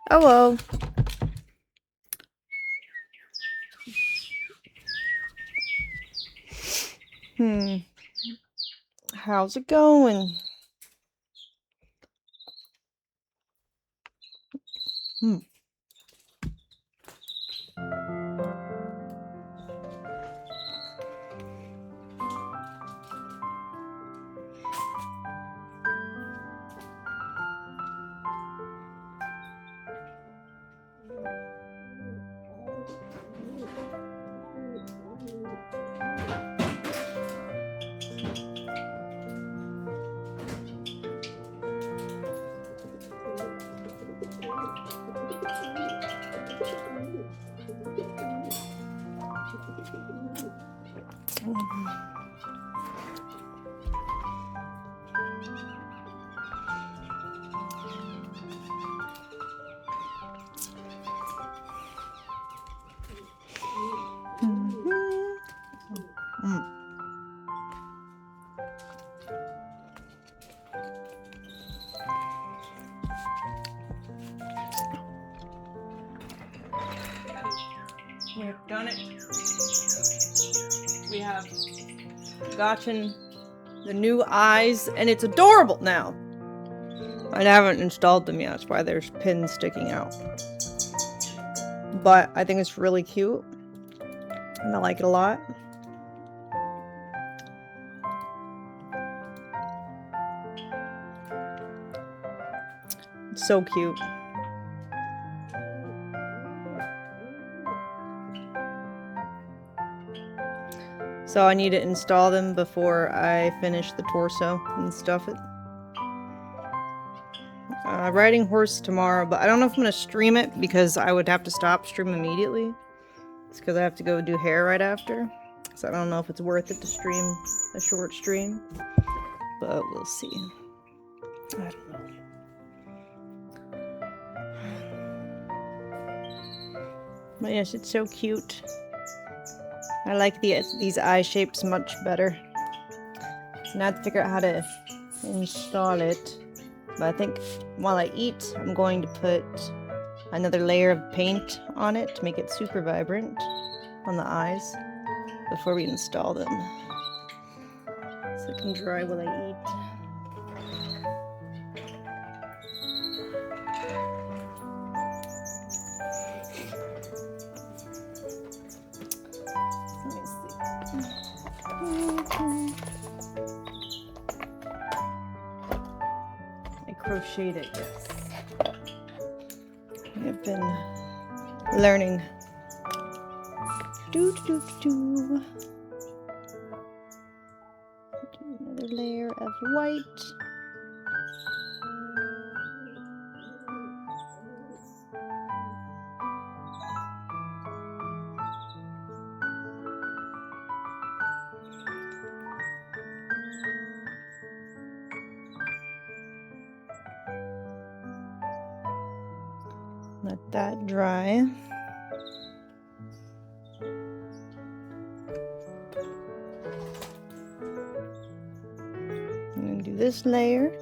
Hello. How's it going? Hmm. We've done it. We have gotten the new eyes, and it's adorable now. I haven't installed them yet, that's why there's pins sticking out. But I think it's really cute, and I like it a lot. It's so cute. So I need to install them before I finish the torso and stuff it. Riding horse tomorrow, but I don't know if I'm going to stream it because I would have to stop stream immediately. It's because I have to go do hair right after. So I don't know if it's worth it to stream a short stream. But we'll see. I don't know. But yes, it's so cute. I like these eye shapes much better. So now I have to figure out how to install it. But I think while I eat, I'm going to put another layer of paint on it to make it super vibrant on the eyes before we install them. So it can dry while I eat. Crocheted it, yes. I've been learning. Another layer of white. Let that dry. I'm going to do this layer.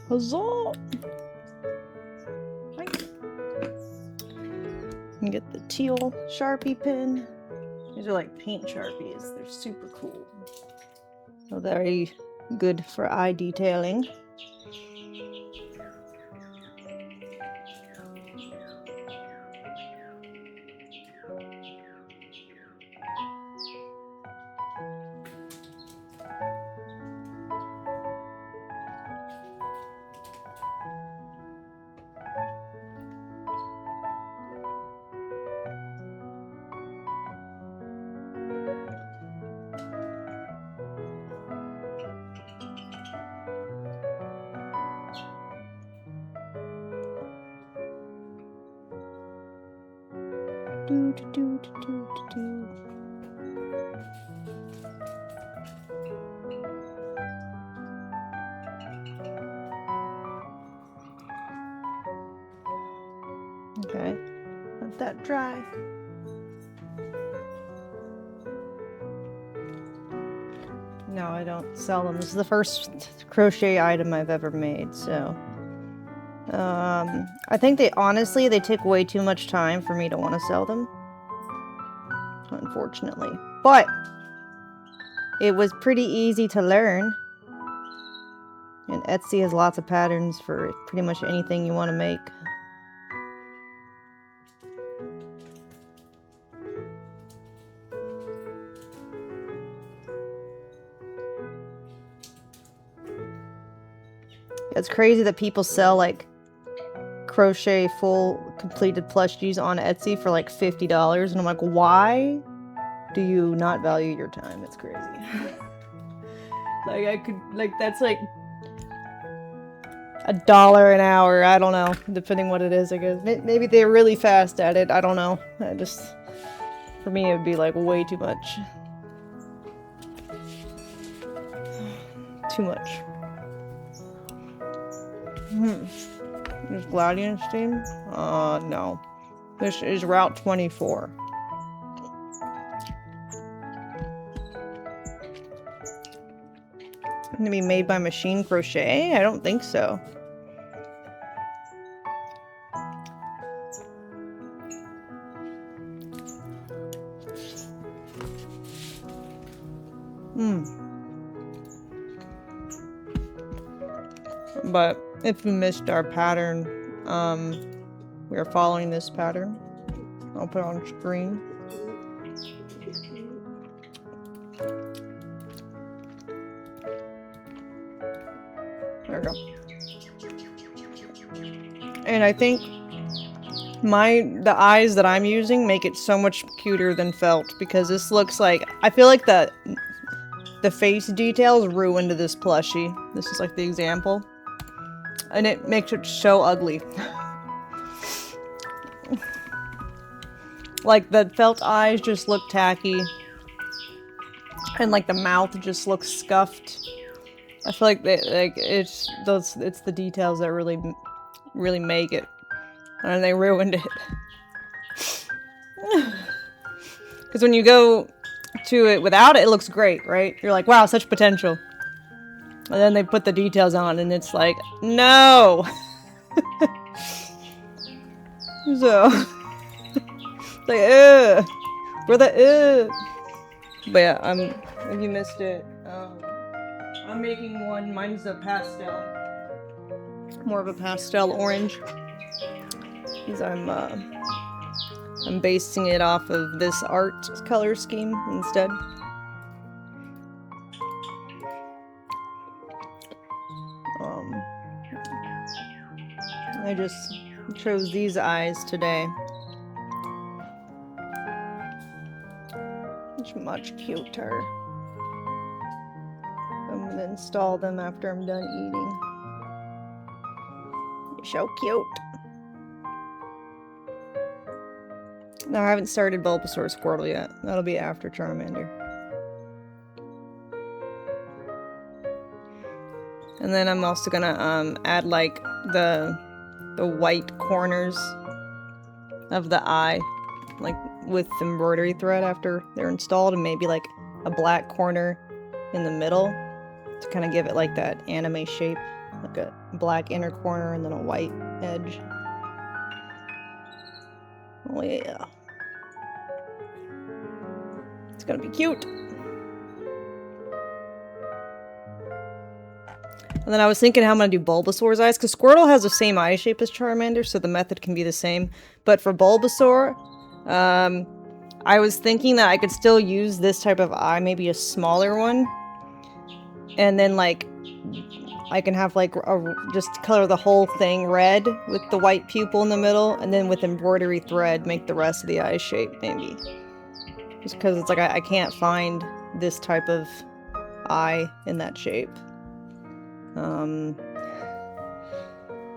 Huzzah! And get the teal Sharpie pen. These are like paint Sharpies. They're super cool. So very good for eye detailing. Do, do, do, do, do, do. Okay, let that dry. No, I don't sell them. This is the first crochet item I've ever made, so... I think they take way too much time for me to want to sell them. Unfortunately. But it was pretty easy to learn. And Etsy has lots of patterns for pretty much anything you want to make. It's crazy that people sell like crochet full completed plushies on Etsy for like $50, and I'm like, why do you not value your time? It's crazy. Like I could, like, that's like $1 an hour. I don't know, depending what it is. I guess maybe they're really fast at it. I don't know. For me, it would be like way too much. Too much. Is Gladian Steam? No. This is Route 24. Gonna be made by Machine Crochet? I don't think so. But if you missed our pattern, we are following this pattern. I'll put it on screen. There we go. And I think the eyes that I'm using make it so much cuter than felt, because this looks like, I feel like the face details ruined this plushie. This is like the example. And it makes it so ugly. Like, the felt eyes just look tacky. And like the mouth just looks scuffed. I feel like it's the details that really make it. And they ruined it. Because when you go to it without it, it looks great, right? You're like, wow, such potential. And then they put the details on, and it's like, no! So, like, ugh! Where the ugh? But yeah, if you missed it, I'm making one. Mine's a pastel. More of a pastel orange. Because I'm basing it off of this art color scheme instead. I just chose these eyes today. It's much cuter. I'm gonna install them after I'm done eating. You're so cute. No, I haven't started Bulbasaur Squirtle yet. That'll be after Charmander. And then I'm also gonna add like the white corners of the eye, like with embroidery thread after they're installed, and maybe like a black corner in the middle to kind of give it like that anime shape, like a black inner corner and then a white edge. Oh yeah. It's gonna be cute. And then I was thinking how I'm going to do Bulbasaur's eyes, because Squirtle has the same eye shape as Charmander, so the method can be the same. But for Bulbasaur, I was thinking that I could still use this type of eye, maybe a smaller one. And then, like, I can have, like, just color the whole thing red with the white pupil in the middle, and then with embroidery thread, make the rest of the eye shape, maybe. Just because it's like, I can't find this type of eye in that shape.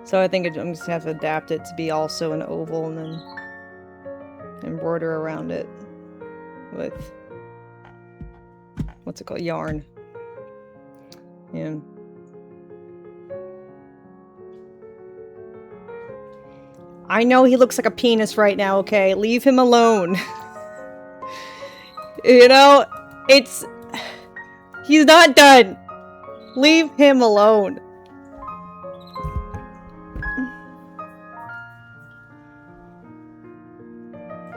So I think I'm just gonna have to adapt it to be also an oval, and then and border around it with, what's it called, yarn. And I know he looks like a penis right now, okay? Leave him alone. You know, he's not done. Leave him alone.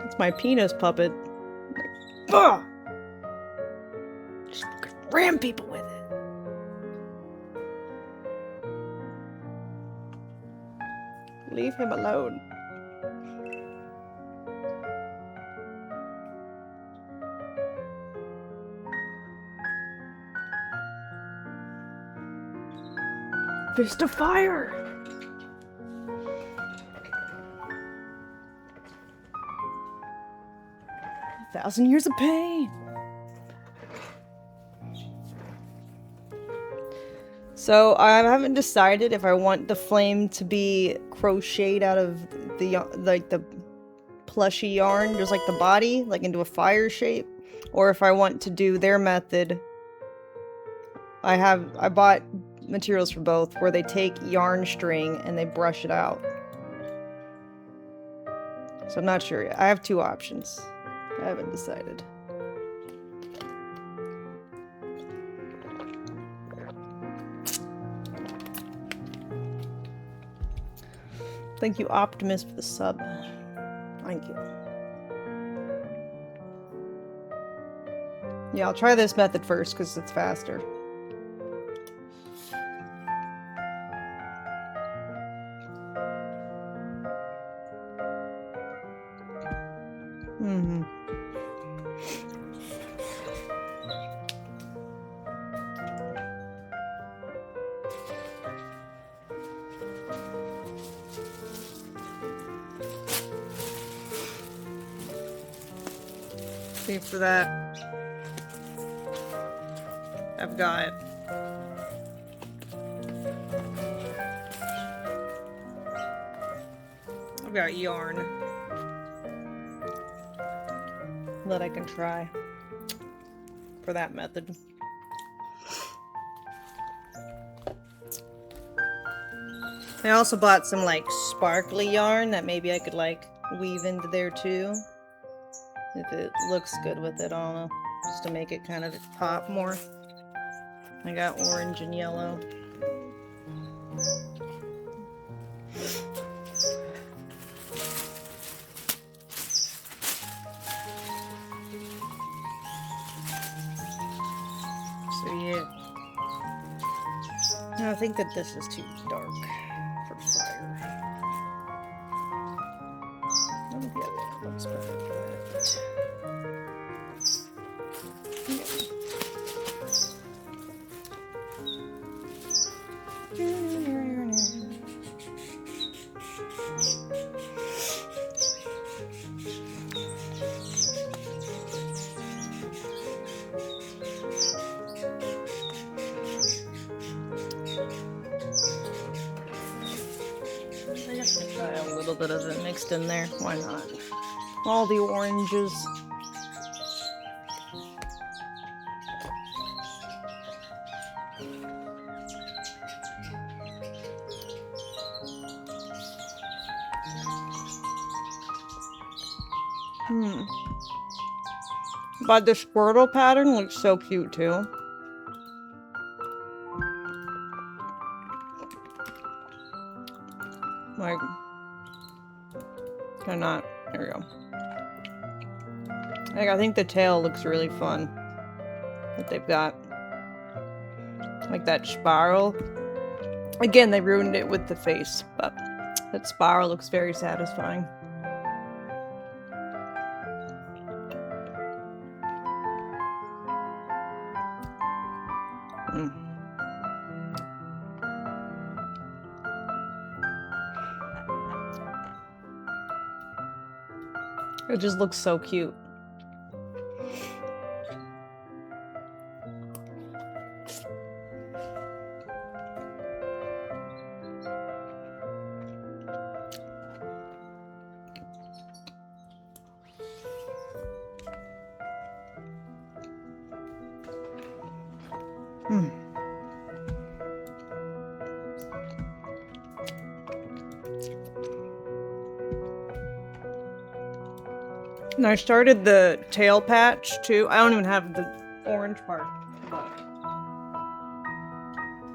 It's my penis puppet. Ugh! Just fucking ram people with it. Leave him alone. Fist of fire! 1,000 years of pain! So I haven't decided if I want the flame to be crocheted out of the the plushy yarn, just like the body, like into a fire shape, or if I want to do their method. I bought materials for both, where they take yarn string and they brush it out. So I'm not sure yet. I have two options. I haven't decided. Thank you, Optimus, for the sub. Thank you. Yeah, I'll try this method first because it's faster. Mm-hmm. See, for that, I've got yarn that I can try for that method. I also bought some like sparkly yarn that maybe I could like weave into there too. If it looks good with it, I don't know. Just to make it kind of pop more. I got orange and yellow. So yeah. I think that this is too dark for fire. I think the other one looks better for that. I guess I try a little bit of it mixed in there. Why not? All the oranges. But the squirtle pattern looks so cute too. Like, can not. There we go. Like, I think the tail looks really fun. That they've got like that spiral. Again, they ruined it with the face, but that spiral looks very satisfying. It just looks so cute. And I started the tail patch too. I don't even have the orange part. But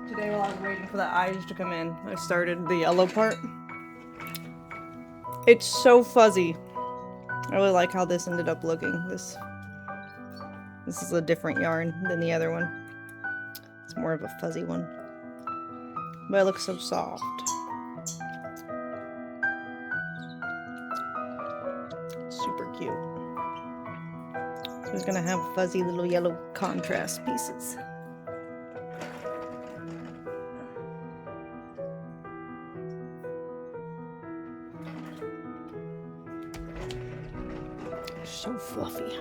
today while I was waiting for the eyes to come in, I started the yellow part. It's so fuzzy. I really like how this ended up looking. This is a different yarn than the other one. It's more of a fuzzy one. But it looks so soft. Super cute. So it's gonna have fuzzy little yellow contrast pieces. So fluffy.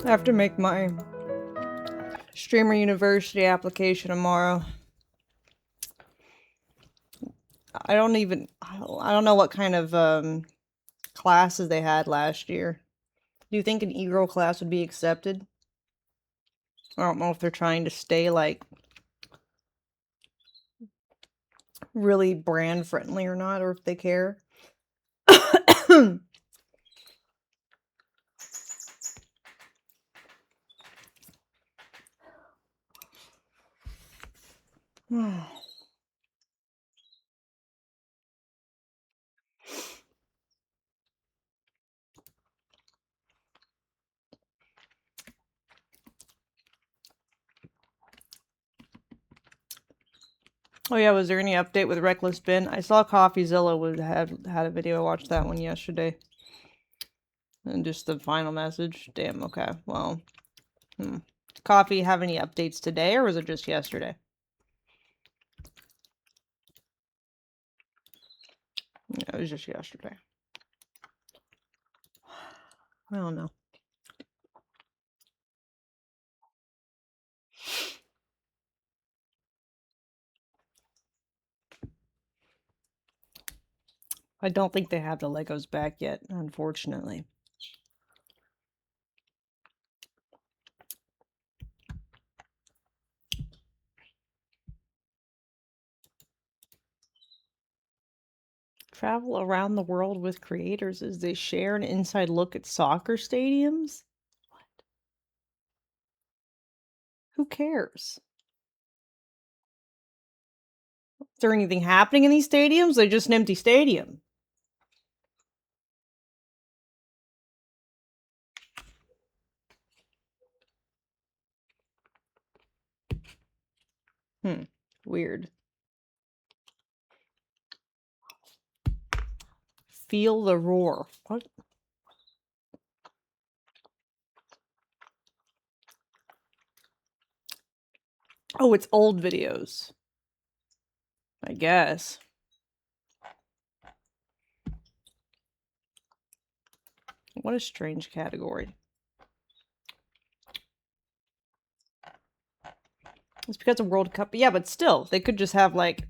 I have to make my Streamer University application tomorrow. I don't know what kind of classes they had last year. Do you think an e-girl class would be accepted? I don't know if they're trying to stay like really brand friendly or not, or if they care. Oh yeah, was there any update with Reckless Bin? I saw CoffeeZilla had a video. I watched that one yesterday. And just the final message. Damn, okay. Well, Coffee have any updates today, or was it just yesterday? Yeah, it was just yesterday. I don't know. I don't think they have the Legos back yet, unfortunately. Travel around the world with creators as they share an inside look at soccer stadiums? What? Who cares? Is there anything happening in these stadiums? They're just an empty stadium. Weird. Feel the roar. What? Oh, it's old videos. I guess. What a strange category. It's because of World Cup. Yeah, but still, they could just have like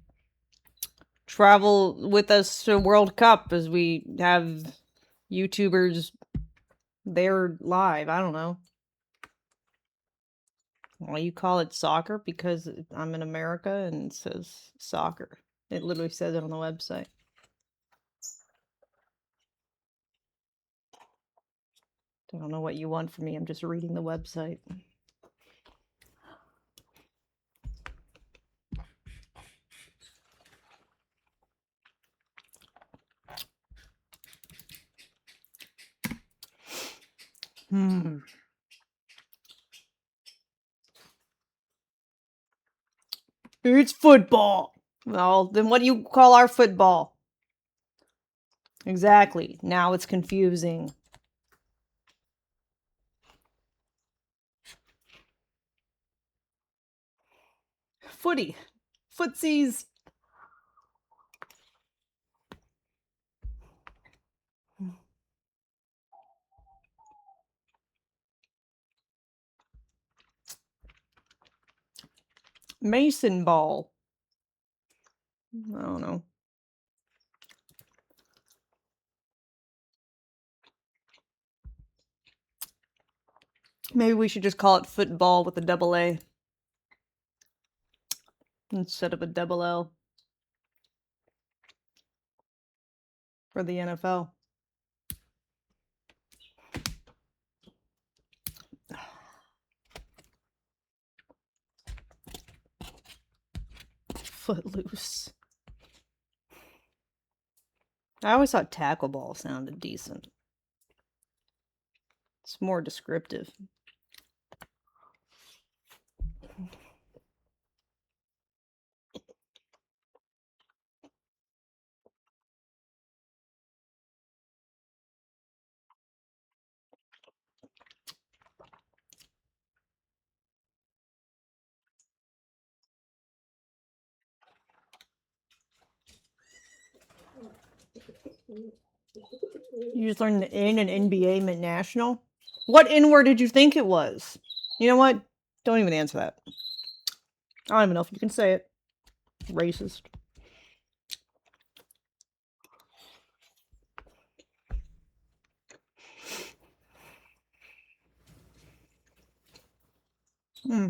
travel with us to World Cup as we have YouTubers there live. I don't know. Well, you call it soccer because I'm in America and it says soccer. It literally says it on the website. I don't know what you want from me. I'm just reading the website. It's football. Well, then what do you call our football? Exactly. Now it's confusing. Footy. Footsies. Mason ball. I don't know. Maybe we should just call it football with a double A instead of a double L for the NFL. Footloose. I always thought tackle ball sounded decent. It's more descriptive. You just learned the N and NBA meant national? What N word did you think it was? You know what? Don't even answer that. I don't even know if you can say it. Racist. Hmm.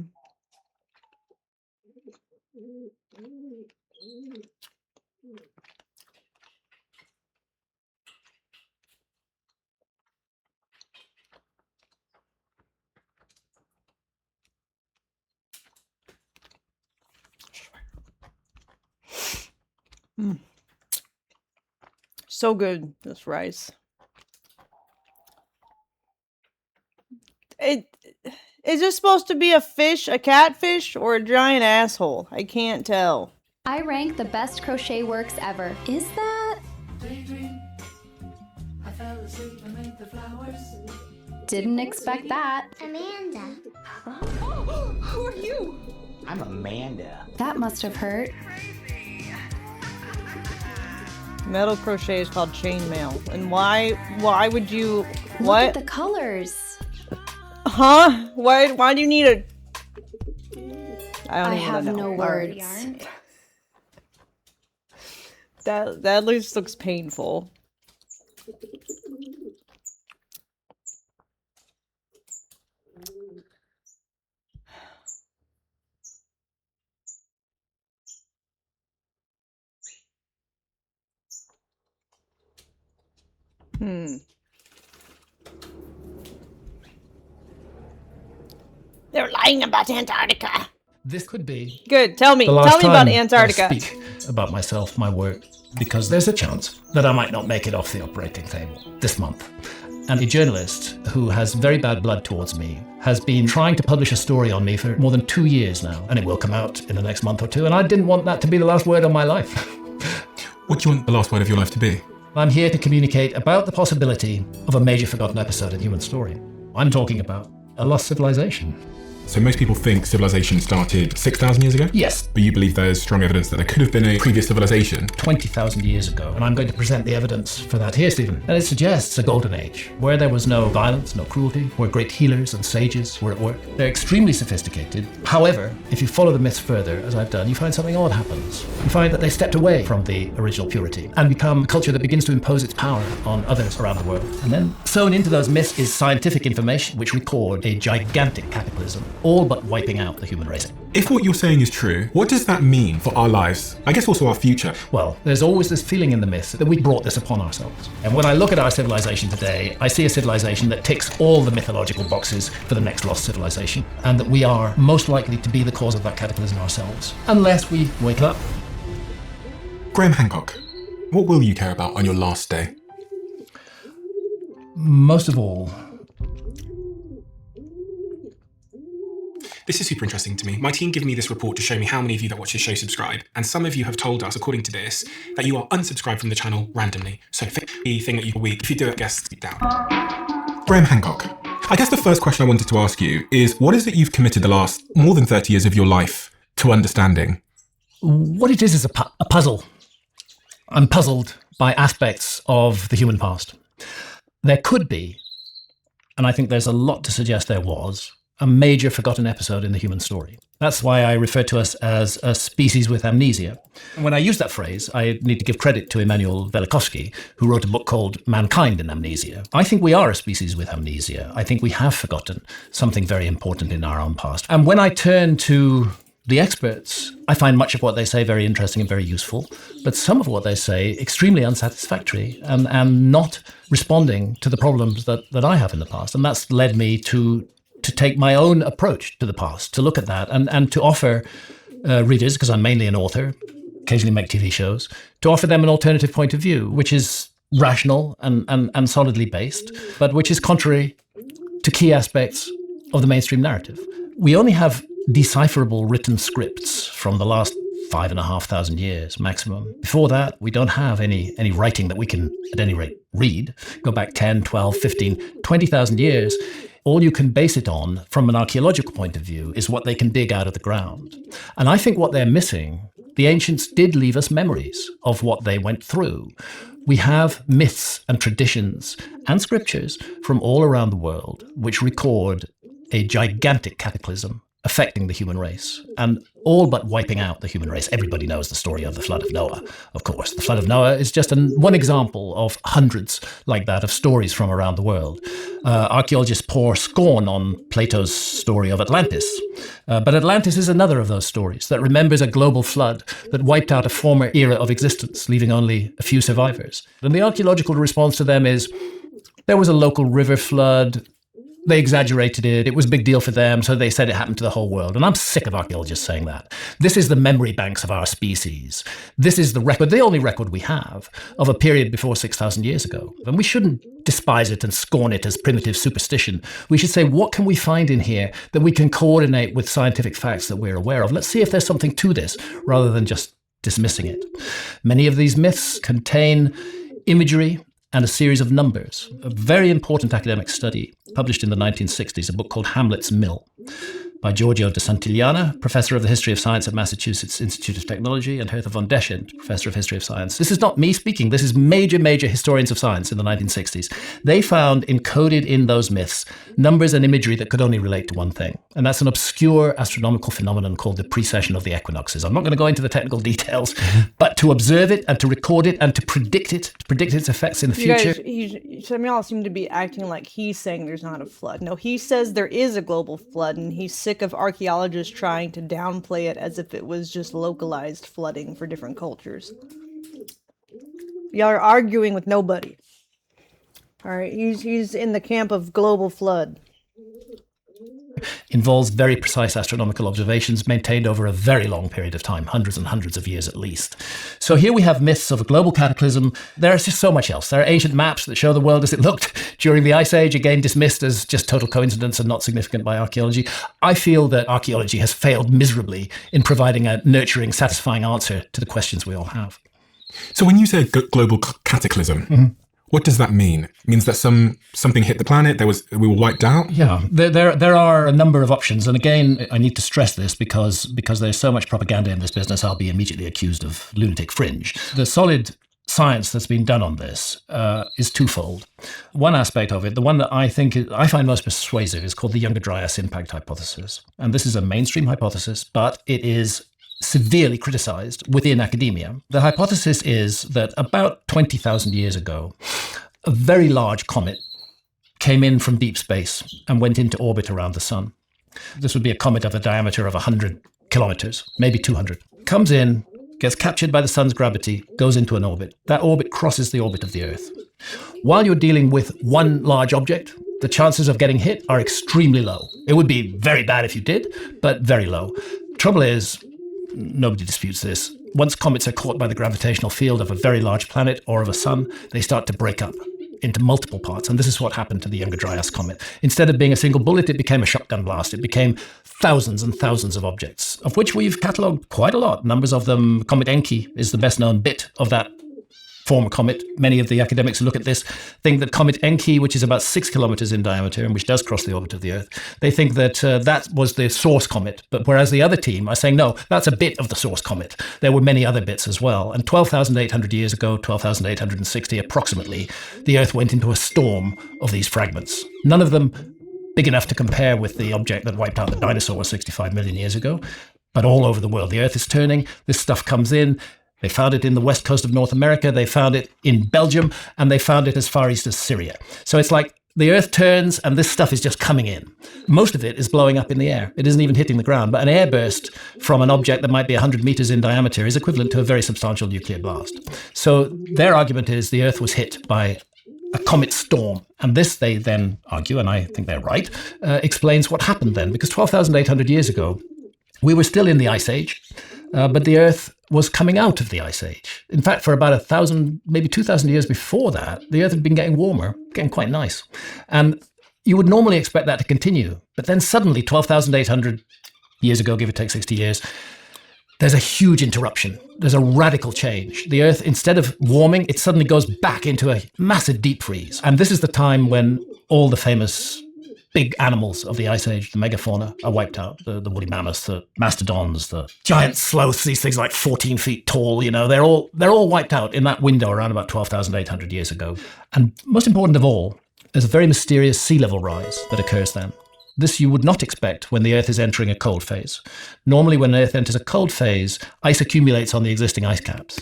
Mm. So good, this rice. Is this supposed to be a fish, a catfish, or a giant asshole? I can't tell. I rank the best crochet works ever. Is that? Didn't expect that. Amanda. Who are you? I'm Amanda. That must have hurt. Metal crochet is called chainmail. And why would you, Look what? at the colors. Huh? Why do you need a... I even have know. no All right. words. That at least looks painful. They're lying about Antarctica. This could be Good. Tell me the last about time Antarctica. I speak about myself, my work, because there's a chance that I might not make it off the operating table this month. And a journalist who has very bad blood towards me has been trying to publish a story on me for more than 2 years now, and it will come out in the next month or two, and I didn't want that to be the last word of my life. What do you want the last word of your life to be? I'm here to communicate about the possibility of a major forgotten episode in human story. I'm talking about a lost civilization. So most people think civilization started 6,000 years ago? Yes, But you believe there's strong evidence that there could have been a previous civilization? 20,000 years ago, and I'm going to present the evidence for that here, Stephen. And it suggests a golden age, where there was no violence, no cruelty, where great healers and sages were at work. They're extremely sophisticated. However, if you follow the myths further, as I've done, you find something odd happens. You find that they stepped away from the original purity and become a culture that begins to impose its power on others around the world. And then sewn into those myths is scientific information which record a gigantic cataclysm, all but wiping out the human race. If what you're saying is true, what does that mean for our lives? I guess also our future. Well, there's always this feeling in the myths that we brought this upon ourselves. And when I look at our civilization today, I see a civilization that ticks all the mythological boxes for the next lost civilization, and that we are most likely to be the cause of that cataclysm ourselves, unless we wake up. Graham Hancock, what will you care about on your last day? Most of all, This is super interesting to me. My team gave me this report to show me how many of you that watch this show subscribe, and some of you have told us, according to this, that you are unsubscribed from the channel randomly. So the thing that you week, if you do it, guess deep down. Graham Hancock, I guess the first question I wanted to ask you is, what is it you've committed the last more than 30 years of your life to understanding? what it is a puzzle. I'm puzzled by aspects of the human past. There could be, and I think there's a lot to suggest there was, a major forgotten episode in the human story. That's why I refer to us as a species with amnesia. And when I use that phrase, I need to give credit to Immanuel Velikovsky, who wrote a book called Mankind in Amnesia. I think we are a species with amnesia. I think we have forgotten something very important in our own past. And when I turn to the experts, I find much of what they say very interesting and very useful, but some of what they say extremely unsatisfactory and not responding to the problems that I have in the past. And that's led me to take my own approach to the past, to look at that and to offer readers, because I'm mainly an author, occasionally make TV shows, to offer them an alternative point of view, which is rational and solidly based, but which is contrary to key aspects of the mainstream narrative. We only have decipherable written scripts from the last 5,500 years maximum. Before that, we don't have any writing that we can, at any rate, read. Go back 10, 12, 15, 20,000 years. All you can base it on, from an archaeological point of view, is what they can dig out of the ground. And I think what they're missing, the ancients did leave us memories of what they went through. We have myths and traditions and scriptures from all around the world which record a gigantic cataclysm affecting the human race, and all but wiping out the human race. Everybody knows the story of the flood of Noah, of course. The flood of Noah is just one example of hundreds like that of stories from around the world. Archaeologists pour scorn on Plato's story of Atlantis, but Atlantis is another of those stories that remembers a global flood that wiped out a former era of existence, leaving only a few survivors. And the archaeological response to them is, there was a local river flood. They exaggerated it. It was a big deal for them, so they said it happened to the whole world. And I'm sick of archaeologists saying that. This is the memory banks of our species. This is the only record we have of a period before 6,000 years ago. And we shouldn't despise it and scorn it as primitive superstition. We should say, what can we find in here that we can coordinate with scientific facts that we're aware of? Let's see if there's something to this, rather than just dismissing it. Many of these myths contain imagery and a series of numbers. A very important academic study published in the 1960s, a book called Hamlet's Mill, by Giorgio de Santillana, professor of the history of science at Massachusetts Institute of Technology, and Hertha von Deschent, professor of history of science. This is not me speaking. This is major historians of science in the 1960s. They found encoded in those myths numbers and imagery that could only relate to one thing. And that's an obscure astronomical phenomenon called the precession of the equinoxes. I'm not going to go into the technical details, but to observe it and to record it and to predict its effects in the future. Samuel seem to be acting like he's saying there's not a flood. No, he says there is a global flood, and he's sick of archaeologists trying to downplay it as if it was just localized flooding for different cultures. Y'all are arguing with nobody. All right, he's in the camp of global flood. Involves very precise astronomical observations maintained over a very long period of time, hundreds and hundreds of years at least. So here we have myths of a global cataclysm. There is just so much else. There are ancient maps that show the world as it looked during the Ice Age, again dismissed as just total coincidence and not significant by archaeology. I feel that archaeology has failed miserably in providing a nurturing, satisfying answer to the questions we all have. So when you say global cataclysm, what does that mean? It means that something hit the planet, we were wiped out? Yeah, there are a number of options. And again, I need to stress this because there's so much propaganda in this business, I'll be immediately accused of lunatic fringe. The solid science that's been done on this is twofold. One aspect of it, the one that I find most persuasive, is called the Younger Dryas impact hypothesis. And this is a mainstream hypothesis, but it is severely criticized within academia. The hypothesis is that about 20,000 years ago, a very large comet came in from deep space and went into orbit around the sun. This would be a comet of a diameter of 100 kilometers, maybe 200. Comes in, gets captured by the sun's gravity, goes into an orbit. That orbit crosses the orbit of the Earth. While you're dealing with one large object, the chances of getting hit are extremely low. It would be very bad if you did, but very low. Trouble is, nobody disputes this. Once comets are caught by the gravitational field of a very large planet or of a sun, they start to break up into multiple parts. And this is what happened to the Younger Dryas comet. Instead of being a single bullet, it became a shotgun blast. It became thousands and thousands of objects, of which we've catalogued quite a lot. Numbers of them. Comet Encke is the best known bit of that former comet. Many of the academics who look at this think that Comet Encke, which is about 6 kilometers in diameter and which does cross the orbit of the Earth, they think that that was the source comet. But whereas the other team are saying, no, that's a bit of the source comet. There were many other bits as well. And 12,800 years ago, 12,860 approximately, the Earth went into a storm of these fragments. None of them big enough to compare with the object that wiped out the dinosaurs 65 million years ago, but all over the world. The Earth is turning. This stuff comes in. They found it in the west coast of North America. They found it in Belgium, and they found it as far east as Syria. So it's like the Earth turns, and this stuff is just coming in. Most of it is blowing up in the air. It isn't even hitting the ground. But an airburst from an object that might be 100 meters in diameter is equivalent to a very substantial nuclear blast. So their argument is the Earth was hit by a comet storm. And this, they then argue, and I think they're right, explains what happened then. Because 12,800 years ago, we were still in the Ice Age, but the Earth was coming out of the Ice Age. In fact, for about 1,000, maybe 2,000 years before that, the Earth had been getting warmer, getting quite nice. And you would normally expect that to continue. But then suddenly, 12,800 years ago, give or take 60 years, there's a huge interruption. There's a radical change. The Earth, instead of warming, it suddenly goes back into a massive deep freeze. And this is the time when all the famous big animals of the Ice Age, the megafauna, are wiped out. The woolly mammoths, the mastodons, the giant sloths, these things like 14 feet tall, they're all wiped out in that window around about 12,800 years ago. And most important of all, there's a very mysterious sea level rise that occurs then. This you would not expect when the Earth is entering a cold phase. Normally, when Earth enters a cold phase, ice accumulates on the existing ice caps.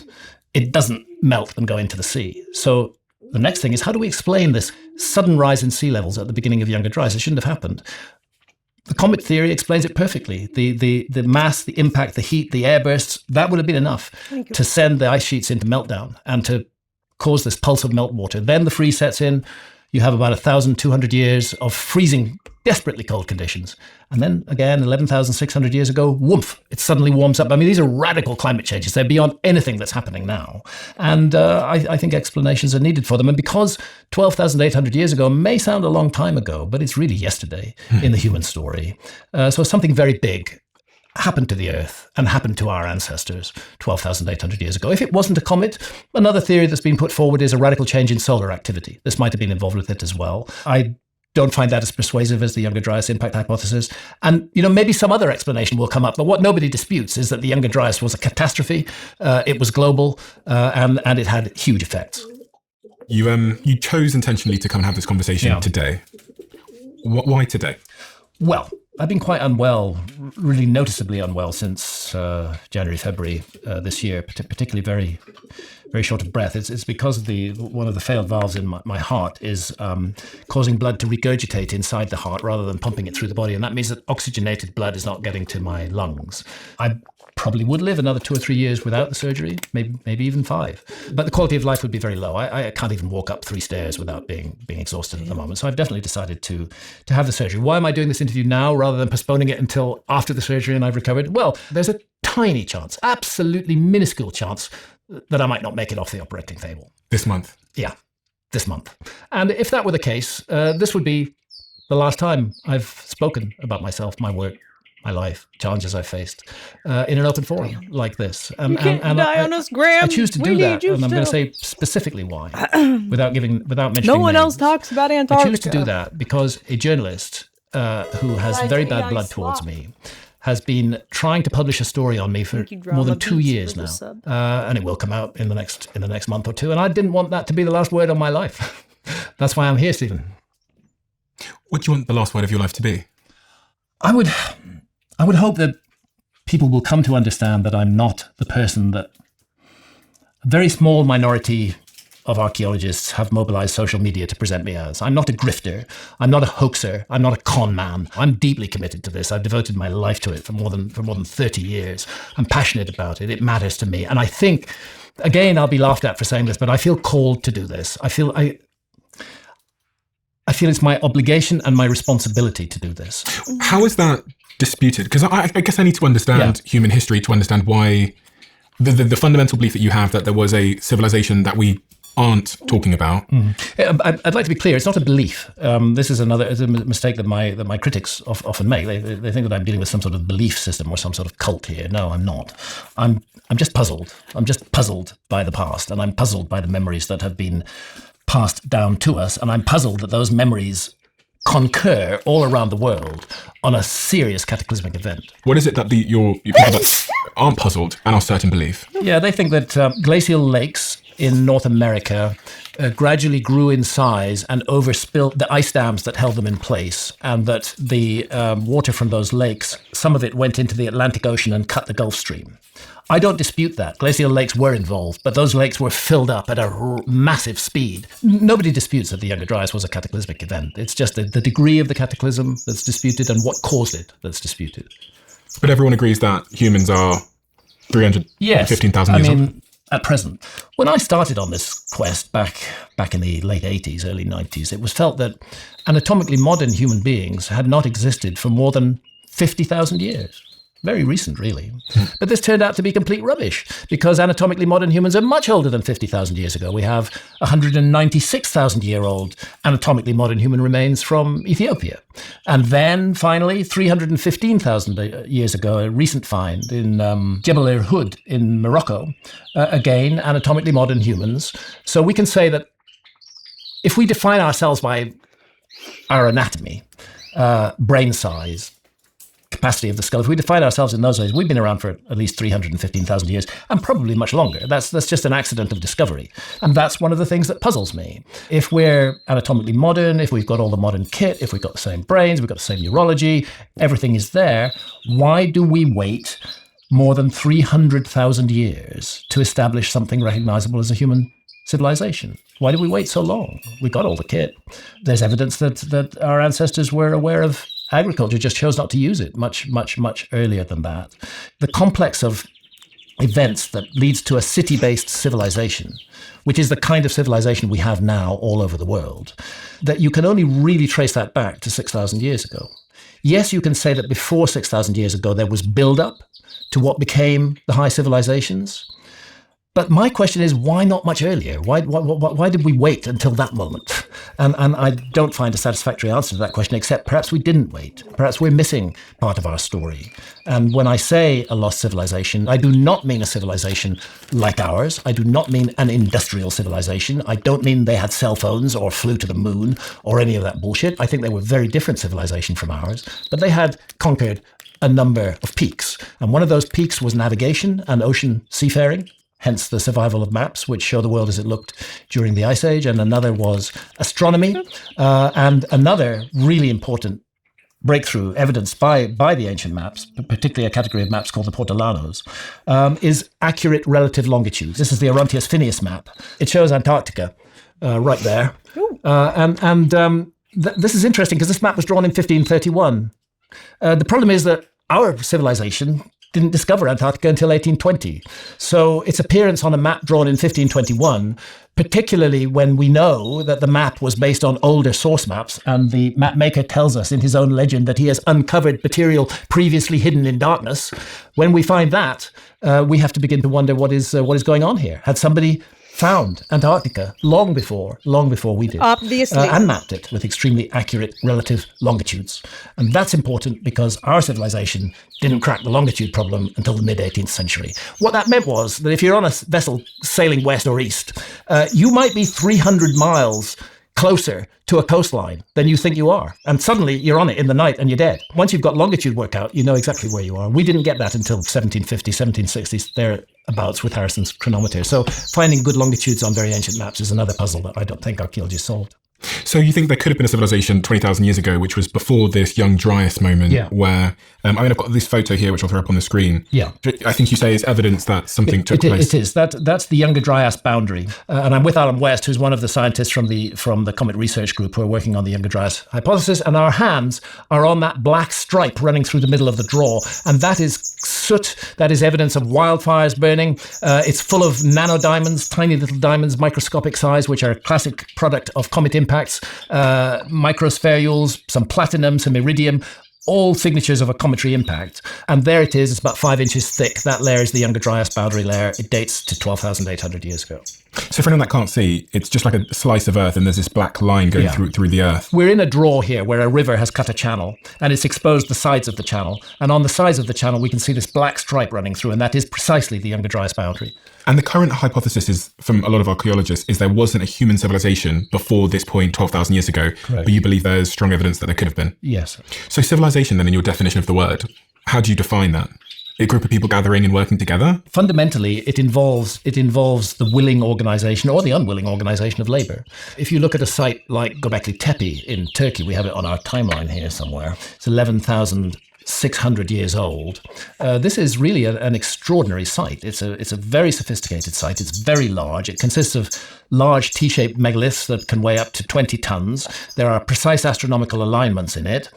It doesn't melt and go into the sea. So the next thing is, how do we explain this sudden rise in sea levels at the beginning of Younger Dryas? It shouldn't have happened. The comet theory explains it perfectly. The mass, the impact, the heat, the air bursts, that would have been enough to send the ice sheets into meltdown and to cause this pulse of meltwater. Then the freeze sets in. You have about 1,200 years of freezing, desperately cold conditions. And then again, 11,600 years ago, woof, it suddenly warms up. I mean, these are radical climate changes. They're beyond anything that's happening now. And I think explanations are needed for them. And because 12,800 years ago may sound a long time ago, but it's really yesterday in the human story. So something very big happened to the Earth and happened to our ancestors 12,800 years ago. If it wasn't a comet, another theory that's been put forward is a radical change in solar activity. This might have been involved with it as well. I don't find that as persuasive as the Younger Dryas impact hypothesis. And, maybe some other explanation will come up. But what nobody disputes is that the Younger Dryas was a catastrophe. It was global, and it had huge effects. You chose intentionally to come and have this conversation today. Why today? Well, I've been quite unwell, really noticeably unwell since January, February this year, particularly very, very short of breath. It's because of one of the failed valves in my heart is causing blood to regurgitate inside the heart rather than pumping it through the body. And that means that oxygenated blood is not getting to my lungs. I probably would live another 2 or 3 years without the surgery, maybe even 5. But the quality of life would be very low. I can't even walk up 3 stairs without being exhausted at the moment. So I've definitely decided to have the surgery. Why am I doing this interview now rather than postponing it until after the surgery and I've recovered? Well, there's a tiny chance, absolutely minuscule chance, that I might not make it off the operating table. This month? Yeah, this month. And if that were the case, this would be the last time I've spoken about myself, my work, my life, challenges I've faced in an open forum like this. You can't die on us, Graham. I choose to do that, and I'm going to say specifically why, without mentioning No one names. else talks about Antarctica. I choose to do that because a journalist who has very bad blood towards me has been trying to publish a story on me for more than 2 years now, and it will come out in the next month or two. And I didn't want that to be the last word on my life. That's why I'm here, Stephen. What do you want the last word of your life to be? I would hope that people will come to understand that I'm not the person that a very small minority of archaeologists have mobilized social media to present me as. I'm not a grifter. I'm not a hoaxer. I'm not a con man. I'm deeply committed to this. I've devoted my life to it for more than 30 years. I'm passionate about it. It matters to me. And I think, again, I'll be laughed at for saying this, but I feel called to do this. I feel it's my obligation and my responsibility to do this. How is that disputed? Because I guess I need to understand human history to understand why the fundamental belief that you have that there was a civilization that we aren't talking about. I'd like to be clear. It's not a belief. This is a mistake that my critics often make. They think that I'm dealing with some sort of belief system or some sort of cult here. No, I'm not. I'm just puzzled. I'm just puzzled by the past, and I'm puzzled by the memories that have been passed down to us, and I'm puzzled that those memories concur all around the world on a serious cataclysmic event. What is it that your people that aren't puzzled and are certain belief? Yeah, they think that glacial lakes in North America gradually grew in size and overspilled the ice dams that held them in place, and that the water from those lakes, some of it went into the Atlantic Ocean and cut the Gulf Stream. I don't dispute that. Glacial lakes were involved, but those lakes were filled up at a massive speed. Nobody disputes that the Younger Dryas was a cataclysmic event. It's just the degree of the cataclysm that's disputed and what caused it that's disputed. But everyone agrees that humans are 315,000 years old. At present. When I started on this quest back in the late 80s, early 90s, it was felt that anatomically modern human beings had not existed for more than 50,000 years. Very recent, really. But this turned out to be complete rubbish, because anatomically modern humans are much older than 50,000 years ago. We have 196,000-year-old anatomically modern human remains from Ethiopia. And then, finally, 315,000 years ago, a recent find in Jebel Irhoud in Morocco. Again, anatomically modern humans. So we can say that if we define ourselves by our anatomy, brain size, capacity of the skull, if we define ourselves in those ways, we've been around for at least 315,000 years, and probably much longer. That's just an accident of discovery. And that's one of the things that puzzles me. If we're anatomically modern, if we've got all the modern kit, if we've got the same brains, we've got the same neurology, everything is there, why do we wait more than 300,000 years to establish something recognizable as a human civilization? Why do we wait so long? We got all the kit. There's evidence that our ancestors were aware of agriculture, just chose not to use it much earlier than that. The complex of events that leads to a city-based civilization, which is the kind of civilization we have now all over the world, that you can only really trace that back to 6,000 years ago. Yes, you can say that before 6,000 years ago, there was build-up to what became the high civilizations. But my question is, why not much earlier? Why did we wait until that moment? And I don't find a satisfactory answer to that question, except perhaps we didn't wait. Perhaps we're missing part of our story. And when I say a lost civilization, I do not mean a civilization like ours. I do not mean an industrial civilization. I don't mean they had cell phones or flew to the moon or any of that bullshit. I think they were a very different civilization from ours. But they had conquered a number of peaks. And one of those peaks was navigation and ocean seafaring. Hence the survival of maps, which show the world as it looked during the Ice Age. And another was astronomy. And another really important breakthrough evidenced by the ancient maps, particularly a category of maps called the Portolanos, is accurate relative longitudes. This is the Orontius Phineas map. It shows Antarctica right there. This is interesting because this map was drawn in 1531. The problem is that our civilization didn't discover Antarctica until 1820. So its appearance on a map drawn in 1521, particularly when we know that the map was based on older source maps, and the map maker tells us in his own legend that he has uncovered material previously hidden in darkness, when we find that, we have to begin to wonder what is going on here. Had somebody found Antarctica long before we did. Obviously. And mapped it with extremely accurate relative longitudes. And that's important because our civilization didn't crack the longitude problem until the mid-18th century. What that meant was that if you're on a vessel sailing west or east, you might be 300 miles closer to a coastline than you think you are. And suddenly you're on it in the night and you're dead. Once you've got longitude worked out, you know exactly where you are. We didn't get that until 1750s, 1760s, thereabouts with Harrison's chronometer. So finding good longitudes on very ancient maps is another puzzle that I don't think archaeology solved. So you think there could have been a civilization 20,000 years ago, which was before this young Dryas moment, where, I've got this photo here, which I'll throw up on the screen. Yeah. I think you say is evidence that something took place. It is. That's the Younger Dryas boundary. And I'm with Alan West, who's one of the scientists from the Comet Research Group who are working on the Younger Dryas hypothesis. And our hands are on that black stripe running through the middle of the draw. And that is soot. That is evidence of wildfires burning. It's full of nanodiamonds, tiny little diamonds, microscopic size, which are a classic product of comet impacts, microspherules, some platinum, some iridium, all signatures of a cometary impact. And there it is. It's about 5 inches thick. That layer is the Younger Dryas boundary layer. It dates to 12,800 years ago. So for anyone that can't see, it's just like a slice of earth and there's this black line going through the earth. We're in a draw here where a river has cut a channel and it's exposed the sides of the channel. And on the sides of the channel, we can see this black stripe running through, and that is precisely the Younger Dryas boundary. And the current hypothesis is, from a lot of archaeologists, is there wasn't a human civilization before this point 12,000 years ago, Correct. But you believe there's strong evidence that there could have been. Yes. So civilization, then, in your definition of the word, how do you define that? a group of people gathering and working together? Fundamentally, it involves the willing organization or the unwilling organization of labor. If you look at a site like Göbekli Tepe in Turkey, we have it on our timeline here somewhere. It's 11,600 years old. This is really an extraordinary site. It's a very sophisticated site. It's very large. It consists of large T-shaped megaliths that can weigh up to 20 tons. There are precise astronomical alignments in it.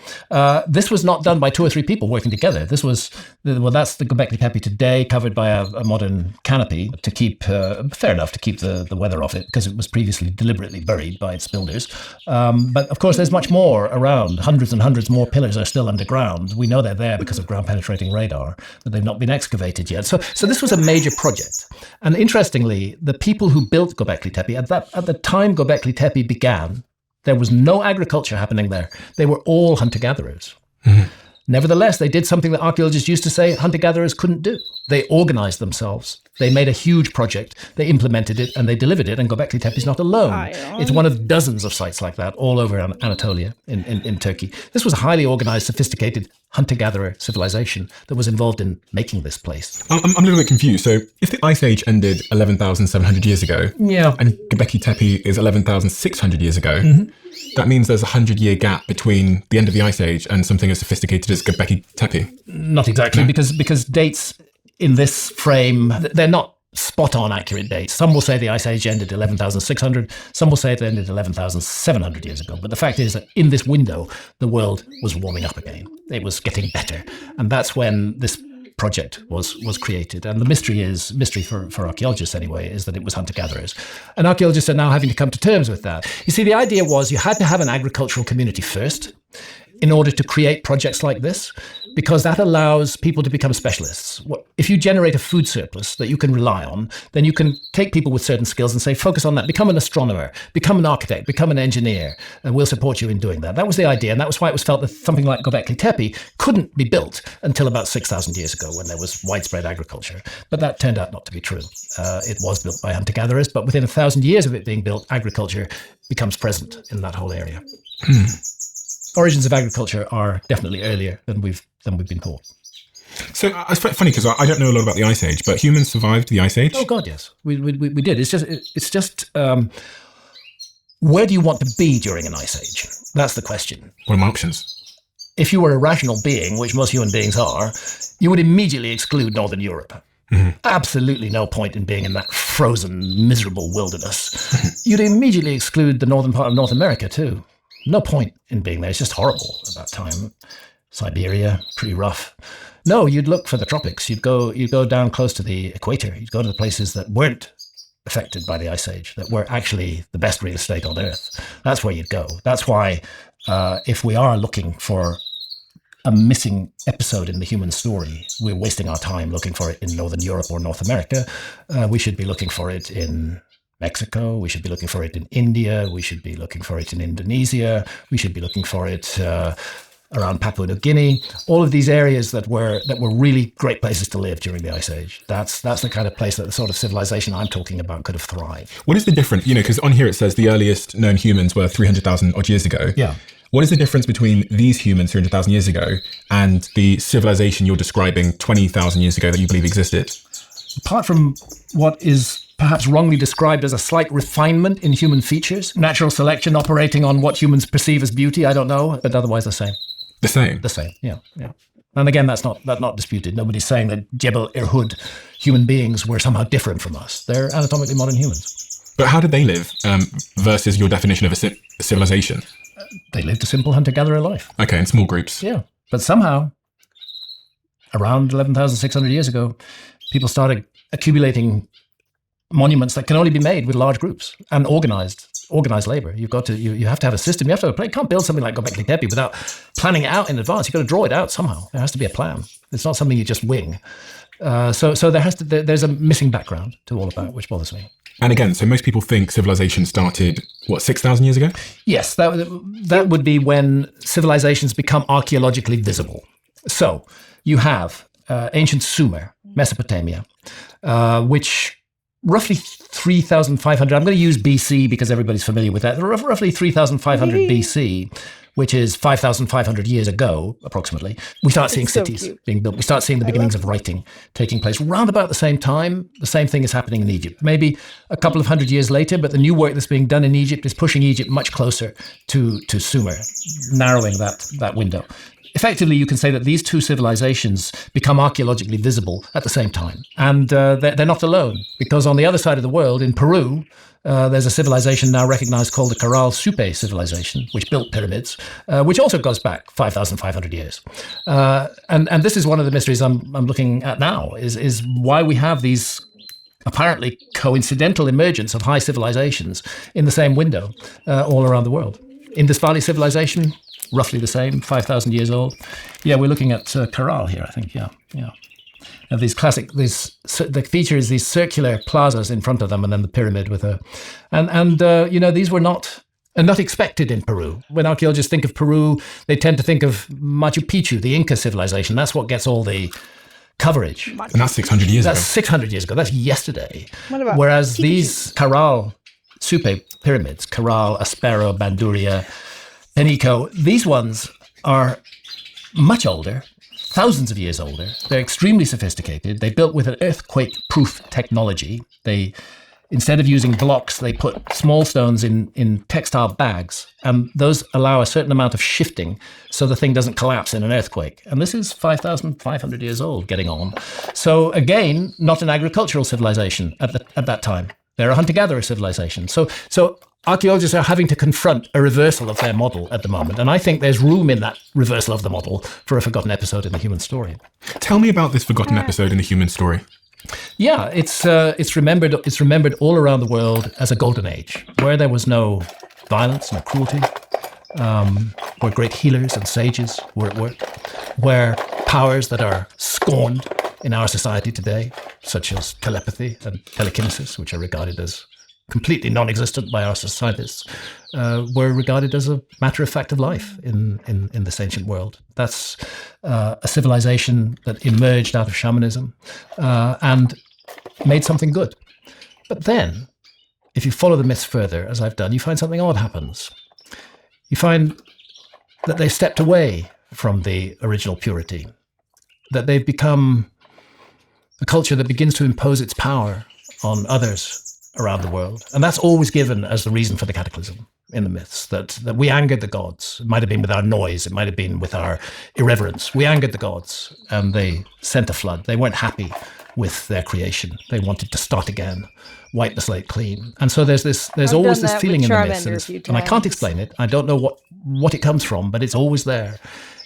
This was not done by 2 or 3 people working together. That's the Göbekli Tepe today, covered by a modern canopy to keep, fair enough, to keep the weather off it, because it was previously deliberately buried by its builders. But of course, there's much more around. Hundreds and hundreds more pillars are still underground. We know they're there because of ground-penetrating radar, but they've not been excavated yet. So this was a major project. And interestingly, the people who built Göbekli Tepe, at the time Göbekli Tepe began, there was no agriculture happening there. They were all hunter-gatherers. Mm-hmm. Nevertheless, they did something that archaeologists used to say hunter-gatherers couldn't do. They organized themselves. They made a huge project. They implemented it and they delivered it. And Göbekli Tepe is not alone. It's one of dozens of sites like that all over Anatolia in Turkey. This was a highly organized, sophisticated hunter-gatherer civilization that was involved in making this place. I'm a little bit confused. So if the Ice Age ended 11,700 years ago, yeah, and Göbekli Tepe is 11,600 years ago, mm-hmm. that means there's a 100-year gap between the end of the Ice Age and something as sophisticated as Göbekli Tepe. Not exactly, because dates in this frame, they're not spot-on accurate dates. Some will say the Ice Age ended 11,600. Some will say it ended 11,700 years ago. But the fact is that in this window, the world was warming up again. It was getting better. And that's when this project was created. And the mystery for archaeologists anyway, is that it was hunter-gatherers. And archaeologists are now having to come to terms with that. You see, the idea was you had to have an agricultural community first in order to create projects like this, because that allows people to become specialists. If you generate a food surplus that you can rely on, then you can take people with certain skills and say, focus on that, become an astronomer, become an architect, become an engineer, and we'll support you in doing that. That was the idea, and that was why it was felt that something like Göbekli Tepe couldn't be built until about 6,000 years ago, when there was widespread agriculture. But that turned out not to be true. It was built by hunter-gatherers, but within 1,000 years of it being built, agriculture becomes present in that whole area. Origins of agriculture are definitely earlier than we've been taught. So it's funny because I don't know a lot about the Ice Age, but humans survived the Ice Age? Oh God, yes, we did. It's just where do you want to be during an Ice Age? That's the question. What are my options? If you were a rational being, which most human beings are, you would immediately exclude Northern Europe. Mm-hmm. Absolutely no point in being in that frozen, miserable wilderness. You'd immediately exclude the northern part of North America too. No point in being there. It's just horrible at that time. Siberia, pretty rough. No, you'd look for the tropics. You'd go down close to the equator. You'd go to the places that weren't affected by the Ice Age, that were actually the best real estate on Earth. That's where you'd go. That's why if we are looking for a missing episode in the human story, we're wasting our time looking for it in Northern Europe or North America. We should be looking for it in Mexico, we should be looking for it in India, we should be looking for it in Indonesia, we should be looking for it around Papua New Guinea, all of these areas that were really great places to live during the Ice Age. That's the kind of place that the sort of civilization I'm talking about could have thrived. What is the difference? Because on here it says the earliest known humans were 300,000 odd years ago. Yeah. What is the difference between these humans 300,000 years ago and the civilization you're describing 20,000 years ago that you believe existed? Apart from what is perhaps wrongly described as a slight refinement in human features, natural selection operating on what humans perceive as beauty, I don't know, but otherwise the same. The same? The same, yeah. And again, that's not disputed. Nobody's saying that Jebel Irhoud human beings were somehow different from us. They're anatomically modern humans. But how did they live versus your definition of a civilization? They lived a simple hunter-gatherer life. Okay, in small groups. Yeah, but somehow, around 11,600 years ago, people started accumulating monuments that can only be made with large groups and organized labor. You have to have a system. You have to have a plan. You can't build something like Göbekli Tepe without planning it out in advance. You've got to draw it out somehow. There has to be a plan. It's not something you just wing. So there's a missing background to all of that, which bothers me. And again, so most people think civilization started, 6,000 years ago? Yes, that would be when civilizations become archaeologically visible. So you have ancient Sumer, Mesopotamia, which roughly 3,500, I'm going to use BC because everybody's familiar with that, roughly 3,500 BC which is 5,500 years ago, approximately, we start seeing so cities cute. being built. We start seeing the beginnings of writing taking place. Round about the same time, the same thing is happening in Egypt. Maybe a couple of hundred years later, but the new work that's being done in Egypt is pushing Egypt much closer to Sumer, narrowing that window. Effectively, you can say that these two civilizations become archaeologically visible at the same time. And they're not alone, because on the other side of the world, in Peru, there's a civilization now recognized called the Caral Supe civilization, which built pyramids, which also goes back 5,500 years. And this is one of the mysteries I'm looking at now, is why we have these apparently coincidental emergence of high civilizations in the same window all around the world. Indus Valley civilization, roughly the same, 5,000 years old. Yeah, we're looking at Caral here, I think. Yeah. And the feature is these circular plazas in front of them, and then the pyramid with a, these were not expected in Peru. When archaeologists think of Peru, they tend to think of Machu Picchu, the Inca civilization. That's what gets all the coverage. And that's 600 years ago. That's 600 years ago. That's yesterday. What about Whereas Picchu? these Caral Supe pyramids, Caral, Aspero, Banduria, Penico, these ones are much older, thousands of years older. They're extremely sophisticated. They built with an earthquake-proof technology. Instead of using blocks, they put small stones in textile bags, and those allow a certain amount of shifting so the thing doesn't collapse in an earthquake. And this is 5,500 years old, getting on. So again, not an agricultural civilization at that time. They're a hunter-gatherer civilization. So archaeologists are having to confront a reversal of their model at the moment. And I think there's room in that reversal of the model for a forgotten episode in the human story. Tell me about this forgotten episode in the human story. Yeah, it's remembered all around the world as a golden age, where there was no violence, no cruelty, where great healers and sages were at work, where powers that are scorned in our society today, such as telepathy and telekinesis, which are regarded as completely non-existent by our scientists, were regarded as a matter of fact of life in this ancient world. That's a civilization that emerged out of shamanism and made something good. But then, if you follow the myths further, as I've done, you find something odd happens. You find that they've stepped away from the original purity, that they've become a culture that begins to impose its power on others around the world. And that's always given as the reason for the cataclysm in the myths, that we angered the gods. It might have been with our noise, it might have been with our irreverence. We angered the gods and they sent a flood. They weren't happy with their creation. They wanted to start again, wipe the slate clean. And so there's always this feeling in the myths, and I can't explain it. I don't know what it comes from, but it's always there,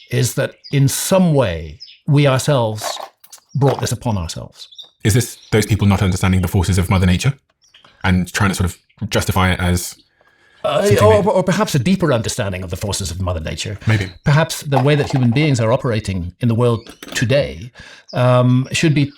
is that in some way we ourselves brought this upon ourselves. Is this those people not understanding the forces of Mother Nature and trying to sort of justify it as... or perhaps a deeper understanding of the forces of Mother Nature. Maybe. Perhaps the way that human beings are operating in the world today should be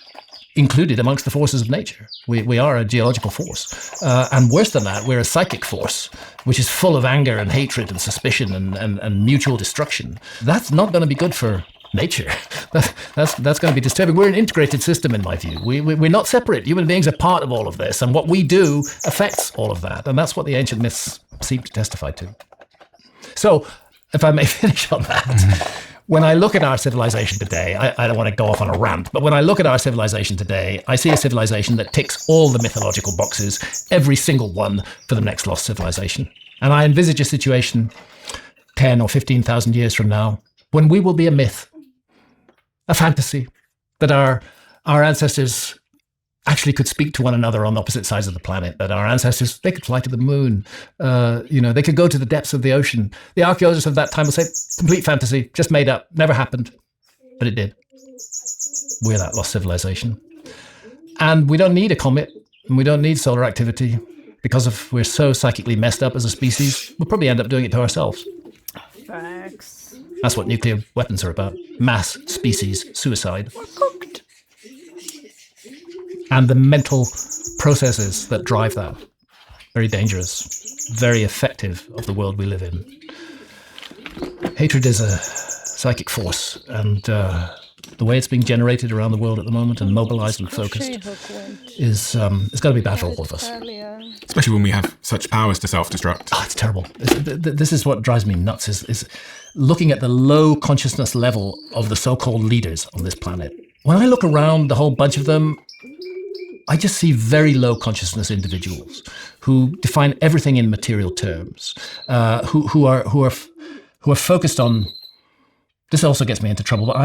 included amongst the forces of nature. We are a geological force. And worse than that, we're a psychic force, which is full of anger and hatred and suspicion and mutual destruction. That's not going to be good for nature. That's going to be disturbing. We're an integrated system, in my view. We're not separate. Human beings are part of all of this, and what we do affects all of that, and that's what the ancient myths seem to testify to. So, if I may finish on that, when I look at our civilization today, I don't want to go off on a rant, but when I look at our civilization today, I see a civilization that ticks all the mythological boxes, every single one, for the next lost civilization. And I envisage a situation 10 or 15,000 years from now when we will be a myth, a fantasy, that our ancestors actually could speak to one another on opposite sides of the planet, that our ancestors, they could fly to the moon, they could go to the depths of the ocean. The archaeologists of that time will say, complete fantasy, just made up, never happened. But it did. We're that lost civilization. And we don't need a comet, and we don't need solar activity, because we're so psychically messed up as a species, we'll probably end up doing it to ourselves. Facts. That's what nuclear weapons are about. Mass species suicide. We're cooked. And the mental processes that drive that. Very dangerous, very effective of the world we live in. Hatred is a psychic force, and the way it's being generated around the world at the moment and mobilized and Crochet focused hook went. is it's got to be bad for all of us. Especially when we have such powers to self-destruct. Oh, it's terrible. This is what drives me nuts, is looking at the low consciousness level of the so-called leaders on this planet. When I look around the whole bunch of them, I just see very low consciousness individuals who define everything in material terms, who are focused on. This also gets me into trouble, but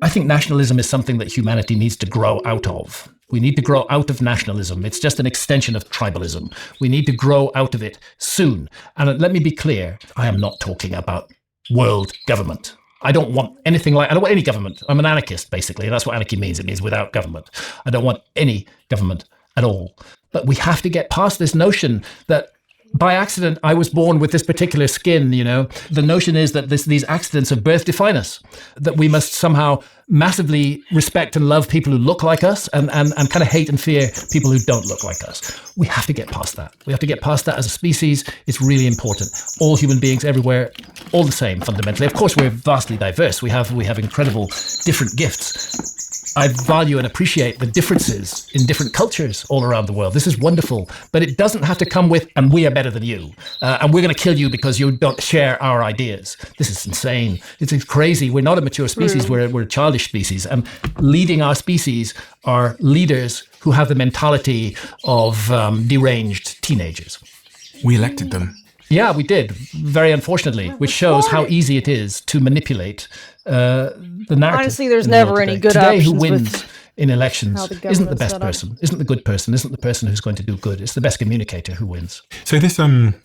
I think nationalism is something that humanity needs to grow out of. We need to grow out of nationalism. It's just an extension of tribalism. We need to grow out of it soon. And let me be clear, I am not talking about world government. I don't want anything I don't want any government. I'm an anarchist, basically. That's what anarchy means. It means without government. I don't want any government at all. But we have to get past this notion that by accident, I was born with this particular skin, you know. The notion is that these accidents of birth define us, that we must somehow massively respect and love people who look like us and kind of hate and fear people who don't look like us. We have to get past that. We have to get past that as a species. It's really important. All human beings everywhere, all the same fundamentally. Of course, we're vastly diverse. We have incredible different gifts. I value and appreciate the differences in different cultures all around the world. This is wonderful, but it doesn't have to come with, and we are better than you, and we're going to kill you because you don't share our ideas. This is insane. It's crazy. We're not a mature species. We're a childish species, and leading our species are leaders who have the mentality of deranged teenagers. We elected them. Yeah, we did, very unfortunately, which shows how easy it is to manipulate the narrative. Honestly, there's in the world never any today. good Today, options who wins with in elections how the isn't the government's best set up. person, isn't the good person, isn't the person who's going to do good. It's the best communicator who wins. So this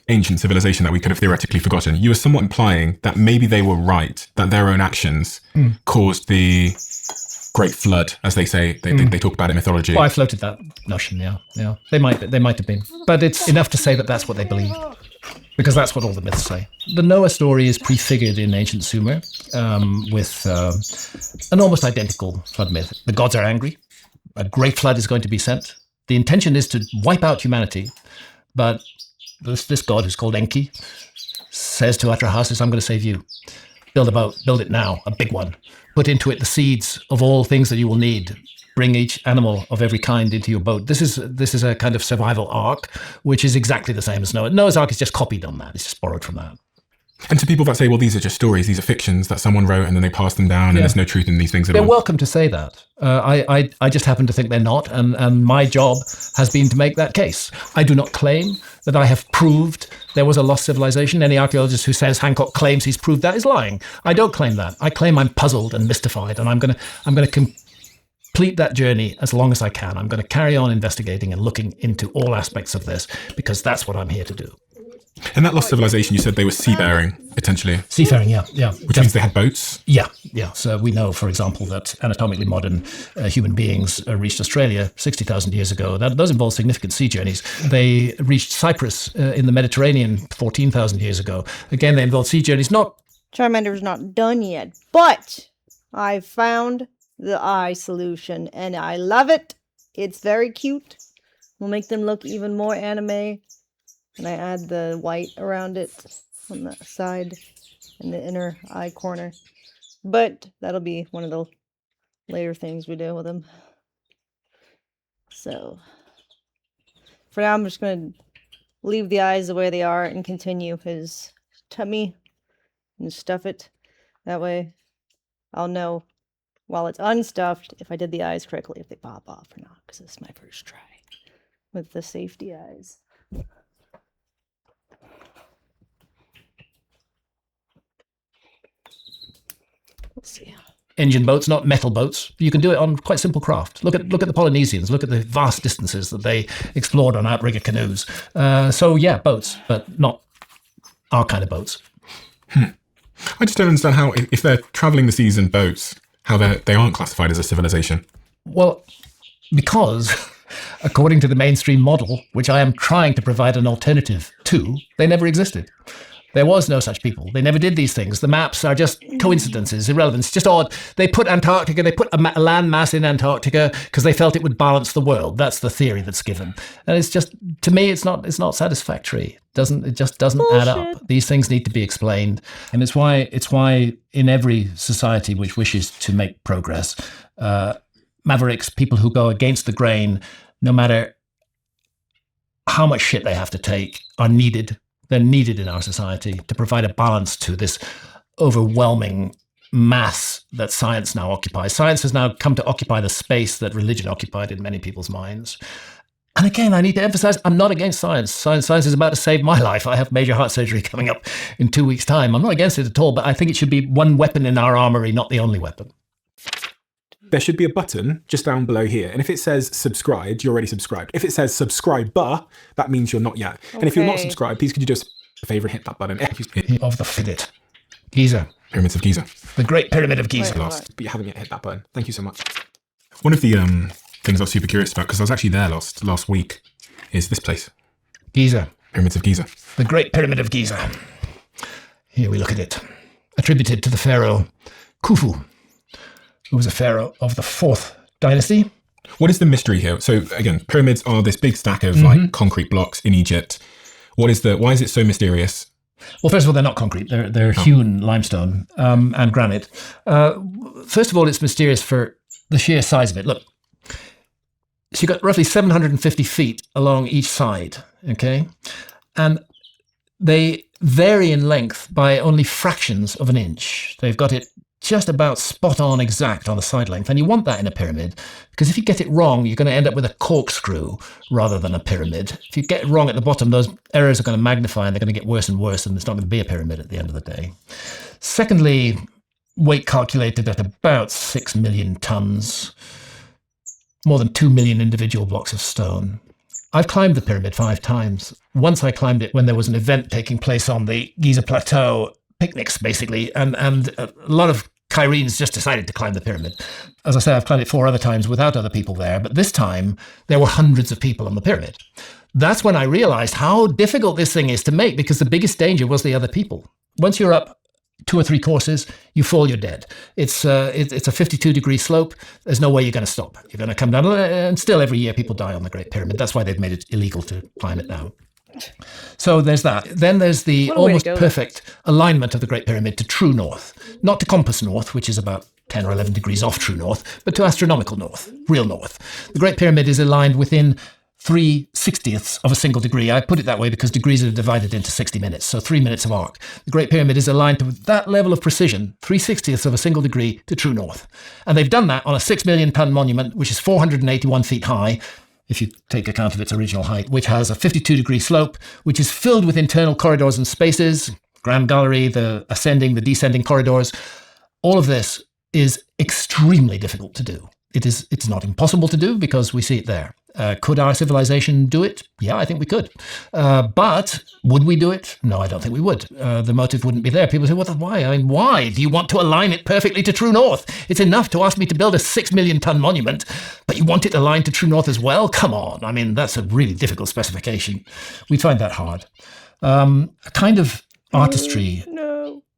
ancient civilization that we could have theoretically forgotten, you were somewhat implying that maybe they were right, that their own actions caused the Great Flood, as they say. They talk about it in mythology. Well, I floated that notion, yeah. They might have been. But it's enough to say that that's what they believe, because that's what all the myths say. The Noah story is prefigured in ancient Sumer with an almost identical flood myth. The gods are angry. A great flood is going to be sent. The intention is to wipe out humanity, but this god, who's called Enki, says to Atrahasis, I'm going to save you. Build a boat, build it now, a big one. Put into it the seeds of all things that you will need. Bring each animal of every kind into your boat. This is a kind of survival arc, which is exactly the same as Noah. Noah's Ark is just copied on that. It's just borrowed from that. And to people that say, well, these are just stories, these are fictions that someone wrote and then they passed them down and there's no truth in these things at all. They're welcome to say that. I just happen to think they're not, and my job has been to make that case. I do not claim that I have proved there was a lost civilization. Any archaeologist who says Hancock claims he's proved that is lying. I don't claim that. I claim I'm puzzled and mystified, and I'm going to complete that journey as long as I can. I'm going to carry on investigating and looking into all aspects of this, because that's what I'm here to do. And that lost civilization, you said they were seafaring, potentially. Seafaring, yeah. Which means they had boats? Yeah. So we know, for example, that anatomically modern human beings reached Australia 60,000 years ago. That does involve significant sea journeys. They reached Cyprus in the Mediterranean 14,000 years ago. Again, they involved sea journeys. Charmander's not done yet, but I found the eye solution, and I love it. It's very cute. Will make them look even more anime. And I add the white around it on the side in the inner eye corner. But that'll be one of the later things we do with him. So for now, I'm just going to leave the eyes the way they are and continue his tummy and stuff it. That way I'll know while it's unstuffed if I did the eyes correctly, if they pop off or not, because this is my first try with the safety eyes. Let's see. Engine boats, not metal boats. You can do it on quite simple craft. Look at the Polynesians. Look at the vast distances that they explored on outrigger canoes. So yeah, boats, but not our kind of boats. I just don't understand how, if they're traveling the seas in boats, how they aren't classified as a civilization. Well, because according to the mainstream model, which I am trying to provide an alternative to, they never existed. There was no such people. They never did these things. The maps are just coincidences, irrelevance, just odd. They put Antarctica, they put a land mass in Antarctica because they felt it would balance the world. That's the theory that's given. And it's just, to me, it's not satisfactory. It just doesn't add up. These things need to be explained. And it's why in every society which wishes to make progress, mavericks, people who go against the grain, no matter how much shit they have to take, are needed. They're needed in our society to provide a balance to this overwhelming mass that science now occupies. Science has now come to occupy the space that religion occupied in many people's minds. And again, I need to emphasize, I'm not against science. Science is about to save my life. I have major heart surgery coming up in 2 weeks' time. I'm not against it at all, but I think it should be one weapon in our armory, not the only weapon. There should be a button just down below here. And if it says subscribed, you're already subscribed. If it says subscriber, that means you're not yet. Okay. And if you're not subscribed, please could you do us a favor and hit that button. Of the Fidit. Giza. Pyramids of Giza. The Great Pyramid of Giza. But you haven't yet hit that button. Thank you so much. One of the things I was super curious about, because I was actually there last week, is this place. Giza. Pyramids of Giza. The Great Pyramid of Giza. Here we look at it. Attributed to the pharaoh Khufu, who was a pharaoh of the 4th dynasty. What is the mystery here? So again, pyramids are this big stack of like concrete blocks in Egypt. Why is it so mysterious? Well, first of all, they're not concrete. They're hewn limestone and granite. First of all, it's mysterious for the sheer size of it. Look, so you've got roughly 750 feet along each side, okay? And they vary in length by only fractions of an inch. They've got it just about spot on exact on the side length. And you want that in a pyramid, because if you get it wrong, you're going to end up with a corkscrew rather than a pyramid. If you get it wrong at the bottom, those errors are going to magnify and they're going to get worse and worse, and it's not going to be a pyramid at the end of the day. Secondly, weight calculated at about 6 million tons, more than 2 million individual blocks of stone. I've climbed the pyramid 5 times. Once I climbed it when there was an event taking place on the Giza Plateau, picnics basically, and a lot of Cairenes just decided to climb the pyramid. As I say, I've climbed it 4 other times without other people there, but this time there were hundreds of people on the pyramid. That's when I realized how difficult this thing is to make, because the biggest danger was the other people. Once you're up 2 or 3 courses, you fall, you're dead. It's a 52-degree slope. There's no way you're going to stop. You're going to come down, and still every year people die on the Great Pyramid. That's why they've made it illegal to climb it now. So there's that. Then there's the almost perfect alignment of the Great Pyramid to true north. Not to compass north, which is about 10 or 11 degrees off true north, but to astronomical north, real north. The Great Pyramid is aligned within 3/60ths of a single degree. I put it that way because degrees are divided into 60 minutes, so 3 minutes of arc. The Great Pyramid is aligned to that level of precision, 3/60ths of a single degree to true north. And they've done that on a 6 million ton monument, which is 481 feet high, if you take account of its original height, which has a 52-degree slope, which is filled with internal corridors and spaces, grand gallery, the ascending, the descending corridors. All of this is extremely difficult to do. It's not impossible to do because we see it there. Could our civilization do it? Yeah, I think we could. But would we do it? No, I don't think we would. The motive wouldn't be there. People say, well, why? I mean, why do you want to align it perfectly to true north? It's enough to ask me to build a 6 million ton monument, but you want it aligned to true north as well? Come on. I mean, that's a really difficult specification. We find that hard. A kind of artistry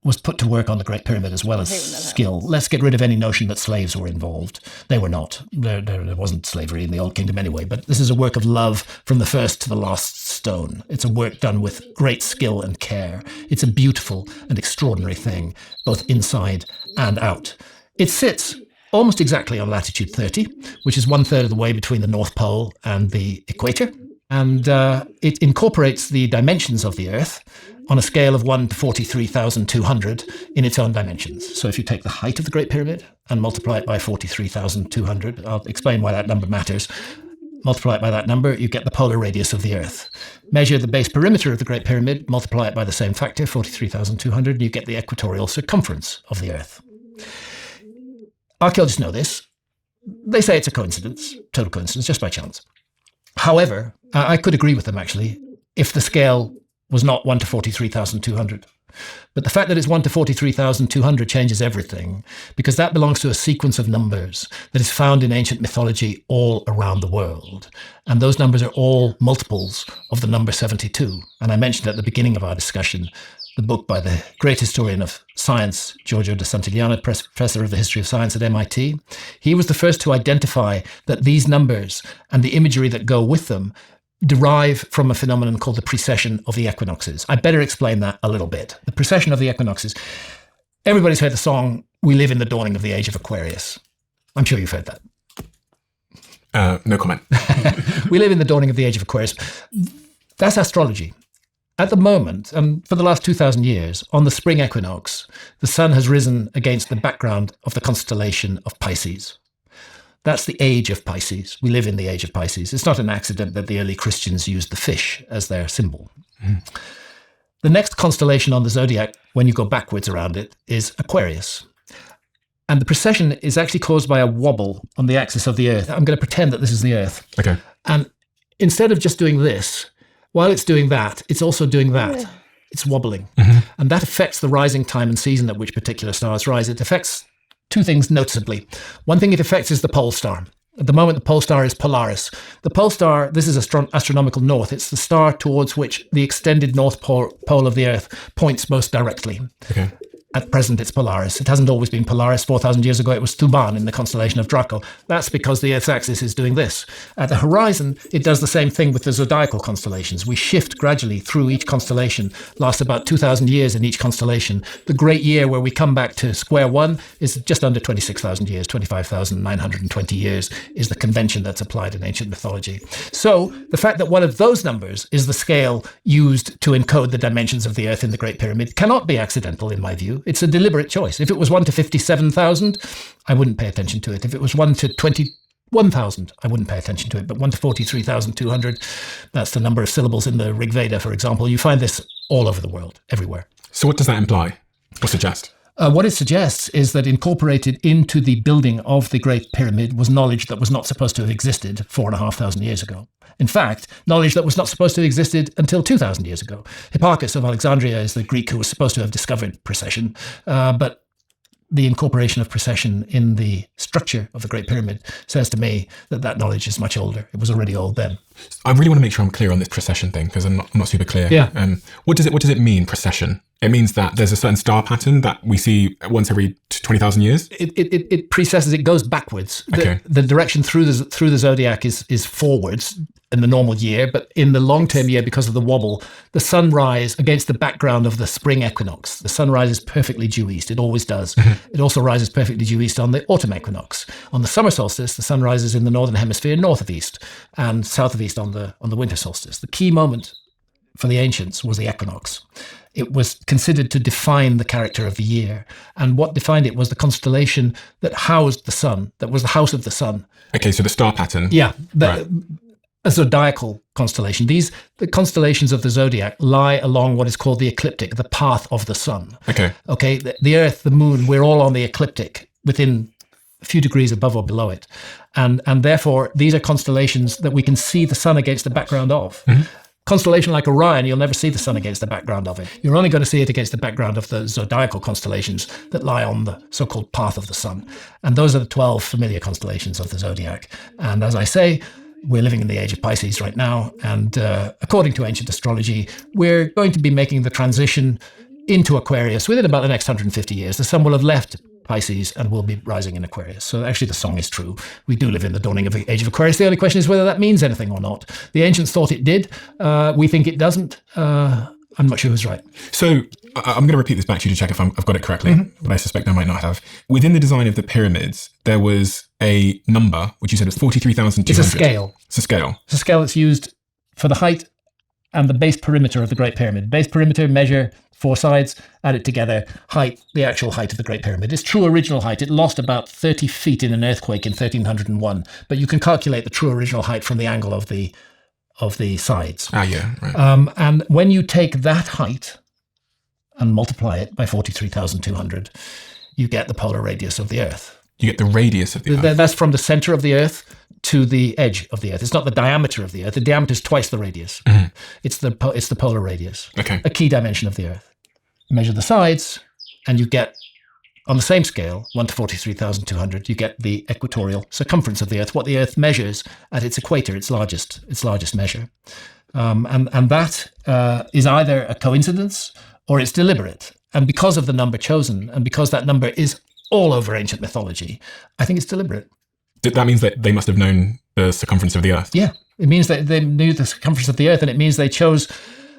was put to work on the Great Pyramid as well as skill. Let's get rid of any notion that slaves were involved. They were not. There wasn't slavery in the Old Kingdom anyway, but this is a work of love from the first to the last stone. It's a work done with great skill and care. It's a beautiful and extraordinary thing, both inside and out. It sits almost exactly on latitude 30, which is 1/3 of the way between the North Pole and the equator. And it incorporates the dimensions of the Earth on a scale of 1 to 43,200 in its own dimensions. So if you take the height of the Great Pyramid and multiply it by 43,200, I'll explain why that number matters. Multiply it by that number, you get the polar radius of the Earth. Measure the base perimeter of the Great Pyramid, multiply it by the same factor, 43,200, and you get the equatorial circumference of the Earth. Archaeologists know this. They say it's a coincidence, total coincidence, just by chance. However, I could agree with them, actually, if the scale was not 1 to 43,200. But the fact that it's 1 to 43,200 changes everything, because that belongs to a sequence of numbers that is found in ancient mythology all around the world. And those numbers are all multiples of the number 72. And I mentioned at the beginning of our discussion the book by the great historian of science, Giorgio de Santillana, professor of the history of science at MIT. He was the first to identify that these numbers and the imagery that go with them derive from a phenomenon called the precession of the equinoxes. I better explain that a little bit. The precession of the equinoxes. Everybody's heard the song, "We Live in the Dawning of the Age of Aquarius." I'm sure you've heard that. No comment. We live in the dawning of the age of Aquarius. That's astrology. At the moment, and for the last 2,000 years, on the spring equinox, the sun has risen against the background of the constellation of Pisces. That's the age of Pisces. We live in the age of Pisces. It's not an accident that the early Christians used the fish as their symbol. The next constellation on the zodiac, when you go backwards around it, is Aquarius. And the precession is actually caused by a wobble on the axis of the Earth. I'm going to pretend that this is the Earth. Okay. And instead of just doing this, while it's doing that, it's also doing that. It's wobbling. And that affects the rising time and season at which particular stars rise. It affects two things noticeably. One thing it affects is the pole star. At the moment, the pole star is Polaris. The pole star, this is astronomical north. It's the star towards which the extended north pole of the Earth points most directly. Okay. At present, it's Polaris. It hasn't always been Polaris. 4,000 years ago, it was Thuban in the constellation of Draco. That's because the Earth's axis is doing this. At the horizon, it does the same thing with the zodiacal constellations. We shift gradually through each constellation, lasts about 2,000 years in each constellation. The great year where we come back to square one is just under 26,000 years, 25,920 years is the convention that's applied in ancient mythology. So the fact that one of those numbers is the scale used to encode the dimensions of the Earth in the Great Pyramid cannot be accidental, in my view. It's a deliberate choice. If it was 1 to 57,000, I wouldn't pay attention to it. If it was 1 to 21,000, I wouldn't pay attention to it. But 1 to 43,200, that's the number of syllables in the Rig Veda, for example. You find this all over the world, everywhere. So what does that imply or suggest? What it suggests is that incorporated into the building of the Great Pyramid was knowledge that was not supposed to have existed 4,500 years ago. In fact, knowledge that was not supposed to have existed until 2,000 years ago. Hipparchus of Alexandria is the Greek who was supposed to have discovered precession, but the incorporation of precession in the structure of the Great Pyramid says to me that that knowledge is much older. It was already old then. I really want to make sure I'm clear on this precession thing because I'm not super clear. Yeah. What does it mean, precession? It means that there's a certain star pattern that we see once every 20,000 years? It precesses, it goes backwards. Okay. The direction through the zodiac is forwards in the normal year, but in the long-term year, because of the wobble, the sunrise against the background of the spring equinox. The sun rises perfectly due east. It always does. It also rises perfectly due east on the autumn equinox. On the summer solstice, the sun rises in the northern hemisphere north of east and south of east on the winter solstice. The key moment for the ancients was the equinox. It was considered to define the character of the year. And what defined it was the constellation that housed the sun, that was the house of the sun. Okay, so the star pattern. Yeah, Right. a zodiacal constellation. The constellations of the zodiac lie along what is called the ecliptic, the path of the sun. Okay. The Earth, the moon, we're all on the ecliptic within a few degrees above or below it. And therefore, these are constellations that we can see the sun against the background of. Constellation like Orion, you'll never see the sun against the background of it. You're only going to see it against the background of the zodiacal constellations that lie on the so-called path of the sun. And those are the 12 familiar constellations of the zodiac. And as I say, we're living in the age of Pisces right now. And according to ancient astrology, we're going to be making the transition into Aquarius within about the next 150 years. The sun will have left Pisces and will be rising in Aquarius. So actually the song is true. We do live in the dawning of the age of Aquarius. The only question is whether that means anything or not. The ancients thought it did. We think it doesn't. I'm not sure who's right. So I'm going to repeat this back to you to check if I've got it correctly, but I suspect I might not have. Within the design of the pyramids, there was a number, which you said was 43,200. It's a scale. It's a scale. It's a scale that's used for the height and the base perimeter of the Great Pyramid. Base perimeter, measure 4 sides, add it together, height, the actual height of the Great Pyramid. Its true original height, it lost about 30 feet in an earthquake in 1301, but you can calculate the true original height from the angle of the sides. Yeah, right. And when you take that height and multiply it by 43,200, you get the polar radius of the Earth. You get the radius of the Earth. That's from the center of the Earth to the edge of the Earth. It's not the diameter of the Earth. The diameter is twice the radius. It's the polar radius. Okay. A key dimension of the Earth. measure the sides, and you get, on the same scale, 1 to 43,200, you get the equatorial circumference of the Earth, what the Earth measures at its equator, its largest measure. And that is either a coincidence or it's deliberate. And because of the number chosen, and because that number is all over ancient mythology, I think it's deliberate. That means that they must have known the circumference of the Earth. Yeah, it means that they knew the circumference of the Earth, and it means they chose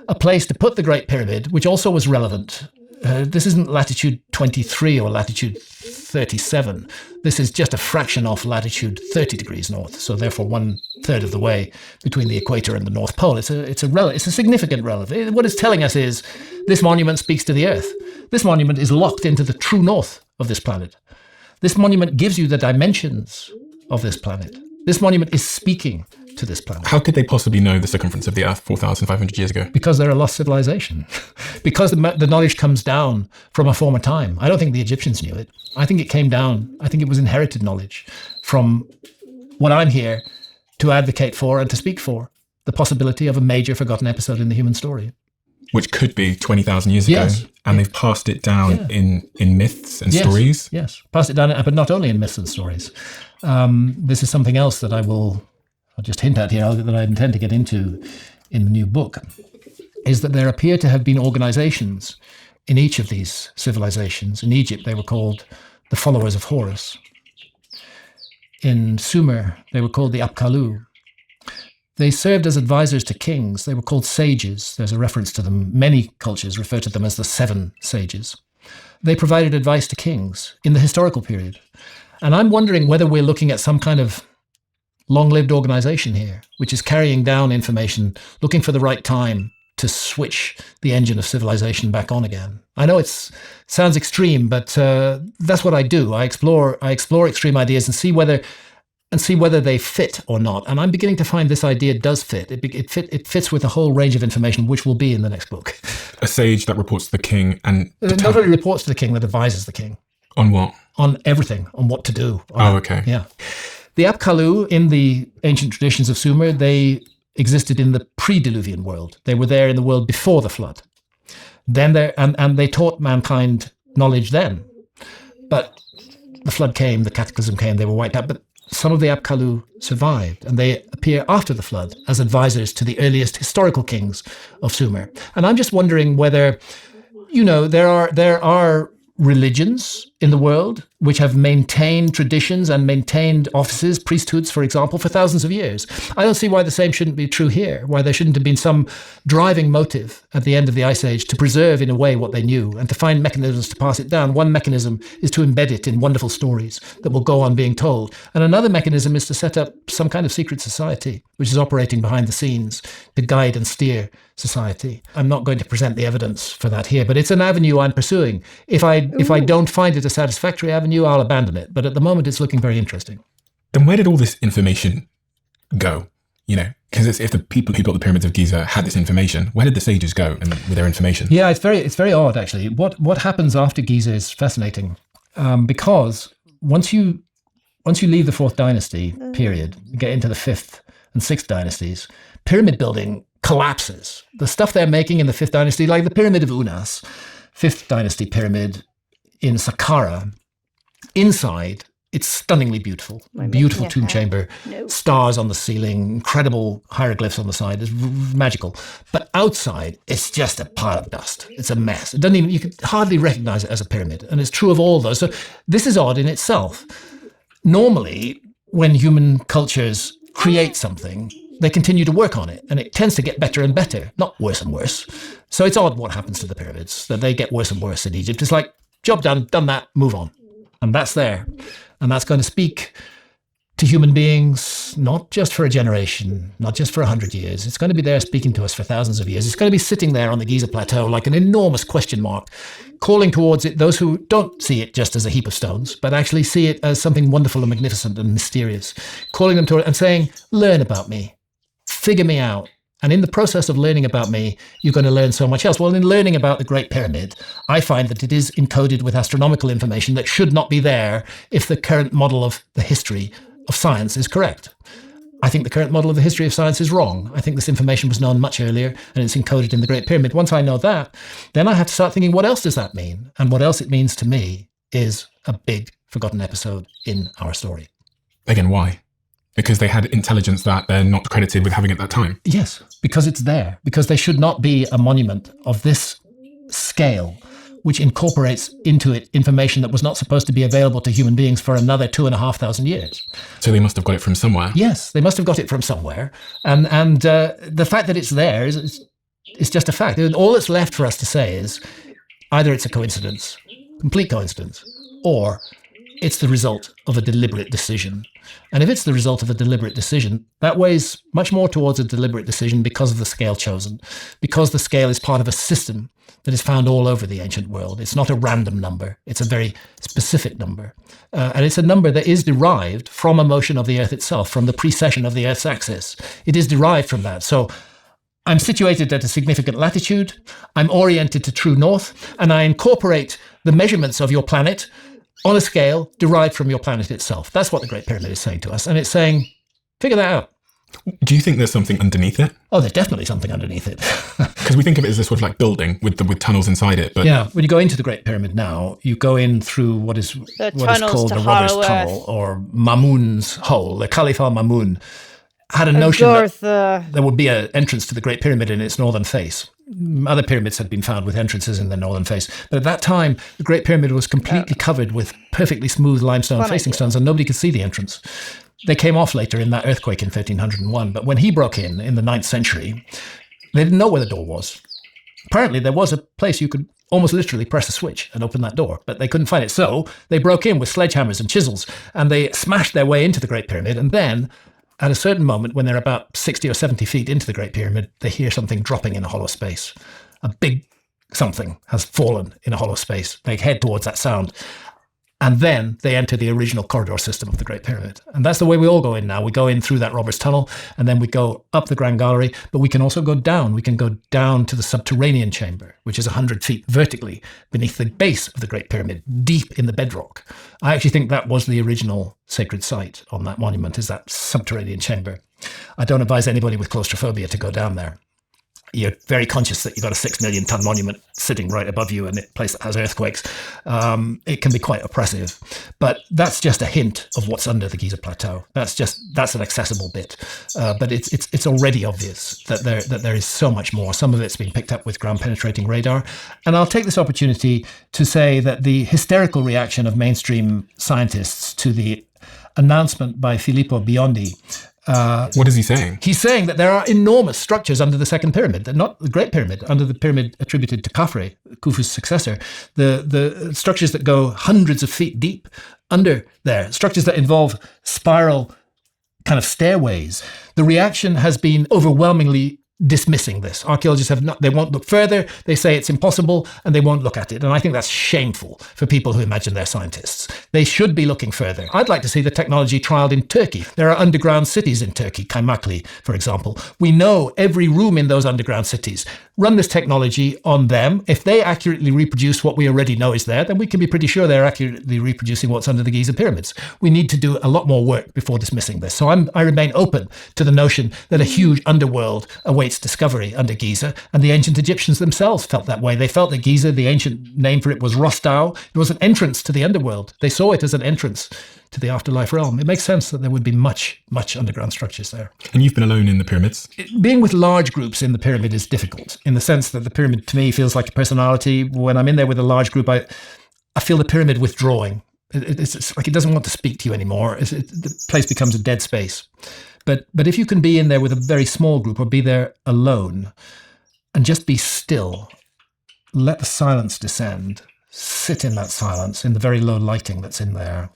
a place to put the Great Pyramid, which also was relevant. This isn't latitude 23 or latitude 37. This is just a fraction off latitude 30 degrees north, so therefore 1/3 of the way between the equator and the North Pole. It's a significant relevance. What it's telling us is this monument speaks to the Earth. This monument is locked into the true north of this planet. This monument gives you the dimensions of this planet. This monument is speaking to this planet. How could they possibly know the circumference of the Earth 4,500 years ago? Because they're a lost civilization. Because the knowledge comes down from a former time. I don't think the Egyptians knew it. I think it came down, I think it was inherited knowledge from what I'm here to advocate for and to speak for, the possibility of a major forgotten episode in the human story. Which could be 20,000 years ago. Yes. And they've passed it down in myths and stories. Yes, passed it down, but not only in myths and stories. This is something else that I'll just hint at here, that I intend to get into in the new book, is that there appear to have been organizations in each of these civilizations. In Egypt, they were called the followers of Horus. In Sumer, they were called the Apkallu. They served as advisors to kings. They were called sages. There's a reference to them. Many cultures refer to them as the 7 sages. They provided advice to kings in the historical period. And I'm wondering whether we're looking at some kind of long-lived organization here, which is carrying down information, looking for the right time to switch the engine of civilization back on again. I know it sounds extreme, but that's what I do. I explore extreme ideas and see whether they fit or not. And I'm beginning to find this idea does fit. It fits with a whole range of information, which will be in the next book. A sage that reports to the king and... Not only reports to the king, that advises the king. On what? On everything, on what to do. Oh, okay. Yeah. The Apkallu, in the ancient traditions of Sumer, they existed in the pre-Diluvian world. They were there in the world before the flood. And they taught mankind knowledge then. But the flood came, the cataclysm came, they were wiped out. But some of the Apkallu survived, and they appear after the flood as advisors to the earliest historical kings of Sumer. And I'm just wondering whether, there are religions in the world which have maintained traditions and maintained offices, priesthoods, for example, for thousands of years. I don't see why the same shouldn't be true here, why there shouldn't have been some driving motive at the end of the Ice Age to preserve in a way what they knew and to find mechanisms to pass it down. One mechanism is to embed it in wonderful stories that will go on being told. And another mechanism is to set up some kind of secret society which is operating behind the scenes to guide and steer society. I'm not going to present the evidence for that here, but it's an avenue I'm pursuing. If I don't find it a satisfactory avenue, I'll abandon it. But at the moment, it's looking very interesting. Then where did all this information go? Because if the people who built the pyramids of Giza had this information, where did the sages go with their information? Yeah, it's very odd, actually. What happens after Giza is fascinating, because once you leave the 4th dynasty period, you get into the 5th and 6th dynasties, pyramid building collapses. The stuff they're making in the 5th dynasty, like the Pyramid of Unas, 5th dynasty pyramid in Saqqara, inside, it's stunningly beautiful. Beautiful tomb chamber, stars on the ceiling, incredible hieroglyphs on the side. It's magical. But outside, it's just a pile of dust. It's a mess. You can hardly recognize it as a pyramid. And it's true of all those. So this is odd in itself. Normally, when human cultures create something, they continue to work on it, and it tends to get better and better, not worse and worse. So it's odd what happens to the pyramids, that they get worse and worse in Egypt. It's like, job done that, move on. And that's there. And that's going to speak to human beings, not just for a generation, not just for 100 years. It's going to be there speaking to us for thousands of years. It's going to be sitting there on the Giza Plateau like an enormous question mark, calling towards it those who don't see it just as a heap of stones, but actually see it as something wonderful and magnificent and mysterious, calling them to it and saying, learn about me, figure me out. And in the process of learning about me, you're going to learn so much else. Well, in learning about the Great Pyramid, I find that it is encoded with astronomical information that should not be there if the current model of the history of science is correct. I think the current model of the history of science is wrong. I think this information was known much earlier and it's encoded in the Great Pyramid. Once I know that, then I have to start thinking, what else does that mean? And what else it means to me is a big forgotten episode in our story. Again, why? Because they had intelligence that they're not credited with having at that time. Yes, because it's there. Because there should not be a monument of this scale which incorporates into it information that was not supposed to be available to human beings for another 2,500 years. So they must have got it from somewhere. Yes, they must have got it from somewhere. And the fact that it's there is just a fact. All that's left for us to say is either it's a coincidence, complete coincidence, or it's the result of a deliberate decision. And if it's the result of a deliberate decision, that weighs much more towards a deliberate decision because of the scale chosen, because the scale is part of a system that is found all over the ancient world. It's not a random number. It's a very specific number. And it's a number that is derived from a motion of the Earth itself, from the precession of the Earth's axis. It is derived from that. So I'm situated at a significant latitude, I'm oriented to true north, and I incorporate the measurements of your planet on a scale derived from your planet itself. That's what the Great Pyramid is saying to us. And it's saying, figure that out. Do you think there's something underneath it? Oh, there's definitely something underneath it. Because we think of it as a sort of like building with tunnels inside it. But yeah, when you go into the Great Pyramid now, you go in through what is called the Robber's Tunnel, or Mamun's Hole. The Caliph al-Mamun had a notion that there would be an entrance to the Great Pyramid in its northern face. Other pyramids had been found with entrances in their northern face. But at that time, the Great Pyramid was completely covered with perfectly smooth limestone facing stones, and nobody could see the entrance. They came off later in that earthquake in 1301. But when he broke in the 9th century, they didn't know where the door was. Apparently, there was a place you could almost literally press a switch and open that door, but they couldn't find it. So they broke in with sledgehammers and chisels, and they smashed their way into the Great Pyramid. And then, at a certain moment, when they're about 60 or 70 feet into the Great Pyramid, they hear something dropping in a hollow space. A big something has fallen in a hollow space. They head towards that sound. And then they enter the original corridor system of the Great Pyramid. And that's the way we all go in now. We go in through that Robber's Tunnel, and then we go up the Grand Gallery, but we can also go down. We can go down to the subterranean chamber, which is 100 feet vertically beneath the base of the Great Pyramid, deep in the bedrock. I actually think that was the original sacred site on that monument, is that subterranean chamber. I don't advise anybody with claustrophobia to go down there. You're very conscious that you've got a 6 million ton monument sitting right above you in a place that has earthquakes. It can be quite oppressive, but that's just a hint of what's under the Giza Plateau. That's an accessible bit, but it's already obvious that there is so much more. Some of it's been picked up with ground penetrating radar, and I'll take this opportunity to say that the hysterical reaction of mainstream scientists to the announcement by Filippo Biondi. What is he saying? He's saying that there are enormous structures under the second pyramid, not the Great Pyramid, under the pyramid attributed to Khafre, Khufu's successor. The structures that go hundreds of feet deep under there, structures that involve spiral kind of stairways. The reaction has been overwhelmingly dismissing this. Archaeologists they won't look further. They say it's impossible, and they won't look at it. And I think that's shameful for people who imagine they're scientists. They should be looking further. I'd like to see the technology trialed in Turkey. There are underground cities in Turkey, Kaymakli, for example. We know every room in those underground cities. Run this technology on them. If they accurately reproduce what we already know is there, then we can be pretty sure they're accurately reproducing what's under the Giza pyramids. We need to do a lot more work before dismissing this. So I remain open to the notion that a huge underworld awaits discovery under Giza, and the ancient Egyptians themselves felt that way. They felt that Giza, the ancient name for it was Rostau, it was an entrance to the underworld. They saw it as an entrance to the afterlife realm. It makes sense that there would be much underground structures there. And you've been alone in the pyramids? Being with large groups in the pyramid is difficult, in the sense that the pyramid to me feels like a personality. When I'm in there with a large group, I feel the pyramid withdrawing. It's like it doesn't want to speak to you anymore. The place becomes a dead space. But if you can be in there with a very small group, or be there alone and just be still, let the silence descend, sit in that silence, in the very low lighting that's in there,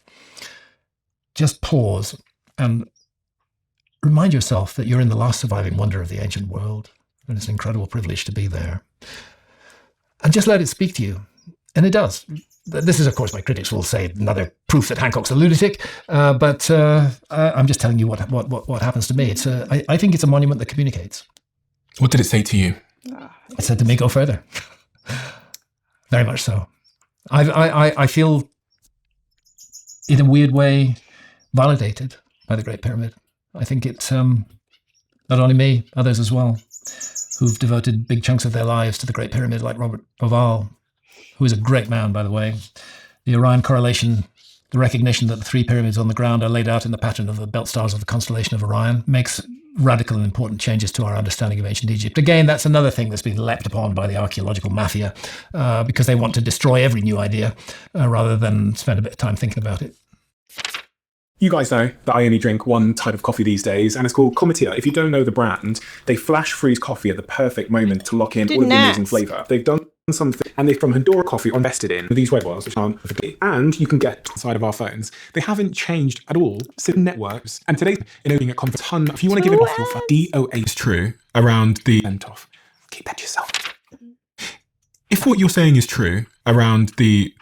just pause and remind yourself that you're in the last surviving wonder of the ancient world, and it's an incredible privilege to be there. And just let it speak to you. And it does. This is, of course, my critics will say another proof that Hancock's a lunatic, but I'm just telling you what happens to me. I think it's a monument that communicates. What did it say to you? It said to me, go further. Very much so. I feel, in a weird way, validated by the Great Pyramid. I think it's not only me, others as well, who've devoted big chunks of their lives to the Great Pyramid, like Robert Bauval, who is a great man, by the way. The Orion correlation, the recognition that the 3 pyramids on the ground are laid out in the pattern of the belt stars of the constellation of Orion, makes radical and important changes to our understanding of ancient Egypt. Again, that's another thing that's been leapt upon by the archaeological mafia because they want to destroy every new idea rather than spend a bit of time thinking about it. You guys know that I only drink one type of coffee these days, and it's called Cometia. If you don't know the brand, they flash freeze coffee at the perfect moment to lock in all of the amazing flavour. They've done something, and they've from Hondura Coffee invested in these red oils, which aren't and you can get inside of our phones. They haven't changed at all since networks. And today, in opening a conference, if you want to give it off your phone, DOA is true around the end of. Keep that to yourself. If what you're saying is true around the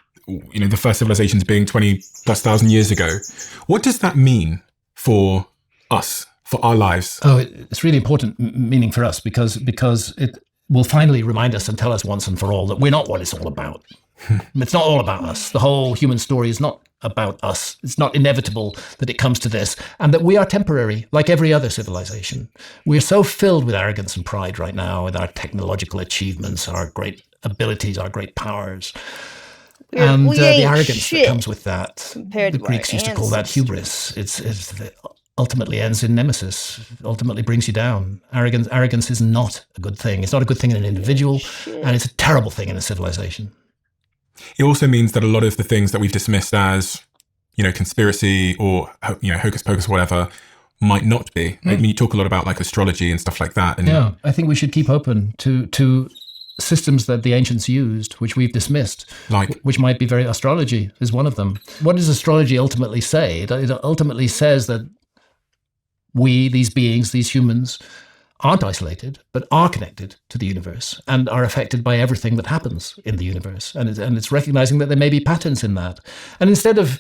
first civilizations being 20,000+ years ago, what does that mean for us, for our lives? Oh, it's really important meaning for us because it will finally remind us and tell us once and for all that we're not what it's all about. It's not all about us. The whole human story is not about us. It's not inevitable that it comes to this, and that we are temporary, like every other civilization. We're so filled with arrogance and pride right now with our technological achievements, our great abilities, our great powers. And the arrogance that comes with that, the Greeks used to call that hubris. It's ultimately ends in nemesis, ultimately brings you down. Arrogance is not a good thing. It's not a good thing in an individual, and it's a terrible thing in a civilization. It also means that a lot of the things that we've dismissed as, conspiracy or, hocus pocus, whatever, might not be. I mean, you talk a lot about like astrology and stuff like that. And yeah, I think we should keep open to systems that the ancients used, which we've dismissed, which might be astrology is one of them. What does astrology ultimately say? It ultimately says that we, these beings, these humans, aren't isolated, but are connected to the universe and are affected by everything that happens in the universe. And it's recognizing that there may be patterns in that. And instead of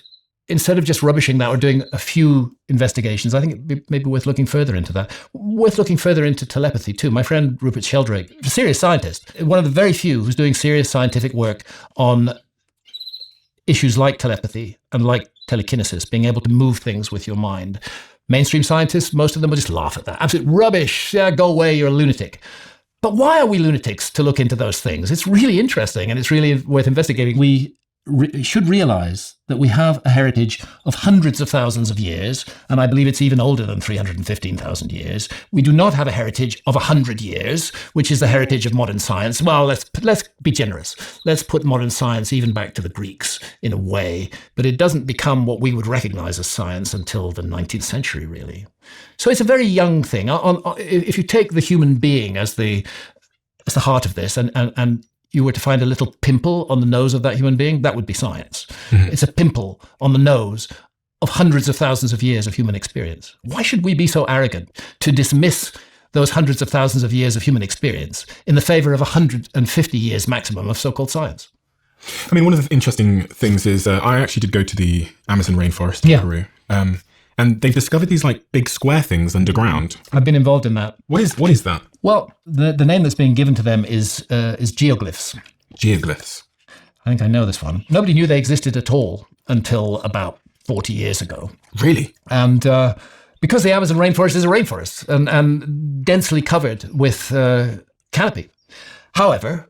just rubbishing that or doing a few investigations, I think it may be worth looking further into that. Worth looking further into telepathy too. My friend Rupert Sheldrake, a serious scientist, one of the very few who's doing serious scientific work on issues like telepathy and like telekinesis, being able to move things with your mind. Mainstream scientists, most of them will just laugh at that. Absolute rubbish. Yeah, go away, you're a lunatic. But why are we lunatics to look into those things? It's really interesting and it's really worth investigating. We should realize that we have a heritage of hundreds of thousands of years, and I believe it's even older than 315,000 years. We do not have a heritage of 100 years, which is the heritage of modern science. Well, let's be generous. Let's put modern science even back to the Greeks in a way, but it doesn't become what we would recognize as science until the 19th century, really. So it's a very young thing. If you take the human being as the heart of this, and you were to find a little pimple on the nose of that human being, that would be science. Mm-hmm. It's a pimple on the nose of hundreds of thousands of years of human experience. Why should we be so arrogant to dismiss those hundreds of thousands of years of human experience in the favor of 150 years maximum of so-called science? I mean, one of the interesting things is I actually did go to the Amazon rainforest in Peru. And they've discovered these like big square things underground. I've been involved in that. What is that? Well, the name that's being given to them is geoglyphs. Geoglyphs. I think I know this one. Nobody knew they existed at all until about 40 years ago. Really? And because the Amazon rainforest is a rainforest and densely covered with canopy. However,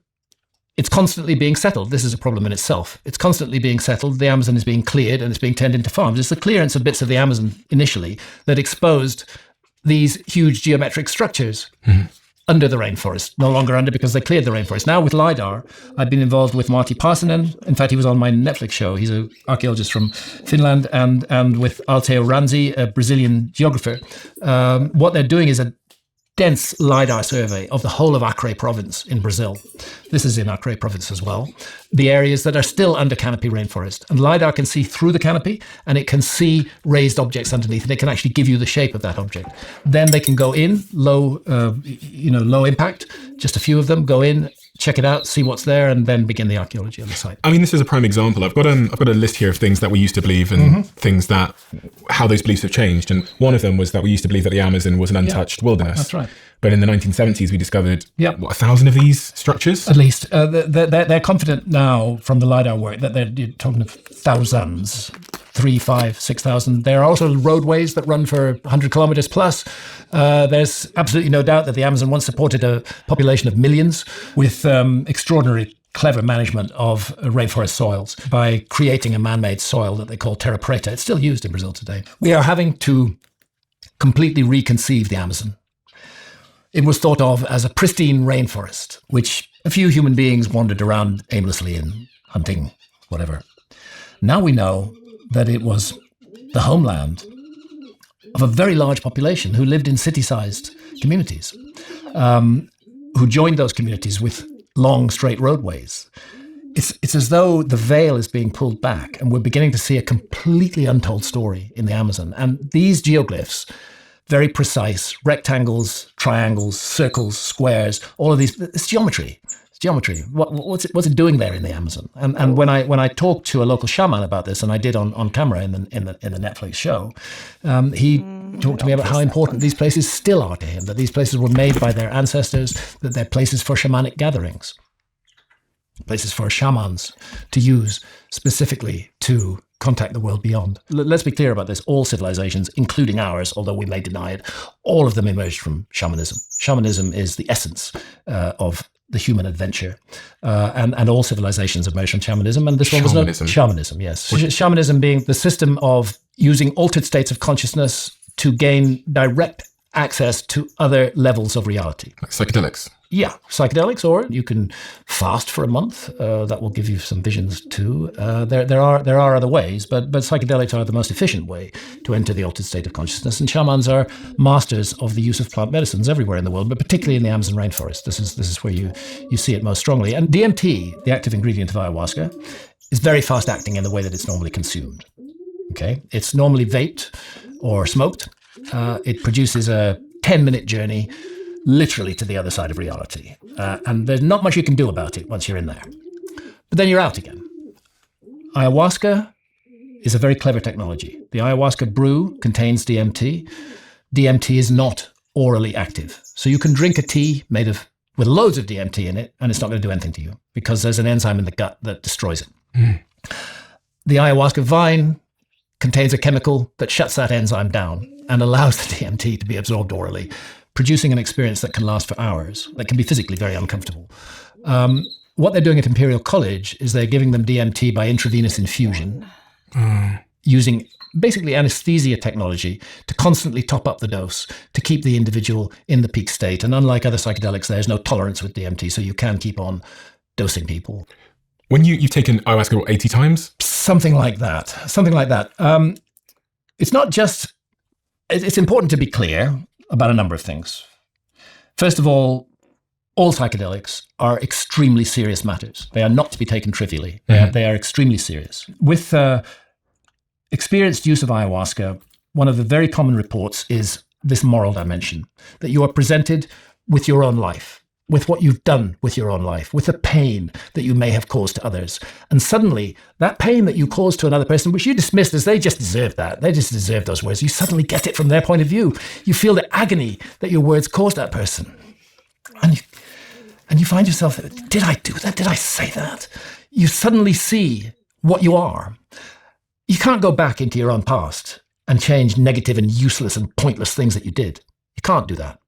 it's constantly being settled. This is a problem in itself. It's constantly being settled. The Amazon is being cleared and it's being turned into farms. It's the clearance of bits of the Amazon initially that exposed these huge geometric structures under the rainforest. No longer under because they cleared the rainforest. Now with LiDAR, I've been involved with Martti Parsanen. In fact, he was on my Netflix show. He's an archaeologist from Finland and with Alteo Ranzi, a Brazilian geographer. What they're doing is a dense LiDAR survey of the whole of Acre province in Brazil. This is in Acre province as well. The areas that are still under canopy rainforest. And LiDAR can see through the canopy and it can see raised objects underneath and it can actually give you the shape of that object. Then they can go in, low impact, just a few of them, go in, check it out, see what's there, and then begin the archaeology on the site. I mean, this is a prime example. I've got a list here of things that we used to believe and things that, how those beliefs have changed. And one of them was that we used to believe that the Amazon was an untouched wilderness. That's right. But in the 1970s, we discovered, 1,000 of these structures? At least. They're confident now from the LiDAR work that they're talking of thousands. 3, 5, 6,000. There are also roadways that run for 100 kilometers plus. There's absolutely no doubt that the Amazon once supported a population of millions with extraordinary clever management of rainforest soils by creating a man-made soil that they call terra preta. It's still used in Brazil today. We are having to completely reconceive the Amazon. It was thought of as a pristine rainforest, which a few human beings wandered around aimlessly in, hunting, whatever. Now we know that it was the homeland of a very large population who lived in city-sized communities, who joined those communities with long, straight roadways. It's as though the veil is being pulled back, and we're beginning to see a completely untold story in the Amazon. And these geoglyphs, very precise, rectangles, triangles, circles, squares, all of these, it's geometry. It's geometry. What's it doing there in the Amazon? And when I talked to a local shaman about this, and I did on camera in the Netflix show, he talked to me about how important these places still are to him, that these places were made by their ancestors, that they're places for shamanic gatherings, places for shamans to use specifically to contact the world beyond. Let's be clear about this. All civilizations, including ours, although we may deny it, all of them emerged from shamanism. Shamanism is the essence of the human adventure. And all civilizations emerged from shamanism. And this one was not shamanism, yes. Shamanism being the system of using altered states of consciousness to gain direct access to other levels of reality. Like psychedelics. Yeah, psychedelics, or you can fast for a month. That will give you some visions too. There are other ways, but psychedelics are the most efficient way to enter the altered state of consciousness. And shamans are masters of the use of plant medicines everywhere in the world, but particularly in the Amazon rainforest. This is where you see it most strongly. And DMT, the active ingredient of ayahuasca, is very fast acting in the way that it's normally consumed. Okay, it's normally vaped or smoked. It produces a 10-minute journey literally to the other side of reality. And there's not much you can do about it once you're in there. But then you're out again. Ayahuasca is a very clever technology. The ayahuasca brew contains DMT. DMT is not orally active. So you can drink a tea made with loads of DMT in it, and it's not going to do anything to you because there's an enzyme in the gut that destroys it. The ayahuasca vine contains a chemical that shuts that enzyme down and allows the DMT to be absorbed orally, producing an experience that can last for hours, that can be physically very uncomfortable. What they're doing at Imperial College is they're giving them DMT by intravenous infusion, using basically anesthesia technology to constantly top up the dose to keep the individual in the peak state. And unlike other psychedelics, there's no tolerance with DMT, so you can keep on dosing people. When you've taken ayahuasca 80 times? Something like that. It's not just, it's important to be clear about a number of things. First of all psychedelics are extremely serious matters. They are not to be taken trivially. They are extremely serious. With experienced use of ayahuasca, one of the very common reports is this moral dimension, that you are presented with your own life, with what you've done with your own life, with the pain that you may have caused to others. And suddenly, that pain that you caused to another person, which you dismissed as they just deserve that, they just deserve those words, you suddenly get it from their point of view. You feel the agony that your words caused that person. And you find yourself, did I do that? Did I say that? You suddenly see what you are. You can't go back into your own past and change negative and useless and pointless things that you did. You can't do that.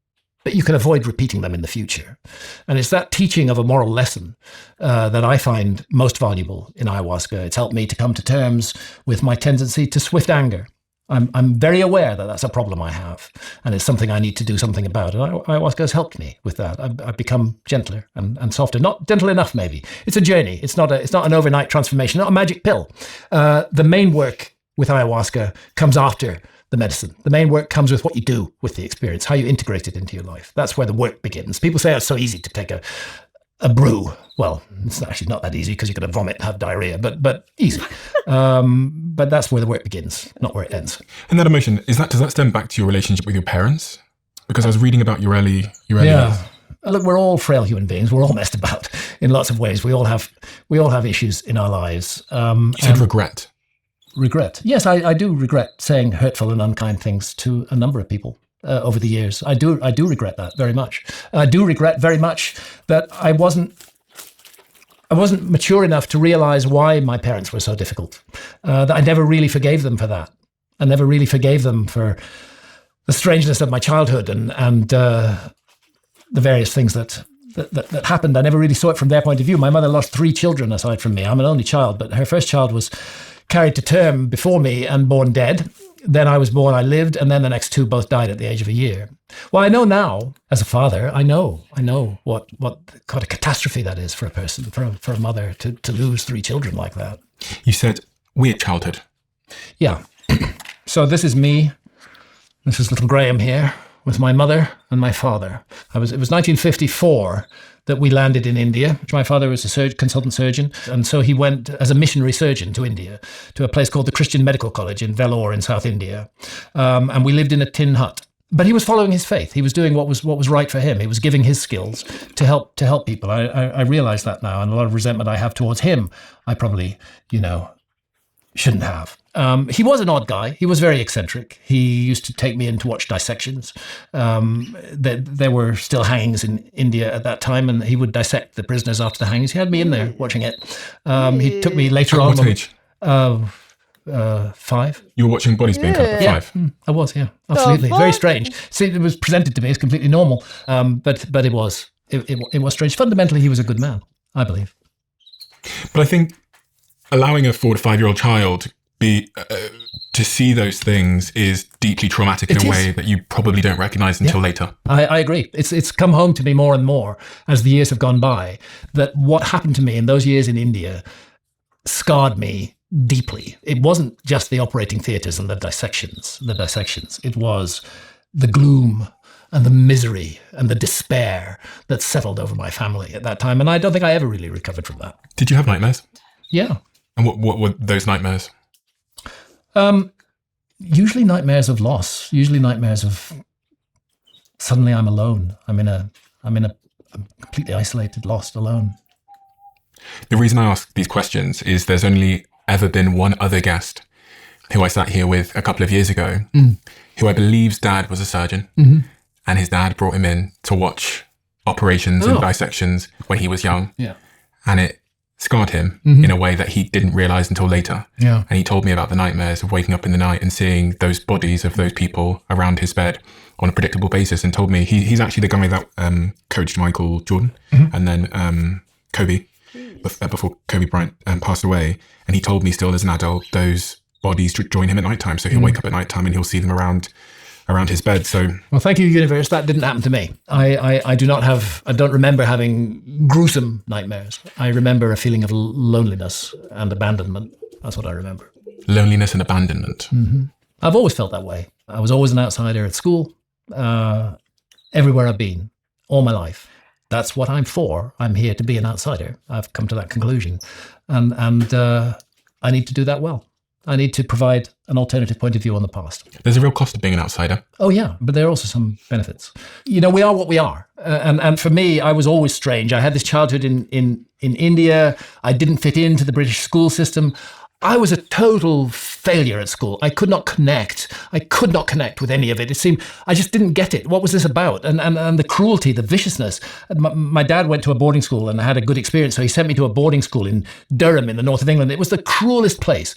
But you can avoid repeating them in the future. And it's that teaching of a moral lesson that I find most valuable in ayahuasca. It's helped me to come to terms with my tendency to swift anger. I'm very aware that that's a problem I have, and it's something I need to do something about. And ayahuasca has helped me with that. I've become gentler and softer. Not gentle enough, maybe. It's a journey. It's not an overnight transformation, not a magic pill. The main work with ayahuasca comes after the medicine. The main work comes with what you do with the experience, how you integrate it into your life. That's where the work begins. People say it's so easy to take a brew. Well, it's actually not that easy because you're going to vomit and have diarrhea, but easy. But that's where the work begins, not where it ends. And that emotion, does that stem back to your relationship with your parents? Because I was reading about your early yeah. years. Look, we're all frail human beings. We're all messed about in lots of ways. We all have issues in our lives. You said regret. Regret. Yes, I do regret saying hurtful and unkind things to a number of people over the years. I do regret that very much. I do regret very much that I wasn't mature enough to realize why my parents were so difficult. that I never really forgave them for that. I never really forgave them for the strangeness of my childhood and the various things that happened. I never really saw it from their point of view. My mother lost 3 children aside from me. I'm an only child, but her first child was carried to term before me and born dead. Then I was born, I lived, and then the next 2 both died at the age of a year. Well, I know now, as a father, I know what a catastrophe that is for a person, for a mother to lose 3 children like that. You said weird childhood. Yeah. So this is me. This is little Graham here with my mother and my father. It was 1954 that we landed in India. My father was a consultant surgeon, and so he went as a missionary surgeon to India, to a place called the Christian Medical College in Vellore in South India. And we lived in a tin hut. But he was following his faith. He was doing what was right for him. He was giving his skills to help people. I realize that now, and a lot of resentment I have towards him, I probably, shouldn't have. He was an odd guy. He was very eccentric. He used to take me in to watch dissections. There were still hangings in India at that time, and he would dissect the prisoners after the hangings. He had me in there watching it. He took me later on. What age? 5. You were watching bodies being cut at 5? I was, yeah. Absolutely. Very strange. See, it was presented to me as completely normal, but it was strange. Fundamentally, he was a good man, I believe. But I think allowing a 4 to 5-year-old child to see those things is deeply traumatic in a way that you probably don't recognize until later. I agree. It's come home to me more and more as the years have gone by that what happened to me in those years in India scarred me deeply. It wasn't just the operating theatres and the dissections. It was the gloom and the misery and the despair that settled over my family at that time. And I don't think I ever really recovered from that. Did you have nightmares? Yeah. And what were those nightmares? Usually nightmares of loss. Usually nightmares of suddenly I'm alone. I'm completely isolated, lost, alone. The reason I ask these questions is there's only ever been one other guest who I sat here with a couple of years ago, who I believe's dad was a surgeon, and his dad brought him in to watch operations and dissections when he was young. Yeah. And it scarred him in a way that he didn't realize until later. Yeah. And he told me about the nightmares of waking up in the night and seeing those bodies of those people around his bed on a predictable basis, and told me he's actually the guy that coached Michael Jordan and then Kobe before Kobe Bryant passed away. And he told me still as an adult, those bodies join him at nighttime. So he'll wake up at nighttime and he'll see them around his bed. So, well, thank you, universe. That didn't happen to me. I don't remember having gruesome nightmares. I remember a feeling of loneliness and abandonment. That's what I remember. Loneliness and abandonment. I've always felt that way. I was always an outsider at school, everywhere I've been, all my life. That's what I'm for. I'm here to be an outsider. I've come to that conclusion. And I need to do that well. I need to provide an alternative point of view on the past. There's a real cost of being an outsider. Oh, yeah, but there are also some benefits. We are what we are. And for me, I was always strange. I had this childhood in India. I didn't fit into the British school system. I was a total failure at school. I could not connect. With any of it. It seemed I just didn't get it. What was this about? And the cruelty, the viciousness. My dad went to a boarding school and I had a good experience. So he sent me to a boarding school in Durham in the north of England. It was the cruelest place.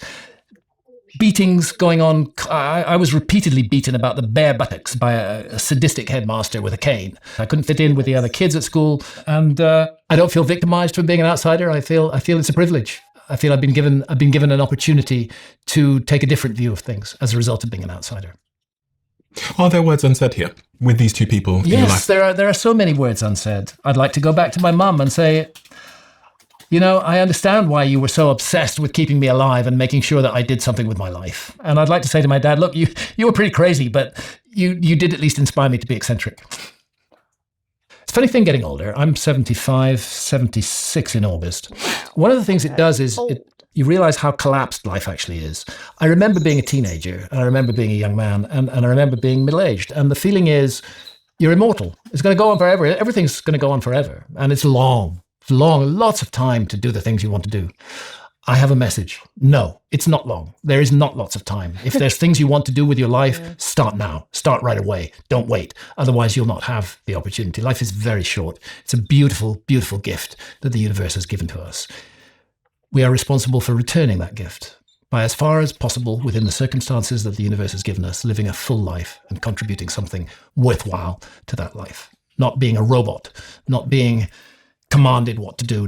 Beatings going on. I was repeatedly beaten about the bare buttocks by a sadistic headmaster with a cane. I couldn't fit in with the other kids at school. And I don't feel victimized from being an outsider. I feel it's a privilege. I feel I've been given an opportunity to take a different view of things as a result of being an outsider. Are there words unsaid here with these two people in your life? Yes, there are so many words unsaid. I'd like to go back to my mum and say, I understand why you were so obsessed with keeping me alive and making sure that I did something with my life. And I'd like to say to my dad, look, you were pretty crazy, but you did at least inspire me to be eccentric. It's a funny thing getting older. I'm 75, 76 in August. One of the things it does is you realize how collapsed life actually is. I remember being a teenager, and I remember being a young man, and I remember being middle-aged. And the feeling is you're immortal. It's going to go on forever. Everything's going to go on forever. And it's long. It's long, lots of time to do the things you want to do. I have a message. No, it's not long. There is not lots of time. If there's things you want to do with your life, start now. Start right away. Don't wait. Otherwise, you'll not have the opportunity. Life is very short. It's a beautiful, beautiful gift that the universe has given to us. We are responsible for returning that gift. by as far as possible within the circumstances that the universe has given us, living a full life and contributing something worthwhile to that life. Not being a robot, not being commanded what to do.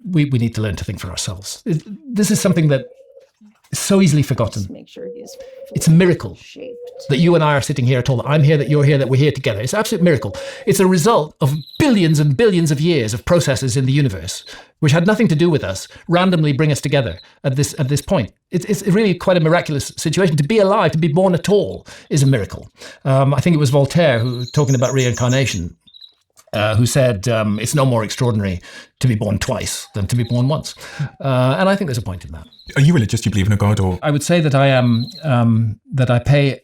We need to learn to think for ourselves. This is something that is so easily forgotten. Just make sure he's It's a miracle shaped. that you and I are sitting here at all, that I'm here, that you're here, that we're here together. It's an absolute miracle. It's a result of billions and billions of years of processes in the universe, which had nothing to do with us, randomly bring us together at this point. It's really quite a miraculous situation. To be alive, to be born at all, is a miracle. I think it was Voltaire who, talking about reincarnation, who said it's no more extraordinary to be born twice than to be born once. And I think there's a point in that. Are you religious? Do you believe in a God? Or I would say that I am, that I pay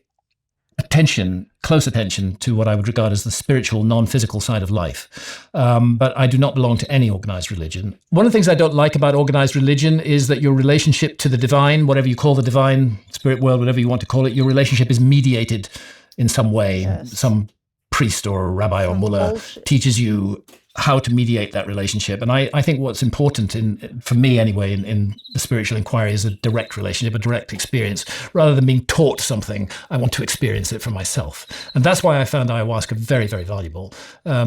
close attention to what I would regard as the spiritual, non-physical side of life. But I do not belong to any organized religion. One of the things I don't like about organized religion is that your relationship to the divine, whatever you call the divine, spirit world, whatever you want to call it, your relationship is mediated in some way. Yes. Some priest or rabbi or mullah teaches you how to mediate that relationship. And I think what's important, for me anyway, in the spiritual inquiry is a direct relationship, a direct experience. Rather than being taught something, I want to experience it for myself. And that's why I found ayahuasca very, very valuable,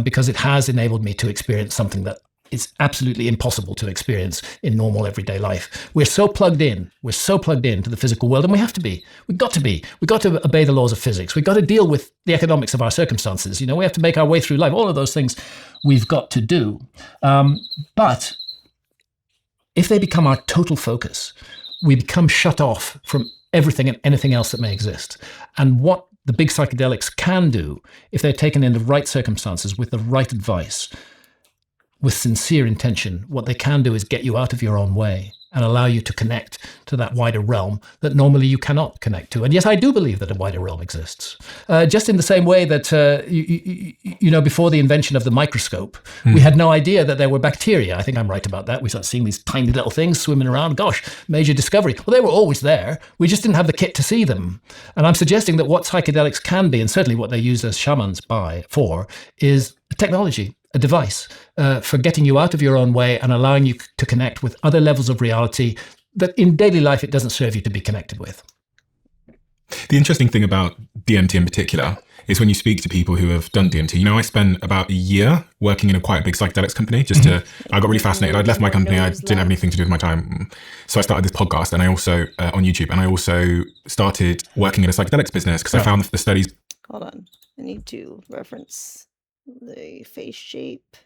because it has enabled me to experience something that is absolutely impossible to experience in normal everyday life. We're so plugged in to the physical world, and we have to be. We've got to obey the laws of physics. We've got to deal with the economics of our circumstances. You know, we have to make our way through life. All of those things we've got to do. But if they become our total focus, we become shut off from everything and anything else that may exist. And what the big psychedelics can do, if they're taken in the right circumstances with the right advice, with sincere intention, what they can do is get you out of your own way and allow you to connect to that wider realm that normally you cannot connect to. And yes, I do believe that a wider realm exists. Just in the same way that, before the invention of the microscope, we had no idea that there were bacteria. I think I'm right about that. We started seeing these tiny little things swimming around. Gosh, major discovery. Well, they were always there. We just didn't have the kit to see them. And I'm suggesting that what psychedelics can be, and certainly what they use as shamans for, is technology, a device for getting you out of your own way and allowing you to connect with other levels of reality that in daily life it doesn't serve you to be connected with. the interesting thing about DMT in particular is when you speak to people who have done DMT. You know, I spent about a year working in a quite big psychedelics company I got really fascinated. I'd left my company. I didn't have anything to do with my time. So I started this podcast, and I also, on YouTube, and I also started working in a psychedelics business because I found the studies. Hold on. I need to reference the face shape.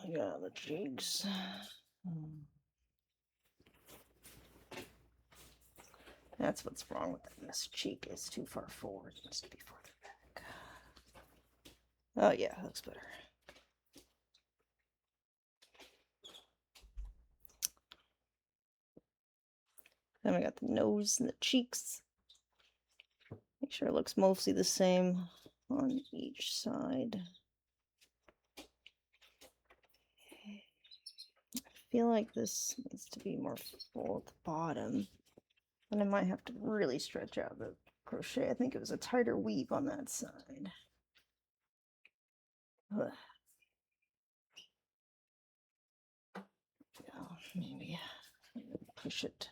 Yeah, the cheeks. That's what's wrong with it. This cheek is too far forward. It needs to be farther back. Oh yeah, that looks better. Then we got the nose and the cheeks. Make sure it looks mostly the same on each side. I feel like this needs to be more full at the bottom. And I might have to really stretch out the crochet. I think it was a tighter weave on that side. Ugh. Yeah, maybe push it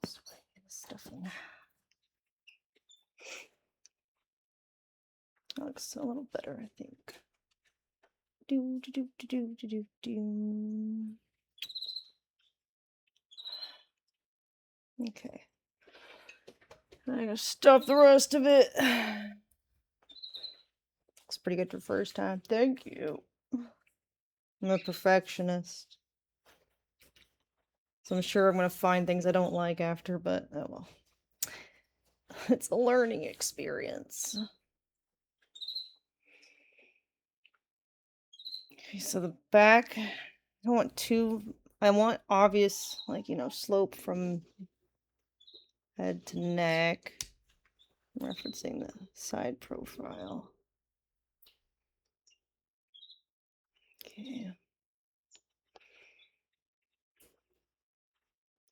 this way. Stuffing. That looks a little better, I think. Do do do do do do do do. Okay. I'm gonna stuff the rest of it. Looks pretty good for first time. Thank you. I'm a perfectionist. So I'm sure I'm gonna find things I don't like after, but oh well. It's a learning experience. Okay, so the back, I want obvious, like, slope from head to neck. I'm referencing the side profile. Okay.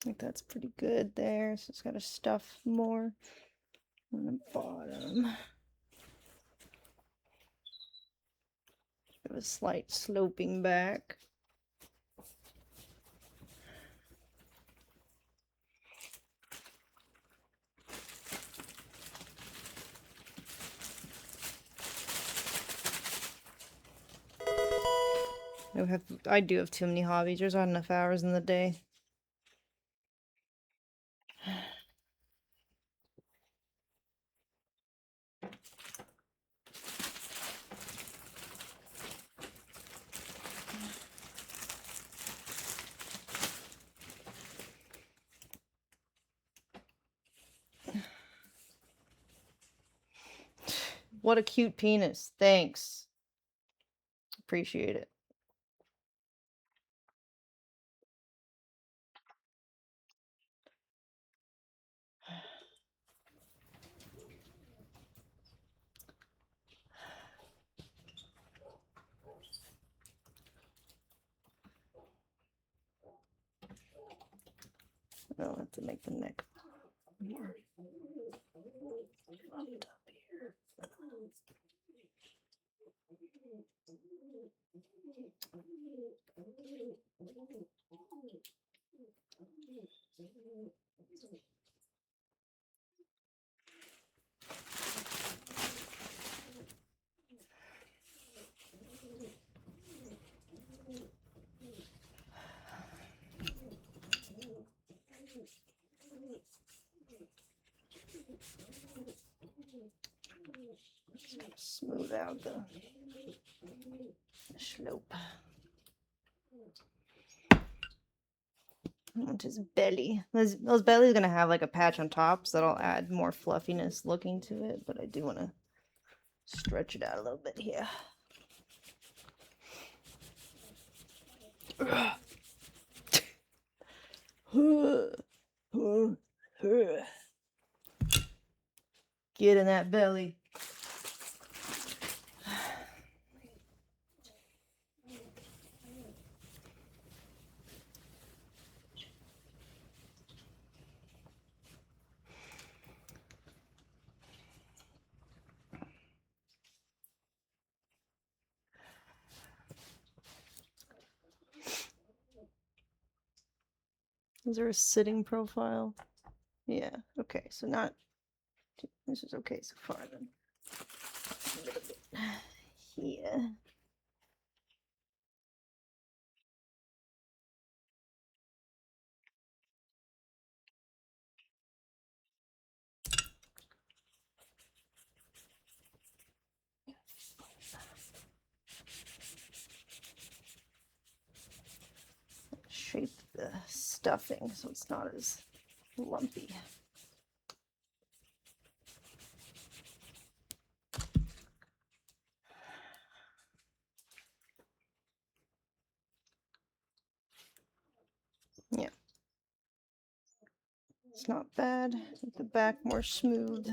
I think that's pretty good there. So it's got to stuff more on the bottom. Have a slight sloping back. I do have too many hobbies. There's not enough hours in the day. What a cute penis. Thanks. Appreciate it. I'll have to make the neck more fluffed up here. Smooth out the slope. I want his belly. Those belly's gonna have like a patch on top, so that'll add more fluffiness looking to it. But I do want to stretch it out a little bit here. Get in that belly. Is there a sitting profile? Yeah, okay, so not, this is okay so far then. A little bit here. Shape the stuffing so it's not as lumpy. Yeah. It's not bad. Make the back more smooth.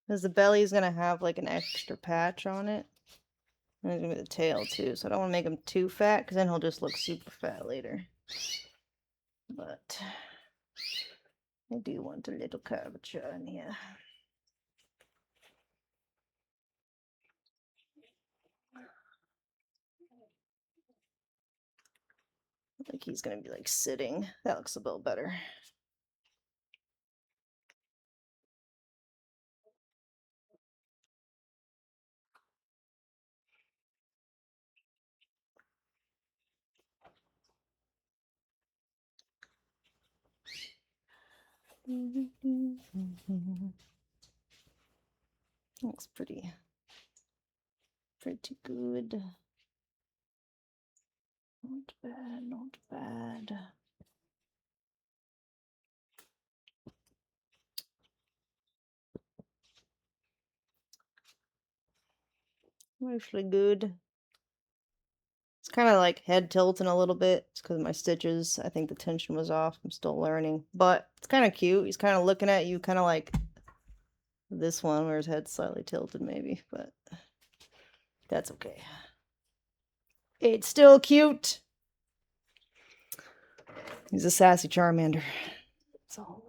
Because the belly is going to have like an extra patch on it. And there's going to be the tail too. So I don't want to make him too fat because then he'll just look super fat later. But I do want a little curvature in here. I think he's going to be like sitting. That looks a little better. Looks pretty good. Not bad, not bad. Actually good. It's kind of like head tilting a little bit. It's because of my stitches. I think the tension was off. I'm still learning. But it's kind of cute. He's kind of looking at you kind of like this one where his head's slightly tilted maybe. But that's okay. It's still cute. He's a sassy Charmander. That's all.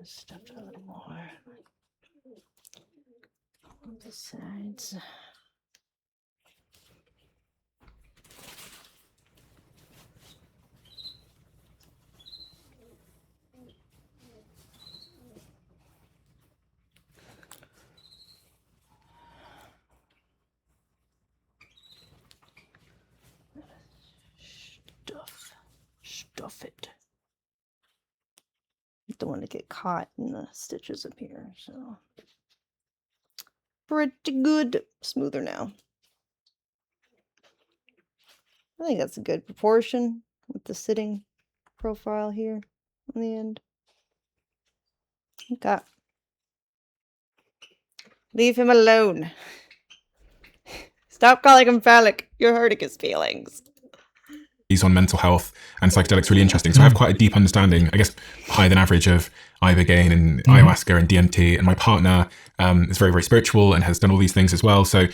Stuff a little more on the sides. Stuff it. Don't want to get caught in the stitches up here, so pretty good. Smoother now. I think that's a good proportion with the sitting profile here on the end. Okay. Leave him alone. Stop calling him phallic. You're hurting his feelings. On mental health and psychedelics really interesting. So I have quite a deep understanding, I guess higher than average, of ibogaine and ayahuasca and DMT. And my partner is very, very spiritual and has done all these things as well. So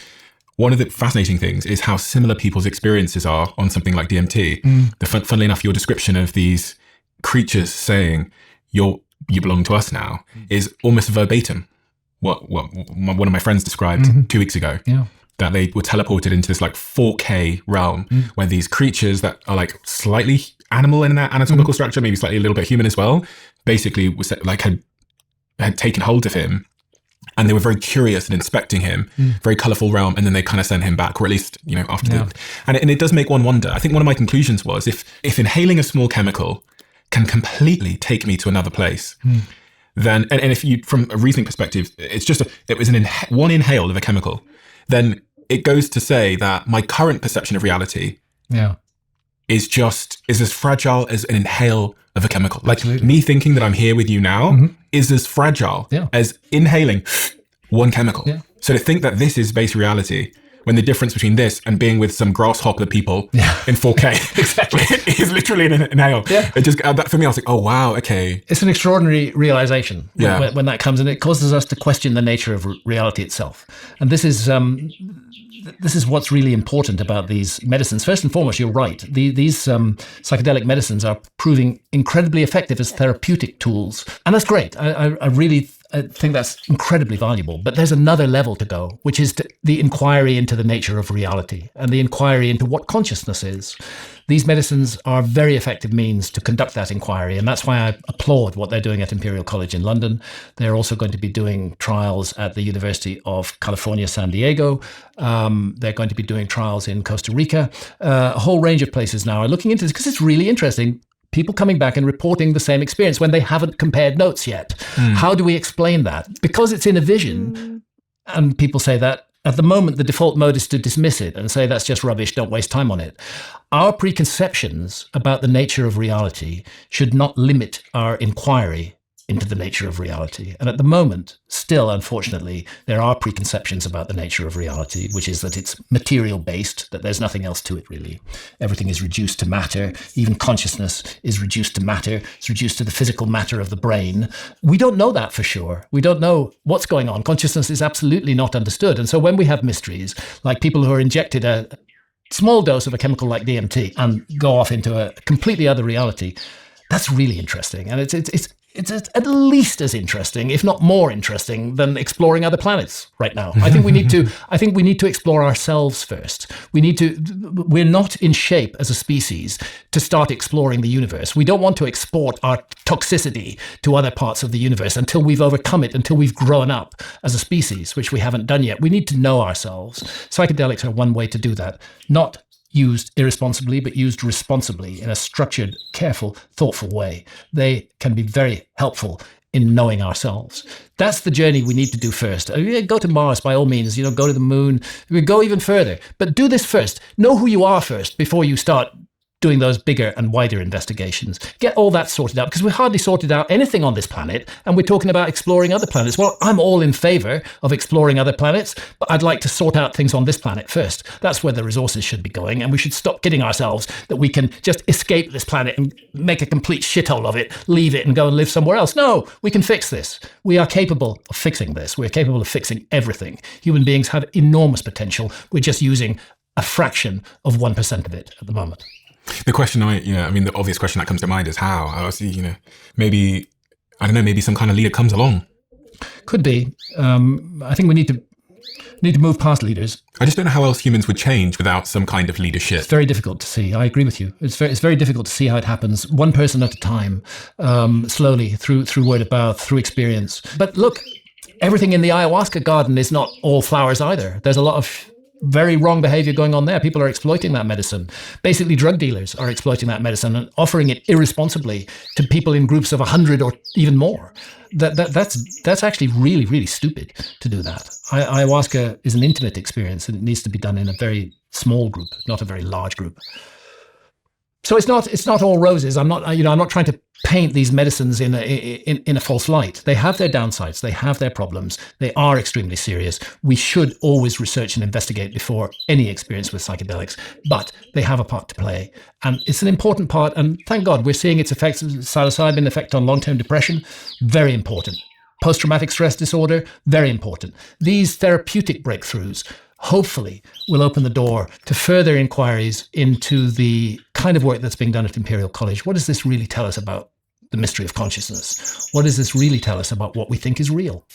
one of the fascinating things is how similar people's experiences are on something like DMT. Funnily enough, your description of these creatures saying you belong to us now is almost verbatim what one of my friends described 2 weeks ago. Yeah. That they were teleported into this like 4K realm where these creatures that are like slightly animal in their anatomical structure, maybe slightly a little bit human as well, basically was like had taken hold of him, and they were very curious and inspecting him, very colorful realm, and then they kind of sent him back, or at least, you know, after that. And it does make one wonder. I think one of my conclusions was if inhaling a small chemical can completely take me to another place, then, and if you, from a reasoning perspective, it's just it was one inhale of a chemical, then it goes to say that my current perception of reality is as fragile as an inhale of a chemical. Like me thinking that I'm here with you now is as fragile as inhaling one chemical. So to think that this is base reality, when the difference between this and being with some grasshopper people in 4K exactly is literally an inhale. It just, that for me, I was like, oh wow, okay. It's an extraordinary realization when that comes, and it causes us to question the nature of reality itself. And this is what's really important about these medicines. First and foremost, you're right. These psychedelic medicines are proving incredibly effective as therapeutic tools. And that's great. I really think that's incredibly valuable. But there's another level to go, which is the inquiry into the nature of reality and the inquiry into what consciousness is. These medicines are very effective means to conduct that inquiry, and that's why I applaud what they're doing at Imperial College in London. They're also going to be doing trials at the University of California, San Diego. They're going to be doing trials in Costa Rica. A whole range of places now are looking into this because it's really interesting. People coming back and reporting the same experience when they haven't compared notes yet. How do we explain that? Because it's in a vision, and people say that at the moment, the default mode is to dismiss it and say that's just rubbish, don't waste time on it. Our preconceptions about the nature of reality should not limit our inquiry into the nature of reality. And at the moment, still, unfortunately, there are preconceptions about the nature of reality, which is that it's material-based, that there's nothing else to it, really. Everything is reduced to matter. Even consciousness is reduced to matter. It's reduced to the physical matter of the brain. We don't know that for sure. We don't know what's going on. Consciousness is absolutely not understood. And so when we have mysteries, like people who are injected a small dose of a chemical like DMT and go off into a completely other reality, that's really interesting. And it's at least as interesting, if not more interesting, than exploring other planets right now. I think we need to explore ourselves first. We're not in shape as a species to start exploring the universe. We don't want to export our toxicity to other parts of the universe until we've overcome it, until we've grown up as a species, which we haven't done yet. We need to know ourselves. Psychedelics are one way to do that. Not used irresponsibly, but used responsibly in a structured, careful, thoughtful way. They can be very helpful in knowing ourselves. That's the journey we need to do first. Go to Mars by all means, go to the moon, go even further. But do this first. Know who you are first before you start doing those bigger and wider investigations. Get all that sorted out, because we hardly sorted out anything on this planet, and we're talking about exploring other planets. Well, I'm all in favor of exploring other planets, but I'd like to sort out things on this planet first. That's where the resources should be going, and we should stop kidding ourselves that we can just escape this planet and make a complete shithole of it, leave it and go and live somewhere else. No, we can fix this. We are capable of fixing this. We're capable of fixing everything. Human beings have enormous potential. We're just using a fraction of 1% of it at the moment. The question the obvious question that comes to mind is how. Maybe I don't know, maybe some kind of leader comes along. Could be. I think we need to move past leaders. I just don't know how else humans would change without some kind of leadership. It's very difficult to see. I agree with you. It's very difficult to see how it happens, one person at a time, slowly through word of mouth, through experience. But look, everything in the ayahuasca garden is not all flowers either. There's a lot of very wrong behavior going on there. People are exploiting that medicine. Basically, drug dealers are exploiting that medicine and offering it irresponsibly to people in groups of 100 or even more. That's actually really, really stupid to do that. Ayahuasca is an intimate experience, and it needs to be done in a very small group, not a very large group. So it's not all roses. I'm not trying to paint these medicines in a false light. They have their downsides. They have their problems. They are extremely serious. We should always research and investigate before any experience with psychedelics, but they have a part to play. And it's an important part. And thank God we're seeing its effects, psilocybin effect on long-term depression, very important. Post-traumatic stress disorder, very important. These therapeutic breakthroughs hopefully will open the door to further inquiries into the kind of work that's being done at Imperial College. What does this really tell us about the mystery of consciousness? What does this really tell us about what we think is real?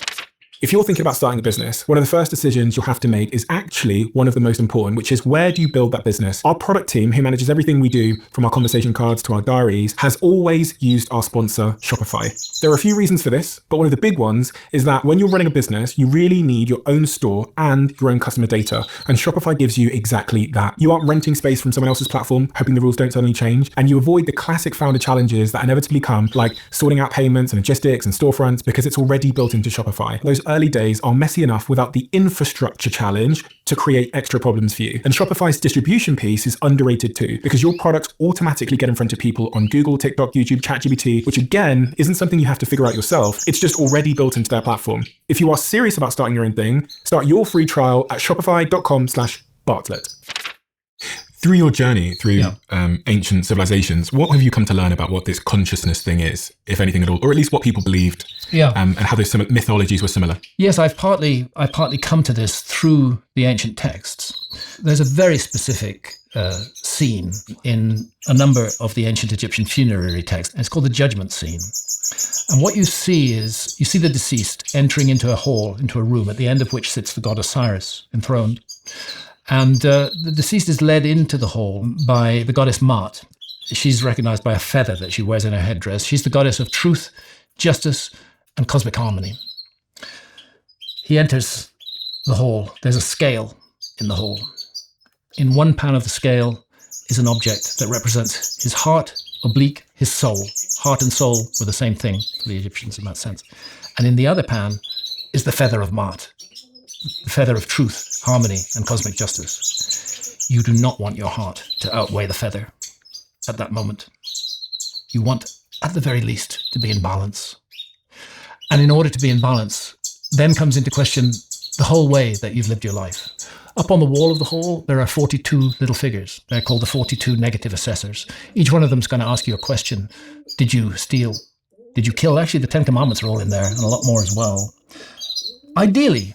If you're thinking about starting a business, one of the first decisions you'll have to make is actually one of the most important, which is where do you build that business? Our product team, who manages everything we do from our conversation cards to our diaries, has always used our sponsor, Shopify. There are a few reasons for this, but one of the big ones is that when you're running a business, you really need your own store and your own customer data. And Shopify gives you exactly that. You aren't renting space from someone else's platform, hoping the rules don't suddenly change, and you avoid the classic founder challenges that inevitably come, like sorting out payments and logistics and storefronts, because it's already built into Shopify. Those early days are messy enough without the infrastructure challenge to create extra problems for you. And Shopify's distribution piece is underrated too, because your products automatically get in front of people on Google, TikTok, YouTube, ChatGPT, which again, isn't something you have to figure out yourself. It's just already built into their platform. If you are serious about starting your own thing, start your free trial at shopify.com/Bartlett. Through your journey through ancient civilizations, what have you come to learn about what this consciousness thing is, if anything at all, or at least what people believed, and how those mythologies were similar? Yes, I've partly come to this through the ancient texts. There's a very specific scene in a number of the ancient Egyptian funerary texts, and it's called the judgment scene. And what you see is, you see the deceased entering into a hall, into a room, at the end of which sits the god Osiris, enthroned. And the deceased is led into the hall by the goddess Maat. She's recognized by a feather that she wears in her headdress. She's the goddess of truth, justice, and cosmic harmony. He enters the hall. There's a scale in the hall. In one pan of the scale is an object that represents his heart, oblique, his soul. Heart and soul were the same thing for the Egyptians in that sense. And in the other pan is the feather of Maat, the feather of truth, harmony, and cosmic justice. You do not want your heart to outweigh the feather at that moment. You want, at the very least, to be in balance. And in order to be in balance, then comes into question the whole way that you've lived your life. Up on the wall of the hall, there are 42 little figures. They're called the 42 negative assessors. Each one of them is going to ask you a question. Did you steal? Did you kill? Actually, the 10 Commandments are all in there, and a lot more as well. Ideally,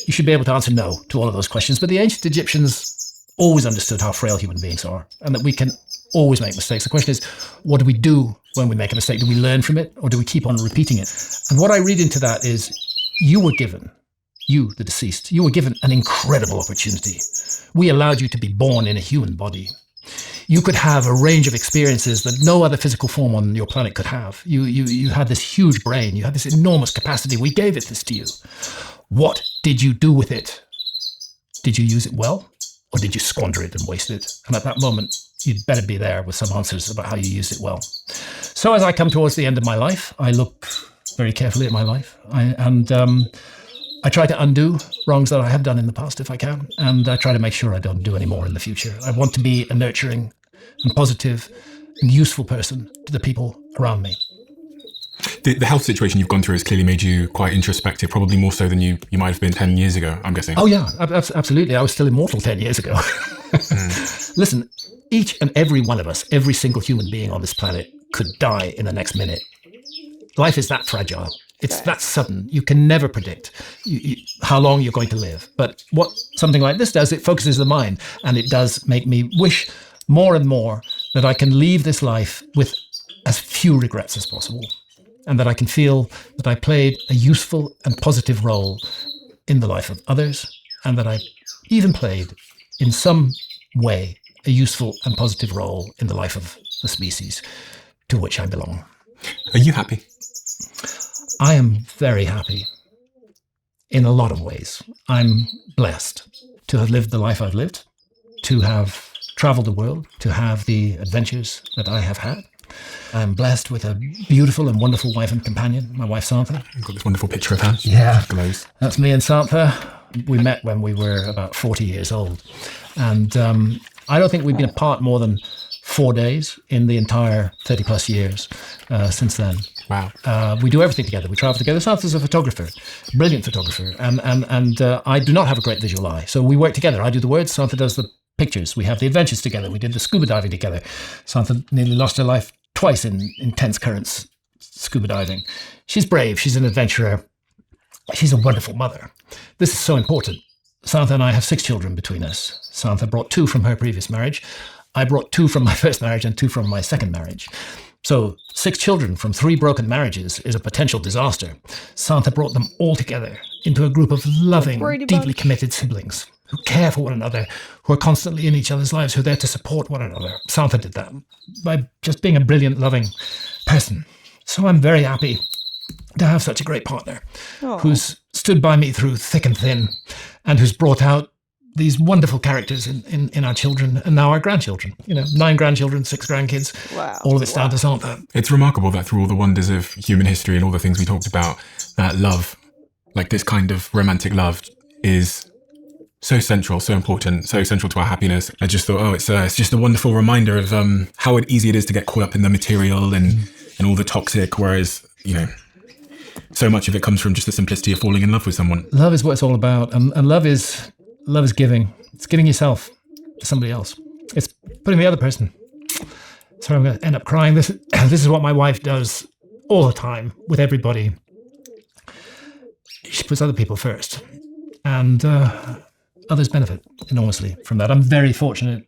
you should be able to answer no to all of those questions, but the ancient Egyptians always understood how frail human beings are and that we can always make mistakes. The question is, what do we do when we make a mistake? Do we learn from it, or do we keep on repeating it? And what I read into that is, you were given, you, the deceased, you were given an incredible opportunity. We allowed you to be born in a human body. You could have a range of experiences that no other physical form on your planet could have. You had this huge brain. You had this enormous capacity. We gave this to you. What did you do with it? Did you use it well, or did you squander it and waste it? And at that moment, you'd better be there with some answers about how you used it well. So as I come towards the end of my life, I look very carefully at my life. I try to undo wrongs that I have done in the past if I can, and I try to make sure I don't do any more in the future. I want to be a nurturing and positive and useful person to the people around me. The health situation you've gone through has clearly made you quite introspective, probably more so than you might have been 10 years ago, I'm guessing. Oh yeah, absolutely. I was still immortal 10 years ago. Listen, each and every one of us, every single human being on this planet could die in the next minute. Life is that fragile. It's that sudden. You can never predict how long you're going to live. But what something like this does, it focuses the mind, and it does make me wish more and more that I can leave this life with as few regrets as possible. and that I can feel that I played a useful and positive role in the life of others, and that I even played, in some way, a useful and positive role in the life of the species to which I belong. Are you happy? I am very happy in a lot of ways. I'm blessed to have lived the life I've lived, to have traveled the world, to have the adventures that I have had. I'm blessed with a beautiful and wonderful wife and companion, my wife Santha. I've got this wonderful picture of her. Yeah. Glows. That's me and Santha. We met when we were about 40 years old. And I don't think we've been apart more than 4 days in the entire 30 plus years since then. Wow. We do everything together. We travel together. Santha's a photographer, brilliant photographer. And I do not have a great visual eye. So we work together. I do the words, Santha does the pictures. We have the adventures together. We did the scuba diving together. Santha nearly lost her life twice in intense currents scuba diving. She's brave. She's an adventurer. She's a wonderful mother. This is so important. Santha and I have 6 children between us. Santha brought 2 from her previous marriage. I brought 2 from my first marriage and 2 from my second marriage. So 6 children from 3 broken marriages is a potential disaster. Santha brought them all together into a group of loving, deeply committed siblings who care for one another, who are constantly in each other's lives, who are there to support one another. Santha did that by just being a brilliant, loving person. So I'm very happy to have such a great partner who's stood by me through thick and thin and who's brought out these wonderful characters in our children and now our grandchildren. 9 grandchildren, 6 grandkids. Wow. All of it's down to Santha. It's remarkable that through all the wonders of human history and all the things we talked about, that love, like this kind of romantic love, is so central, so important, so central to our happiness. I just thought, it's just a wonderful reminder of how easy it is to get caught up in the material and all the toxic, whereas, so much of it comes from just the simplicity of falling in love with someone. Love is what it's all about, and love is giving. It's giving yourself to somebody else. It's putting the other person. Sorry, I'm going to end up crying. This is what my wife does all the time with everybody. She puts other people first, and others benefit enormously from that. I'm very fortunate.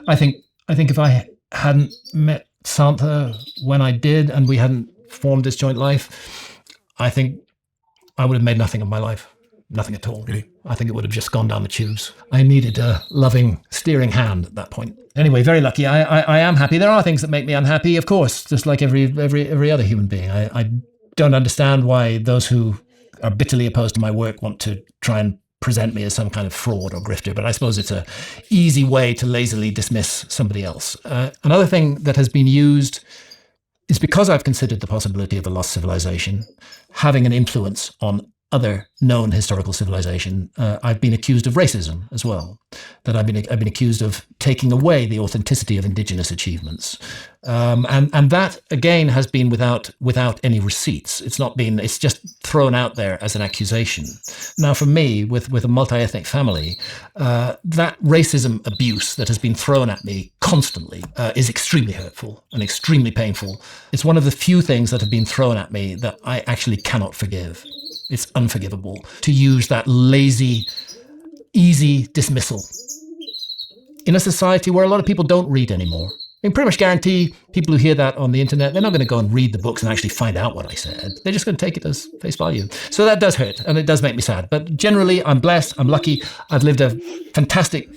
I think if I hadn't met Santha when I did, and we hadn't formed this joint life, I think I would have made nothing of my life. Nothing at all. Really? I think it would have just gone down the tubes. I needed a loving, steering hand at that point. Anyway, very lucky. I am happy. There are things that make me unhappy, of course, just like every other human being. I don't understand why those who are bitterly opposed to my work want to try and present me as some kind of fraud or grifter, but I suppose it's an easy way to lazily dismiss somebody else. Another thing that has been used is because I've considered the possibility of a lost civilization having an influence on other known historical civilization. I've been accused of racism as well. That I've been accused of taking away the authenticity of indigenous achievements, and that again has been without any receipts. It's just thrown out there as an accusation. Now, for me, with a multi-ethnic family, that racism abuse that has been thrown at me constantly is extremely hurtful and extremely painful. It's one of the few things that have been thrown at me that I actually cannot forgive. It's unforgivable to use that lazy, easy dismissal in a society where a lot of people don't read anymore. I can pretty much guarantee people who hear that on the internet, they're not going to go and read the books and actually find out what I said. They're just going to take it as face value. So that does hurt, and it does make me sad. But generally, I'm blessed, I'm lucky, I've lived a fantastic,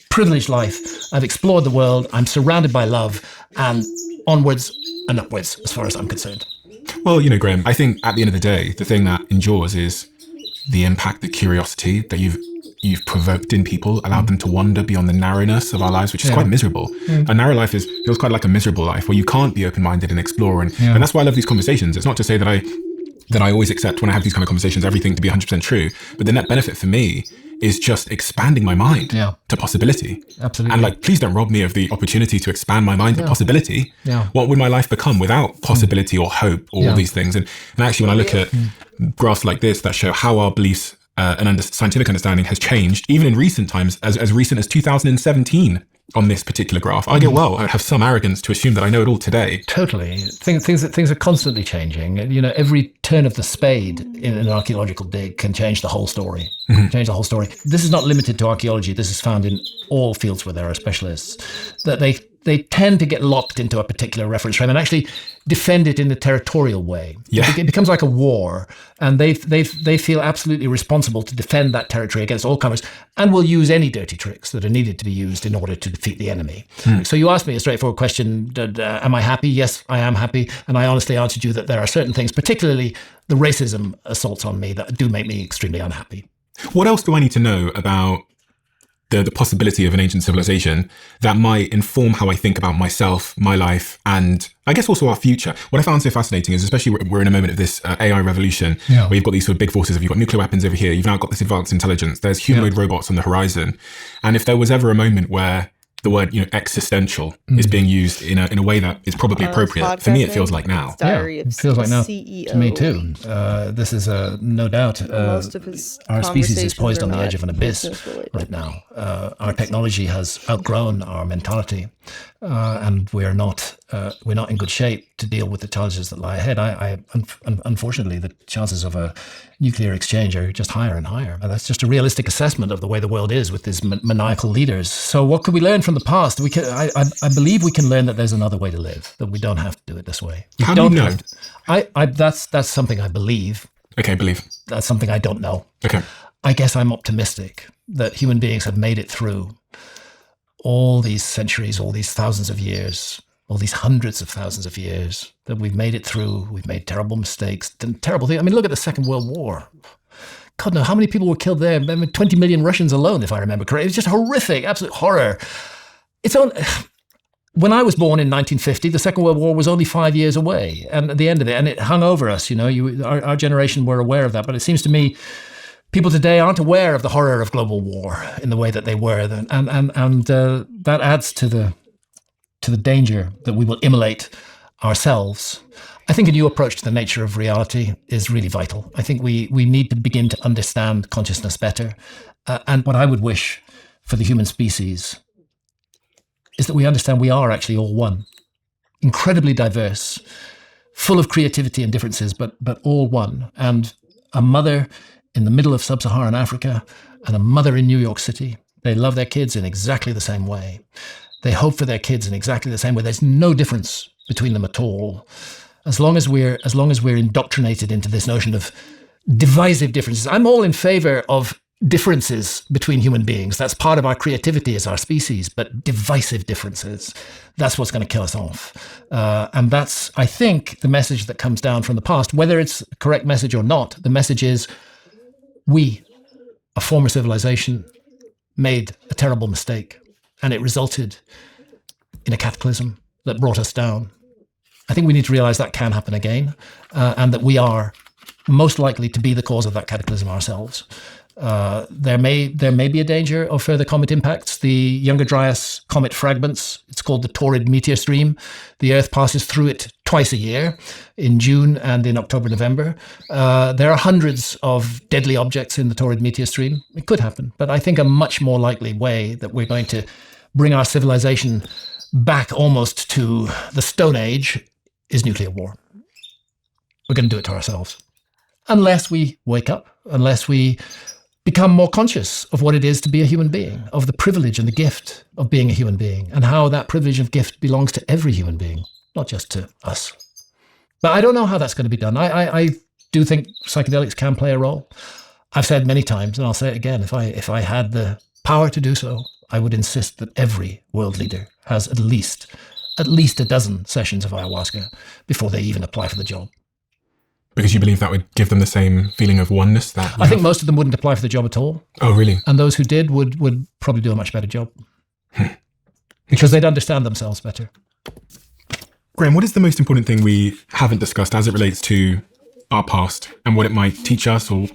privileged life. I've explored the world, I'm surrounded by love, and onwards and upwards as far as I'm concerned. Well, Graham, I think at the end of the day, the thing that endures is the impact, the curiosity that you've provoked in people, allowed them to wander beyond the narrowness of our lives, which is quite miserable. A narrow life feels quite like a miserable life where you can't be open-minded and explore. And that's why I love these conversations. It's not to say that I always accept when I have these kind of conversations, everything to be 100% true. But the net benefit for me is just expanding my mind to possibility. Absolutely. And please don't rob me of the opportunity to expand my mind to possibility. Yeah. What would my life become without possibility or hope or all these things? And actually, when I look at graphs like this that show how our beliefs and scientific understanding has changed, even in recent times, as recent as 2017, on this particular graph, I have some arrogance to assume that I know it all today. Totally. Things are constantly changing. Every turn of the spade in an archaeological dig can change the whole story. Change the whole story. This is not limited to archaeology. This is found in all fields where there are specialists. That they they tend to get locked into a particular reference frame and actually defend it in a territorial way. Yeah. It becomes like a war, and they feel absolutely responsible to defend that territory against all comers, and will use any dirty tricks that are needed to be used in order to defeat the enemy. So you asked me a straightforward question, am I happy? Yes, I am happy. And I honestly answered you that there are certain things, particularly the racism assaults on me, that do make me extremely unhappy. What else do I need to know about the possibility of an ancient civilization that might inform how I think about myself, my life, and I guess also our future? What I found so fascinating is, especially we're in a moment of this AI revolution, where you've got these sort of big forces. You've got nuclear weapons over here. You've now got this advanced intelligence. There's humanoid robots on the horizon. And if there was ever a moment where the word, existential is being used in a way that is probably appropriate, for me, it feels like now. It feels like now to me too. This is no doubt Most of his our species is conversations poised are on the not edge of an abyss business-related. right now. Our technology has outgrown our mentality, and we're not in good shape to deal with the challenges that lie ahead. Unfortunately, the chances of a nuclear exchange are just higher and higher. And that's just a realistic assessment of the way the world is with these maniacal leaders. So what could we learn from the past? I believe we can learn that there's another way to live, that we don't have to do it this way. How do you know? That's something I believe. Okay, believe. That's something I don't know. Okay. I guess I'm optimistic that human beings have made it through all these centuries, all these thousands of years, all these hundreds of thousands of years, that we've made it through. We've made terrible mistakes, done terrible things. I mean, look at the Second World War. God, no, how many people were killed there? I mean, 20 million Russians alone, if I remember correctly. It's just horrific, absolute horror. When I was born in 1950, the Second World War was only 5 years away, and at the end of it, and it hung over us. Our generation were aware of that, but it seems to me people today aren't aware of the horror of global war in the way that they were, and that adds to the danger that we will immolate ourselves. I think a new approach to the nature of reality is really vital. I think we need to begin to understand consciousness better. And what I would wish for the human species is that we understand we are actually all one, incredibly diverse, full of creativity and differences, but all one. And a mother in the middle of sub-Saharan Africa and a mother in New York City, they love their kids in exactly the same way. They hope for their kids in exactly the same way. There's no difference between them at all. As long as we're indoctrinated into this notion of divisive differences, I'm all in favor of differences between human beings. That's part of our creativity as our species, but divisive differences, that's what's going to kill us off. And that's, I think, the message that comes down from the past. Whether it's a correct message or not, the message is we, a former civilization, made a terrible mistake, and it resulted in a cataclysm that brought us down. I think we need to realize that can happen again, and that we are most likely to be the cause of that cataclysm ourselves. There may be a danger of further comet impacts. The Younger Dryas comet fragments, it's called the Taurid meteor stream. The Earth passes through it twice a year, in June and in October, November. There are hundreds of deadly objects in the Taurid meteor stream. It could happen, but I think a much more likely way that we're going to bring our civilization back almost to the Stone Age is nuclear war. We're going to do it to ourselves. Unless we wake up, unless we become more conscious of what it is to be a human being, of the privilege and the gift of being a human being, and how that privilege and gift belongs to every human being, not just to us. But I don't know how that's going to be done. I do think psychedelics can play a role. I've said many times, and I'll say it again, if I had the power to do so, I would insist that every world leader has at least a dozen sessions of ayahuasca before they even apply for the job. Because you believe that would give them the same feeling of oneness that I think most of them wouldn't apply for the job at all. Oh, really? And those who did would probably do a much better job. Because they'd understand themselves better. Graham, what is the most important thing we haven't discussed as it relates to our past and what it might teach us, or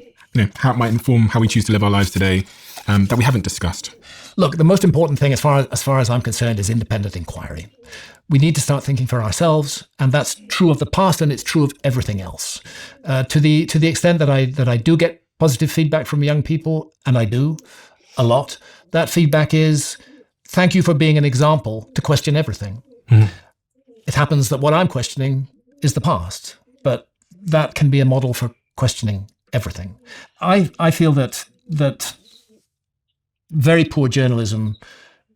how it might inform how we choose to live our lives today, that we haven't discussed? Look, the most important thing as far as I'm concerned is independent inquiry. We need to start thinking for ourselves, and that's true of the past, and it's true of everything else. To the extent that I do get positive feedback from young people, and I do a lot, that feedback is, thank you for being an example to question everything. Mm. It happens that what I'm questioning is the past, but that can be a model for questioning everything. I feel that very poor journalism,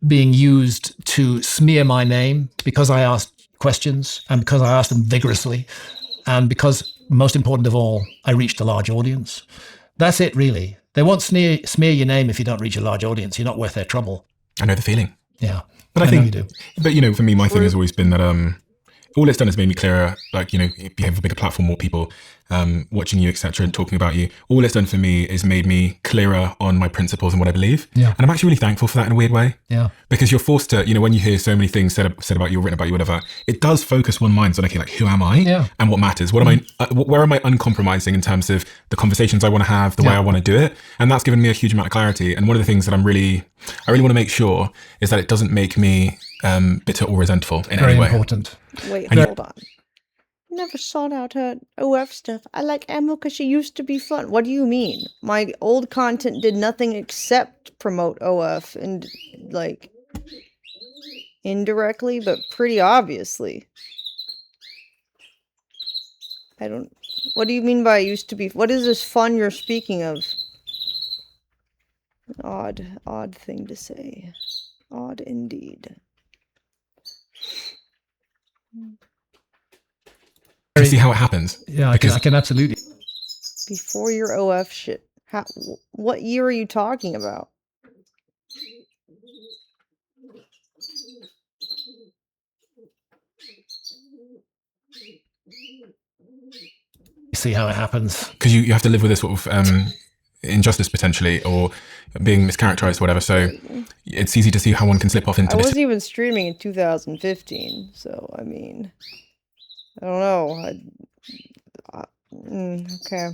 being used to smear my name because I asked questions and because I asked them vigorously and because, most important of all, I reached a large audience. That's it, really. They won't smear your name if you don't reach a large audience. You're not worth their trouble. I know the feeling. Yeah. But I think, you do. But, you know, for me, my thing has always been that all it's done is made me clearer. Like, you know, if you have a bigger platform, more people watching you, etc., and talking about you. All it's done for me is made me clearer on my principles and what I believe. Yeah. And I'm actually really thankful for that in a weird way. Yeah. Because you're forced to, you know, when you hear so many things said about you, or written about you, whatever, it does focus one mind on, okay, like, who am I? Yeah. And what matters? What am I? Where am I uncompromising in terms of the conversations I want to have, the way I want to do it? And that's given me a huge amount of clarity. And one of the things that I really want to make sure is that it doesn't make me bitter or resentful in any way. Very important. Wait, And hold on. Never sought out her OF stuff. I like Emma because she used to be fun. What do you mean? My old content did nothing except promote OF and, like, indirectly, but pretty obviously. I don't... What do you mean by used to be... What is this fun you're speaking of? Odd thing to say. Odd indeed. You see how it happens? Yeah, I Because can absolutely. Before your OF shit. What year are you talking about? See how it happens. because you have to live with this sort of injustice potentially, or being mischaracterized or whatever. So it's easy to see how one can slip off into I this. wasn't even streaming in 2015, so I mean, I don't know. Okay.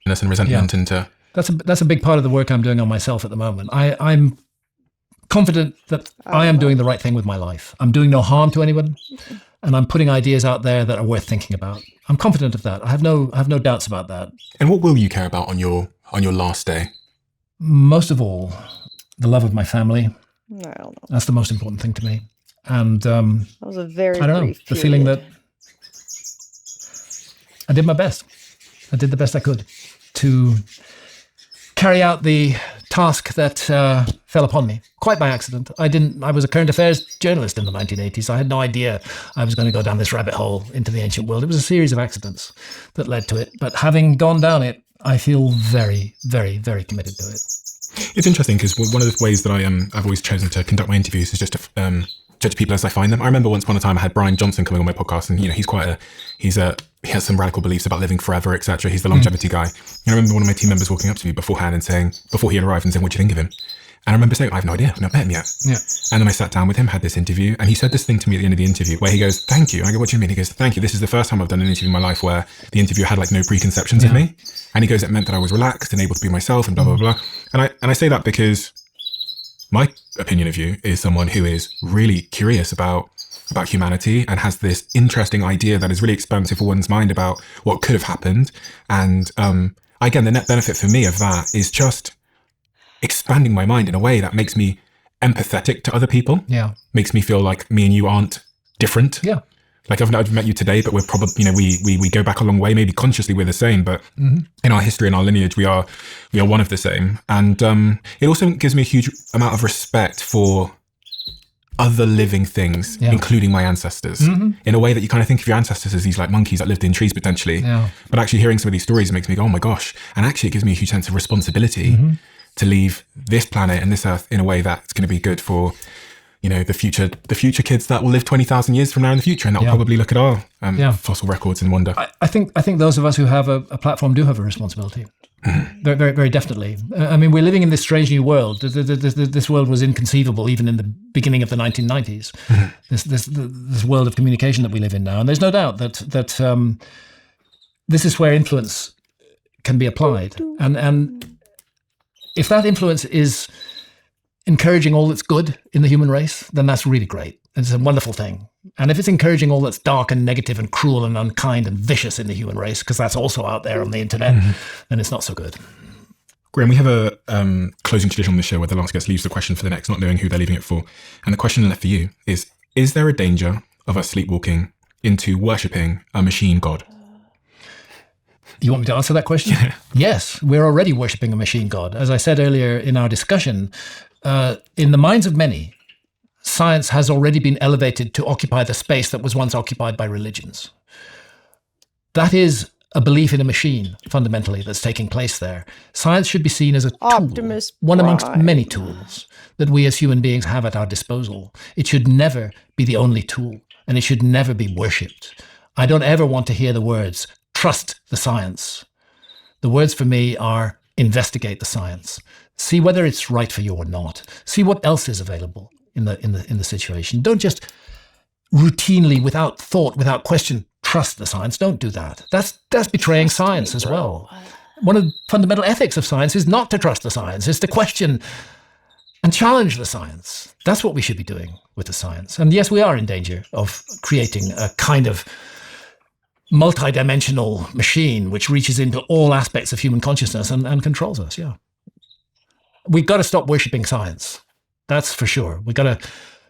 And resentment into. That's a big part of the work I'm doing on myself at the moment. I'm confident that I am doing the right thing with my life. I'm doing no harm to anyone, and I'm putting ideas out there that are worth thinking about. I'm confident of that. I have no doubts about that. And what will you care about on your last day? Most of all, the love of my family. I don't know. That's the most important thing to me. And That was a very I don't know, brief the feeling period. that I did my best. I did the best I could to carry out the task that fell upon me, quite by accident. I was a current affairs journalist in the 1980s. I had no idea I was going to go down this rabbit hole into the ancient world. It was a series of accidents that led to it. But having gone down it, I feel very, very, very committed to it. It's interesting because one of the ways that I've always chosen to conduct my interviews is just to judge people as I find them. I remember once upon a time I had Brian Johnson coming on my podcast, and you know he has some radical beliefs about living forever, etc. He's the longevity guy. And I remember one of my team members walking up to me beforehand and saying, before he had arrived, and saying, "What do you think of him?" And I remember saying, "I have no idea. I've not met him yet." Yeah. And then I sat down with him, had this interview, and he said this thing to me at the end of the interview where he goes, "Thank you." And I go, "What do you mean?" He goes, "Thank you. This is the first time I've done an interview in my life where the interviewer had like no preconceptions of me." And he goes, "It meant that I was relaxed and able to be myself and blah, blah, blah." And I say that because my opinion of you is someone who is really curious about humanity and has this interesting idea that is really expansive for one's mind about what could have happened. And again, the net benefit for me of that is just expanding my mind in a way that makes me empathetic to other people. Yeah. Makes me feel like me and you aren't different. Yeah. Like I've met you today, but we're probably, you know, we go back a long way. Maybe consciously we're the same, but in our history and our lineage, we are one of the same. And it also gives me a huge amount of respect for other living things, including my ancestors, in a way that you kind of think of your ancestors as these like monkeys that lived in trees potentially. Yeah. But actually hearing some of these stories, it makes me go, oh my gosh. And actually it gives me a huge sense of responsibility to leave this planet and this earth in a way that's going to be good for, you know, the future kids that will live 20,000 years from now in the future, and that will probably look at our fossil records and wonder. I think those of us who have a platform do have a responsibility. Very, very, very definitely. I mean, we're living in this strange new world. This world was inconceivable even in the beginning of the 1990s. This world of communication that we live in now, and there's no doubt that this is where influence can be applied. And if that influence is encouraging all that's good in the human race, then that's really great. It's a wonderful thing. And if it's encouraging all that's dark and negative and cruel and unkind and vicious in the human race, because that's also out there on the internet, then it's not so good. Graham, we have a closing tradition on the show where the last guest leaves the question for the next, not knowing who they're leaving it for. And the question left for you is there a danger of us sleepwalking into worshipping a machine god? You want me to answer that question? Yeah. Yes, we're already worshipping a machine god. As I said earlier in our discussion, in the minds of many, science has already been elevated to occupy the space that was once occupied by religions. That is a belief in a machine, fundamentally, that's taking place there. Science should be seen as a Optimus tool, one amongst Prime. many tools that we as human beings have at our disposal. It should never be the only tool, and it should never be worshipped. I don't ever want to hear the words, trust the science. The words for me are investigate the science. See whether it's right for you or not. See what else is available in the situation. Don't just routinely, without thought, without question, trust the science. Don't do that. That's betraying science as well. One of the fundamental ethics of science is not to trust the science, is to question and challenge the science. That's what we should be doing with the science. And yes, we are in danger of creating a kind of multidimensional machine which reaches into all aspects of human consciousness and controls us, yeah. We've got to stop worshipping science. That's for sure. We've got to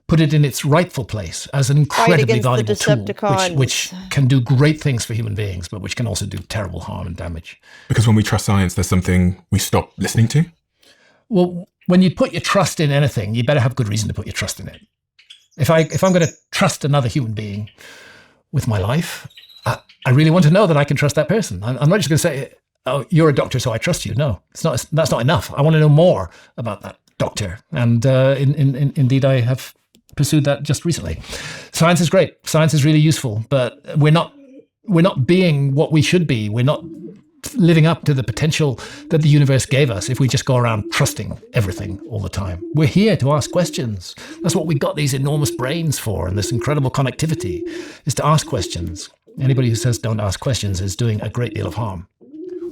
put it in its rightful place as an incredibly against the valuable tool, Decepticons. which can do great things for human beings, but which can also do terrible harm and damage. Because when we trust science, there's something we stop listening to? Well, when you put your trust in anything, you better have good reason to put your trust in it. If I'm going to trust another human being with my life, I really want to know that I can trust that person. I'm not just going to say, "Oh, you're a doctor, so I trust you." No, that's not enough. I want to know more about that doctor, and indeed, I have pursued that just recently. Science is great. Science is really useful, but we're not being what we should be. We're not living up to the potential that the universe gave us if we just go around trusting everything all the time. We're here to ask questions. That's what we got these enormous brains for, and this incredible connectivity is to ask questions. Anybody who says don't ask questions is doing a great deal of harm.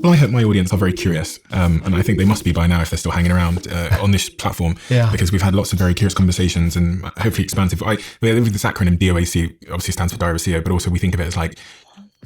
Well, I hope my audience are very curious, and I think they must be by now if they're still hanging around on this platform, Yeah. because we've had lots of very curious conversations and hopefully expansive. This acronym DOAC obviously stands for Diary of a CEO, but also we think of it as like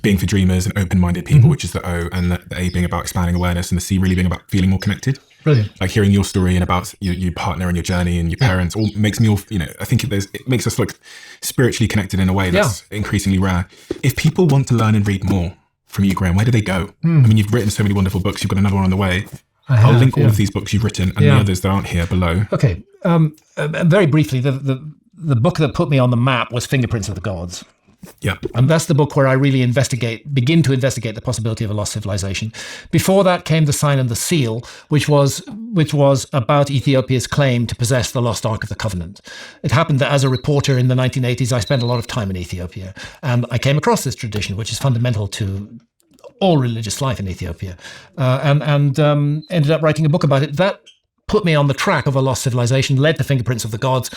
being for dreamers and open-minded people, which is the O, and the A being about expanding awareness, and the C really being about feeling more connected. Brilliant. Like hearing your story and about your partner and your journey and your parents all makes me all, I think it makes us look spiritually connected in a way that's increasingly rare. If people want to learn and read more from you, Graham, where do they go? I mean, you've written so many wonderful books. You've got another one on the way. I'll link all of these books you've written and the others that aren't here below. Okay. Very briefly, the book that put me on the map was Fingerprints of the Gods. Yeah. And that's the book where I really begin to investigate the possibility of a lost civilization. Before that came The Sign and the Seal, which was about Ethiopia's claim to possess the lost Ark of the Covenant. It happened that as a reporter in the 1980s, I spent a lot of time in Ethiopia, and I came across this tradition, which is fundamental to all religious life in Ethiopia, and ended up writing a book about it. That put me on the track of a lost civilization, led to Fingerprints of the Gods.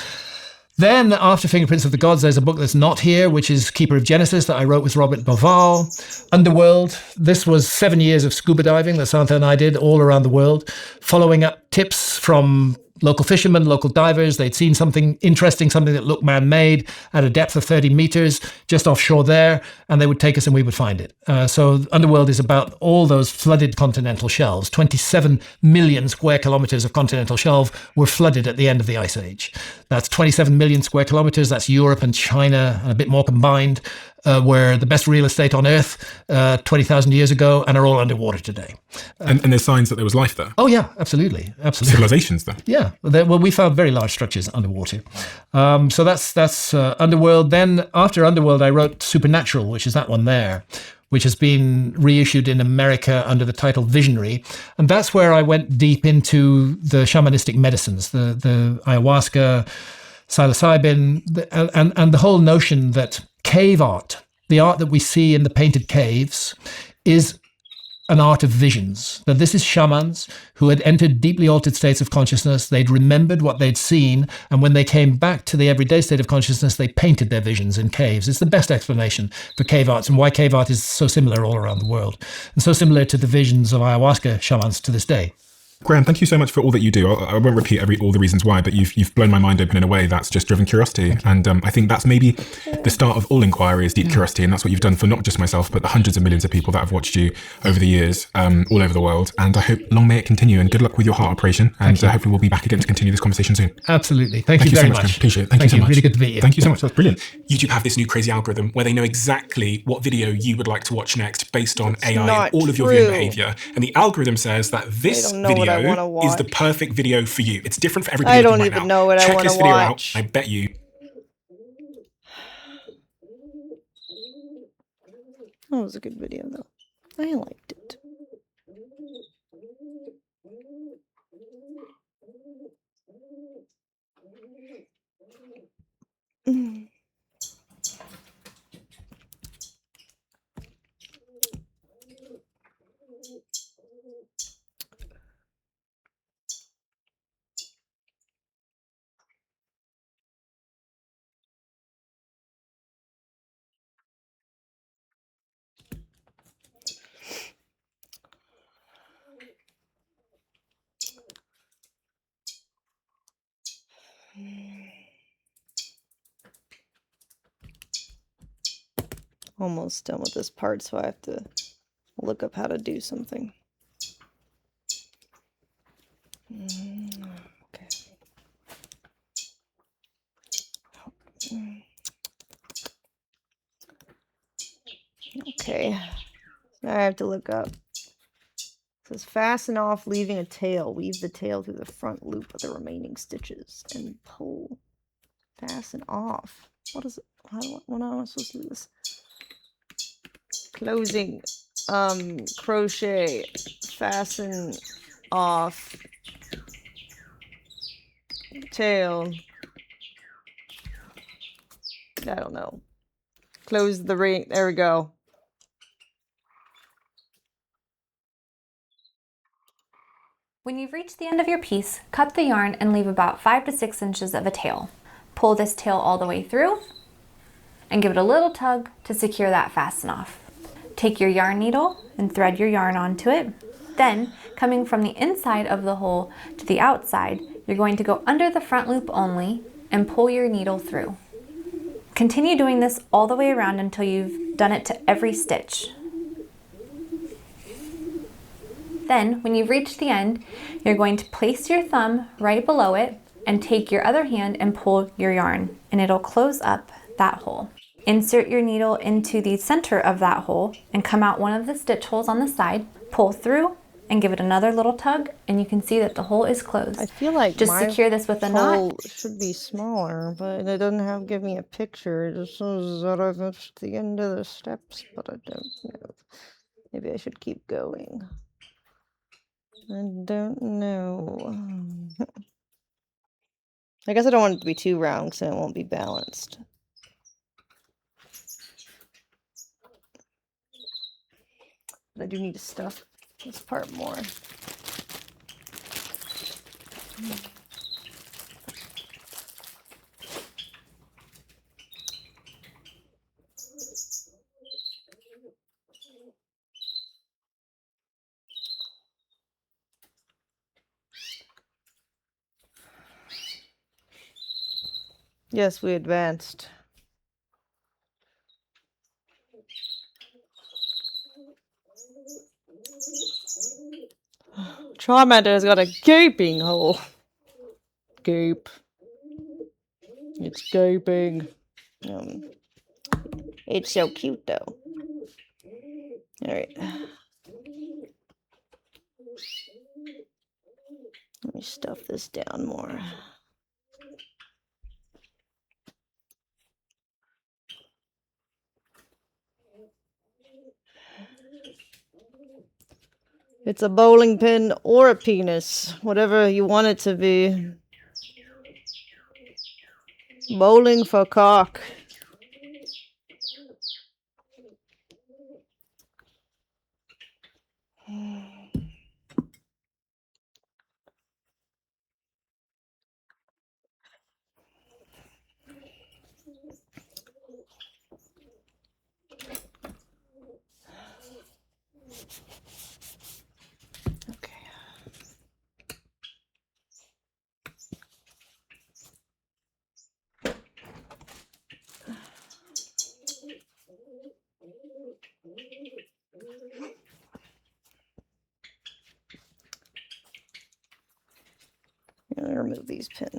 Then, after Fingerprints of the Gods, there's a book that's not here, which is Keeper of Genesis, that I wrote with Robert Boval. Underworld. This was 7 years of scuba diving that Santa and I did all around the world, following up tips from local fishermen, local divers. They'd seen something interesting, something that looked man-made at a depth of 30 meters just offshore there, and they would take us and we would find it. So Underworld is about all those flooded continental shelves. 27 million square kilometers of continental shelf were flooded at the end of the Ice Age. That's 27 million square kilometers. That's Europe and China and a bit more combined, were the best real estate on Earth 20,000 years ago and are all underwater today. And there's signs that there was life there. Oh, yeah, absolutely. Civilizations there. Yeah, well, we found very large structures underwater. So that's Underworld. Then after Underworld, I wrote Supernatural, which is that one there, which has been reissued in America under the title Visionary. And that's where I went deep into the shamanistic medicines, the ayahuasca, psilocybin, and the whole notion that cave art, the art that we see in the painted caves, is an art of visions. That this is shamans who had entered deeply altered states of consciousness. They'd remembered what they'd seen, and when they came back to the everyday state of consciousness, they painted their visions in caves. It's the best explanation for cave arts and why cave art is so similar all around the world, and so similar to the visions of ayahuasca shamans to this day. Graham, thank you so much for all that you do. I won't repeat all the reasons why, but you've blown my mind open in a way that's just driven curiosity. And I think that's maybe the start of all inquiry is deep curiosity. And that's what you've done for not just myself, but the hundreds of millions of people that have watched you over the years, all over the world. And I hope long may it continue, and good luck with your heart operation. And hopefully we'll be back again to continue this conversation soon. Absolutely. Thank you very much. Graham. Appreciate it. Thank you so much. Really good to meet you. Thank you so much. That's brilliant. YouTube have this new crazy algorithm where they know exactly what video you would like to watch next based on AI and all of your viewing behavior. And the algorithm says that this video is the perfect video for you. It's different for everybody. I don't even know what I want to watch. Check this video out. I bet you. That was a good video, though. I liked it. Almost done with this part, so I have to look up how to do something. Okay. Okay. Now I have to look up. It says fasten off, leaving a tail. Weave the tail through the front loop of the remaining stitches and pull. Fasten off. What is it? What am I supposed to do this? Closing, crochet, fasten off, tail. I don't know. Close the ring. There we go. When you've reached the end of your piece, cut the yarn and leave about 5 to 6 inches of a tail. Pull this tail all the way through and give it a little tug to secure that fasten off. Take your yarn needle and thread your yarn onto it. Then, coming from the inside of the hole to the outside, you're going to go under the front loop only and pull your needle through. Continue doing this all the way around until you've done it to every stitch. Then, when you've reached the end, you're going to place your thumb right below it and take your other hand and pull your yarn, and it'll close up that hole. Insert your needle into the center of that hole and come out one of the stitch holes on the side, pull through and give it another little tug, and you can see that the hole is closed. I feel like just secure this with a knot. Should be smaller, but it doesn't give me a picture. It just says that I've reached the end of the steps, but I don't know. Maybe I should keep going. I don't know. I guess I don't want it to be too round because then it won't be balanced. But I do need to stuff this part more. Yes, we advanced. Charmander has got a gaping hole. Gape. It's gaping. It's so cute, though. Alright. Let me stuff this down more. It's a bowling pin or a penis, whatever you want it to be. Bowling for cock.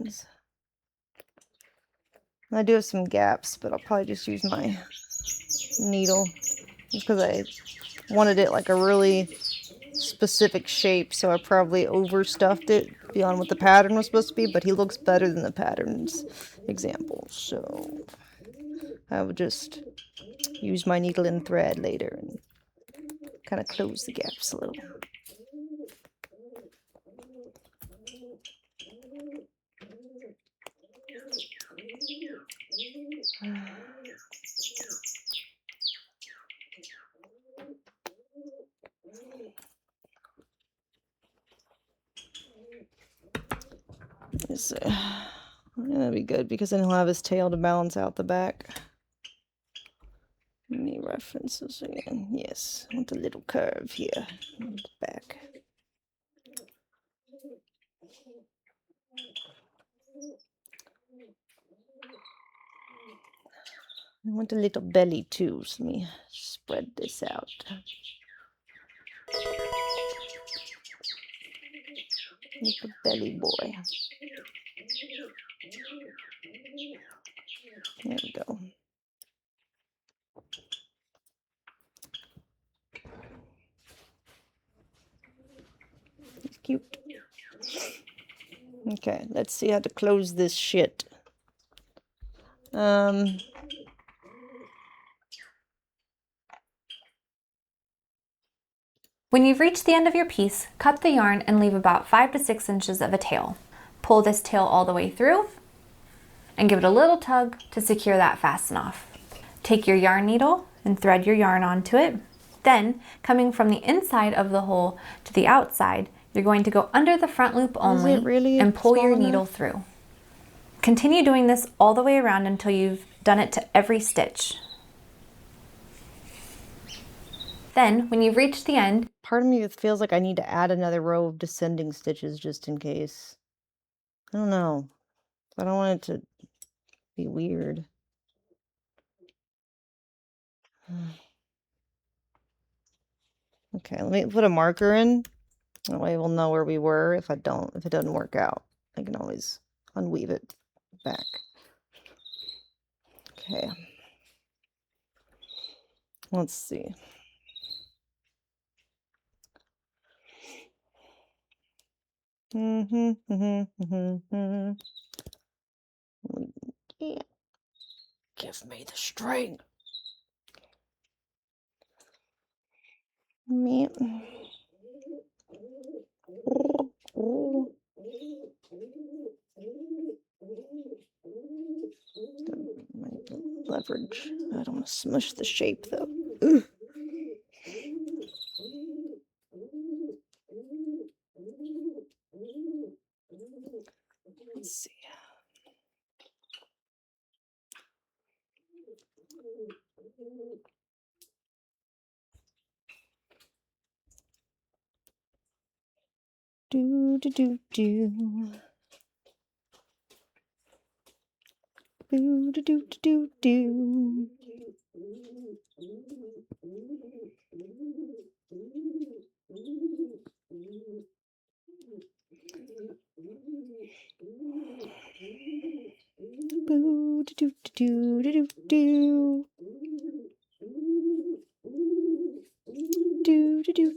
lines. I do have some gaps, but I'll probably just use my needle just because I wanted it like a really specific shape, so I probably overstuffed it beyond what the pattern was supposed to be, but he looks better than the pattern's example, so I would just use my needle and thread later and kind of close the gaps a little. So, that'll be good because then he'll have his tail to balance out the back. Any references again? Yes, I want a little curve here on the back. I want a little belly too, so let me spread this out. Little belly boy. There we go. He's cute. Okay, let's see how to close this shit. When you've reached the end of your piece, cut the yarn and leave about 5 to 6 inches of a tail. Pull this tail all the way through and give it a little tug to secure that fasten off. Take your yarn needle and thread your yarn onto it. Then, coming from the inside of the hole to the outside, you're going to go under the front loop only really and pull your small needle enough? through. Continue doing this all the way around until you've done it to every stitch. Then, when you've reached the end, Part of me feels like I need to add another row of descending stitches just in case. I don't know. I don't want it to be weird. Okay, let me put a marker in. That way we'll know where we were if it doesn't work out. I can always unweave it back. Okay. Let's see. Yeah. Give me the string. Me. Leverage. I don't want to smush the shape though. Ugh. Let's see. Do do do do. Do do do do do. Boo do do do do do do do do do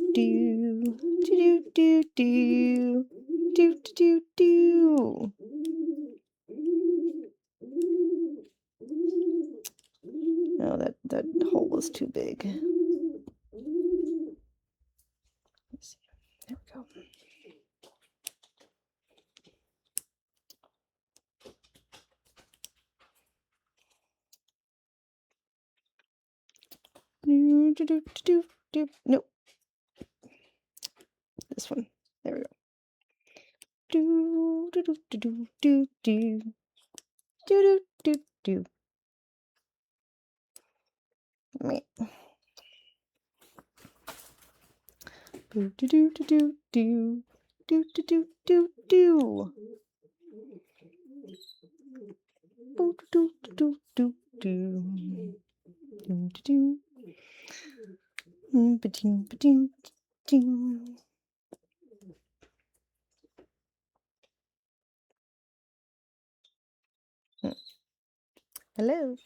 do do do do do do. No, that hole was too big. Let's see. There we go. Do do do do do. Nope. This one. There we go. Do do do do do do do do do do. Me. Do do do do do do do do do do. Do do do do do do do do. Ba-ding, ba-ding, ding. Hello.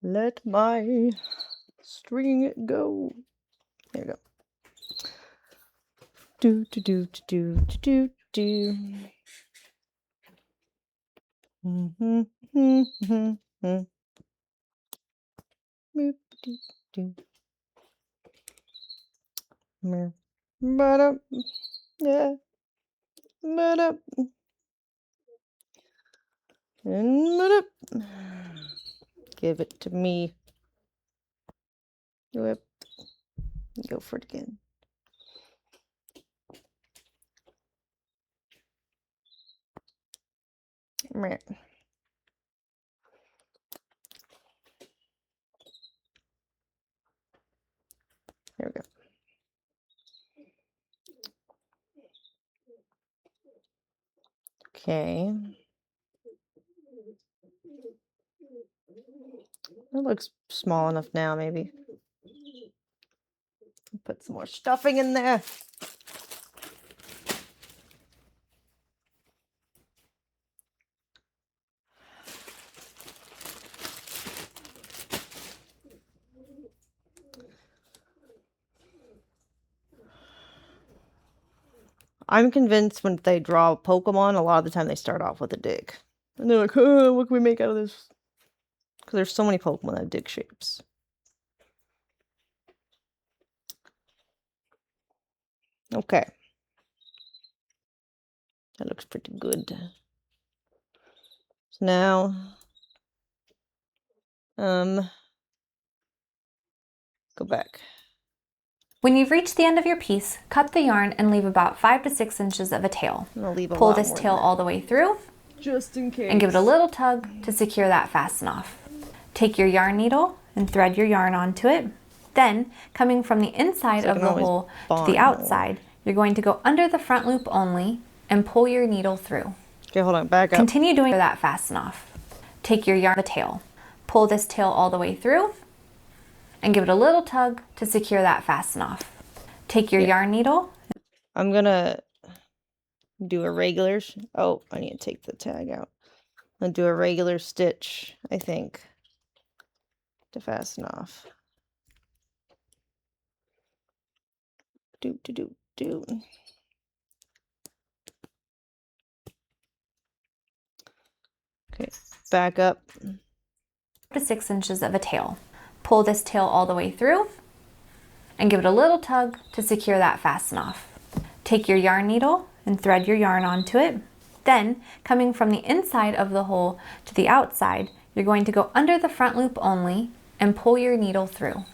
Let my string go. There you go. Do do do do do do do. Mm-hmm. Mm-hmm. Boop, do, do. Mer. Ba-da. Yeah. Ba-da. And ba-da. Give it to me. Whip. Go for it again. Mer. There we go. Okay. It looks small enough now, maybe. Put some more stuffing in there. I'm convinced when they draw Pokemon, a lot of the time they start off with a dick. And they're like, oh, what can we make out of this? Because there's so many Pokemon that have dick shapes. Okay. That looks pretty good. So now, go back. When you've reached the end of your piece, cut the yarn and leave about 5 to 6 inches of a tail. I'm gonna leave a Pull lot this more tail than all the way through that. Just in case. and give it a little tug to secure that fasten off. Take your yarn needle and thread your yarn onto it. Then, coming from the inside So I of can the always hole to bond the more. outside, you're going to go under the front loop only and pull your needle through. Okay, hold on, back up. Continue doing that fasten off. Take your yarn, the tail. Pull this tail all the way through and give it a little tug to secure that fasten off. Take your yarn needle. I'm gonna do a regular. Oh, I need to take the tag out. I'm gonna do a regular stitch, I think, to fasten off. Do do do do. Okay, back up. To 6 inches of a tail. Pull this tail all the way through and give it a little tug to secure that fasten off. Take your yarn needle and thread your yarn onto it. Then, coming from the inside of the hole to the outside, you're going to go under the front loop only and pull your needle through.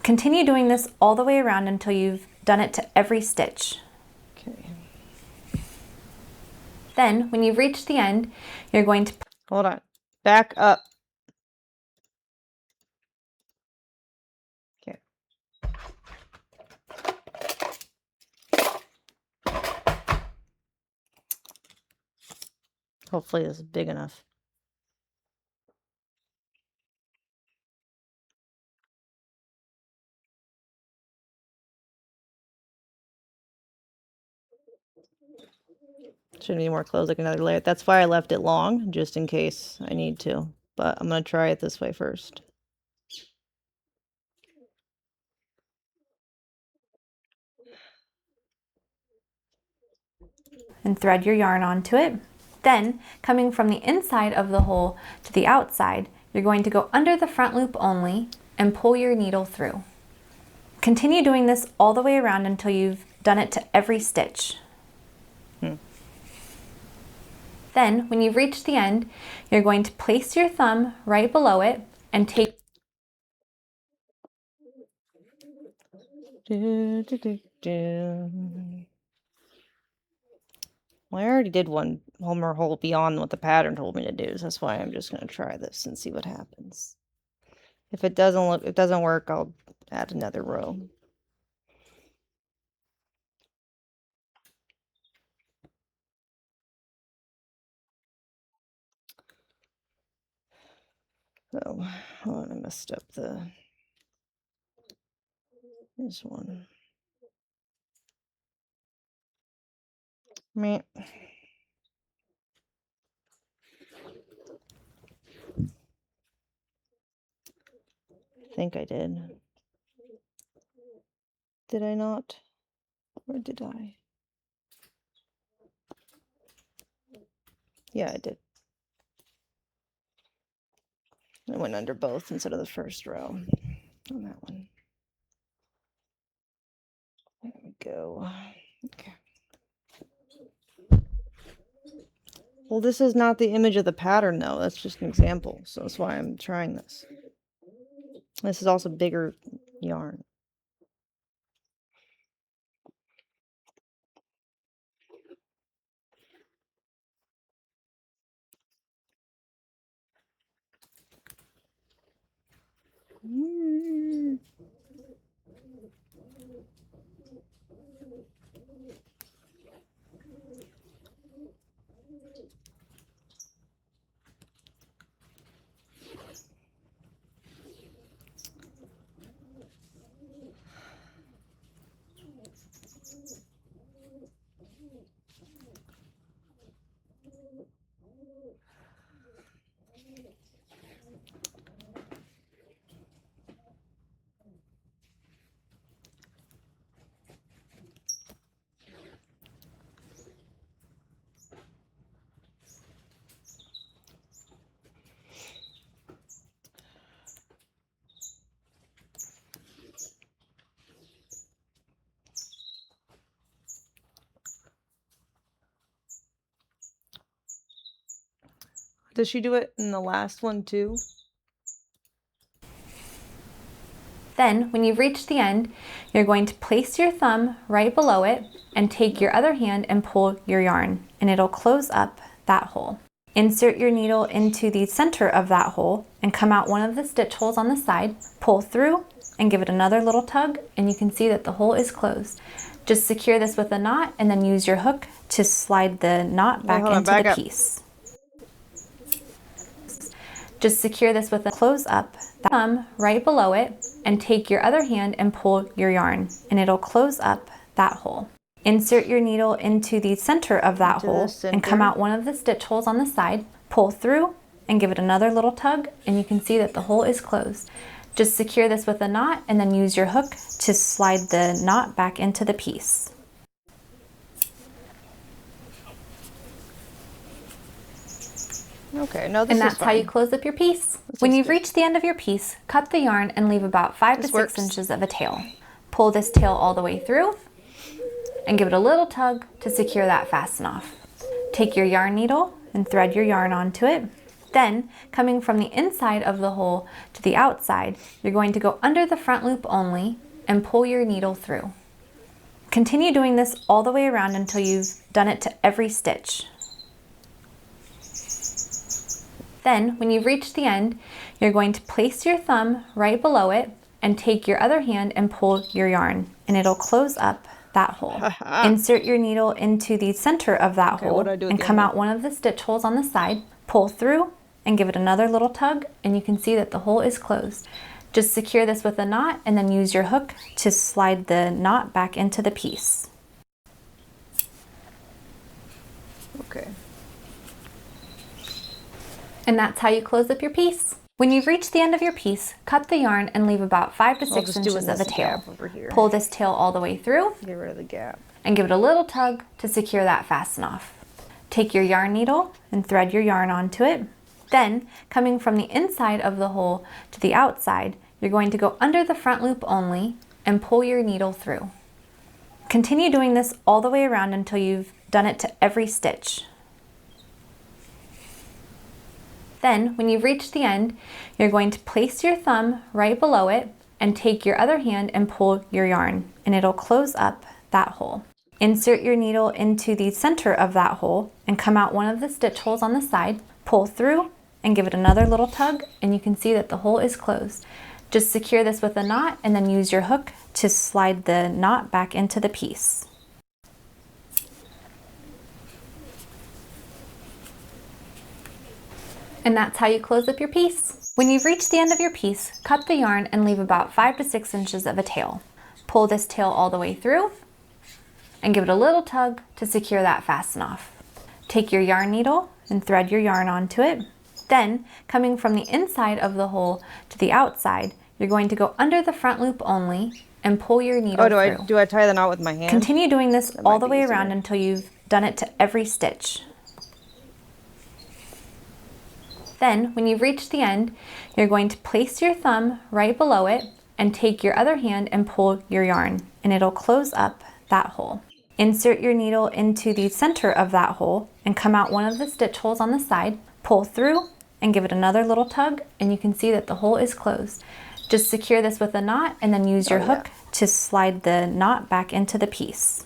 Continue doing this all the way around until you've done it to every stitch. Okay. Then, when you've reached the end, you're going to Hold on. Back up. Okay. Hopefully this is big enough. Shouldn't be more clothes, like another layer. That's why I left it long, just in case I need to. But I'm gonna try it this way first. and thread your yarn onto it. Then, coming from the inside of the hole to the outside, you're going to go under the front loop only and pull your needle through. Continue doing this all the way around until you've done it to every stitch. Then, when you've reached the end, you're going to place your thumb right below it and take Do, do, do, do. Well, I already did one Homer hole beyond what the pattern told me to do, so that's why I'm just gonna try this and see what happens. If it doesn't work, I'll add another row. Oh, hold on, I messed up this one. Meh. think I did. Did I not? Or did I? Yeah, I did. I went under both instead of the first row on that one. There we go. Okay. Well, this is not the image of the pattern, though. That's just an example, so that's why I'm trying this. This is also bigger yarn. Does she do it in the last one too? Then, when you've reached the end, you're going to place your thumb right below it and take your other hand and pull your yarn, and it'll close up that hole. Insert your needle into the center of that hole and come out one of the stitch holes on the side, pull through and give it another little tug, and you can see that the hole is closed. Just secure this with a knot and then use your hook to slide the knot back into the piece. Just secure this with a close up the thumb right below it and take your other hand and pull your yarn, and it'll close up that hole. Insert your needle into the center of that hole and come out one of the stitch holes on the side, pull through and give it another little tug, and you can see that the hole is closed. Just secure this with a knot and then use your hook to slide the knot back into the piece. Okay, no, this And is that's fine. how you close up your piece. When you've reached the end of your piece, cut the yarn and leave about 5 to 6 inches of a tail. Pull this tail all the way through and give it a little tug to secure that fasten off. Take your yarn needle and thread your yarn onto it. Then, coming from the inside of the hole to the outside, you're going to go under the front loop only and pull your needle through. Continue doing this all the way around until you've done it to every stitch. Then, when you've reached the end, you're going to place your thumb right below it and take your other hand and pull your yarn, and it'll close up that hole. Insert your needle into the center of that hole and come out one of the stitch holes on the side, pull through and give it another little tug, and you can see that the hole is closed. Just secure this with a knot and then use your hook to slide the knot back into the piece. Okay. And that's how you close up your piece. When you've reached the end of your piece, cut the yarn and leave about 5 to 6 inches of a tail. Pull this tail all the way through. Get rid of the gap. And give it a little tug to secure that fasten off. Take your yarn needle and thread your yarn onto it. Then, coming from the inside of the hole to the outside, you're going to go under the front loop only and pull your needle through. Continue doing this all the way around until you've done it to every stitch. Then, when you've reached the end, you're going to place your thumb right below it and take your other hand and pull your yarn, and it'll close up that hole. Insert your needle into the center of that hole and come out one of the stitch holes on the side, pull through and give it another little tug, and you can see that the hole is closed. Just secure this with a knot and then use your hook to slide the knot back into the piece. And that's how you close up your piece. When you've reached the end of your piece, cut the yarn and leave about 5 to 6 inches of a tail. Pull this tail all the way through and give it a little tug to secure that fasten off. Take your yarn needle and thread your yarn onto it. Then, coming from the inside of the hole to the outside, you're going to go under the front loop only and pull your needle through. Do I tie the knot with my hand? Continue doing this all the be way easier. around until you've done it to every stitch. Then, when you've reached the end, you're going to place your thumb right below it and take your other hand and pull your yarn, and it'll close up that hole. Insert your needle into the center of that hole and come out one of the stitch holes on the side, pull through and give it another little tug, and you can see that the hole is closed. Just secure this with a knot and then use your hook to slide the knot back into the piece.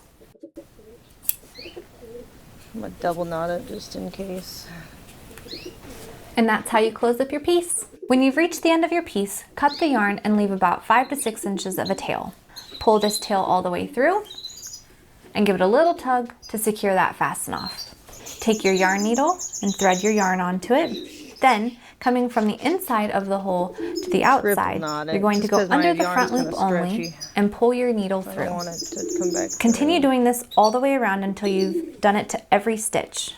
I'm gonna double knot it just in case. And that's how you close up your piece. When you've reached the end of your piece, cut the yarn and leave about 5 to 6 inches of a tail. Pull this tail all the way through and give it a little tug to secure that fasten off. Take your yarn needle and thread your yarn onto it. Then, coming from the inside of the hole to the outside, you're going to go under the front loop only and pull your needle I through. don't want it to come back. Continue doing this all the way around until you've done it to every stitch.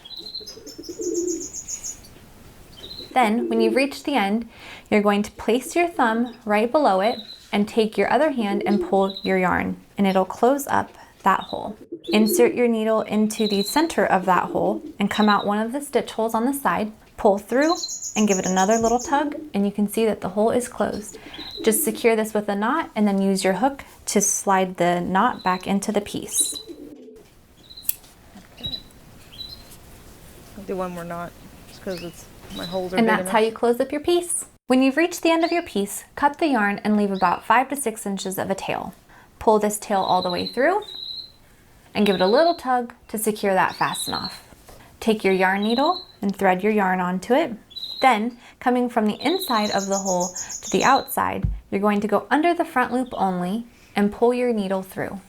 Then, when you've reached the end, you're going to place your thumb right below it and take your other hand and pull your yarn, and it'll close up that hole. Insert your needle into the center of that hole and come out one of the stitch holes on the side, pull through and give it another little tug, and you can see that the hole is closed. Just secure this with a knot and then use your hook to slide the knot back into the piece. I'll do one more knot just because it's my holes are And big that's enough. how you close up your piece. When you've reached the end of your piece, cut the yarn and leave about 5 to 6 inches of a tail. Pull this tail all the way through and give it a little tug to secure that fasten off. Take your yarn needle and thread your yarn onto it. Then, coming from the inside of the hole to the outside, you're going to go under the front loop only and pull your needle through.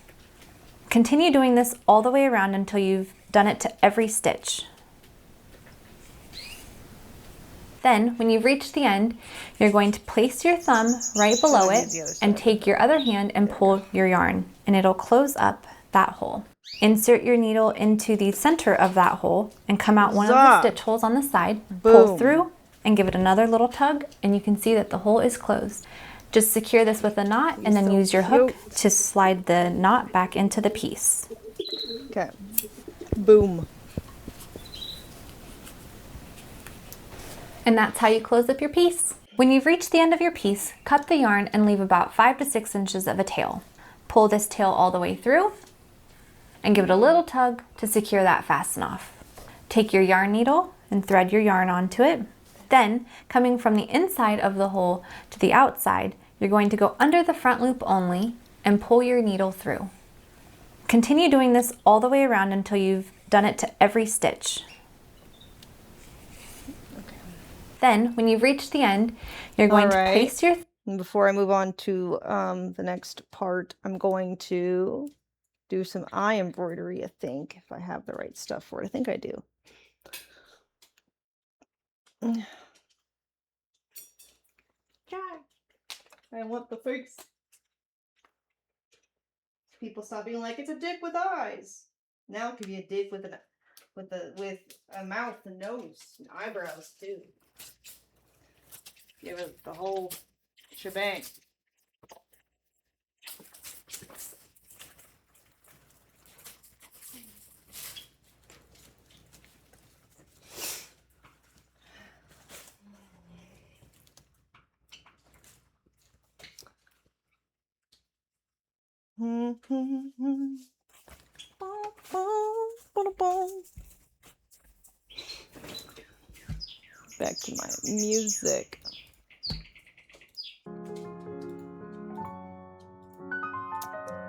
Continue doing this all the way around until you've done it to every stitch. Then, when you've reached the end, you're going to place your thumb right below it and take your other hand and pull your yarn, and it'll close up that hole. Insert your needle into the center of that hole and come out one of the stitch holes on the side, pull through and give it another little tug, and you can see that the hole is closed. Just secure this with a knot and then use your hook to slide the knot back into the piece. Okay. Boom. And that's how you close up your piece. When you've reached the end of your piece, cut the yarn and leave about 5 to 6 inches of a tail. Pull this tail all the way through and give it a little tug to secure that fasten off. Take your yarn needle and thread your yarn onto it. Then, coming from the inside of the hole to the outside, you're going to go under the front loop only and pull your needle through. Continue doing this all the way around until you've done it to every stitch. Then, when you've reached the end, you're going to place your... And before I move on to the next part, I'm going to do some eye embroidery, I think, if I have the right stuff for it. I think I do. I want the face. People stop being like, it's a dick with eyes. Now it could be a dick with a mouth and nose and eyebrows too. Give it the whole shebang. Back to my music.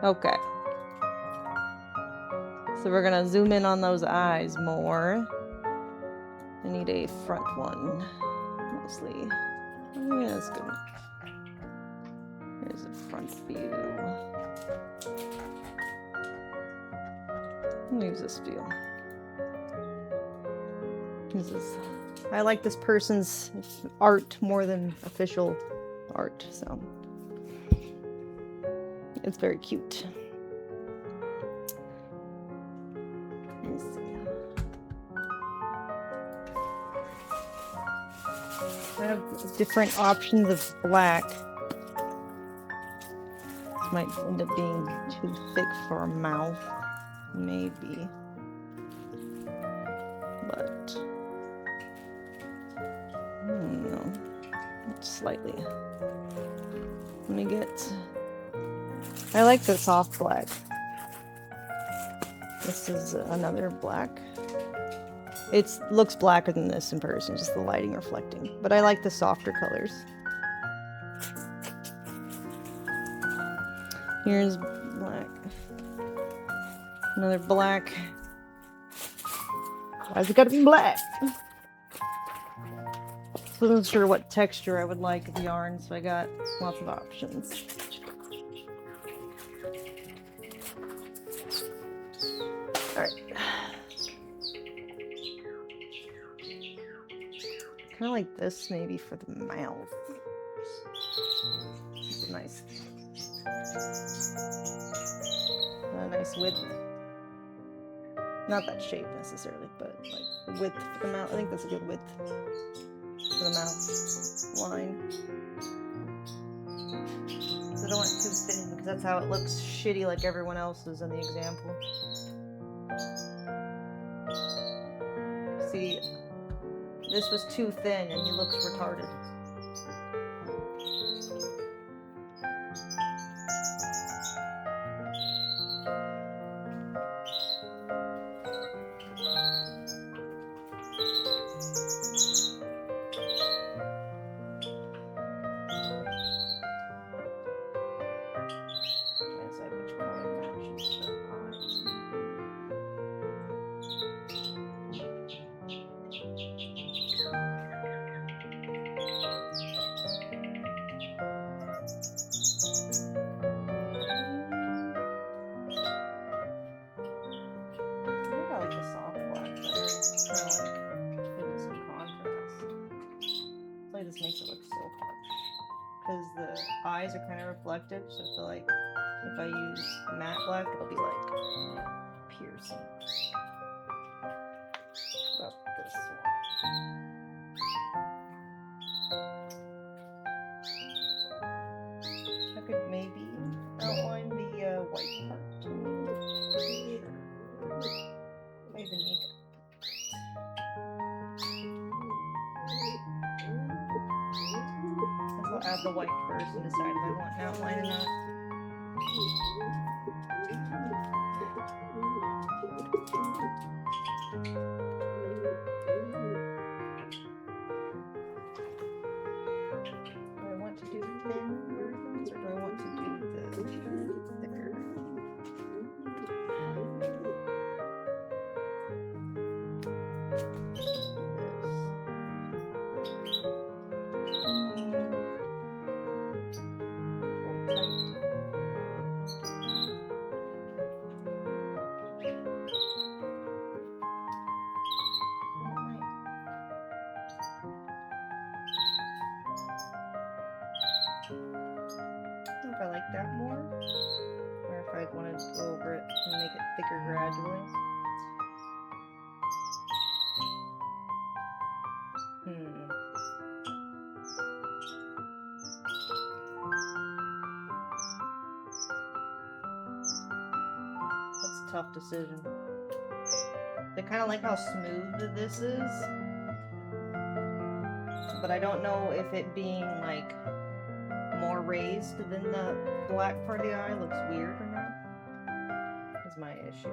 Okay. So we're gonna zoom in on those eyes more. I need a front one, mostly. Yeah, that's good. Here's a front view. I'll use this view. I like this person's art more than official art, so it's very cute. Let me see. I have different options of black. might end up being too thick for a mouth, maybe. But I don't know. Slightly. Let me get. I like the soft black. This is another black. It looks blacker than this in person, just the lighting reflecting. But I like the softer colors. Here's black. Another black. Why's it gotta be black? Wasn't sure what texture I would like of the yarn, so I got lots of options. Alright. Kind of like this maybe for the mouth. Nice. A nice width. Not that shape necessarily, but like the width for the mouth. I think that's a good width for the mouth line. So I don't want it too thin because that's how it looks shitty like everyone else's in the example. See, this was too thin and he looks retarded. This makes it look so hot because the eyes are kind of reflective, so I feel like if I use matte black it'll be like piercing. About this one. I could maybe outline the white part. I even need to. I'll add the white first and decide if I want an outline or not. Do I want to do thin versions or do I want to do the thicker? If I like that more, or if I want to go over it and make it thicker gradually. That's a tough decision. I kind of like how smooth this is, but I don't know if it being like more raised than the black part of the eye looks weird or not. Is my issue.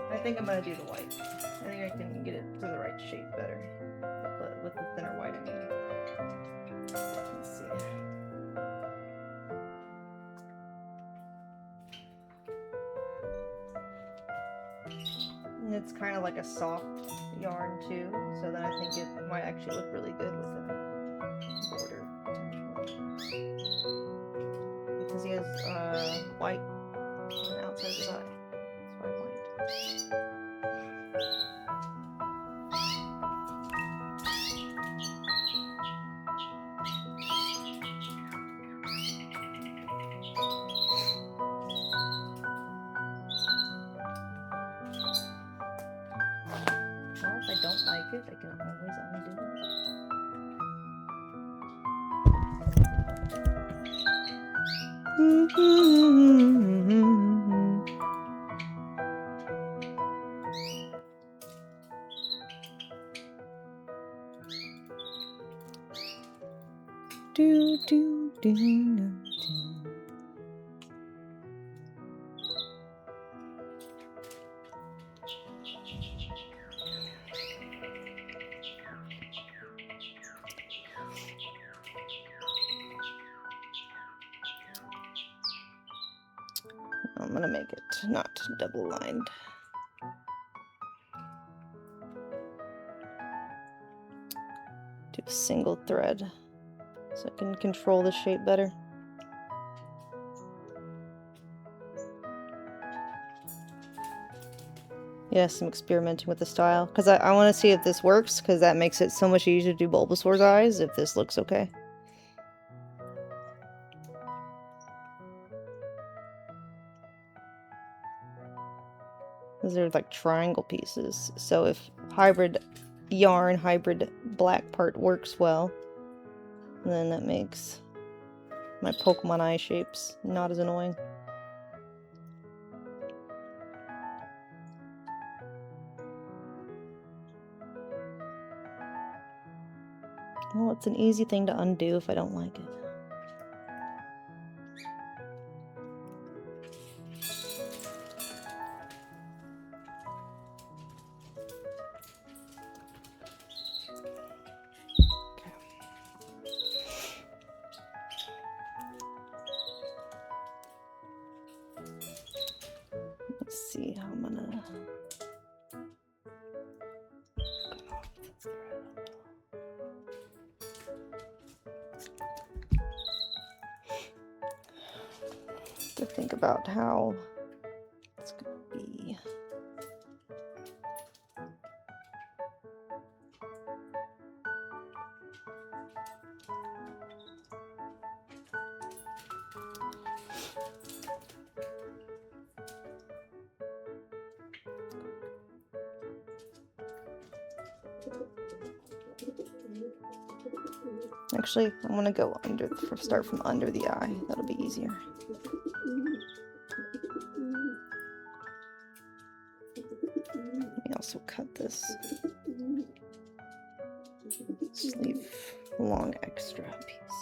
I think I'm gonna do the white. I think I can get it to the right shape better with the thinner white. I mean, let's see. And it's kind of like a soft yarn too, so then I think it might actually look really good with a border because he has white on the outside of his eye. That's why white. don't like it, I can always undo it. Do, do, do, do, do. I'm gonna make it not double lined. Do a single thread so I can control the shape better. Yes, I'm experimenting with the style because I want to see if this works, because that makes it so much easier to do Bulbasaur's eyes if this looks okay. These are like triangle pieces, so if hybrid yarn, hybrid black part works well, then that makes my Pokemon eye shapes not as annoying. Well, it's an easy thing to undo if I don't like it. Let's see how I'm gonna... to think about how it's gonna be. Actually, I'm gonna go under, start from under the eye. That'll be easier. Let me also cut this. Just leave a long extra piece.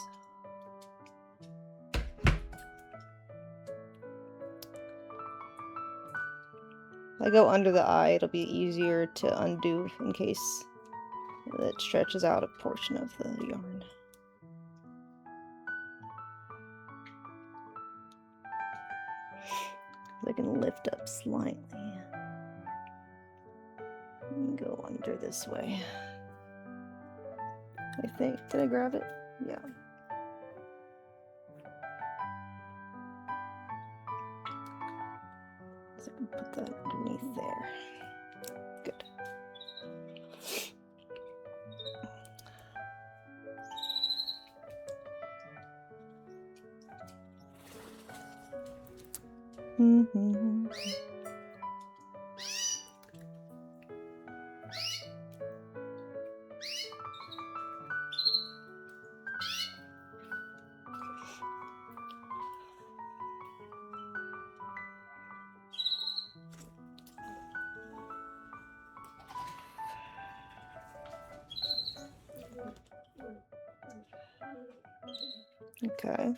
If I go under the eye, it'll be easier to undo in case it stretches out a portion of the yarn. I can lift up slightly and go under this way. I think. Did I grab it? Yeah. So I can put that underneath there. Good. Mm-hmm. Okay.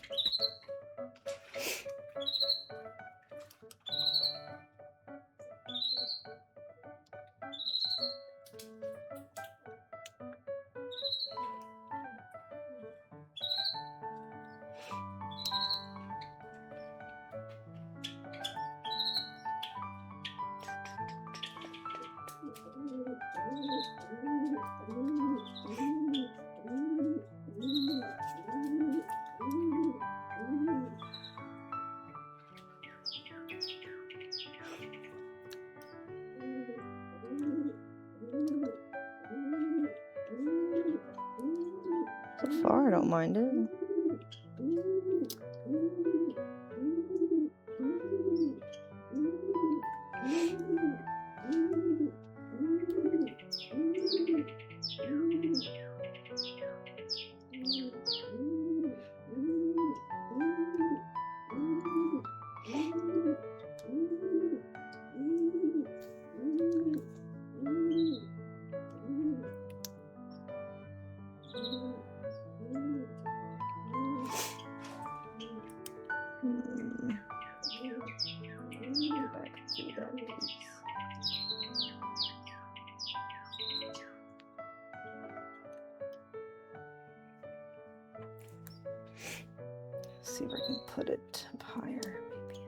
So far, I don't mind it. see if I can put it up higher, maybe.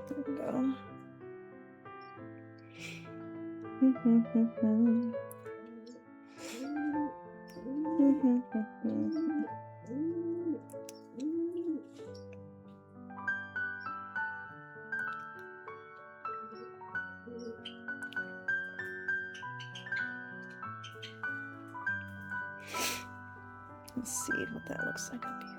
There we go. Let's see what that looks like up here.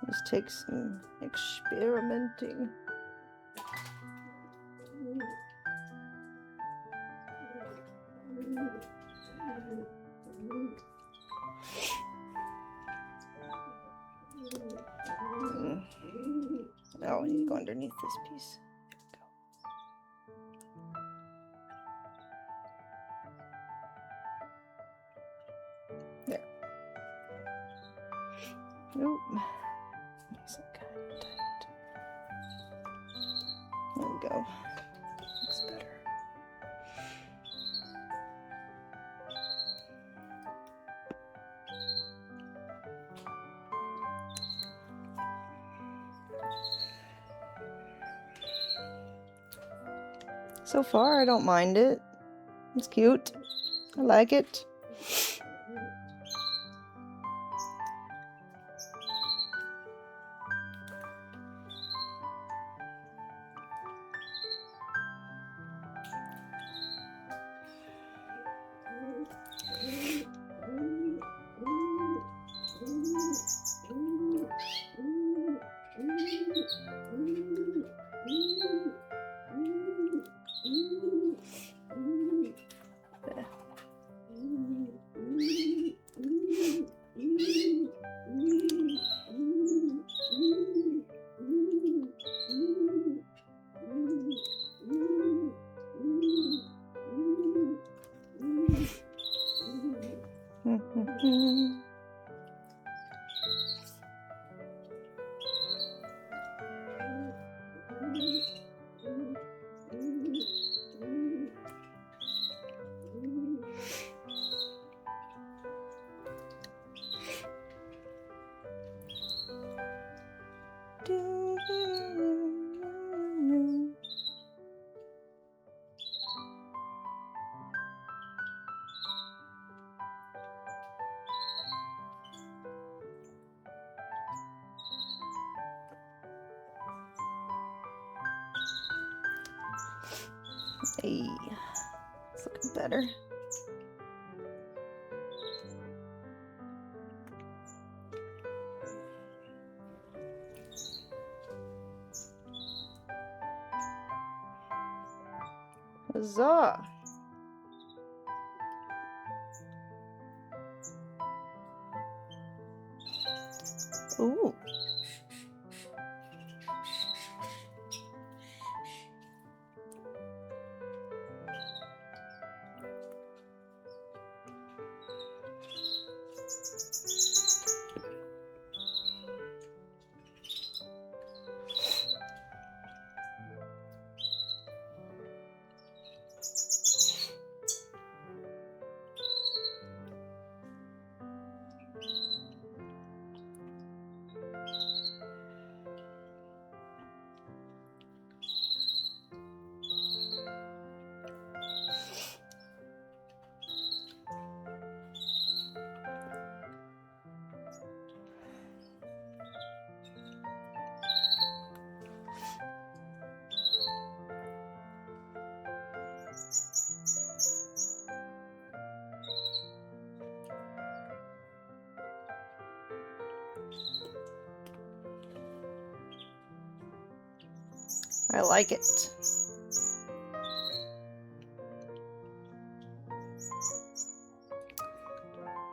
This takes some experimenting. Oh, I need to go underneath this piece. There. Nope. Makes it kind of tight. There we go. Looks better. So far, I don't mind it. It's cute. I like it. Hey, it's looking better. Huzzah! Ooh. I like it.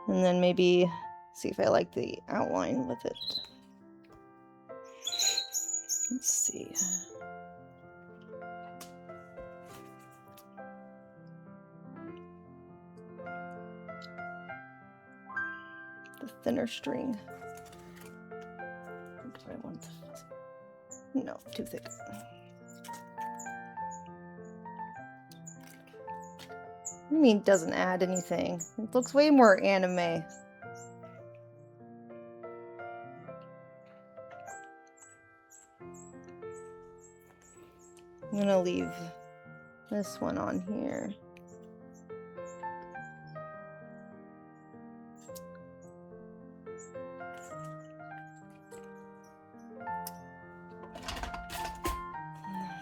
And then maybe see if I like the outline with it. Let's see. The thinner string. Do I want the... No, too thick. I mean, it doesn't add anything. It looks way more anime. I'm gonna leave this one on here.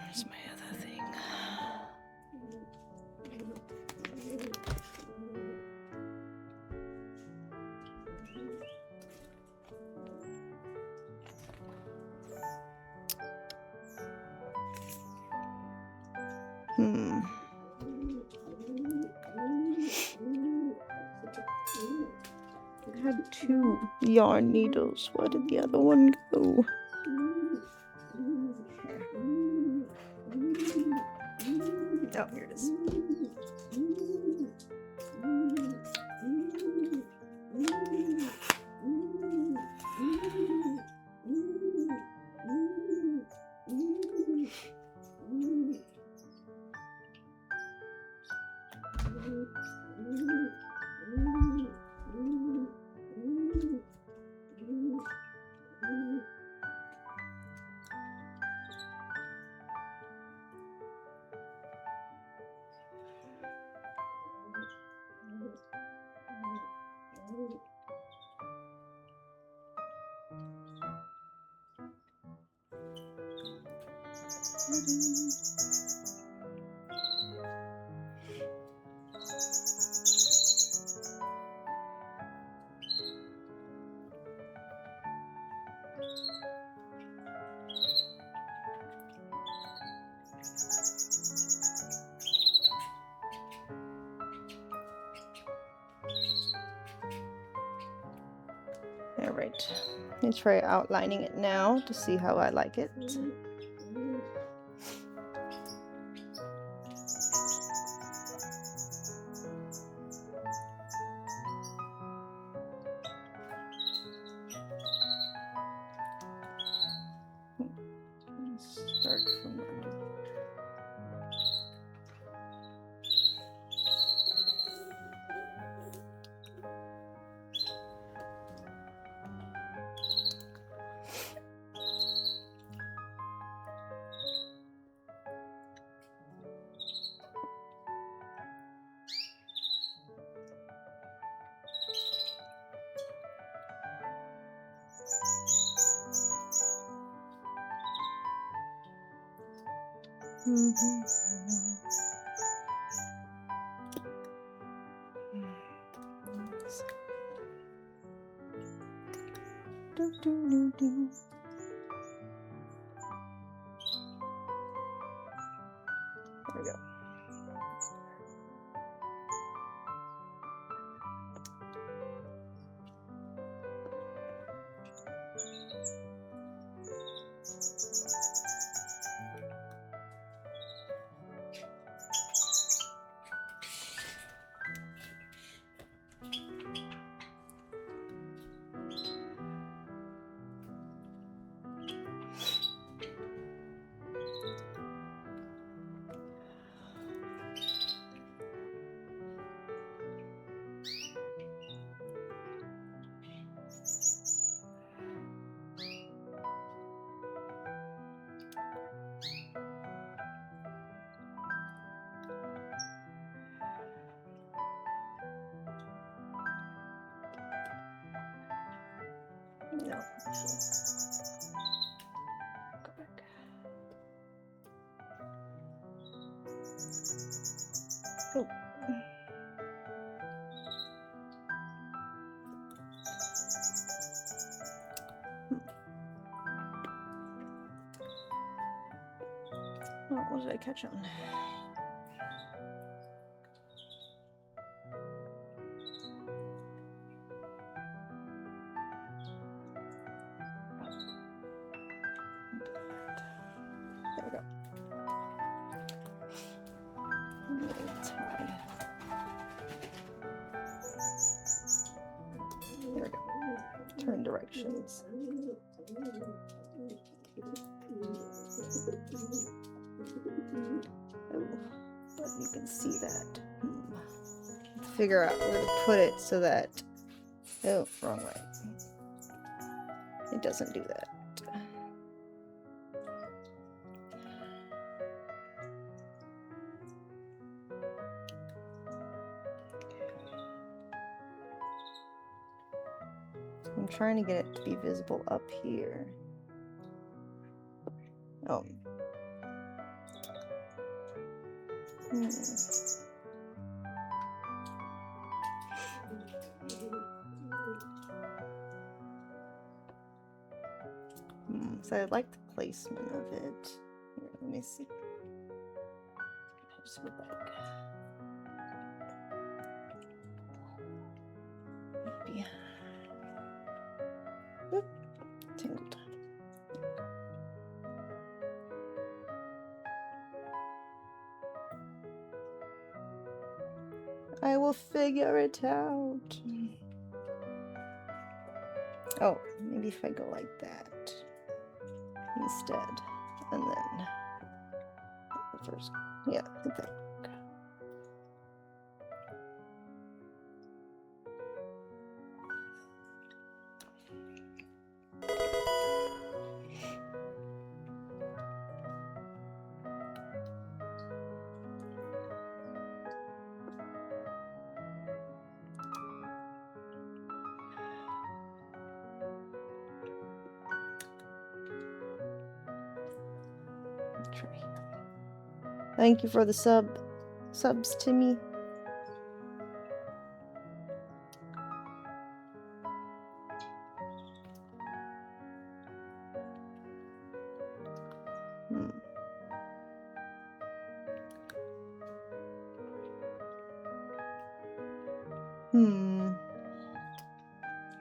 Where's my other thing? I had 2 yarn needles. Where did the other one go? Oh, here it is. All right, let's try outlining it now to see how I like it. Start from pieces. Do, do, do, do. There we go. No, actually. Go back. Oh. Oh, what did I catch on? There we go. Tie. There we go. Turn directions. Oh, but you can see that. Figure out where to put it so that. Oh, wrong way. It doesn't do that. I'm trying to get it to be visible up here. Oh. So I like the placement of it. Here, let me see. Just go back. Maybe. Oop. Tangled. I will figure it out. Oh, maybe if I go like that instead, and then first, yeah, like that. Try. Thank you for the subs, Timmy.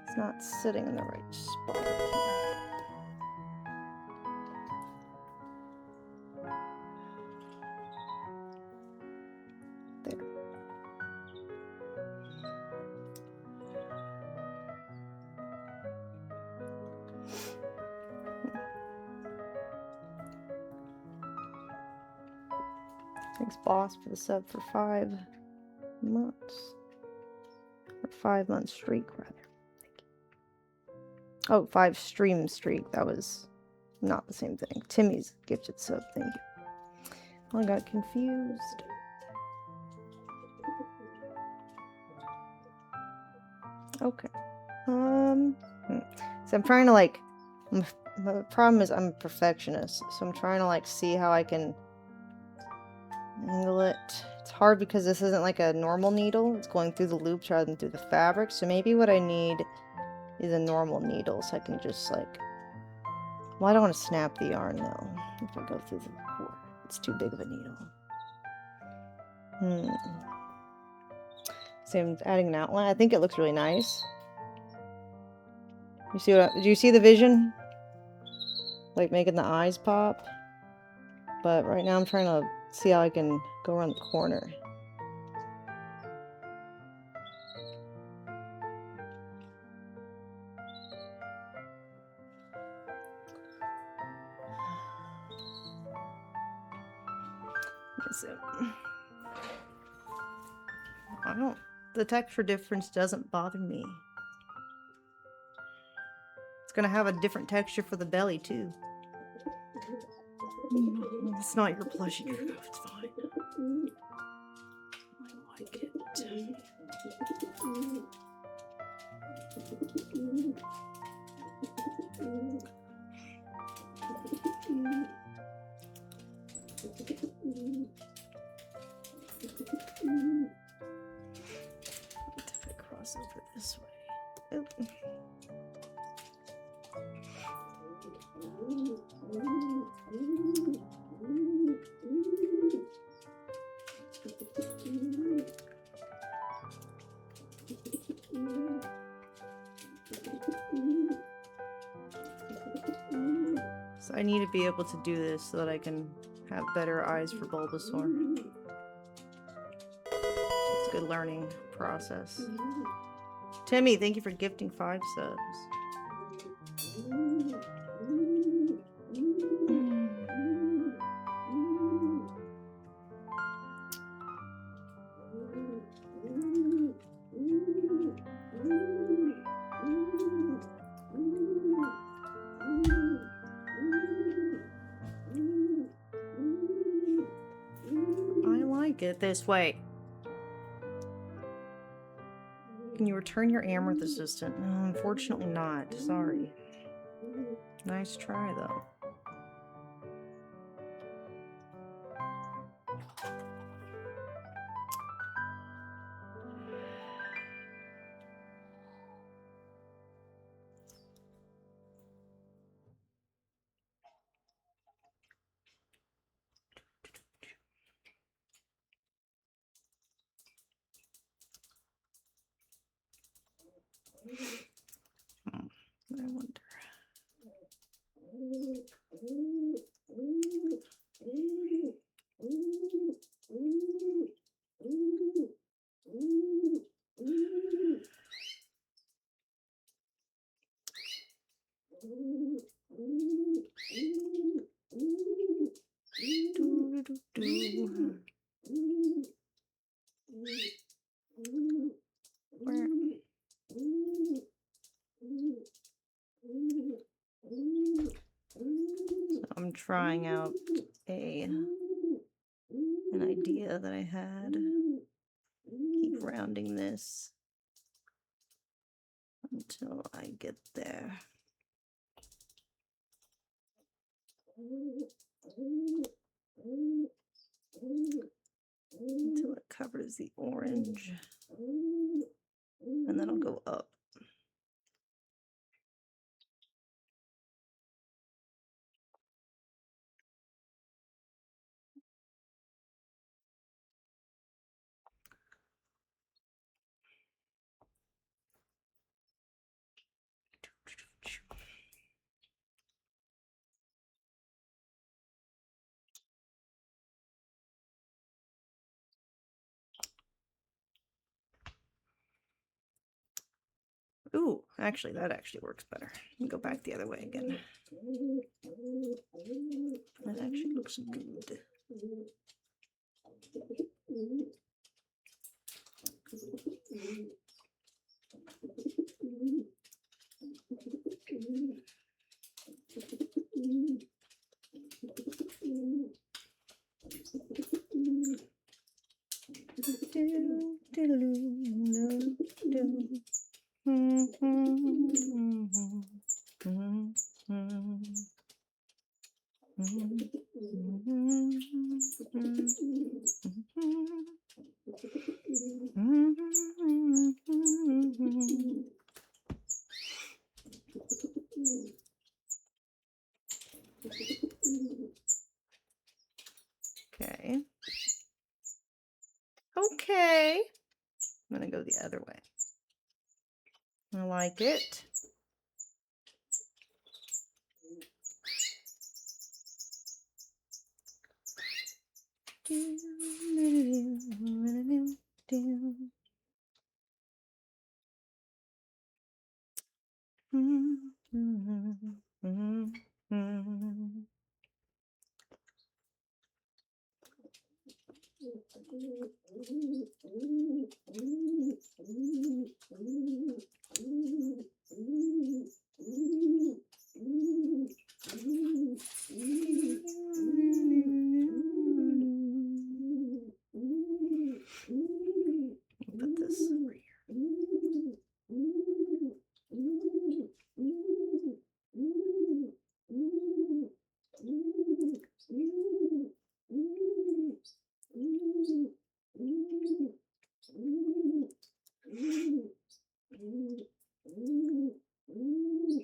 It's not sitting in the right spot. There. Thanks, boss, for the sub for 5 months. Or 5 month streak, rather. Thank you. Oh, 5 stream streak. That was not the same thing. Timmy's gifted sub. Thank you. I got confused. Okay. So I'm trying to like. My problem is I'm a perfectionist, so I'm trying to like see how I can angle it It's hard because this isn't like a normal needle. It's going through the loops rather than through the fabric. So maybe what I need is a normal needle so I can just like... Well, I don't want to snap the yarn though. If I go through the cord, it's too big of a needle. So I'm adding an outline. I think it looks really nice. You see what? Do you see the vision? Like making the eyes pop. But right now I'm trying to see how I can go around the corner. So, I don't... The texture difference doesn't bother me. It's gonna have a different texture for the belly too. It's not your plushy crew, it's fine. I like it. If I cross over this way. Oop. So I need to be able to do this so that I can have better eyes for Bulbasaur. It's a good learning process. Timmy, thank you for gifting 5 subs. It this way. Can you return your Amouranth assistant? No, unfortunately not. Sorry. Nice try though. I wonder. Where? I'm trying out an idea that I had. Keep rounding this until I get there. Until it covers the orange. And then I'll go up. Ooh, actually, that actually works better. Go back the other way again. That actually looks good. Okay. Okay. I'm gonna go the other way. I like it. Put this over here.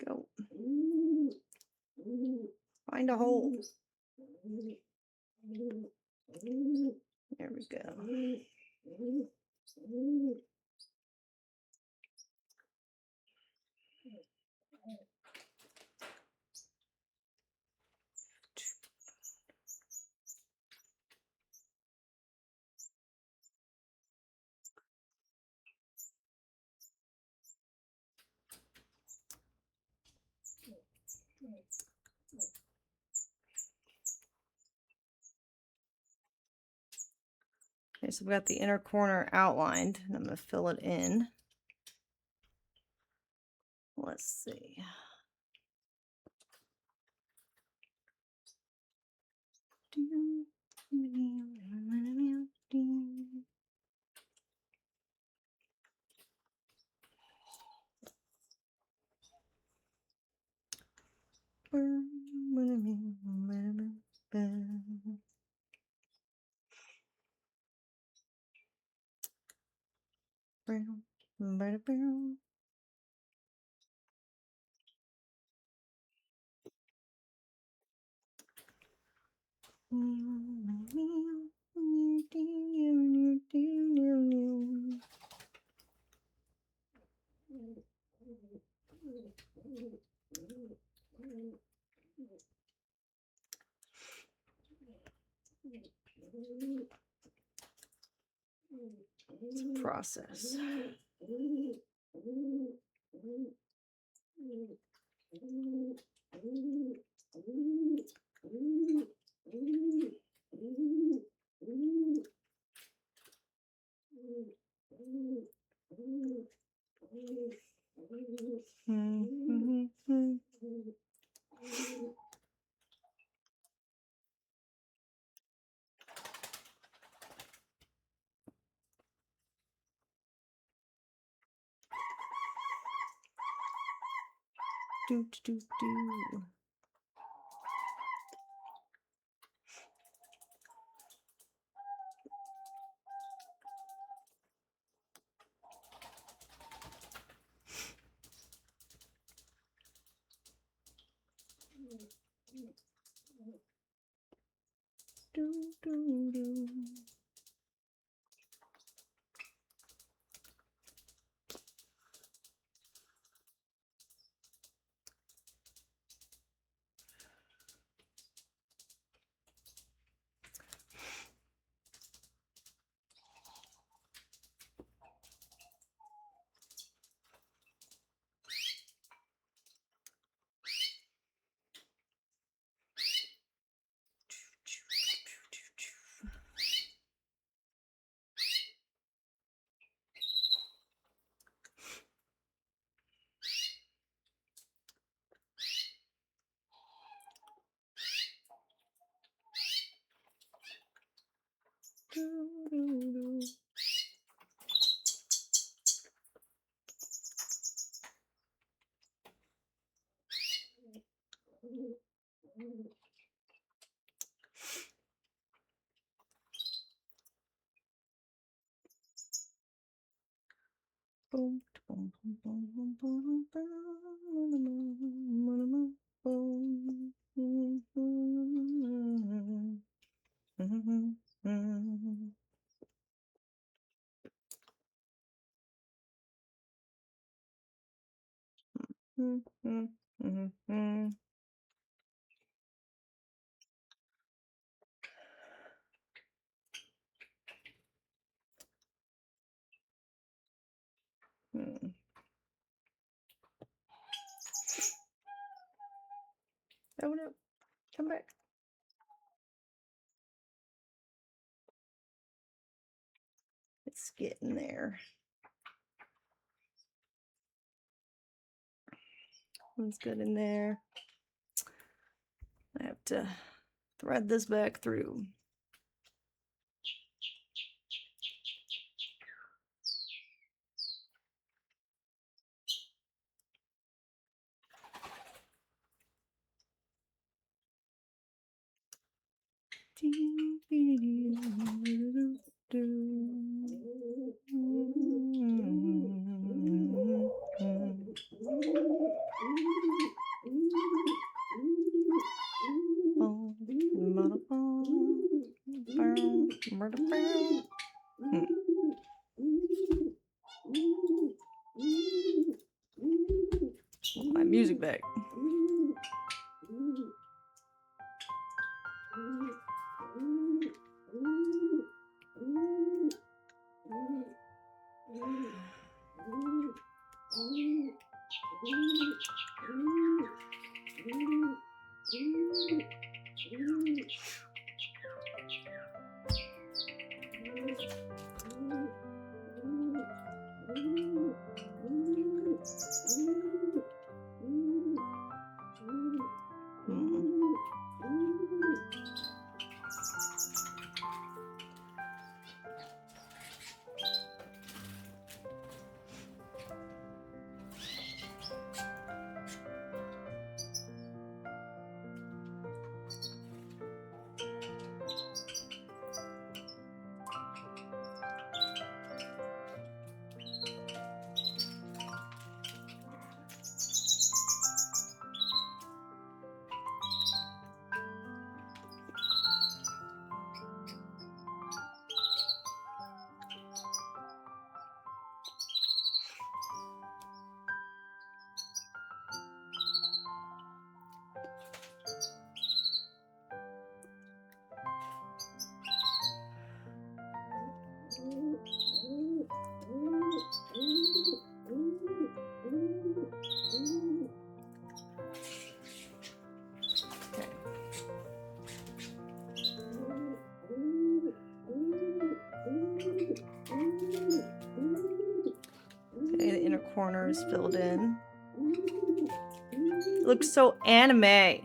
Go. Find a hole. There we go. Okay, so we've got the inner corner outlined, and I'm going to fill it in. Let's see. It's a process. Do, do, do. Do, do, do. Boom, boom, boom, boom, boom, boom, boom, boom, boom. Oh no, come back. It's getting there. One's good in there. I have to thread this back through. My music back. Okay, the inner corner is filled in. It looks so anime.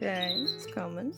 Okay, it's coming.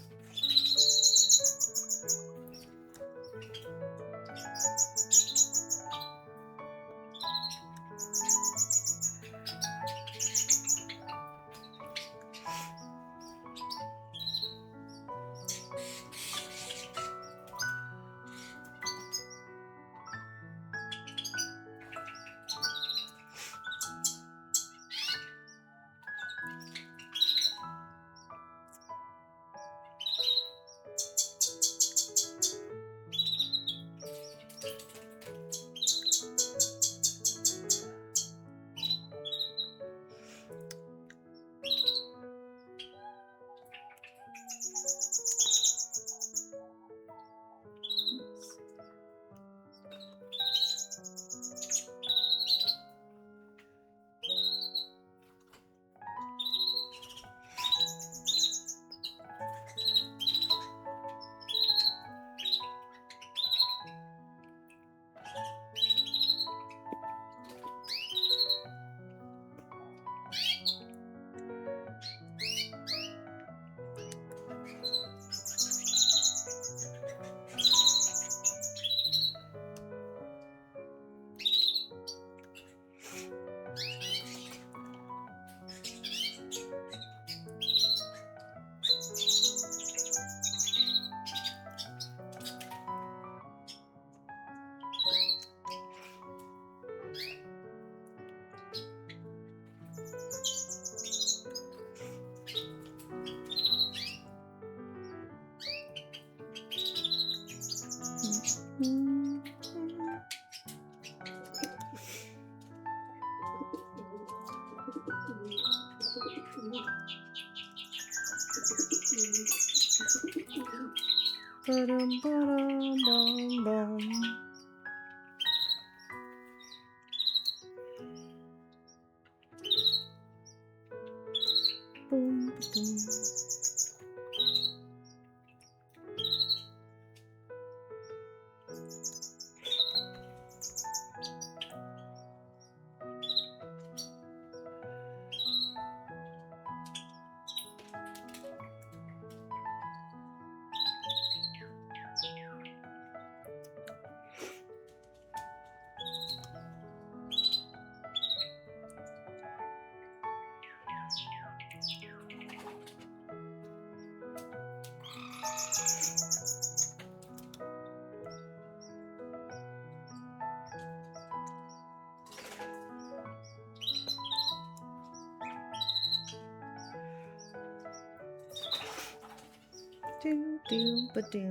Ba-dum, ba-dum, bum, bum. Boom, boom. Do do ba do.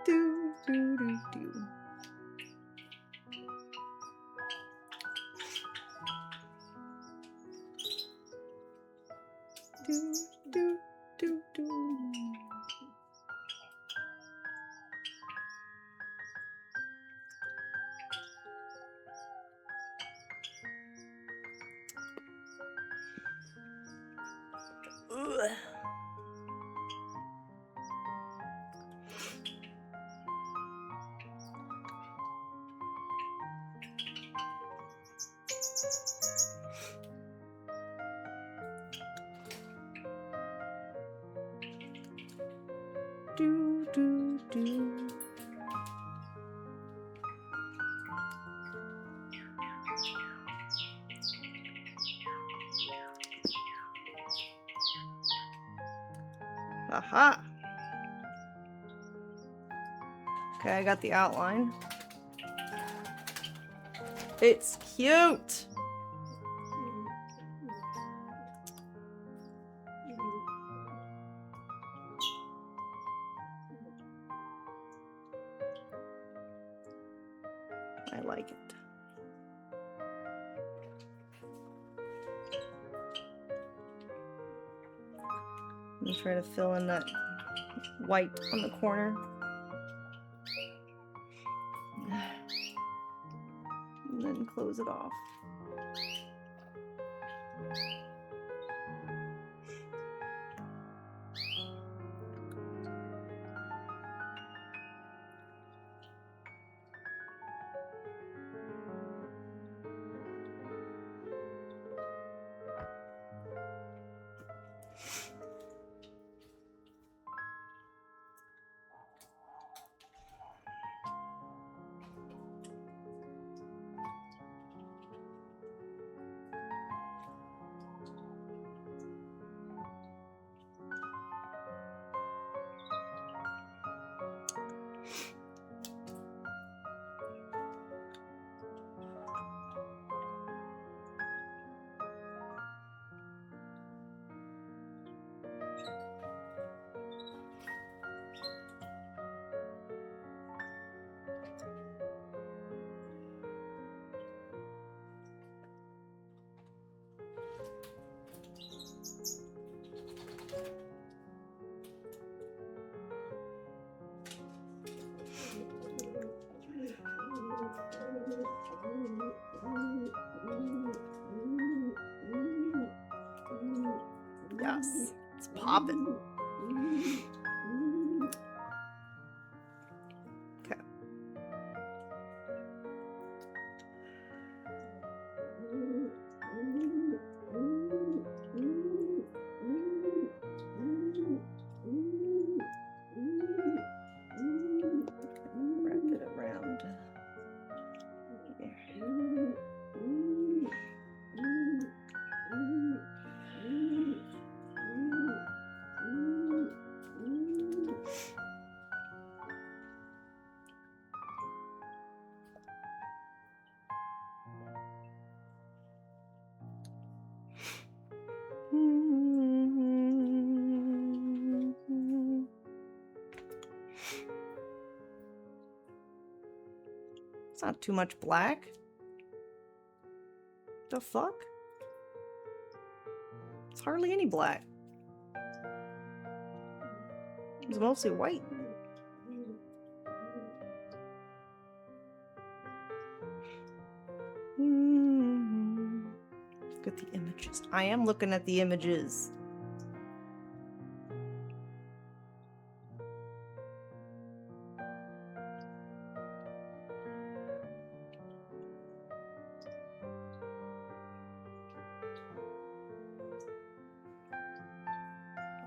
Do do do do. Do do do do. Ugh. Do do do. Aha. Okay, I got the outline. It's cute. I like it. I'm gonna try to fill in that white on the corner. And then close it off. Yes, it's popping. Okay. Wrap it around here. It's not too much black. The fuck? It's hardly any black. It's mostly white. Look at the images. I am looking at the images.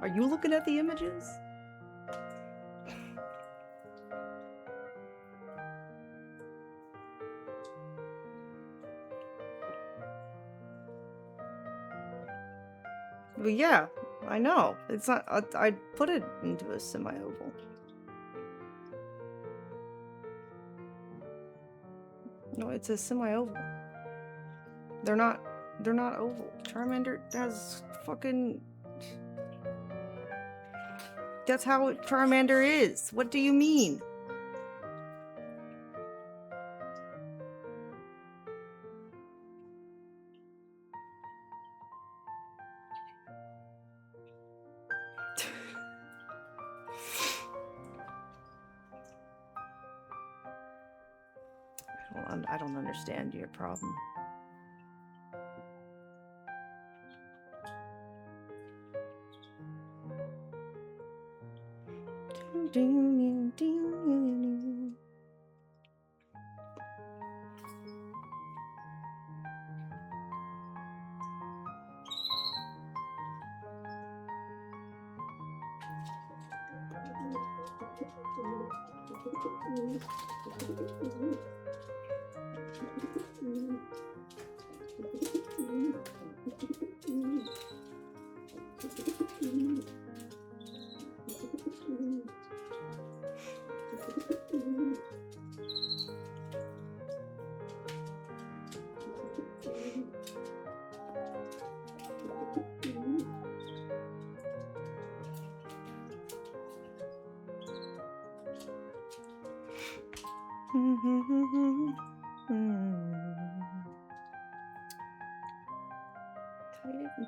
Are you looking at the images? Well, yeah, I know. It's not. I put it into a semi-oval. No, it's a semi-oval. They're not oval. Charmander has fucking. That's how Charmander is. What do you mean? I don't understand your problem.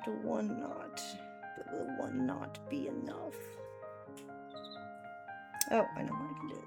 into one knot. But will one knot be enough? Oh, I know how I can do it.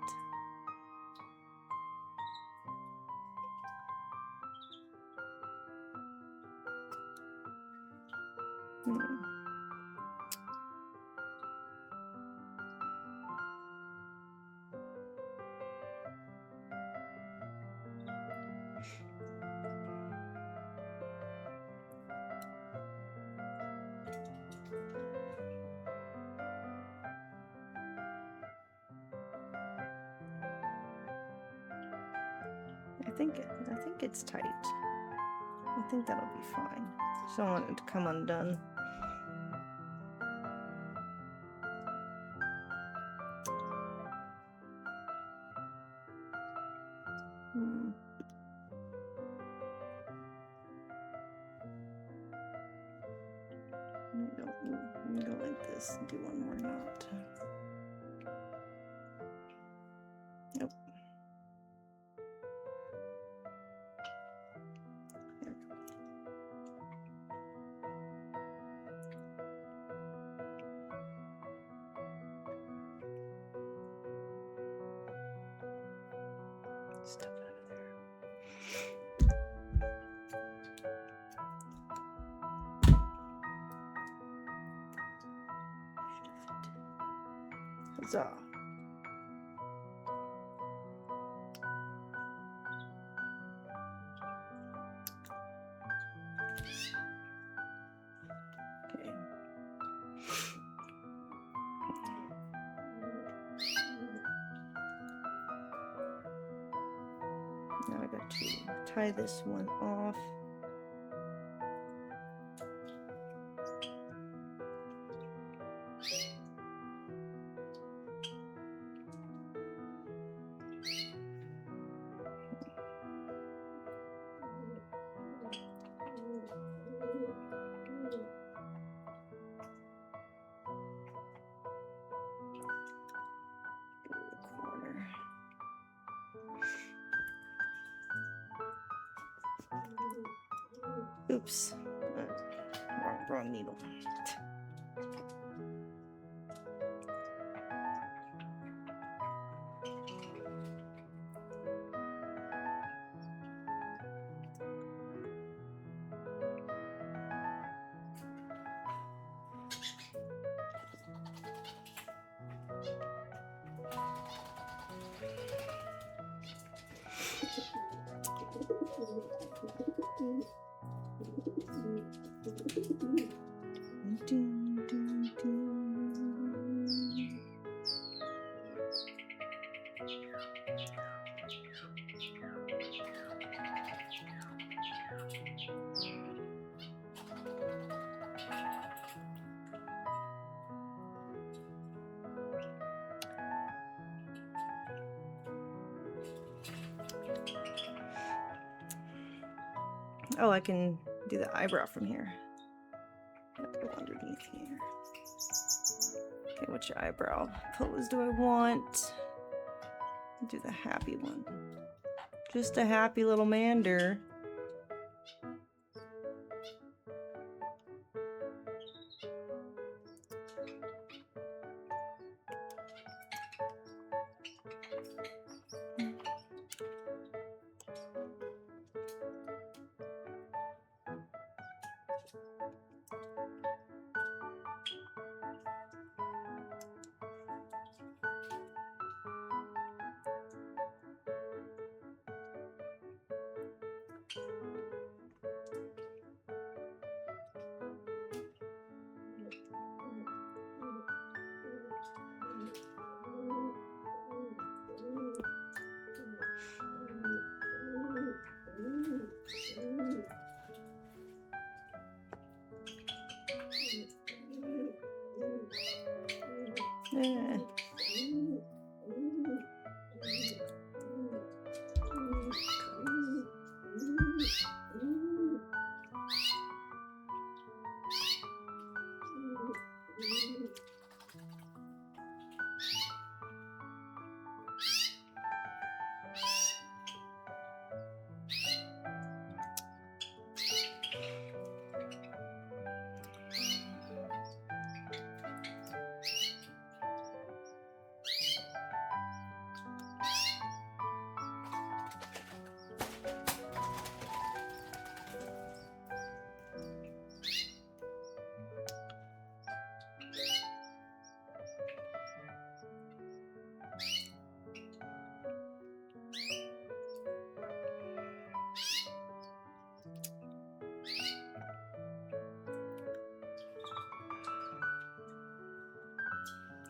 I think it's tight. I think that'll be fine. Just don't want it to come undone. Go like this and do one more knot. Nope. There we go. Step out of there. Huzzah. Okay. Now I got to tie this one off. Corner. Oops. Wrong needle. Oh, I can do the eyebrow from here. I have to go underneath here. Okay, which eyebrow pose do I want? Do the happy one. Just a happy little mander.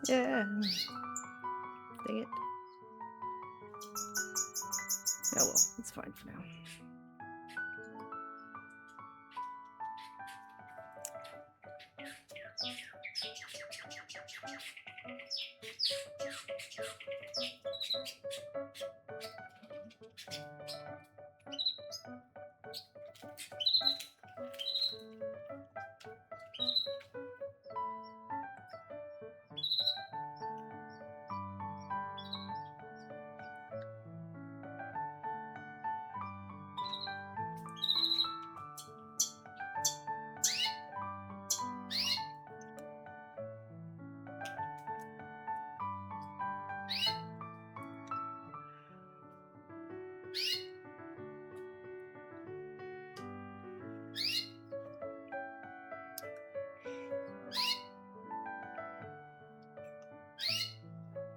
Yeah. Dang it. Oh well, it's fine for now.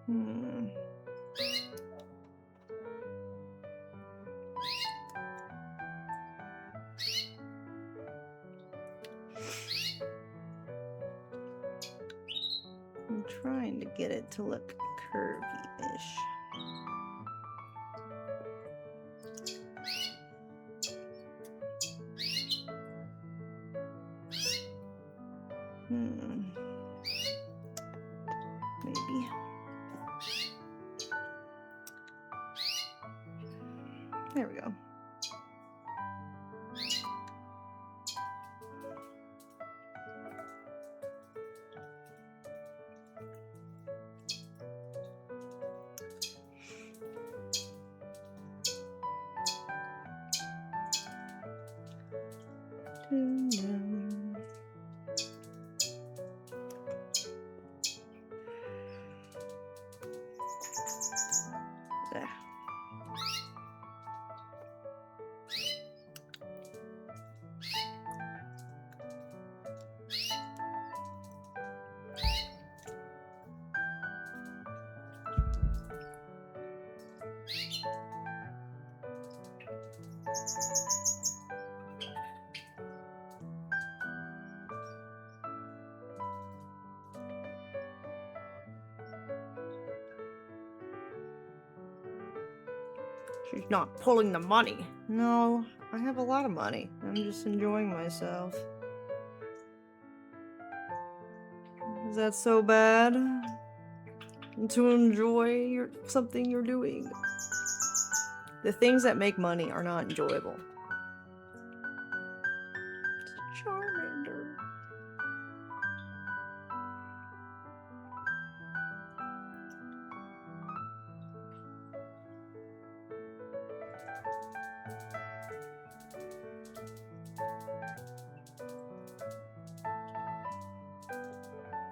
Hmm. I'm trying to get it to look curvy-ish. Maybe. There we go. There. She's not pulling the money. No, I have a lot of money. I'm just enjoying myself. Is that so bad? To enjoy something you're doing? The things that make money are not enjoyable. It's Charmander.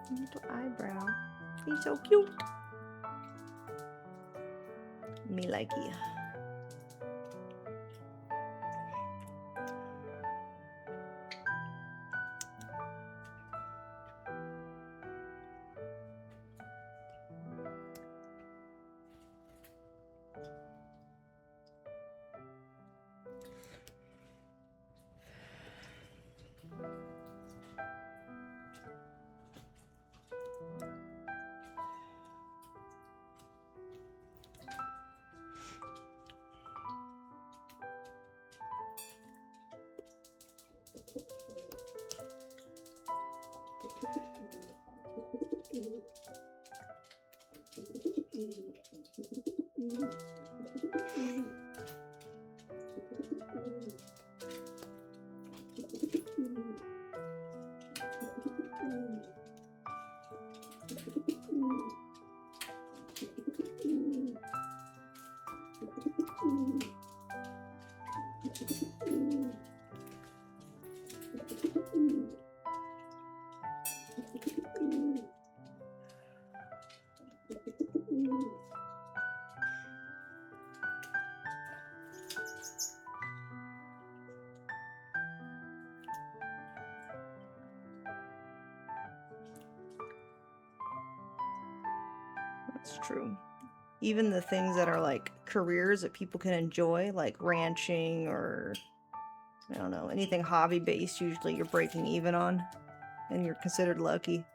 Little eyebrow. He's so cute. Me likey. That's true. Even the things that are like careers that people can enjoy, like ranching or I don't know, anything hobby based, usually you're breaking even on and you're considered lucky.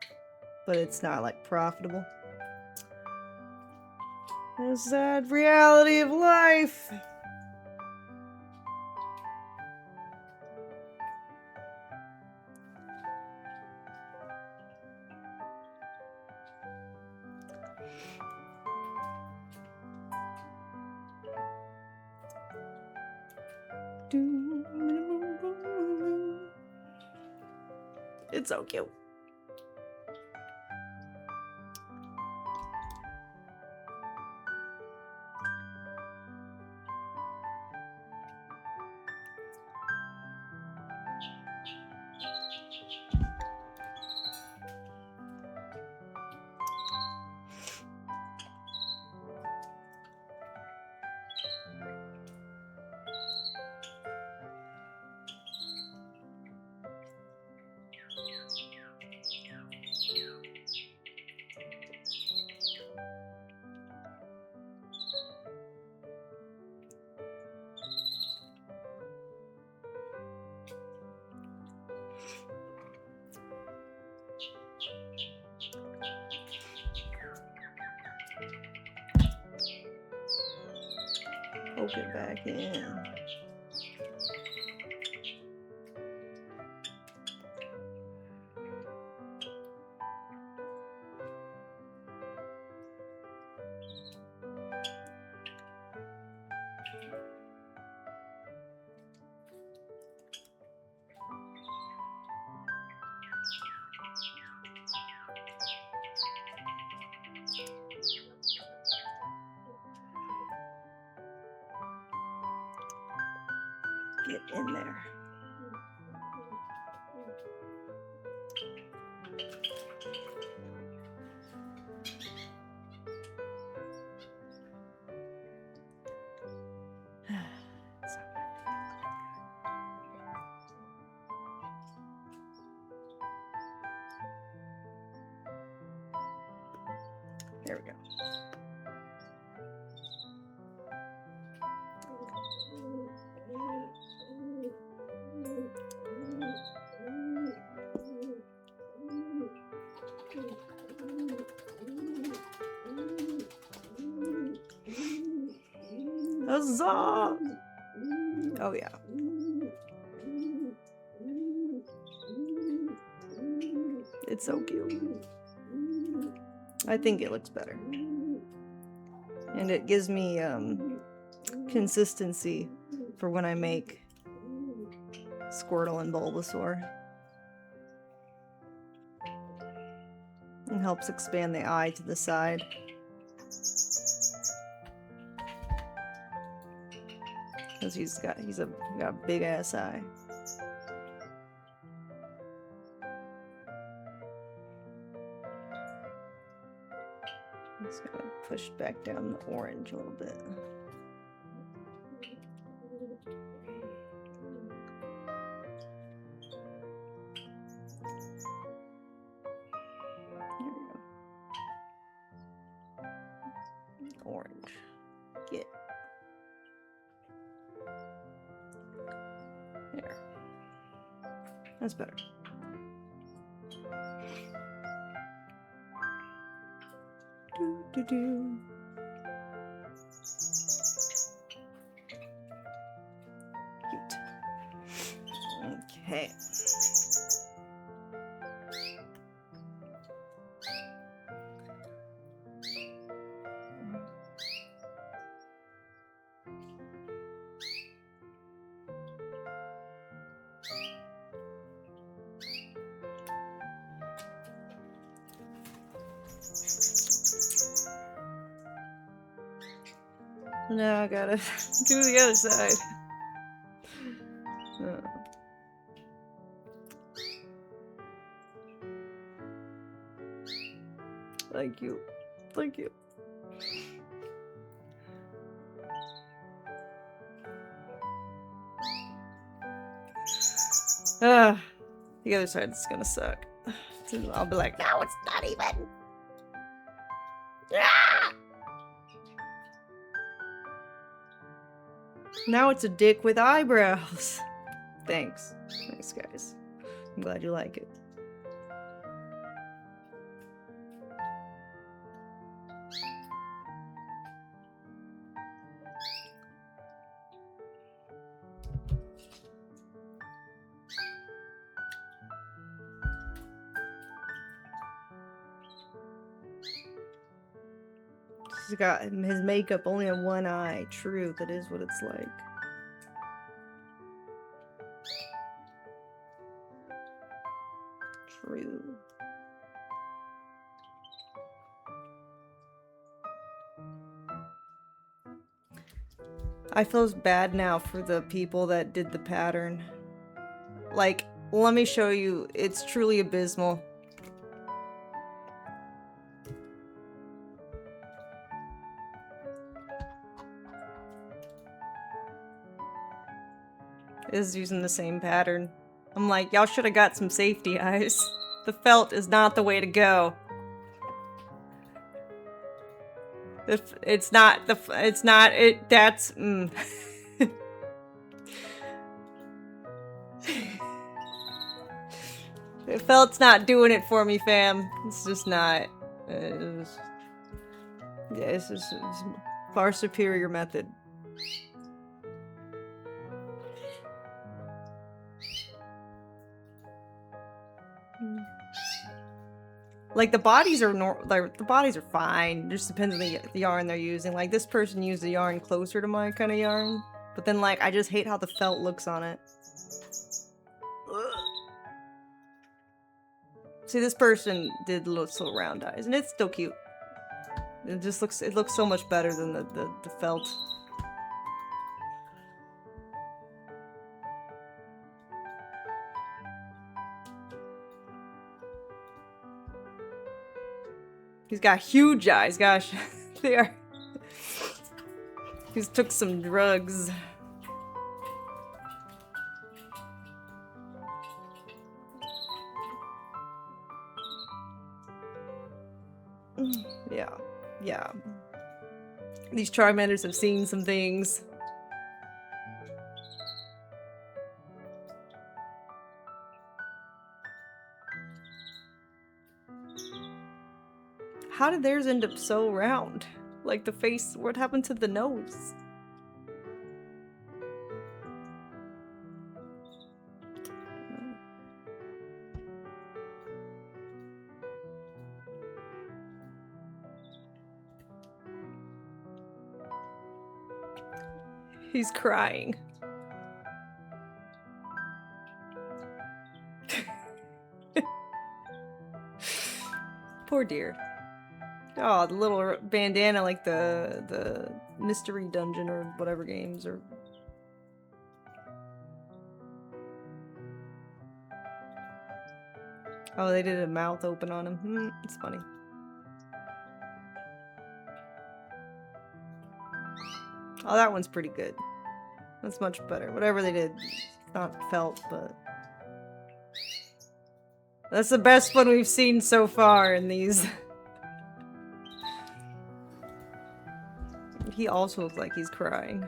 but it's not like profitable. The sad reality of life. It's so cute. Poke it back in. Get in there. There we go. Huzzah! Oh yeah. It's so cute. I think it looks better. And it gives me consistency for when I make Squirtle and Bulbasaur. It helps expand the eye to the side. Because he's got a big ass eye. Just gotta push back down the orange a little bit. There we go. Orange. Get. There. That's better. Do do. Cute. Okay. Now I gotta do the other side. Thank you. Thank you. The other side's gonna suck. I'll be like, no, it's not even. Ah! Now it's a dick with eyebrows. Thanks. Thanks, guys. I'm glad you like it. He's got his makeup only on one eye. True, that is what it's like. True. I feel bad now for the people that did the pattern. Like, let me show you. It's truly abysmal. Is using the same pattern. I'm like, y'all should have got some safety eyes. The felt is not the way to go. It's not the, it's not, it, that's, The felt's not doing it for me, fam. It's just not. Yeah, it's just it's a far superior method. Like the bodies are the bodies are fine. It just depends on the yarn they're using. Like this person used the yarn closer to my kind of yarn, but then like I just hate how the felt looks on it. Ugh. See, this person did little round eyes, and it's still cute. It just looks so much better than the felt. He's got huge eyes, gosh. They are. He's took some drugs. Yeah, yeah. These Charmanders have seen some things. How did theirs end up so round? Like the face, what happened to the nose? He's crying. Poor dear. Oh, the little bandana, like the mystery dungeon or whatever games or. Oh, they did a mouth open on him. It's funny. Oh, that one's pretty good. That's much better. Whatever they did, not felt, but that's the best one we've seen so far in these. He also looks like he's crying.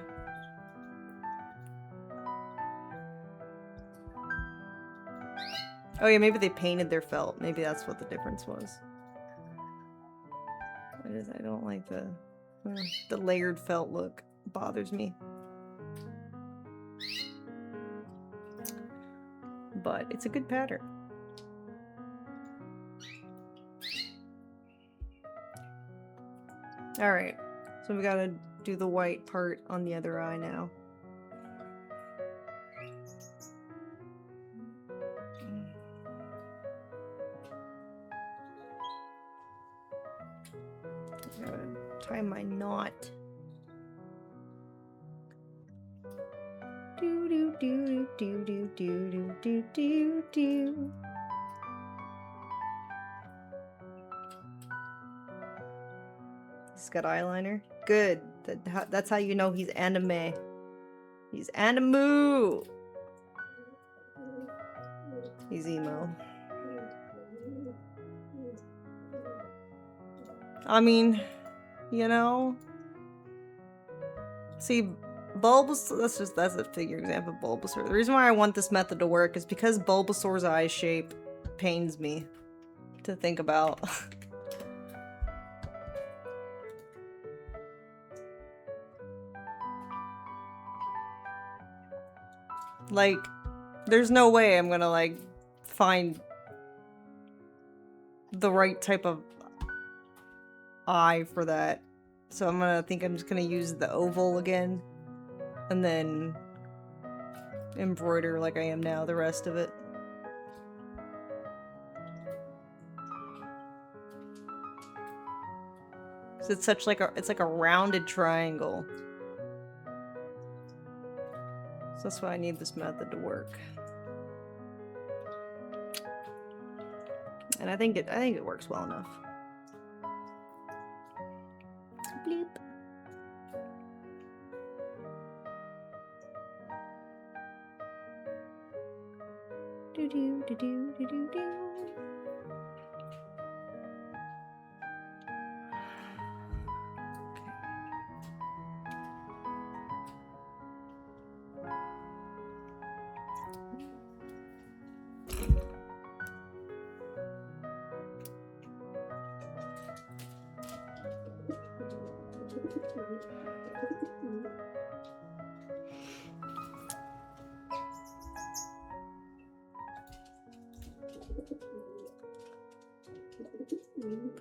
Oh yeah, maybe they painted their felt. Maybe that's what the difference was. I don't like the layered felt look. It bothers me. But it's a good pattern. Alright. So we gotta do the white part on the other eye now. Gotta tie my knot. Do do do do do do do do do. He's got eyeliner. Good. That's how you know he's anime. He's animu. He's emo. I mean, you know. See, Bulbasaur. That's a figure example of Bulbasaur. The reason why I want this method to work is because Bulbasaur's eye shape pains me to think about. Like, there's no way I'm gonna, like, find the right type of eye for that. So I think I'm just gonna use the oval again, and then embroider like I am now the rest of it. So it's such like it's like a rounded triangle. So that's why I need this method to work. And I think it works well enough. Bleep. Do do do do do do do.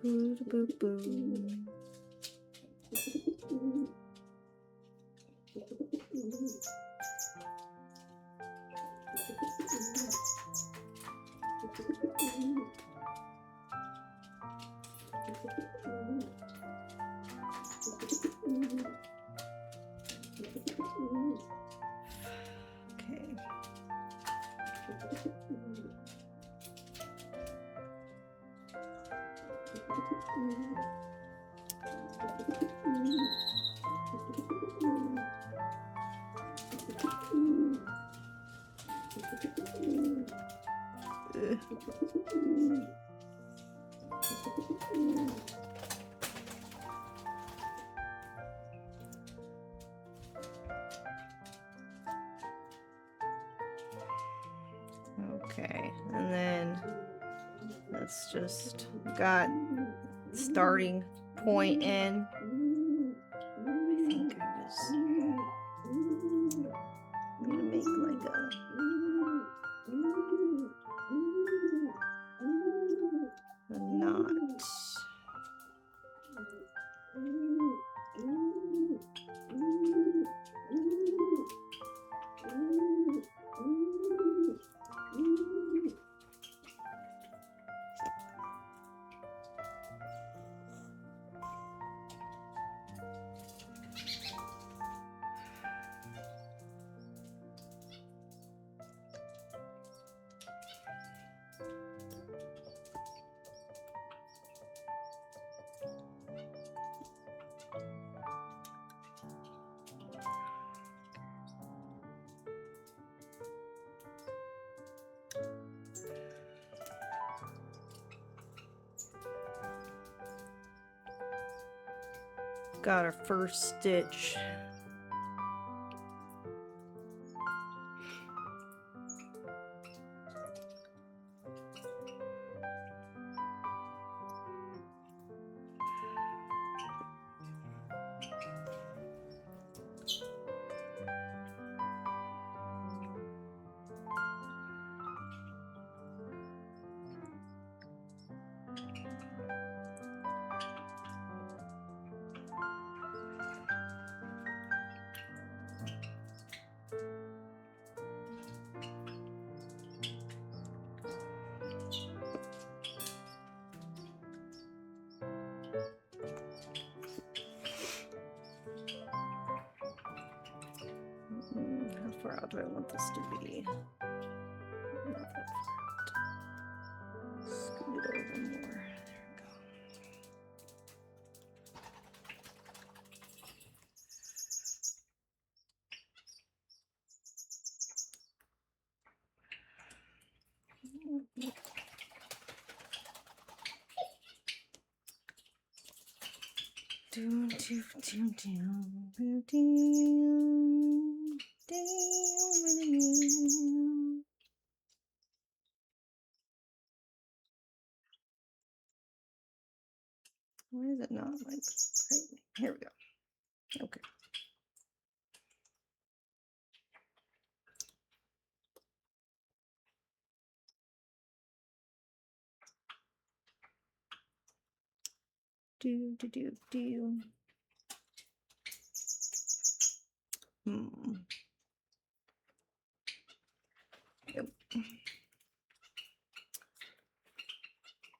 Boo, boo, boo. Okay. Okay, and then let's just got starting point in. I think I just I'm gonna make like a knot. Got our first stitch. How far out do I want this to be? Not that far out. Scoot it over more. There we go. Do, do, do, do, do, do, do. Why is it not like right? Here we go. Okay. Do do do do. Yep.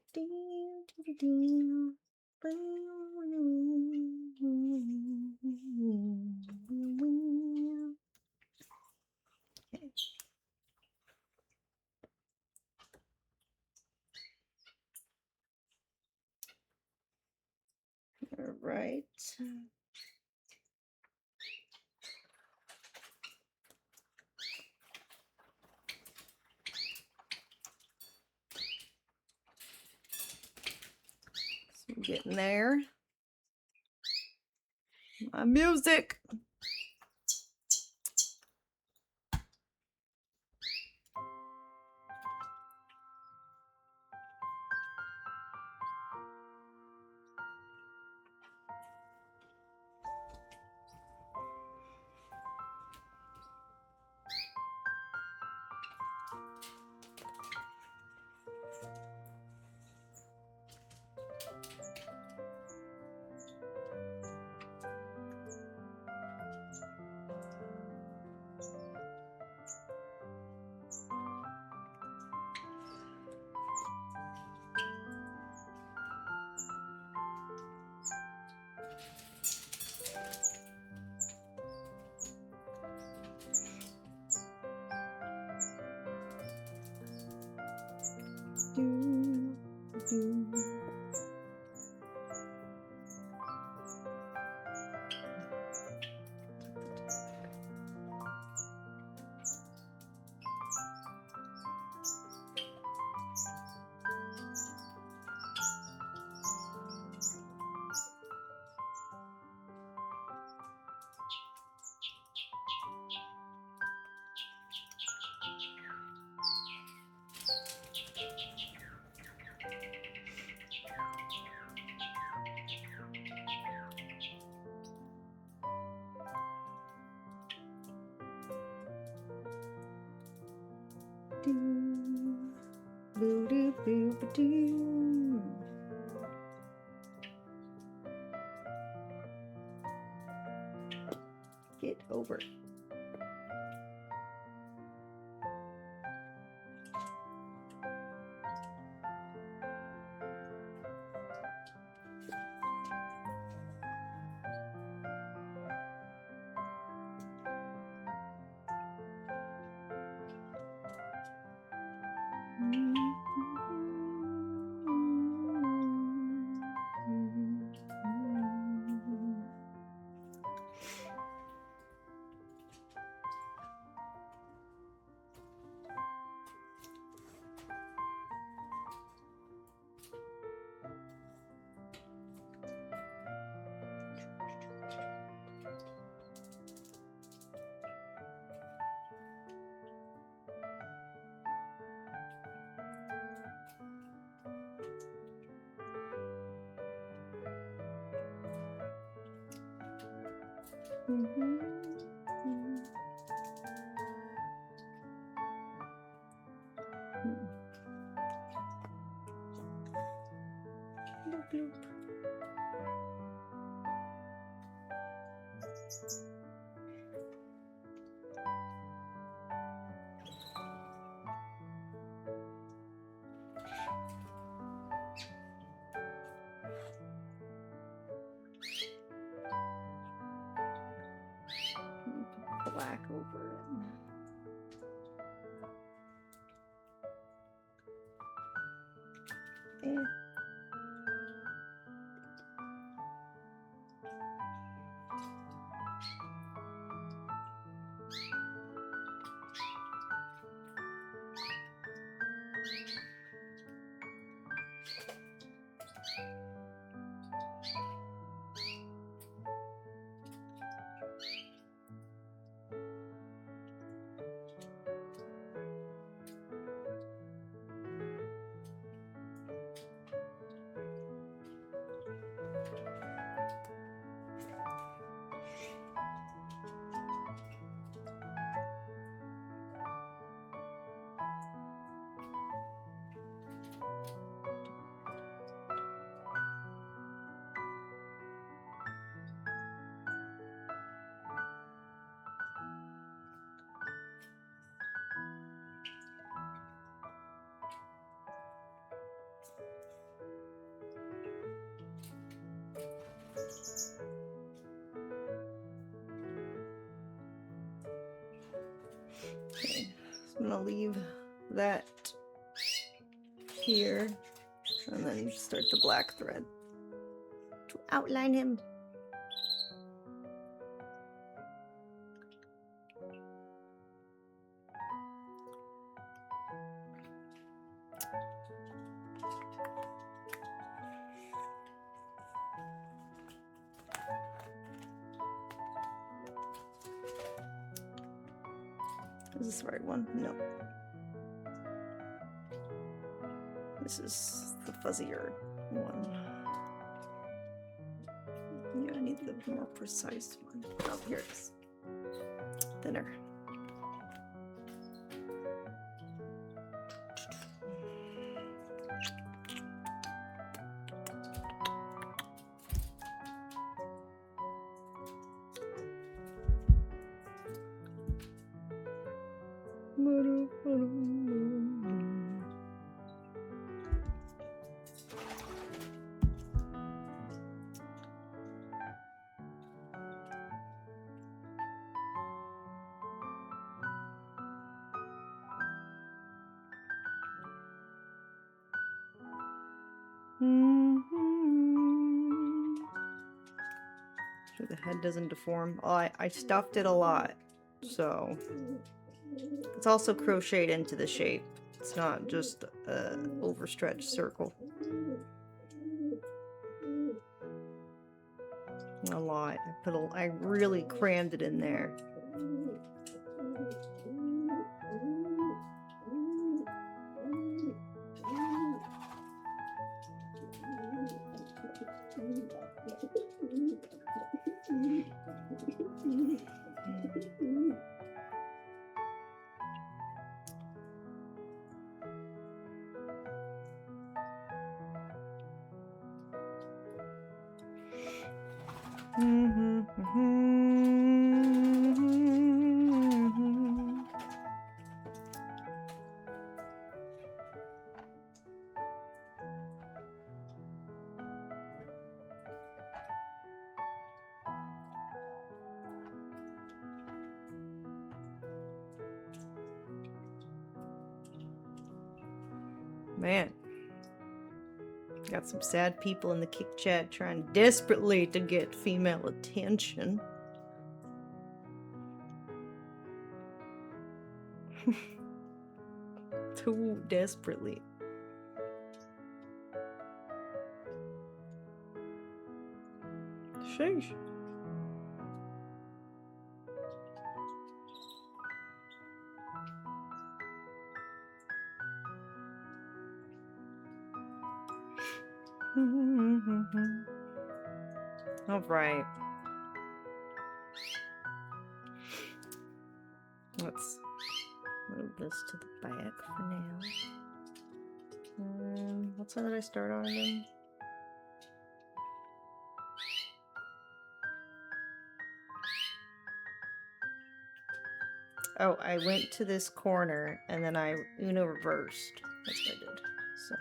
Okay. All right. So we're getting there. My music. Do, do. Do, boo, doo, boo, ba, doo. Get over. Bloop, bloop. Put black over it. Eh. Okay, so I'm gonna leave that here and then start the black thread to outline him. Is this the right one? No. This is the fuzzier one. Yeah, I need the more precise one. Oh, here it is. Thinner. So the head doesn't deform. Oh, I stuffed it a lot, so it's also crocheted into the shape. It's not just a overstretched circle. A lot. I really crammed it in there. Man, got some sad people in the kick chat trying desperately to get female attention. Too desperately. Sheesh. All right. Let's move this to the back for now. What side did I start on again? Oh, I went to this corner and then I Uno reversed. That's what I did. So.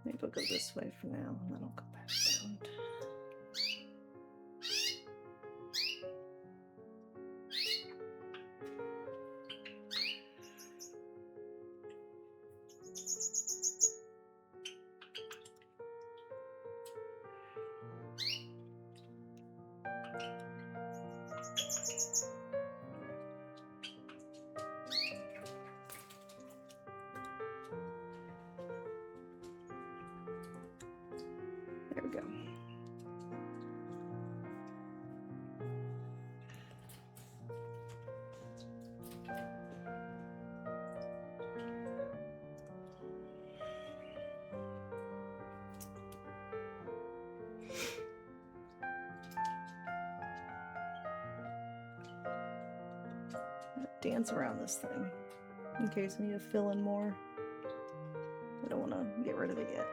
Maybe I'll go this way for now, and then I'll go back around. There we go. Dance around this thing in case I need to fill in more. I don't want to get rid of it yet.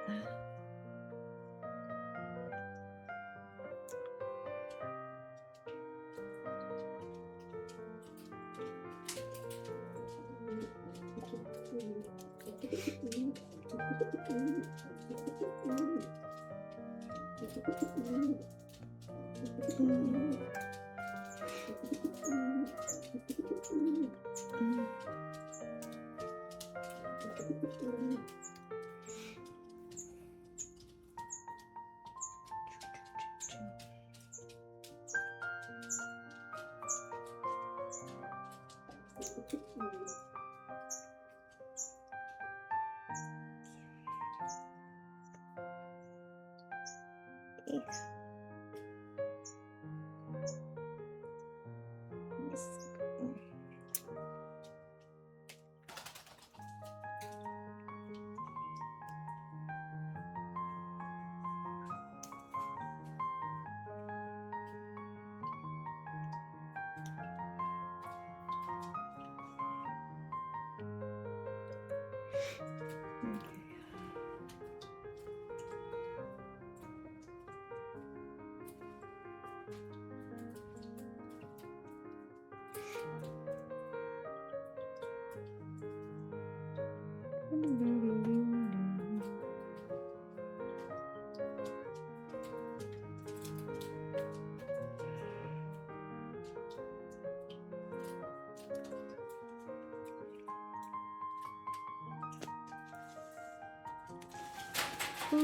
Oh,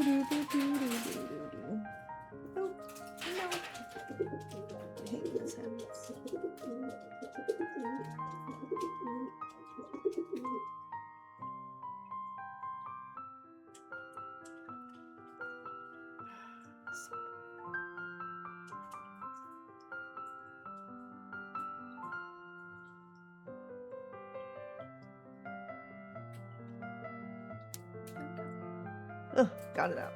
no. I hate when this happens. Ugh, got it out.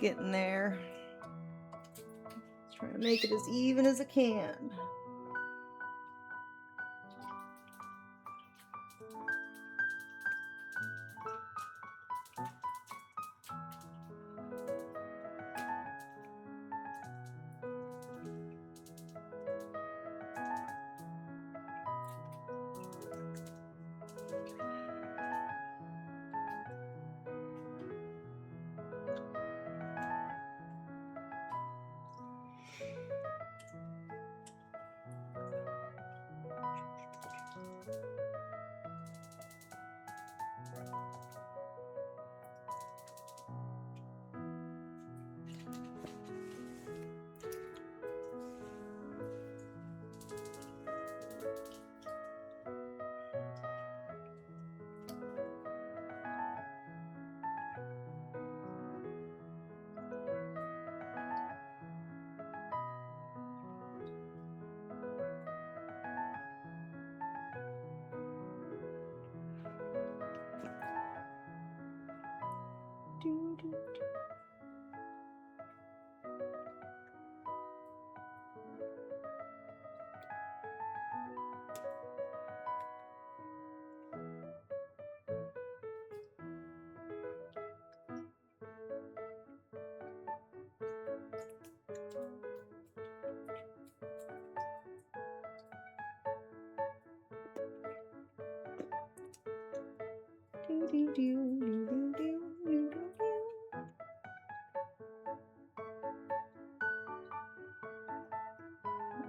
getting there. Just trying to make it as even as I can.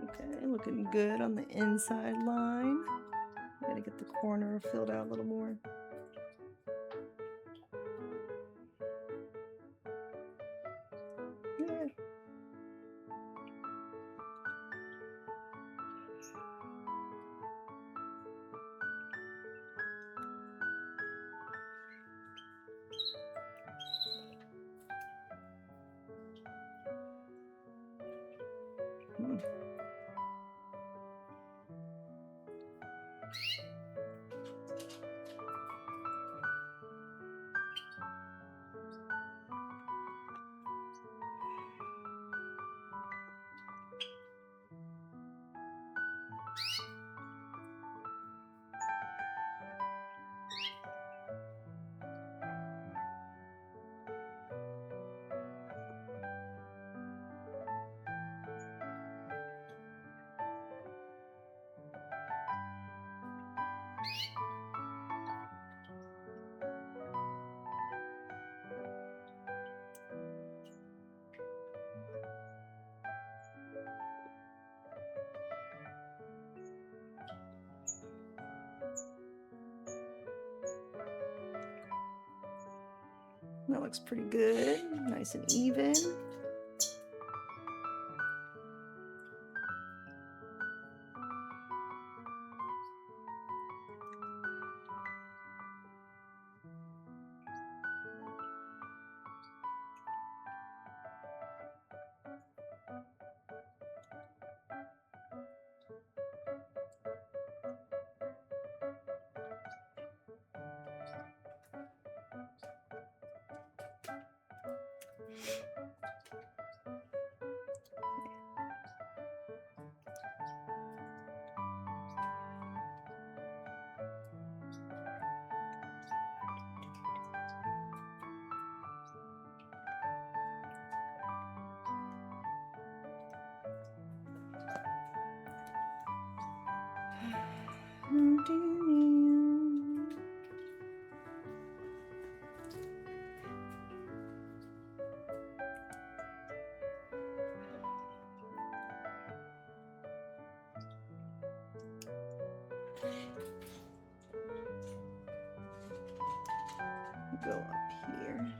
Okay, looking good on the inside line. Gotta get the corner filled out a little more. Yeah. That looks pretty good, nice and even. Go up here.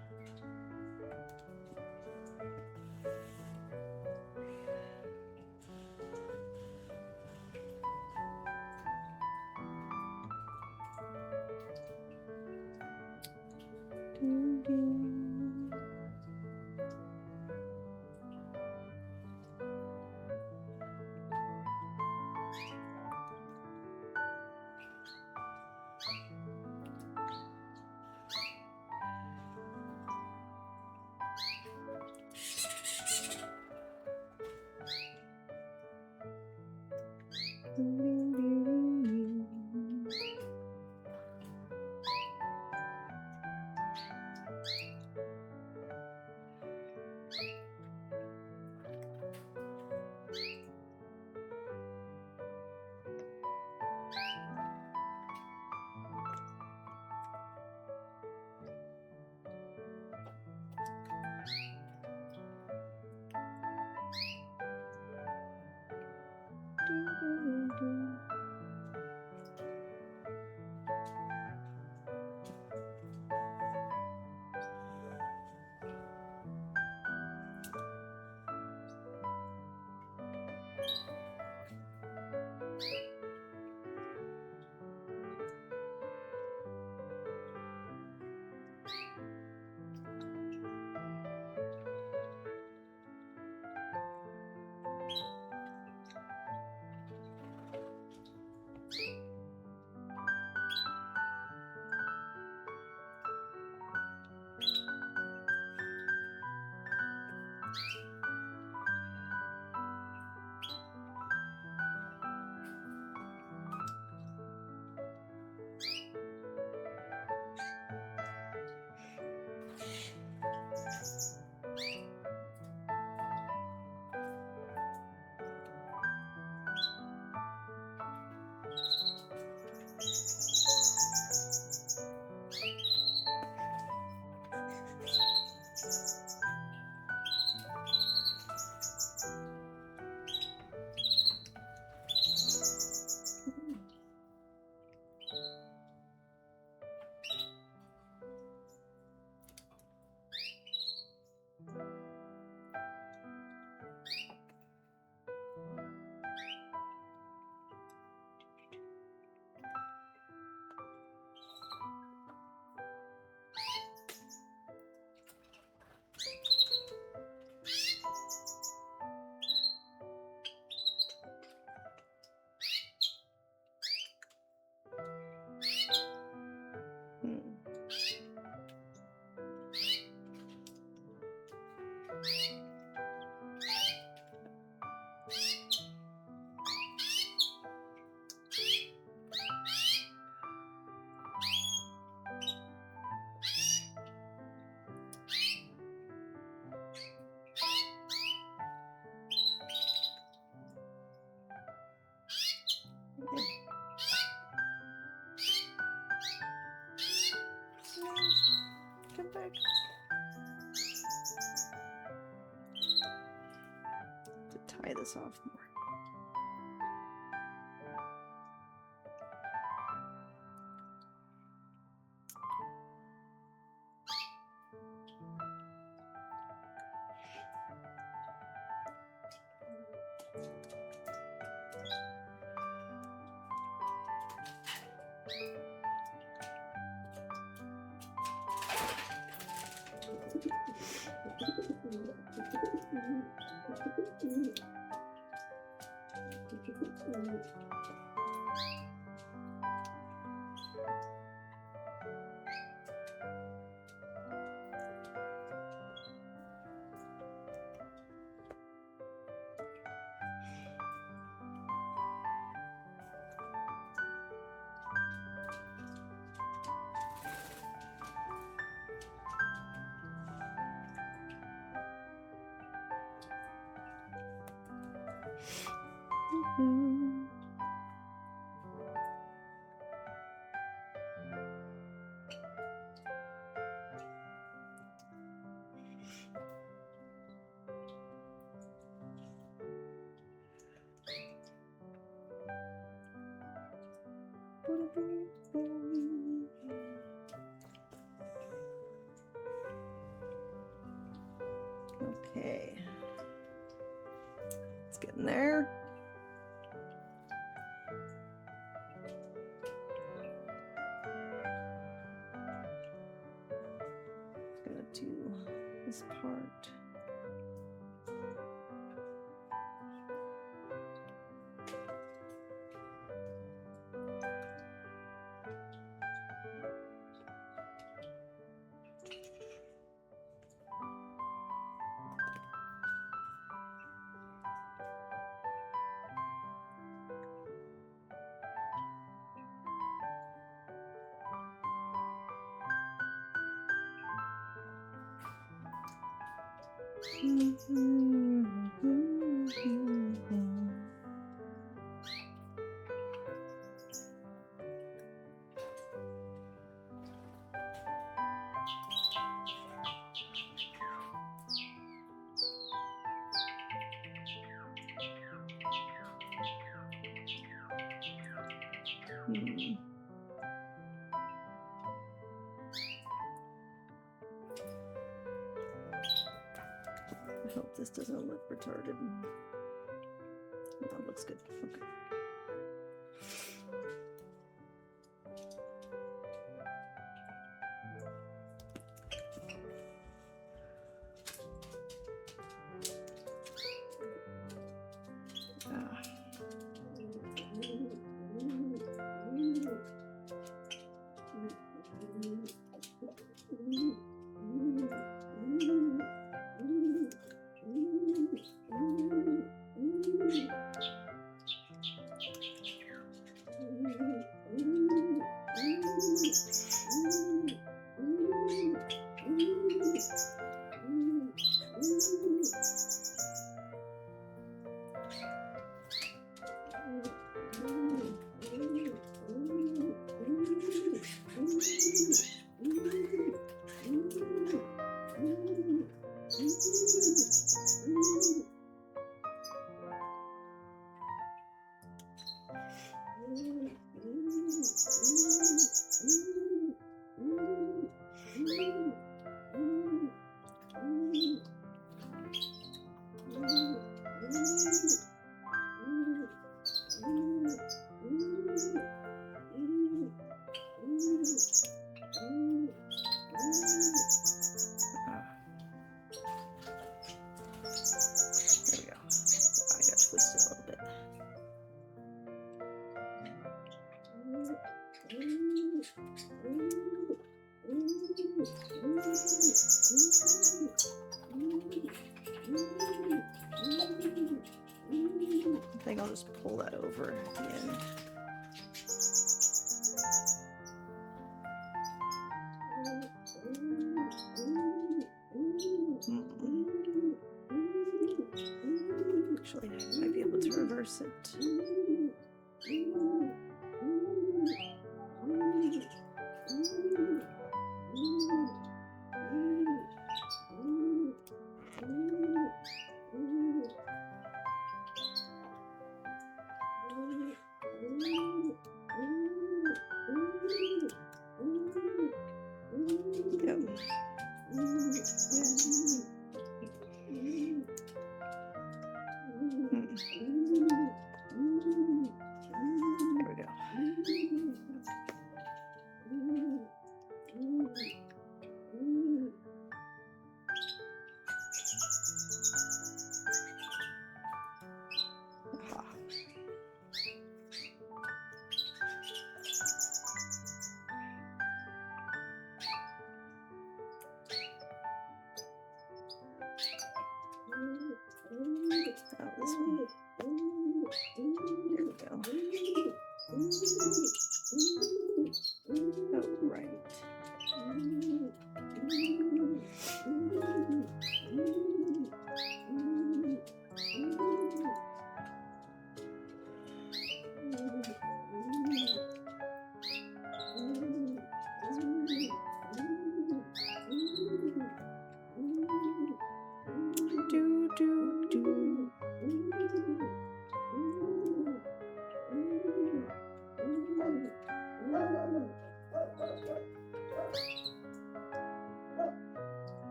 Come back. To tie this off more. Okay. It's getting there. Just gonna do this part. I hope this doesn't look retarded. That looks good. Okay. I think I'll just pull that over at the end. Actually, I might be able to reverse it.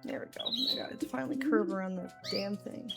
There we go. I got it to finally curve around the damn thing.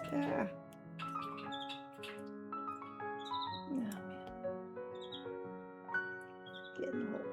Ah. Oh, man. Get in the hole.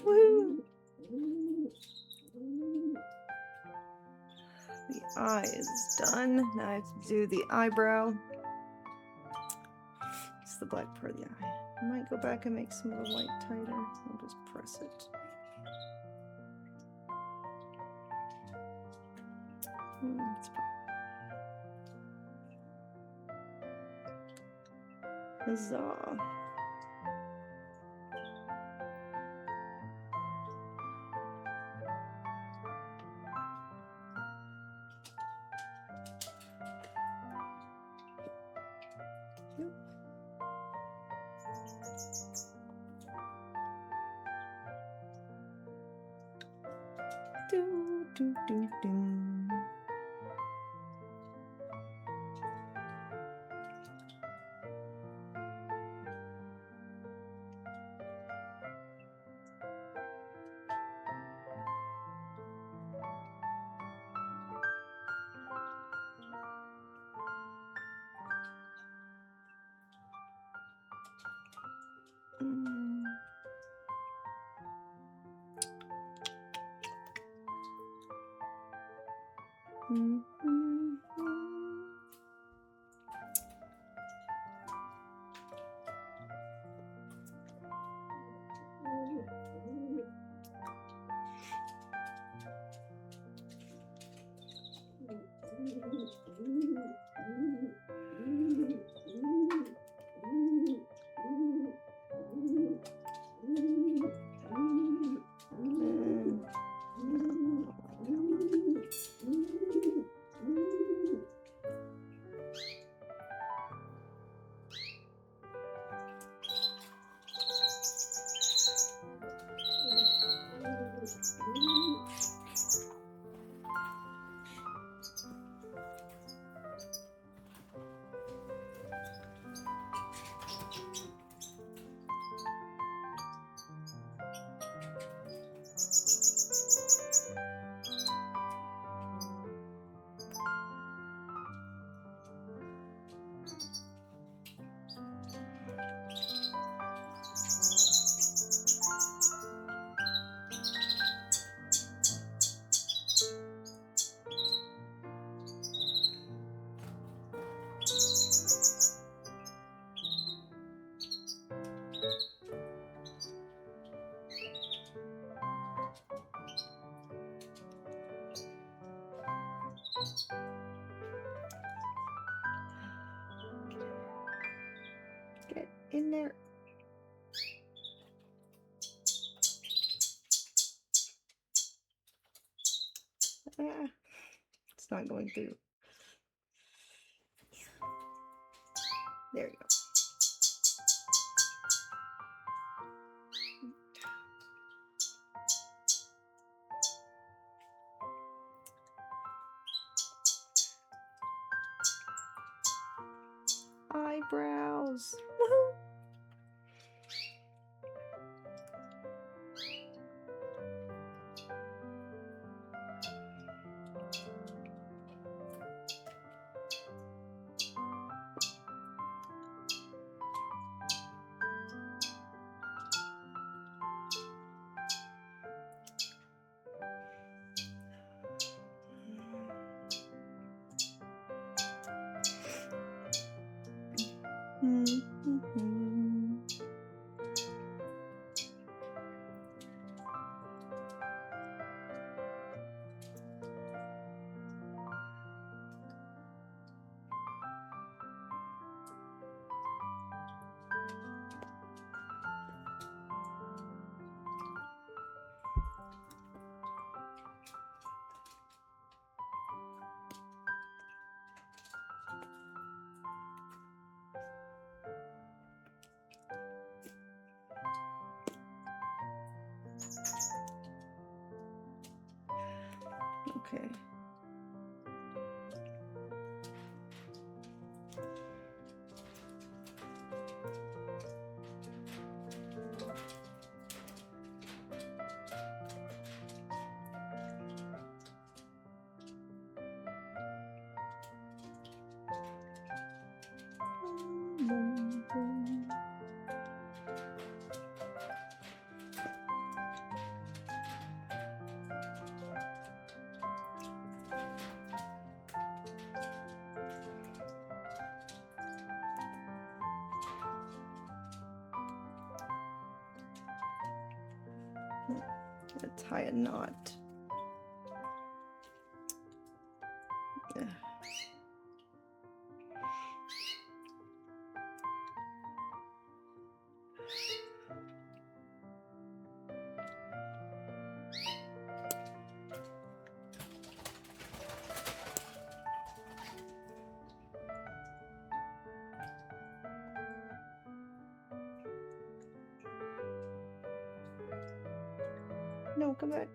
Woo! The eye is done. Now I have to do the eyebrow. It's the black part of the eye. I might go back and make some of the white tighter. I'll just press it. It's huzzah. Do, do, do, do. Get in there. Ah, it's not going through. There you go. Eyebrows. Woohoo! Okay. Gotta tie a knot. Ugh. No, come back.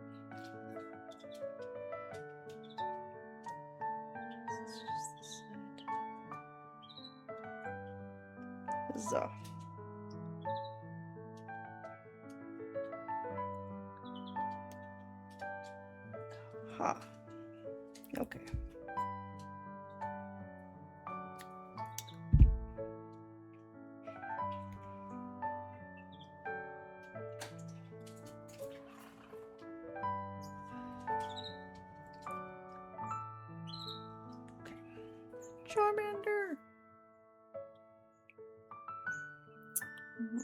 So. Ha. Okay. Charmander.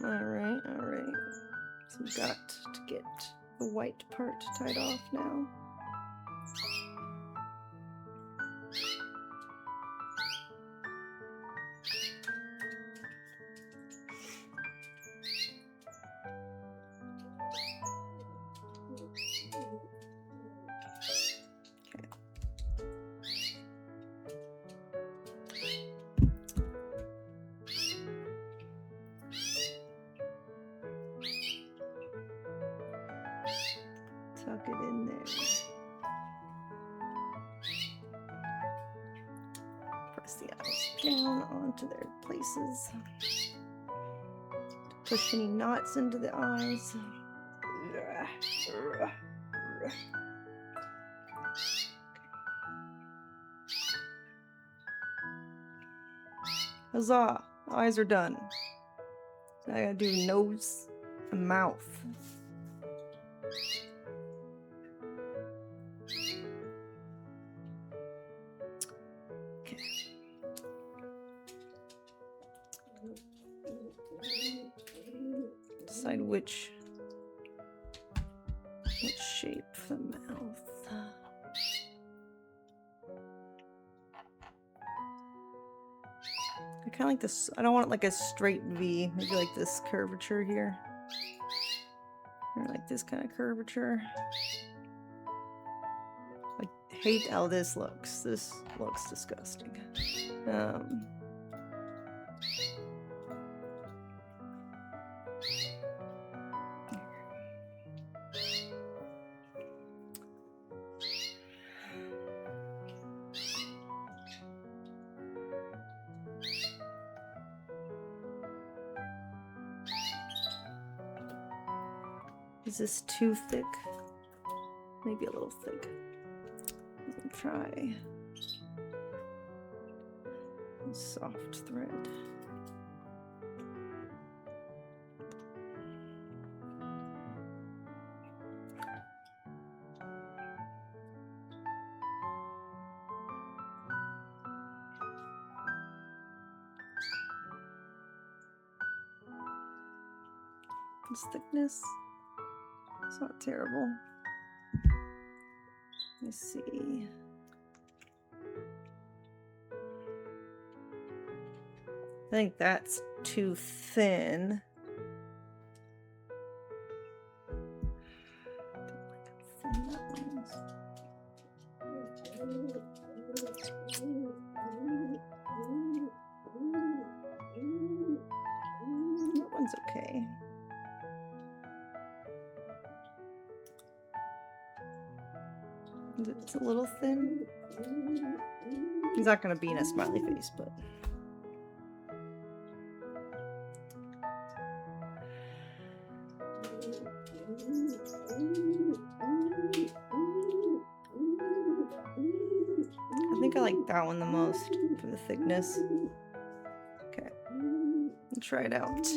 Alright, alright. So we've got to get the white part tied off now. Tuck it in there. Press the eyes down onto their places. Push any knots into the eyes. Huzzah! Eyes are done. So I gotta do nose and mouth. Okay. decide which shape for the mouth. I kind of like this. I don't want it like a straight V. Maybe like this curvature here. Or like this kind of curvature. I hate how this looks. This looks disgusting. Is this too thick? Maybe a little thick. Let me try soft thread. This thickness, it's not terrible. Let me see. I think that's too thin. That one's okay. It's a little thin. He's not gonna be in a smiley face, but I think I like that one the most for the thickness. Okay, I'll try it out.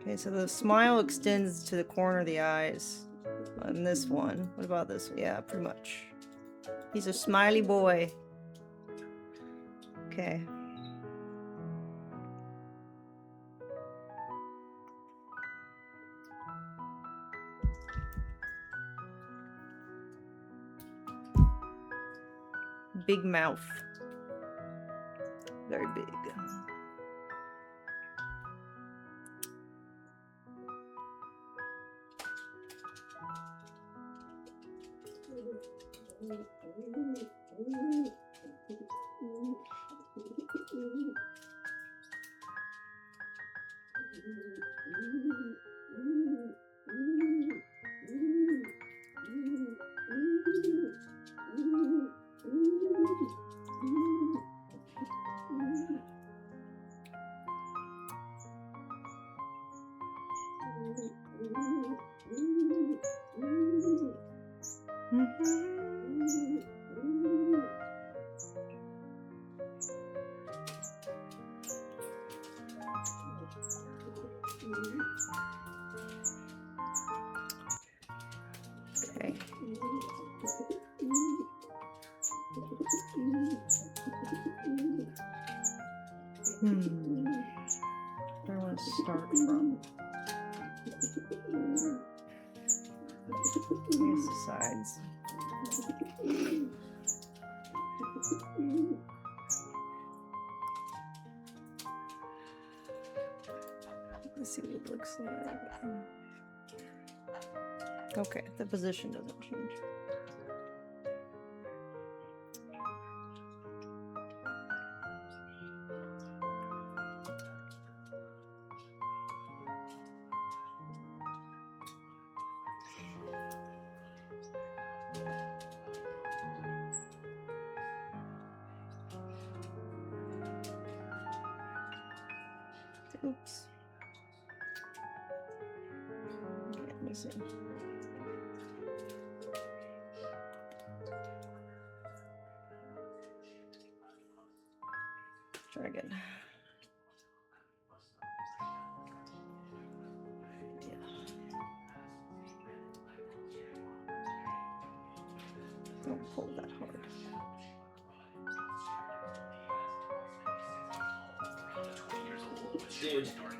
Okay, so the smile extends to the corner of the eyes on this one. What about this one? Yeah, pretty much. He's a smiley boy. Okay. Big mouth. Very big. Okay. Where do I want to start from? Here's the sides. Let's see what it looks like. Okay, the position doesn't change. Oops. Okay, let me see. Try again. Don't pull that hard.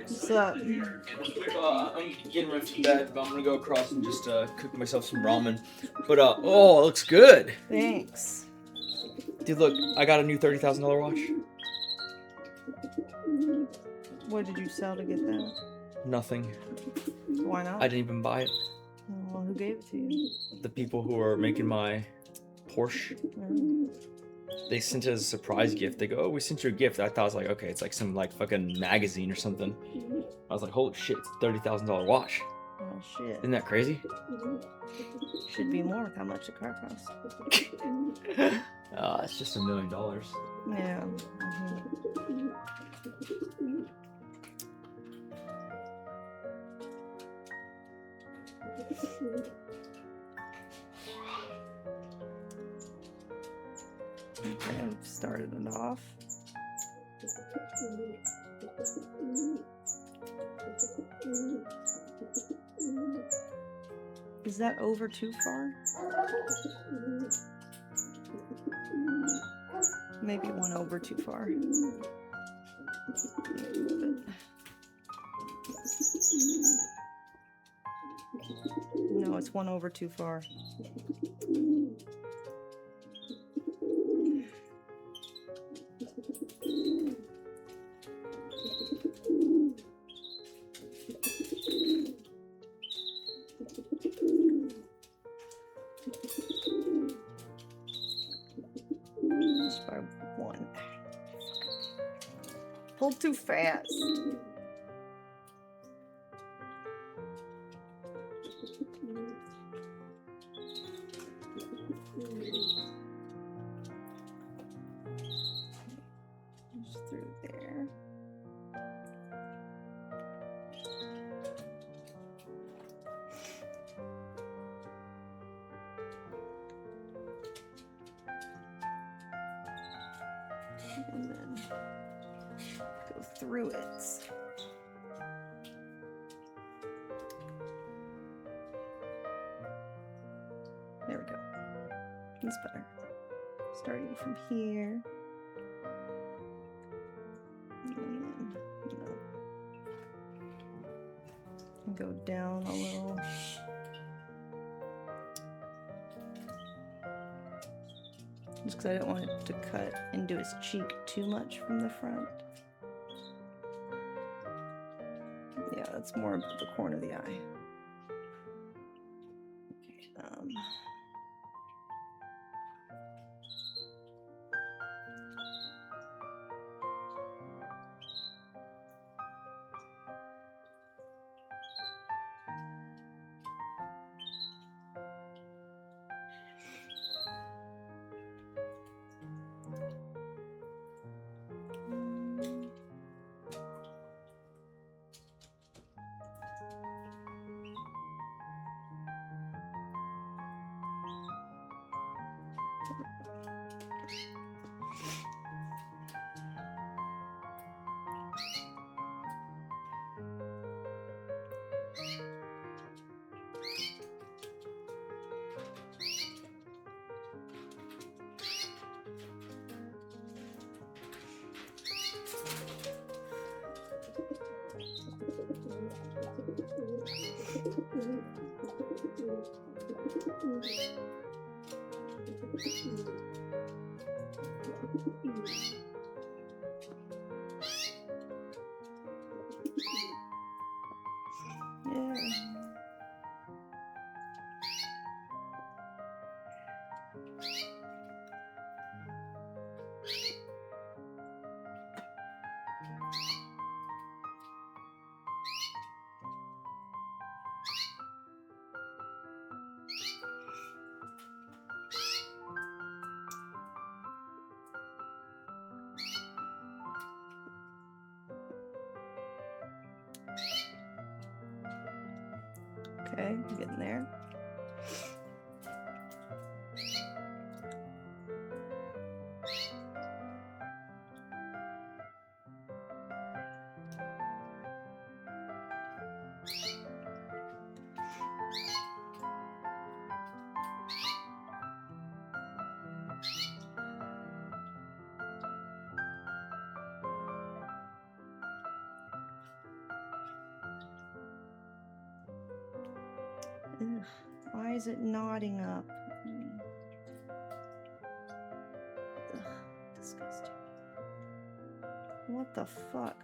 What's up? I'm getting ready for bed, but I'm gonna go across and just cook myself some ramen. But oh, it looks good. Thanks. Dude, look, I got a new $30,000 watch. What did you sell to get that? Nothing. Why not? I didn't even buy it. Well, who gave it to you? The people who are making my Porsche, they sent it as a surprise gift. They go, "Oh, we sent you a gift." I thought it was like, okay, it's like some like fucking magazine or something. I was like, holy shit, it's a $30,000 watch. Oh shit. Isn't that crazy? Should be more with how much the car costs. It's just $1 million. Yeah. Okay, I've started it off. Is that over too far? Maybe one over too far. No, it's one over too far. Just by one. Pull too fast. Just through there. And then go through it. There we go. That's better. Starting from here. And then, go down a little. Just because I don't want it to cut into his cheek too much from the front. Yeah, that's more of the corner of the eye. Yeah. Okay, getting there. Ugh, why is it knotting up? Ugh, disgusting. What the fuck?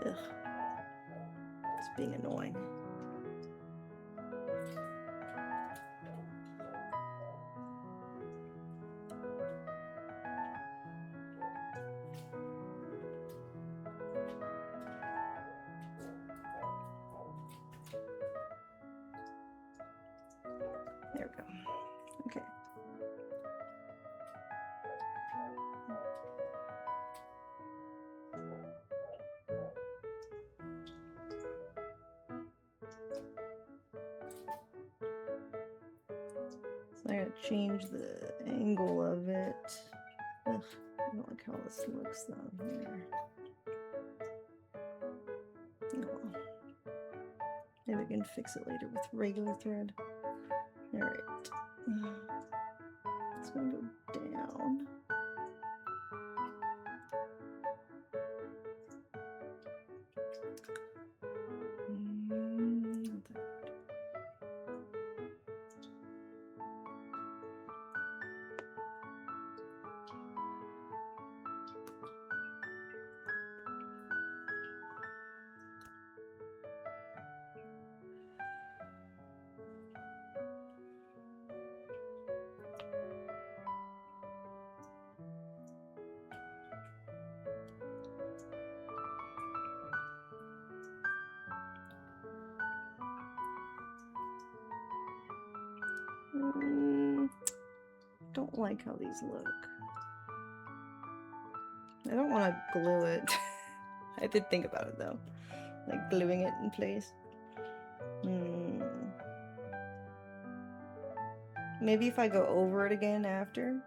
Ugh. It's being annoying. There we go. Okay. So I gotta change the angle of it. Ugh, I don't like how this looks though here. Oh, well. Maybe I can fix it later with regular thread. Alright. It's gonna go down. Don't like how these look. I don't want to glue it. I did think about it though, like gluing it in place. Maybe if I go over it again after.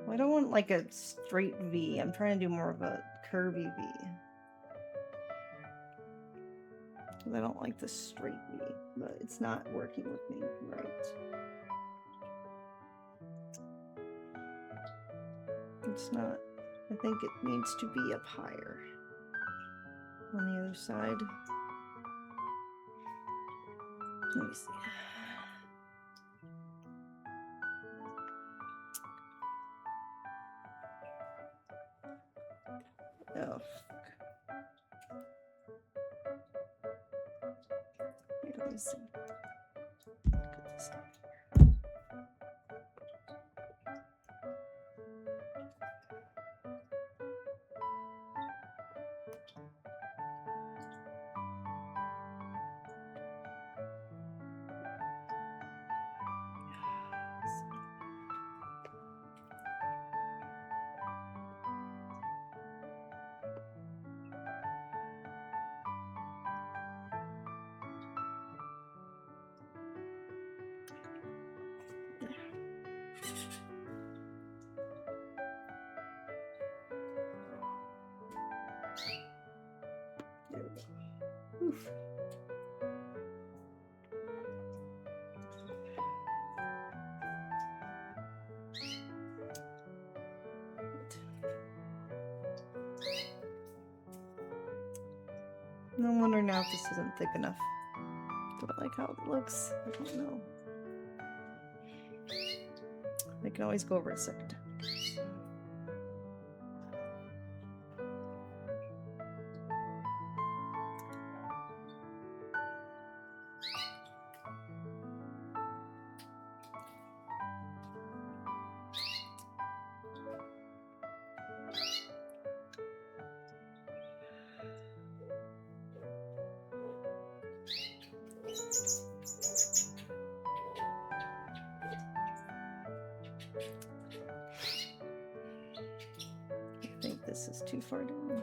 Well, I don't want like a straight V. I'm trying to do more of a curvy V. I don't like the straight V, but it's not working with me right. It's not. I think it needs to be up higher on the other side. Let me see. fuck? Here, let me see. Look at this. There we go. Oof. I'm wondering now if this isn't thick enough. Do I like how it looks? I don't know. I can always go over it a second time. I think this is too far down.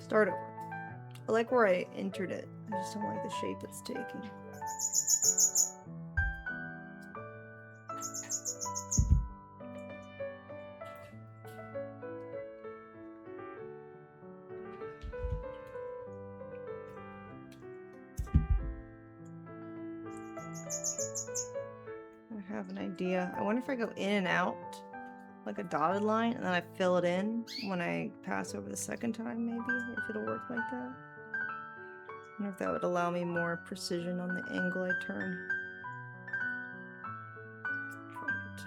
Start over. I like where I entered it. I just don't like the shape it's taking. I have an idea. I wonder if I go in and out like a dotted line and then I fill it in when I pass over the second time, maybe, if it'll work like that. I wonder if that would allow me more precision on the angle I turn. Try it.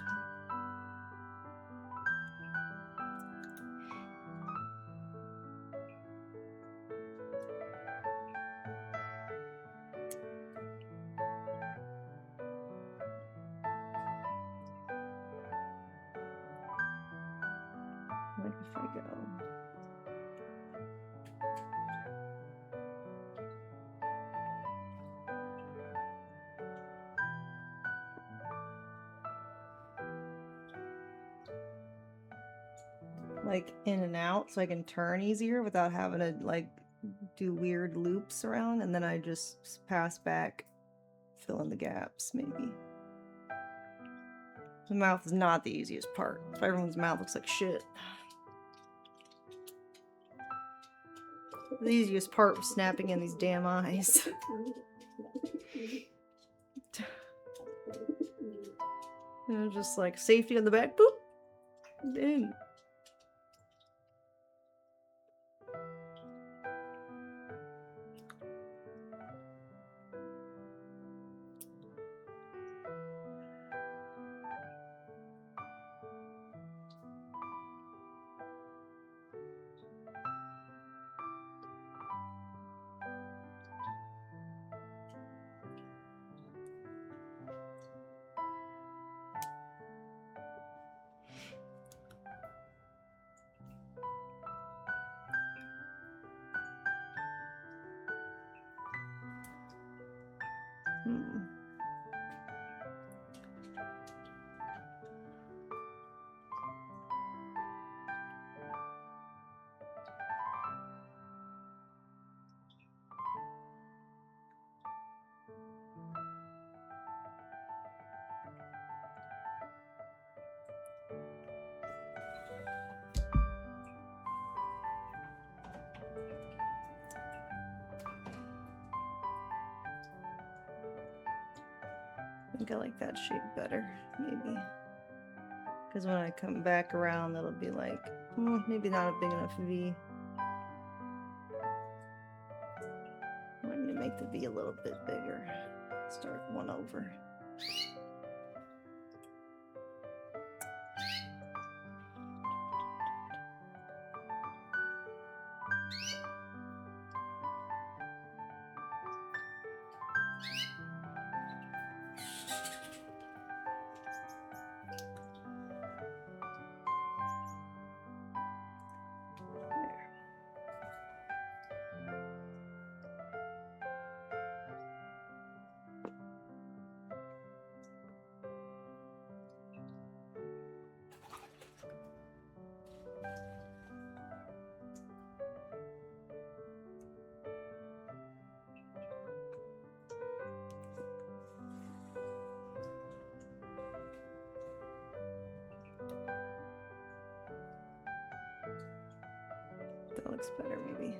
Like if I go. Like in and out so I can turn easier without having to like do weird loops around, and then I just pass back, fill in the gaps maybe. The mouth is not the easiest part. So everyone's mouth looks like shit. The easiest part was snapping in these damn eyes. And just like safety on the back, boop, in. Hmm. I think I like that shape better, maybe. Because when I come back around, it'll be like, maybe not a big enough V. I'm going to make the V a little bit bigger. Start one over. That looks better, maybe.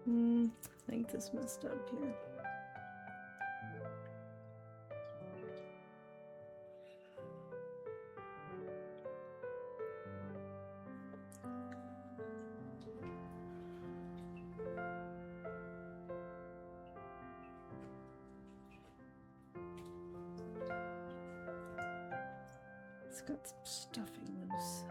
I think this messed up here. It's got some stuffing loose.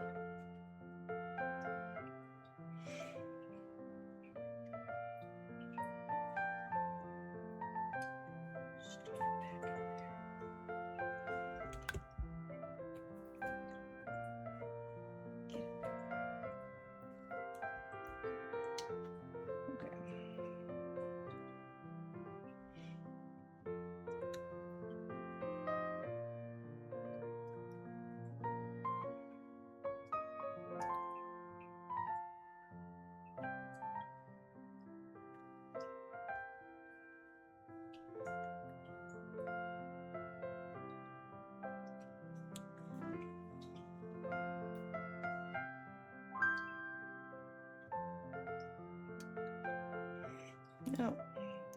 Oh,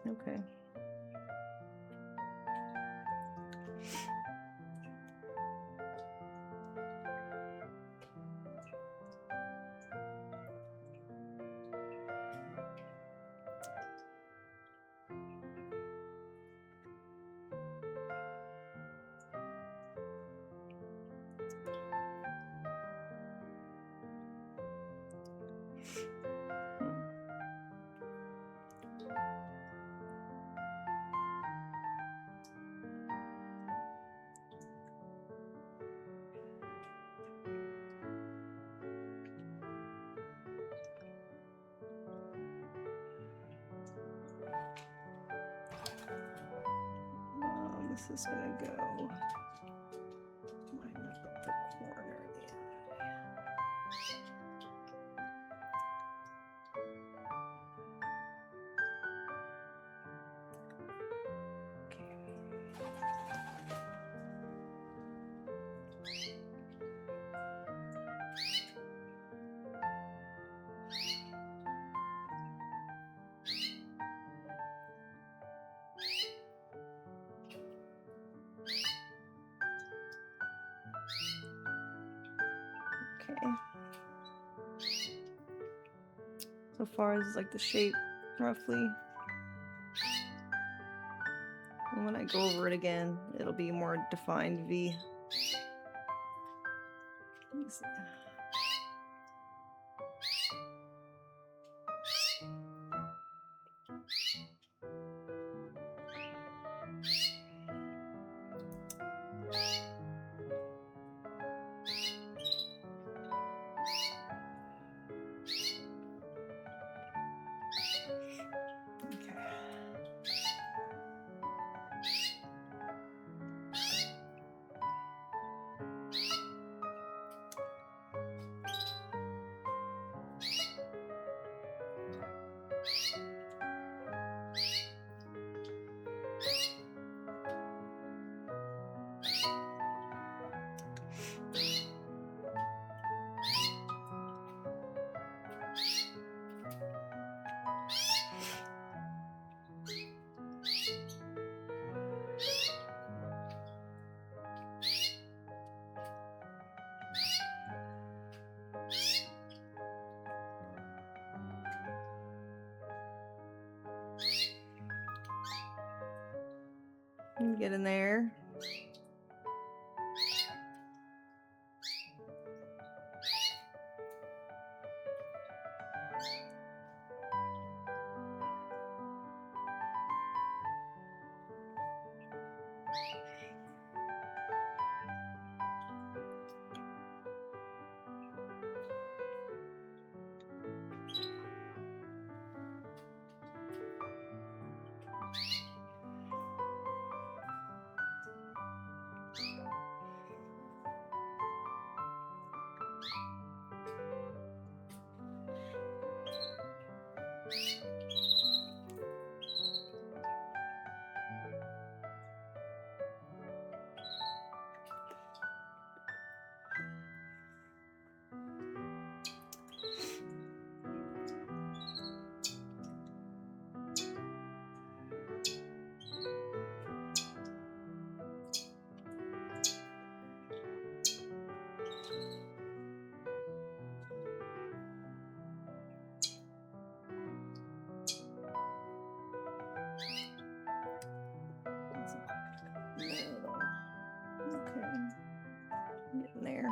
okay. This is gonna go line up at the corner of the So far, this is like the shape, roughly. And when I go over it again, it'll be a more defined V. Get in there. Okay. Getting there.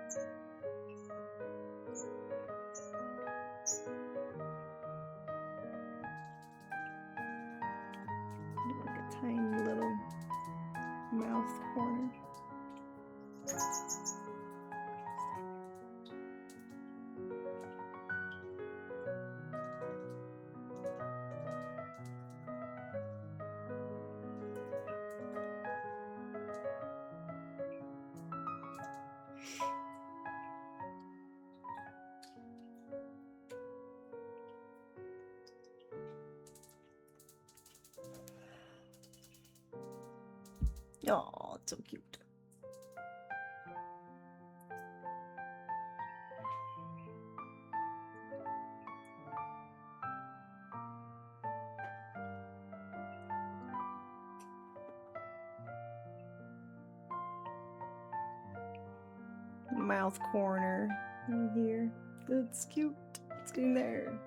Like a tiny little mouth corner. Oh, it's so cute. Mouth corner in here. That's cute. It's getting there.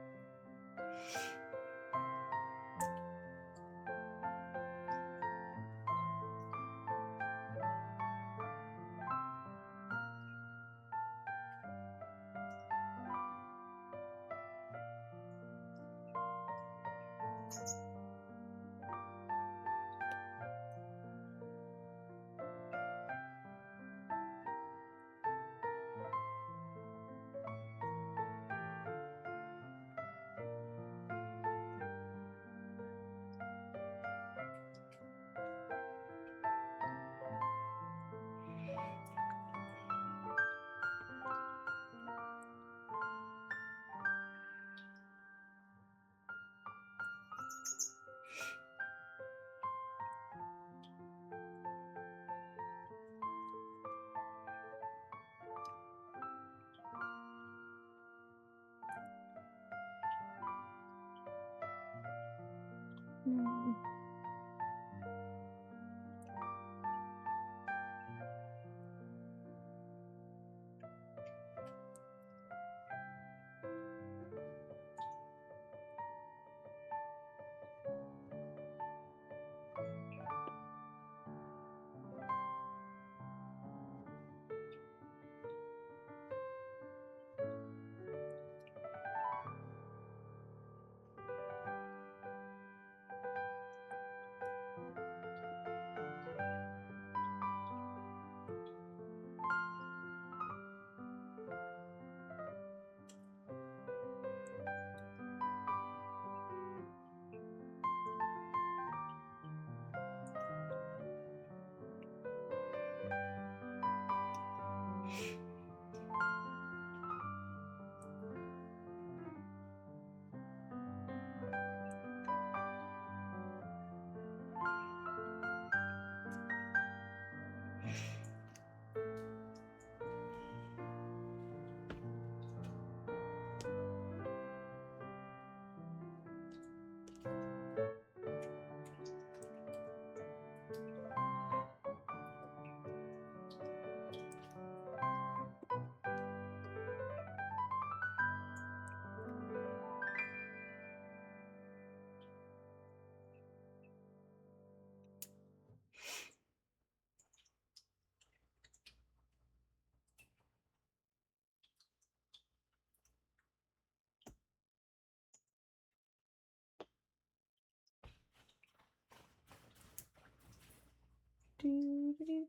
Mm.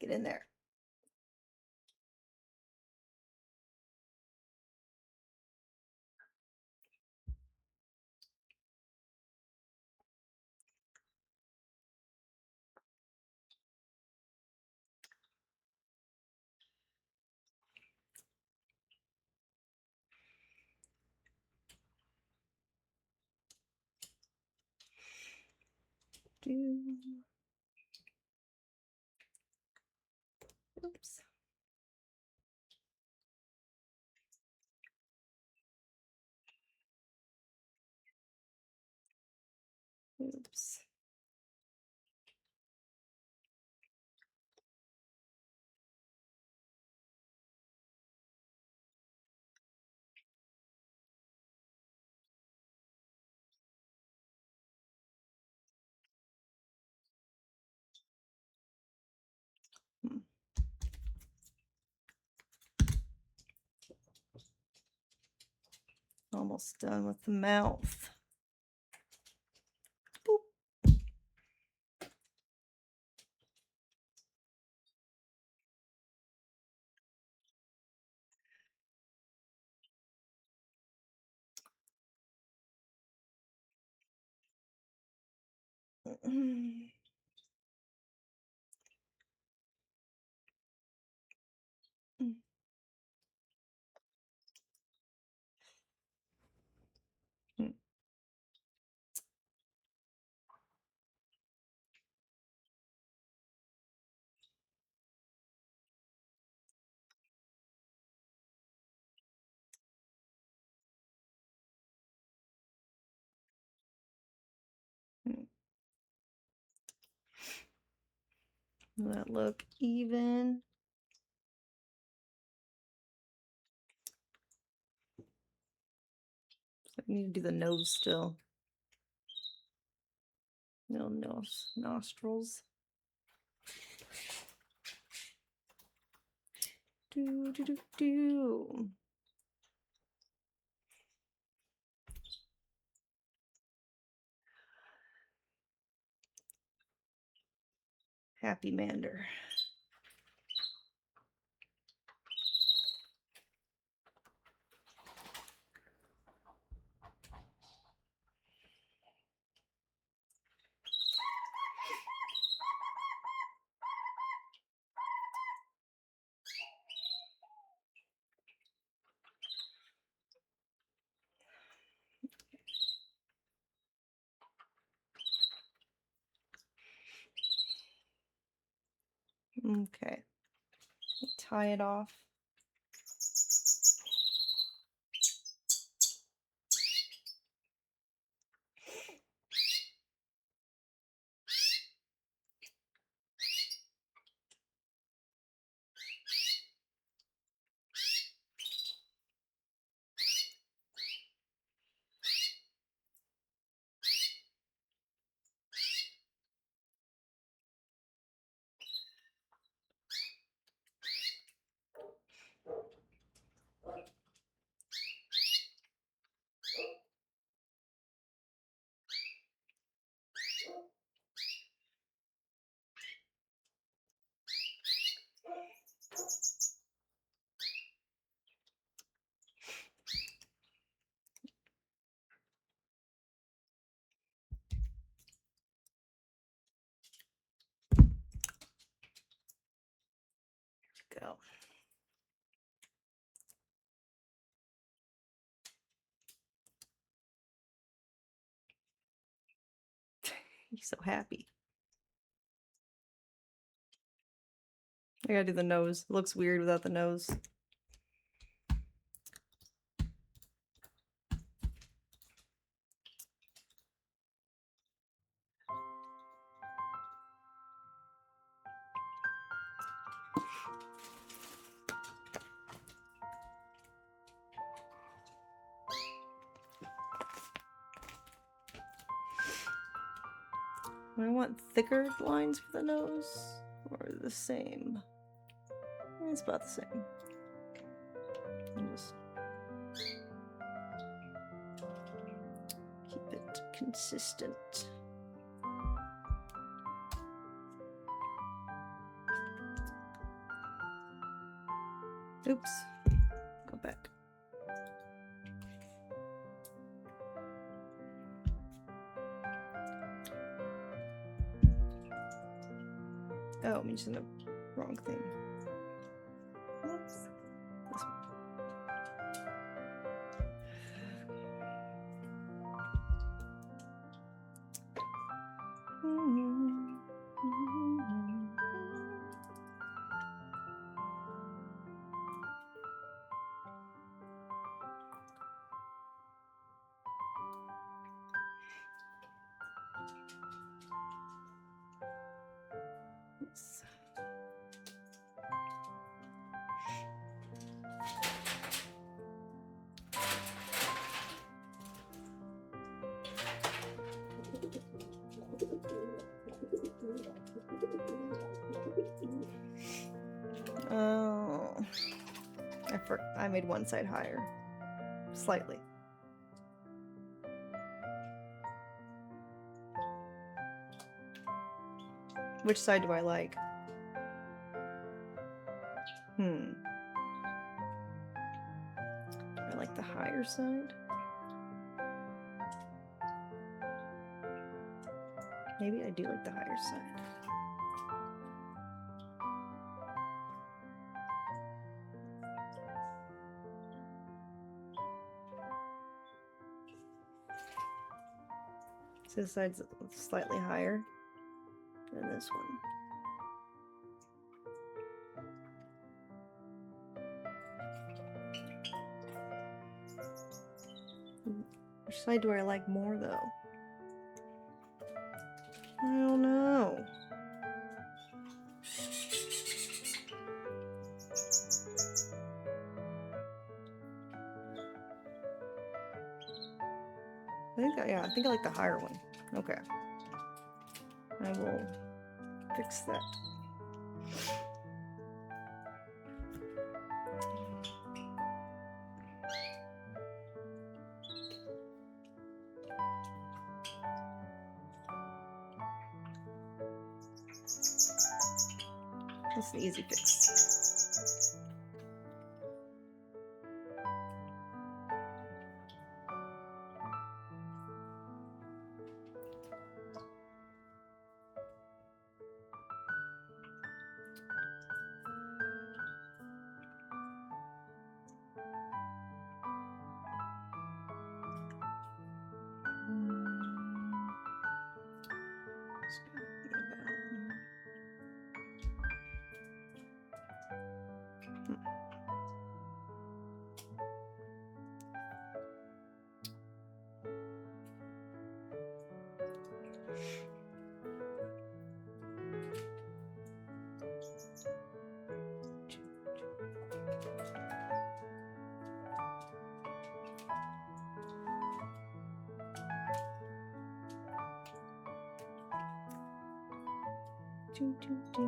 Get in there. Oops. Oops. Almost done with the mouth. Boop. Does that look even? So I need to do the nose still. No nose, nostrils. Do do do do. Happy Mander. Okay. Tie it off. Go. He's so happy. I gotta do the nose. It looks weird without the nose. Do I want thicker lines for the nose or the same? It's about the same. I'll just keep it consistent. Oops. Go back. Oh, I'm using the wrong thing. Oops. This one. Oops. Oh, I made one side higher, slightly. Which side do I like? Do I like the higher side? Maybe I do like the higher side. So this side's slightly higher than this one. Which side do I like more, though? I don't know. I think I like the higher one. Okay. I will fix that. That's an easy fix. It's gonna be about. Do, do, do.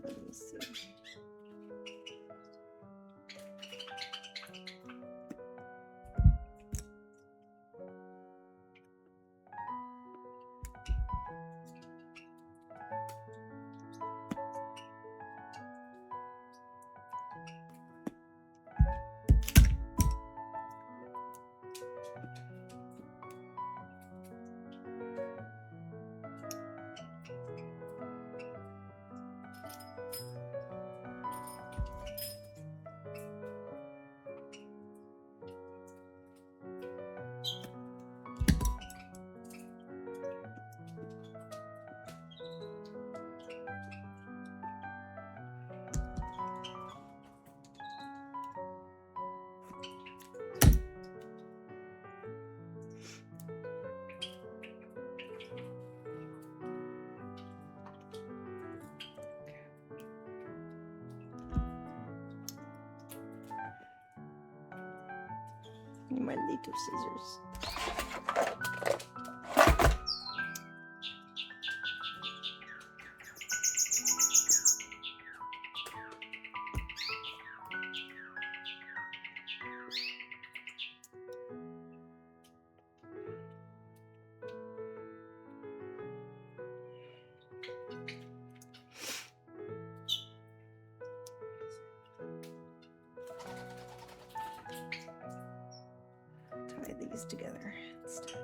Let me see. My little scissors. Tie these together instead.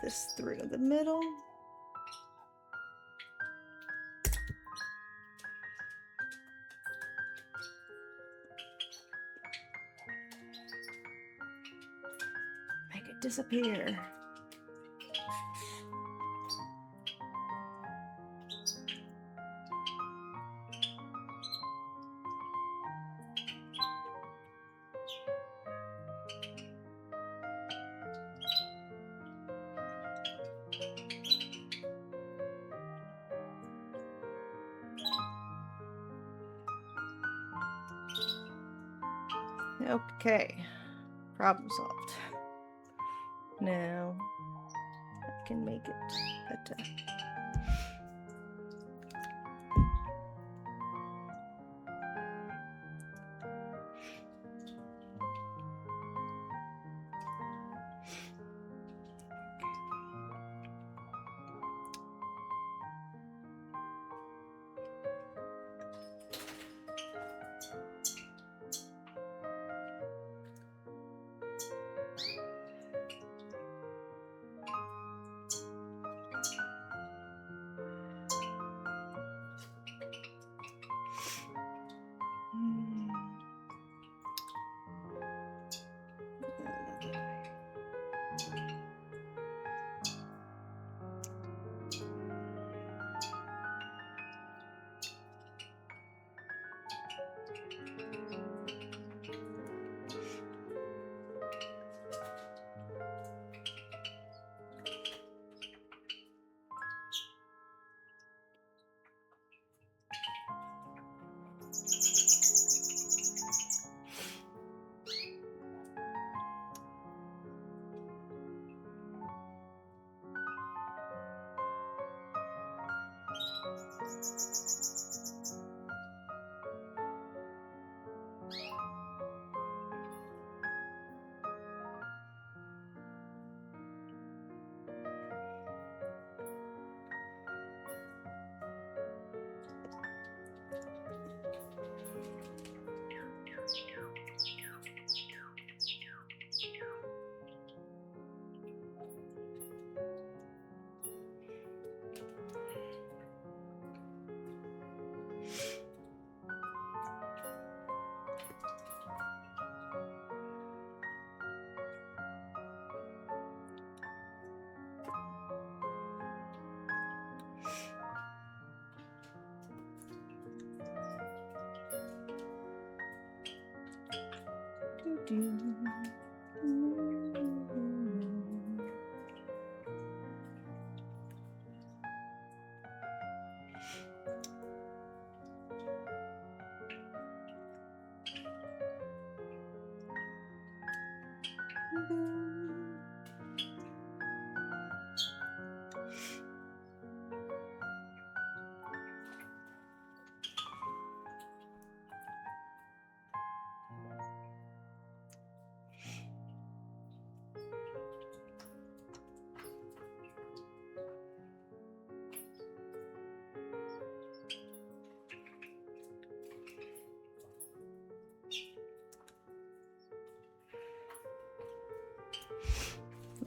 this through the middle. Make it disappear. Okay, problem solved. Now I can make it better.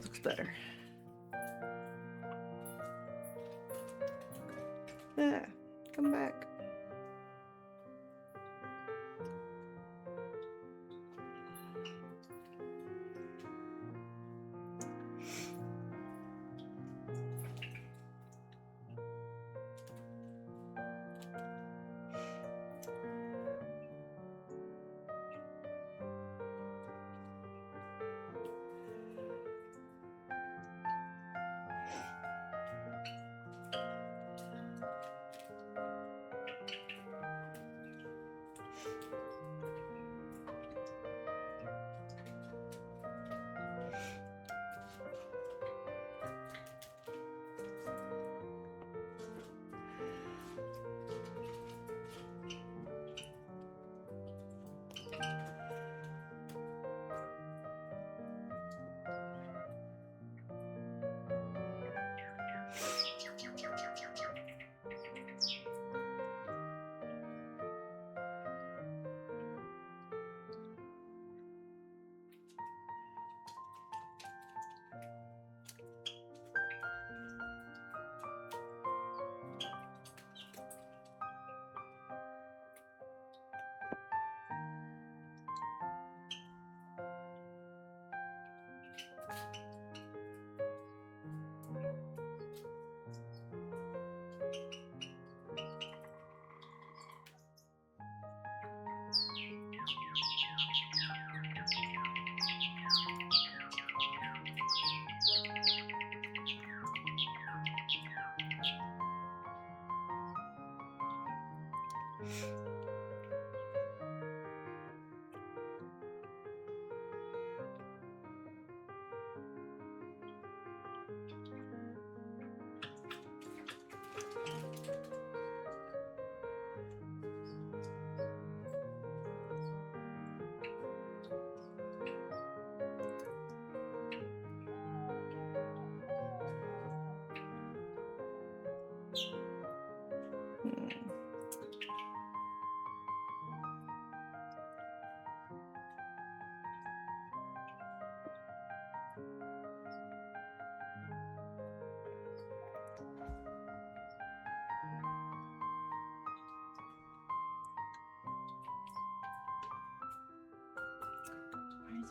Looks better. Yeah, come back.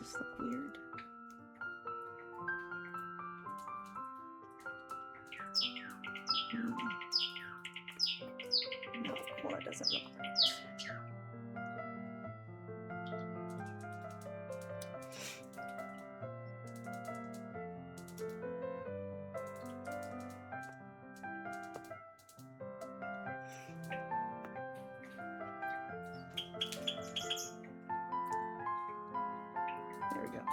just look weird. No, well, it doesn't look right. There we go.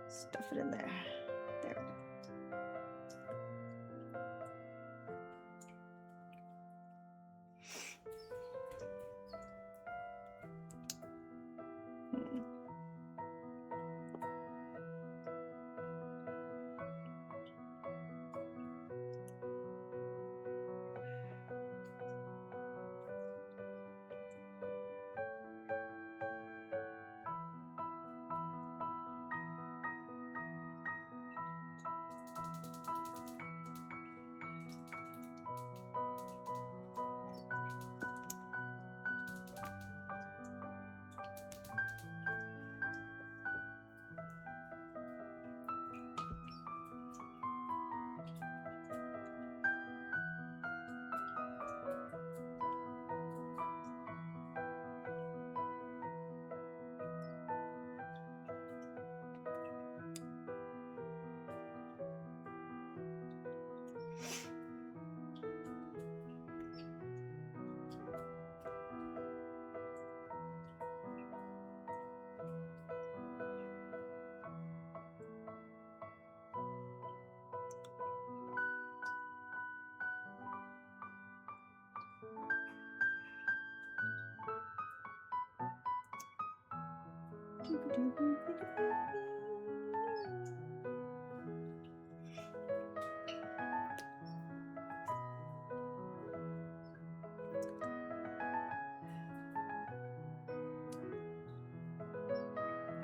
Stuff it in there. There we go.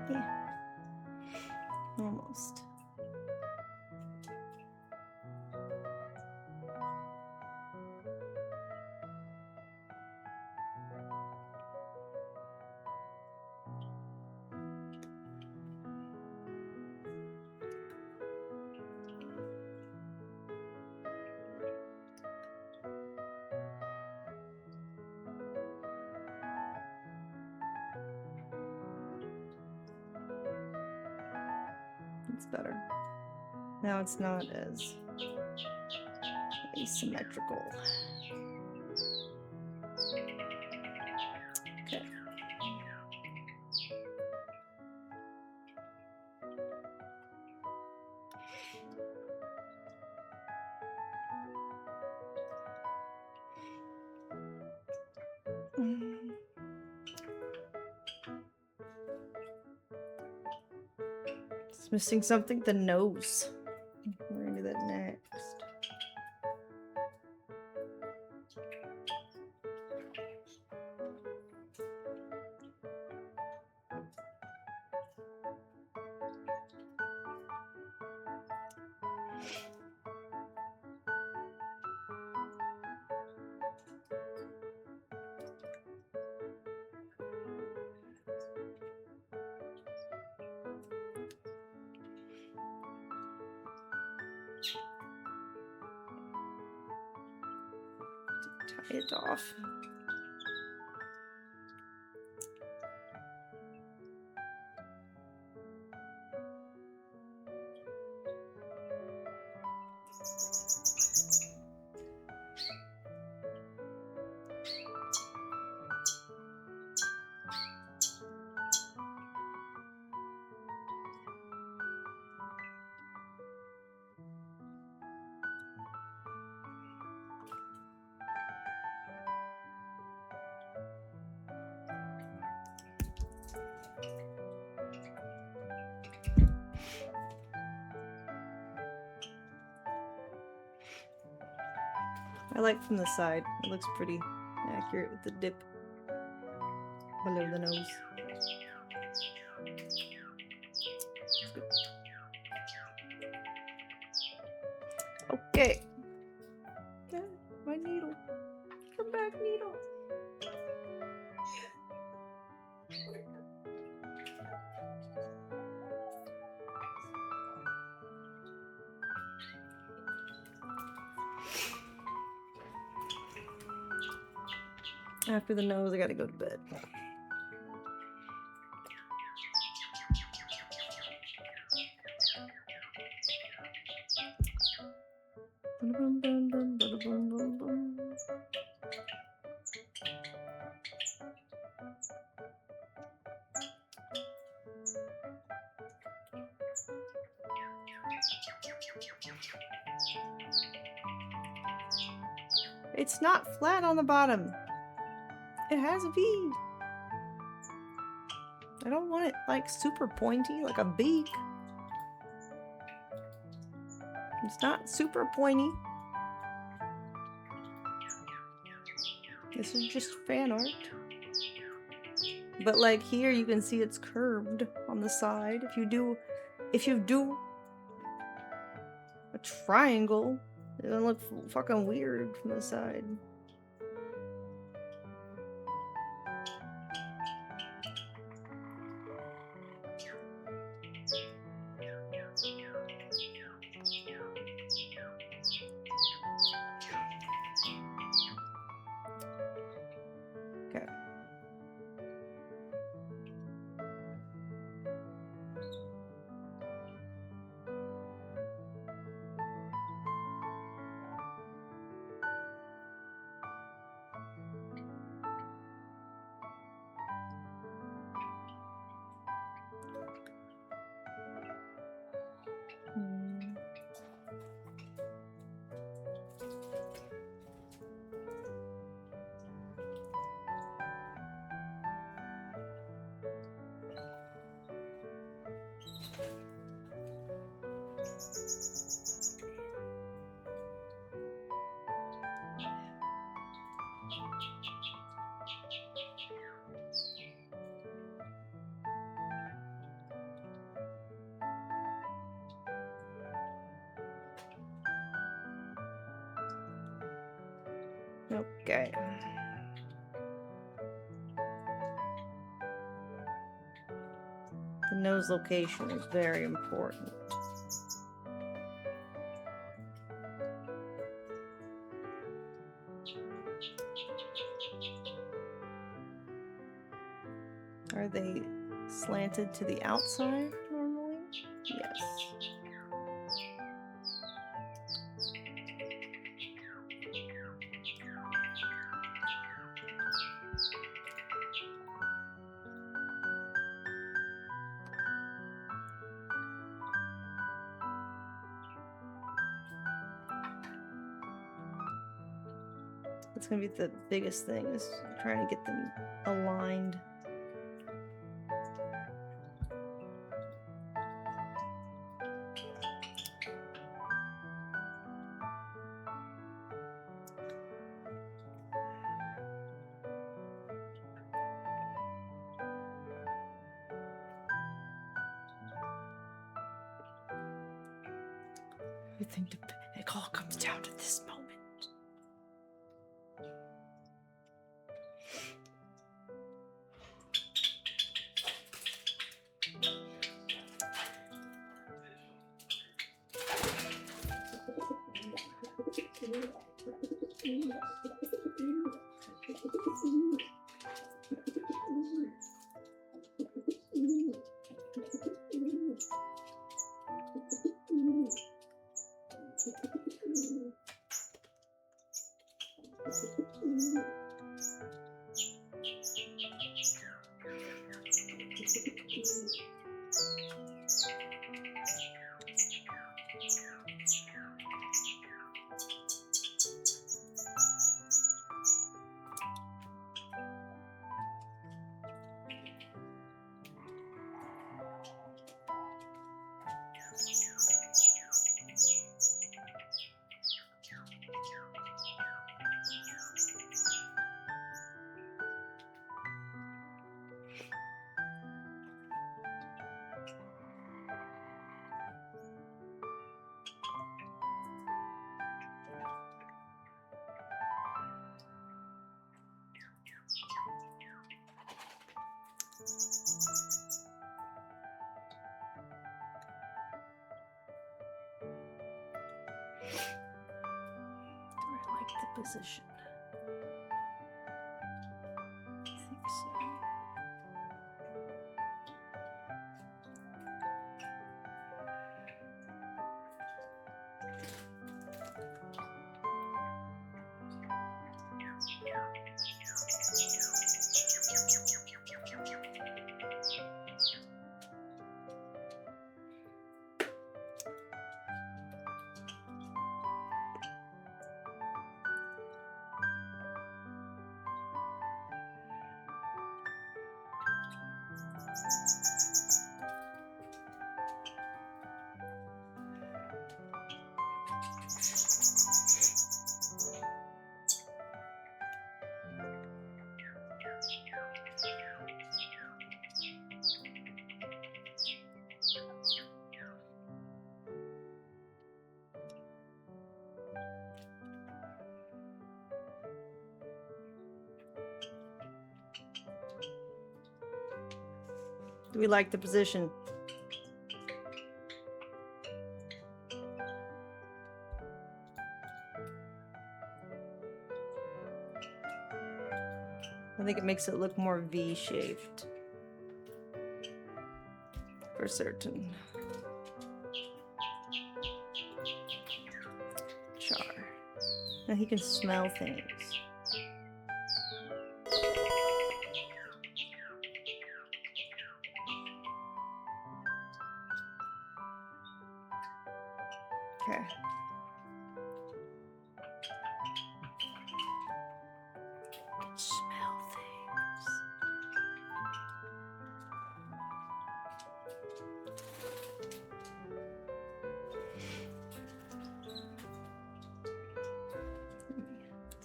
Yeah. Almost. It's better. Now it's not as asymmetrical. Okay. It's missing something, the nose. We're gonna do that next. Tie it off. I like from the side. It looks pretty accurate with the dip below the nose. Okay. My needle. Come back, needle. After the nose, I gotta go to bed. It's not flat on the bottom. It has a V. I don't want it like super pointy, like a beak. It's not super pointy. This is just fan art. But like here you can see it's curved on the side. If you do a triangle, it'll look fucking weird from the side. Okay. Okay. The nose location is very important. Are they slanted to the outside normally? Yes. That's gonna be the biggest thing, is trying to get them aligned. I think it all comes down to this moment. I like the position? I think so. Do we like the position? I think it makes it look more V-shaped. For certain. Char. Now he can smell things. Okay. Smell things.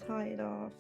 Tie it off.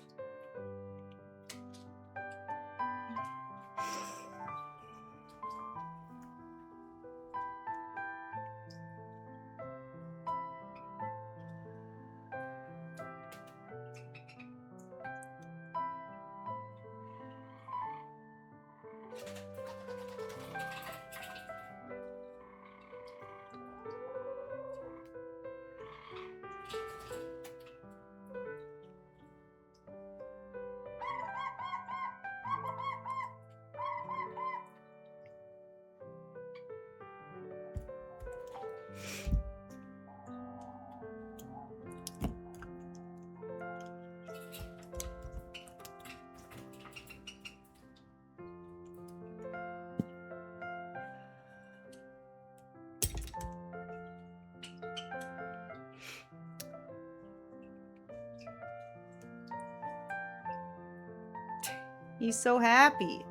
He's so happy.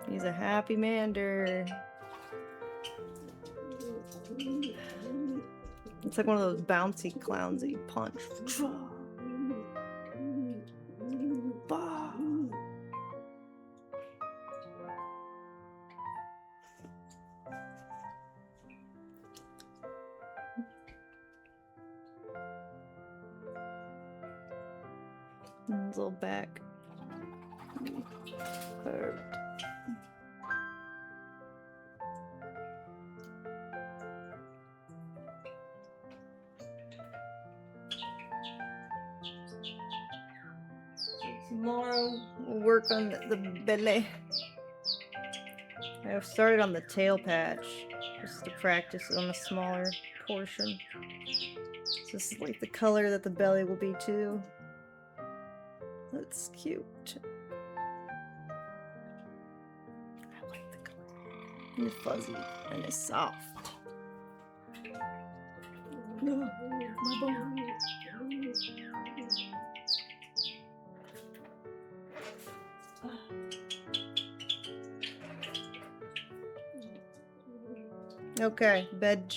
He's a happy mander. It's like one of those bouncy clowns that you punch. Bah. And his little back. Curved. Tomorrow we'll work on the belly. I've started on the tail patch just to practice on a smaller portion. So this is like the color that the belly will be too. That's cute. I like the color. And it's fuzzy and it's soft. No, my bone. Okay, bed.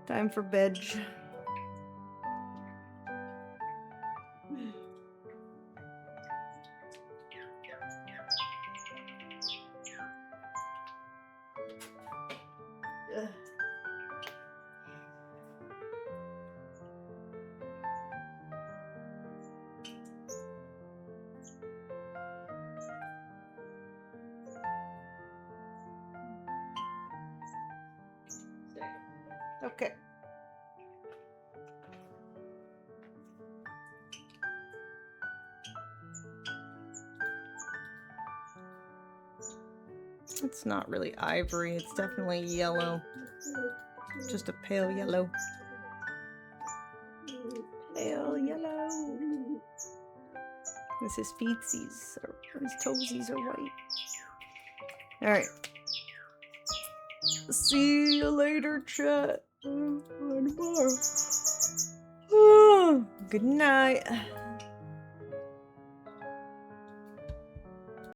Time for bed. Okay. It's not really ivory, it's definitely yellow. Just a pale yellow. Pale yellow. This is feetsies, or his toesies are white. Alright. See you later, chat. Tomorrow. Good night.